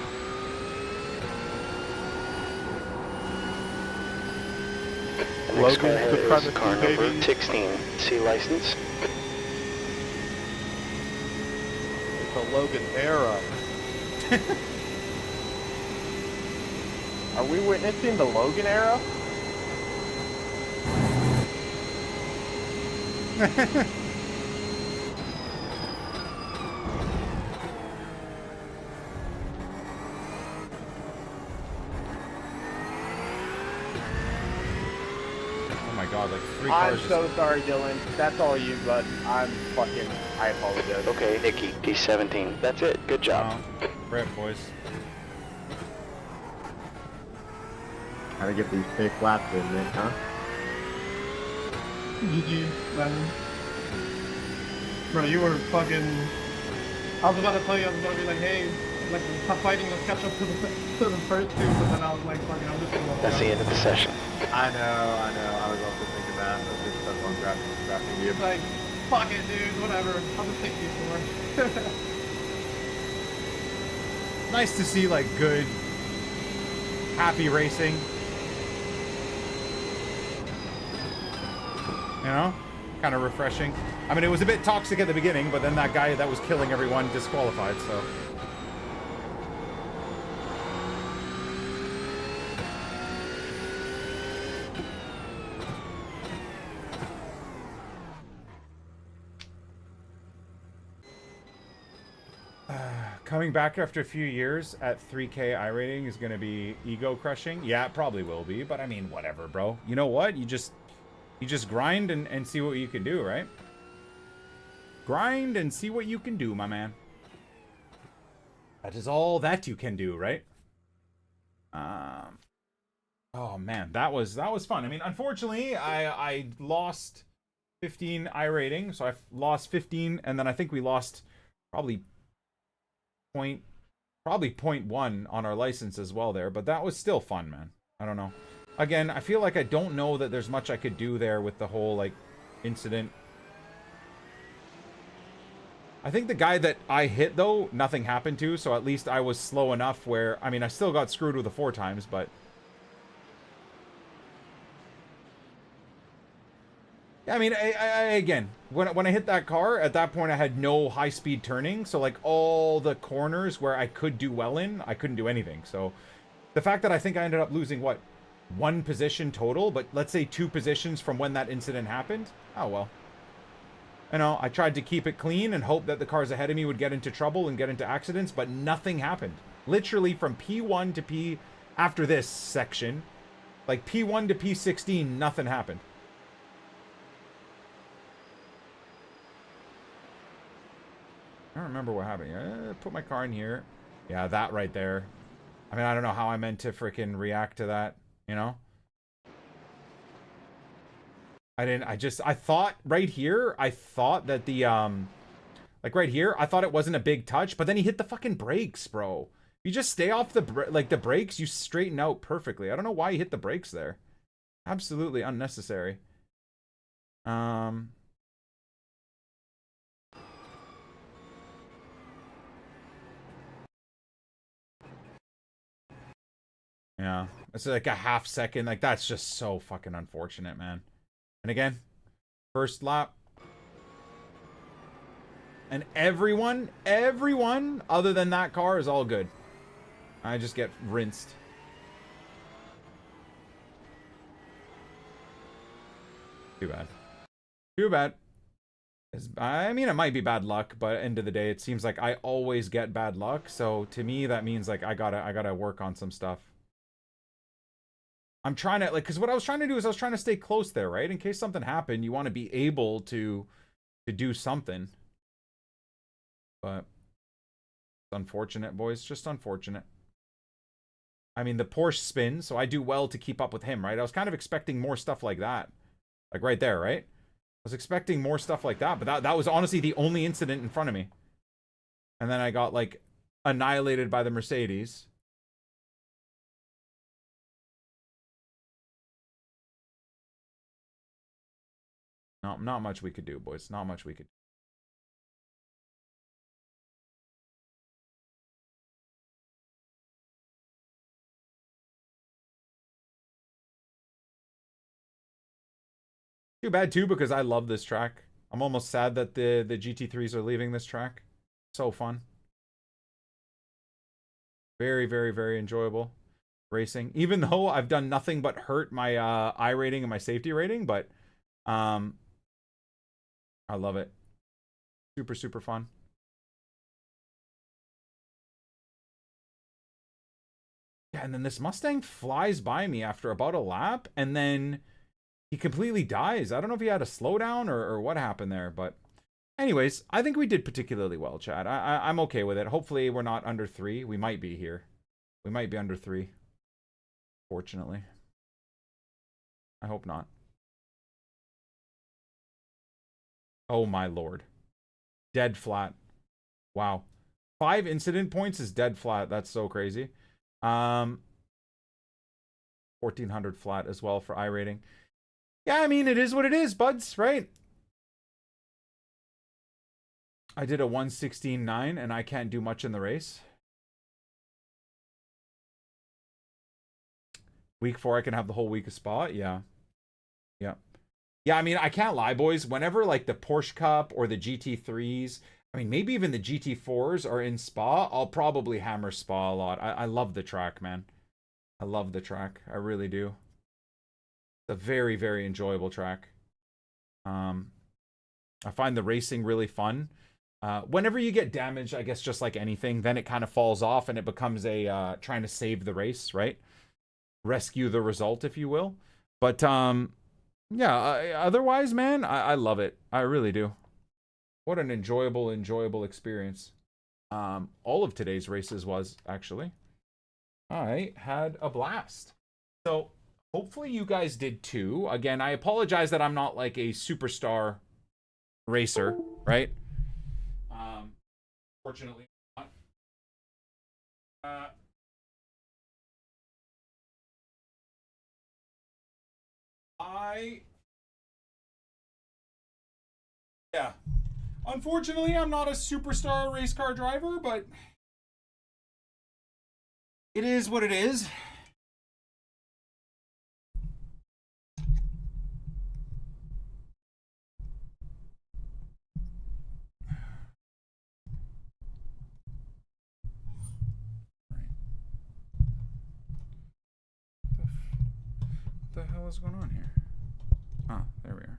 Speaker 2: The next car ahead is car number 16, C license.
Speaker 6: It's a Logan era. Are we witnessing the Logan era?
Speaker 1: Oh my god, like 3 cars.
Speaker 6: I'm so sorry, Dylan. That's all you, but I apologize.
Speaker 2: Okay, Nicky, T17. That's it. Good job.
Speaker 1: Brett, boys.
Speaker 8: Gotta get these 6 laps in, Nick, huh?
Speaker 12: GG, man. Bro, you were fucking... I was about to tell you, I was about to be like, hey, like, stop fighting, let's catch up to the first 2, but then I was like, fucking, I'm just gonna...
Speaker 2: That's the end of the session.
Speaker 8: I know. I was also thinking that. I was just stuck on drafting you.
Speaker 12: It's like, fuck it, dude, whatever. I'll just take these 4.
Speaker 1: Nice to see, like, good, happy racing. You know? Kind of refreshing. I mean, it was a bit toxic at the beginning, but then that guy that was killing everyone disqualified, so... Coming back after a few years at 3K iRating is going to be ego crushing. Yeah, it probably will be, but I mean, whatever, bro. You know what? You just grind and see what you can do, right? Grind and see what you can do, my man. That is all that you can do, right? Oh man, that was fun. I mean, unfortunately, I lost 15 iRating, so I lost 15, and then I think we lost probably 0.1 on our license as well there, but that was still fun, man. I don't know. Again, I feel like I don't know that there's much I could do there with the whole, like, incident. I think the guy that I hit, though, nothing happened to, so at least I was slow enough where, I mean, I still got screwed with the 4 times, but... Yeah, I mean, again, when I hit that car, at that point I had no high-speed turning, so, like, all the corners where I could do well in, I couldn't do anything, so... The fact that I think I ended up losing, what, 1 position total, but let's say 2 positions from when that incident happened? Oh, well. You know, I tried to keep it clean and hope that the cars ahead of me would get into trouble and get into accidents, but nothing happened. Literally from P1 to P... After this section, like P1 to P16, nothing happened. I don't remember what happened. Put my car in here. Yeah, that right there. I mean, I don't know how I meant to freaking react to that, you know? I thought right here, I thought that the, like right here, I thought it wasn't a big touch, but then he hit the fucking brakes, bro. You just stay off the brakes, you straighten out perfectly. I don't know why he hit the brakes there. Absolutely unnecessary. Yeah, it's like a half second. Like, that's just so fucking unfortunate, man. And again, first lap. And everyone other than that car is all good. I just get rinsed. Too bad. Too bad. I mean, it might be bad luck, but end of the day, it seems like I always get bad luck. So to me, that means like I gotta work on some stuff. I'm trying to like, because what I was trying to do is I was trying to stay close there, right? In case something happened, you want to be able to do something. But it's unfortunate, boys. Just unfortunate. I mean, the Porsche spins, so I do well to keep up with him, right? I was kind of expecting more stuff like that. Like right there, right? I was expecting more stuff like that, but that was honestly the only incident in front of me. And then I got, like, annihilated by the Mercedes. Not much we could do, boys. Not much we could do. Too bad too, because I love this track. I'm almost sad that the GT3s are leaving this track. So fun. Very, very, very enjoyable racing. Even though I've done nothing but hurt my I rating and my safety rating, but I love it. Super, super fun. Yeah, and then this Mustang flies by me after about a lap, and then he completely dies. I don't know if he had a slowdown or what happened there, but anyways, I think we did particularly well, Chad. I'm okay with it. Hopefully we're not under 3. We might be here. We might be under 3. Fortunately. I hope not. Oh my lord. Dead flat. Wow. 5 incident points is dead flat. That's so crazy. 1400 flat as well for I rating. Yeah, I mean, it is what it is, buds, right? I did a 1:16.9 and I can't do much in the race. Week 4, I can have the whole week of Spa. Yeah. Yeah. Yeah, I mean, I can't lie, boys. Whenever, like, the Porsche Cup or the GT3s, I mean, maybe even the GT4s are in Spa, I'll probably hammer Spa a lot. I love the track, man. I love the track. I really do. It's a very, very enjoyable track. I find the racing really fun. Whenever you get damaged, I guess just like anything, then it kind of falls off and it becomes a trying to save the race, right? Rescue the result, if you will. But yeah, otherwise, man, I love it. I really do. What an enjoyable experience. All of today's races was, actually. I had a blast. So hopefully you guys did too. Again, I apologize that I'm not like a superstar racer, right? Fortunately not. Yeah. Unfortunately, I'm not a superstar race car driver, but it is what it is. What the hell is going on here? Ah, there we are.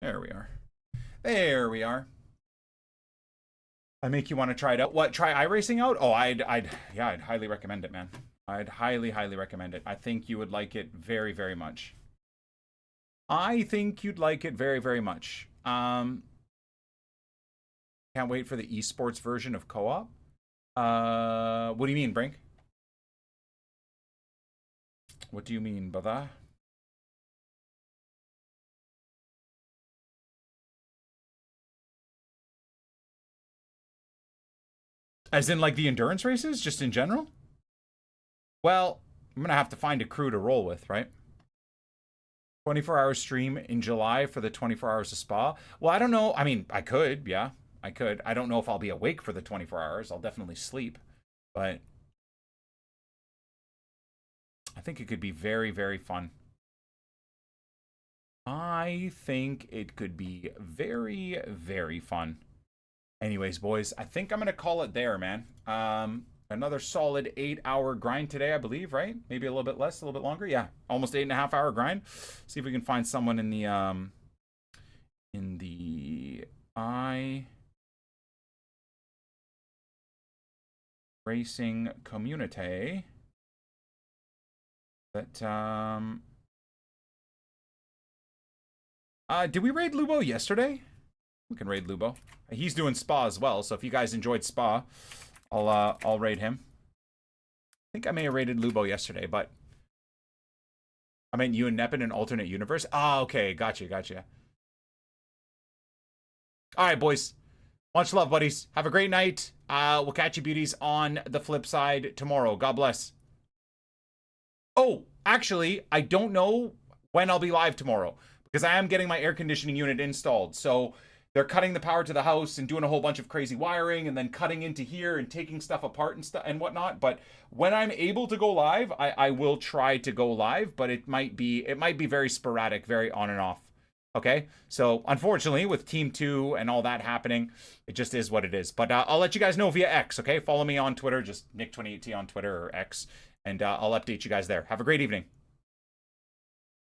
Speaker 1: There we are. There we are. I make you want to try it out. What? Try iRacing out? Oh, I'd highly recommend it, man. I'd highly recommend it. I think you would like it very, very much. I think you'd like it very, very much. Can't wait for the esports version of co-op. What do you mean, Brink? What do you mean by that? As in, like, the endurance races, just in general? Well, I'm gonna have to find a crew to roll with, right? 24-hour stream in July for the 24 hours of Spa. Well, I don't know. I mean, I could, yeah. I could. I don't know if I'll be awake for the 24 hours. I'll definitely sleep. But I think it could be very, very fun. I think it could be very, very fun. Anyways, boys, I think I'm going to call it there, man. Another solid 8-hour grind today, I believe, right? Maybe a little bit less, a little bit longer. Yeah, almost 8.5-hour grind. See if we can find someone in in the iRacing community that did we raid Lubo yesterday? We can raid Lubo. He's doing Spa as well, so if you guys enjoyed Spa, I'll raid him. I think I may have raided Lubo yesterday, but I meant you and Nep in an alternate universe. Ah, okay, gotcha. All right, boys. Much love, buddies. Have a great night. We'll catch you beauties on the flip side tomorrow. God bless. Oh, actually, I don't know when I'll be live tomorrow because I am getting my air conditioning unit installed. So they're cutting the power to the house and doing a whole bunch of crazy wiring and then cutting into here and taking stuff apart and stuff and whatnot. But when I'm able to go live, I will try to go live, but it might be very sporadic, very on and off. Okay, so unfortunately with Team 2 and all that happening, it just is what it is. But I'll let you guys know via X, okay? Follow me on Twitter, just NICK28T on Twitter or X, and I'll update you guys there. Have a great evening.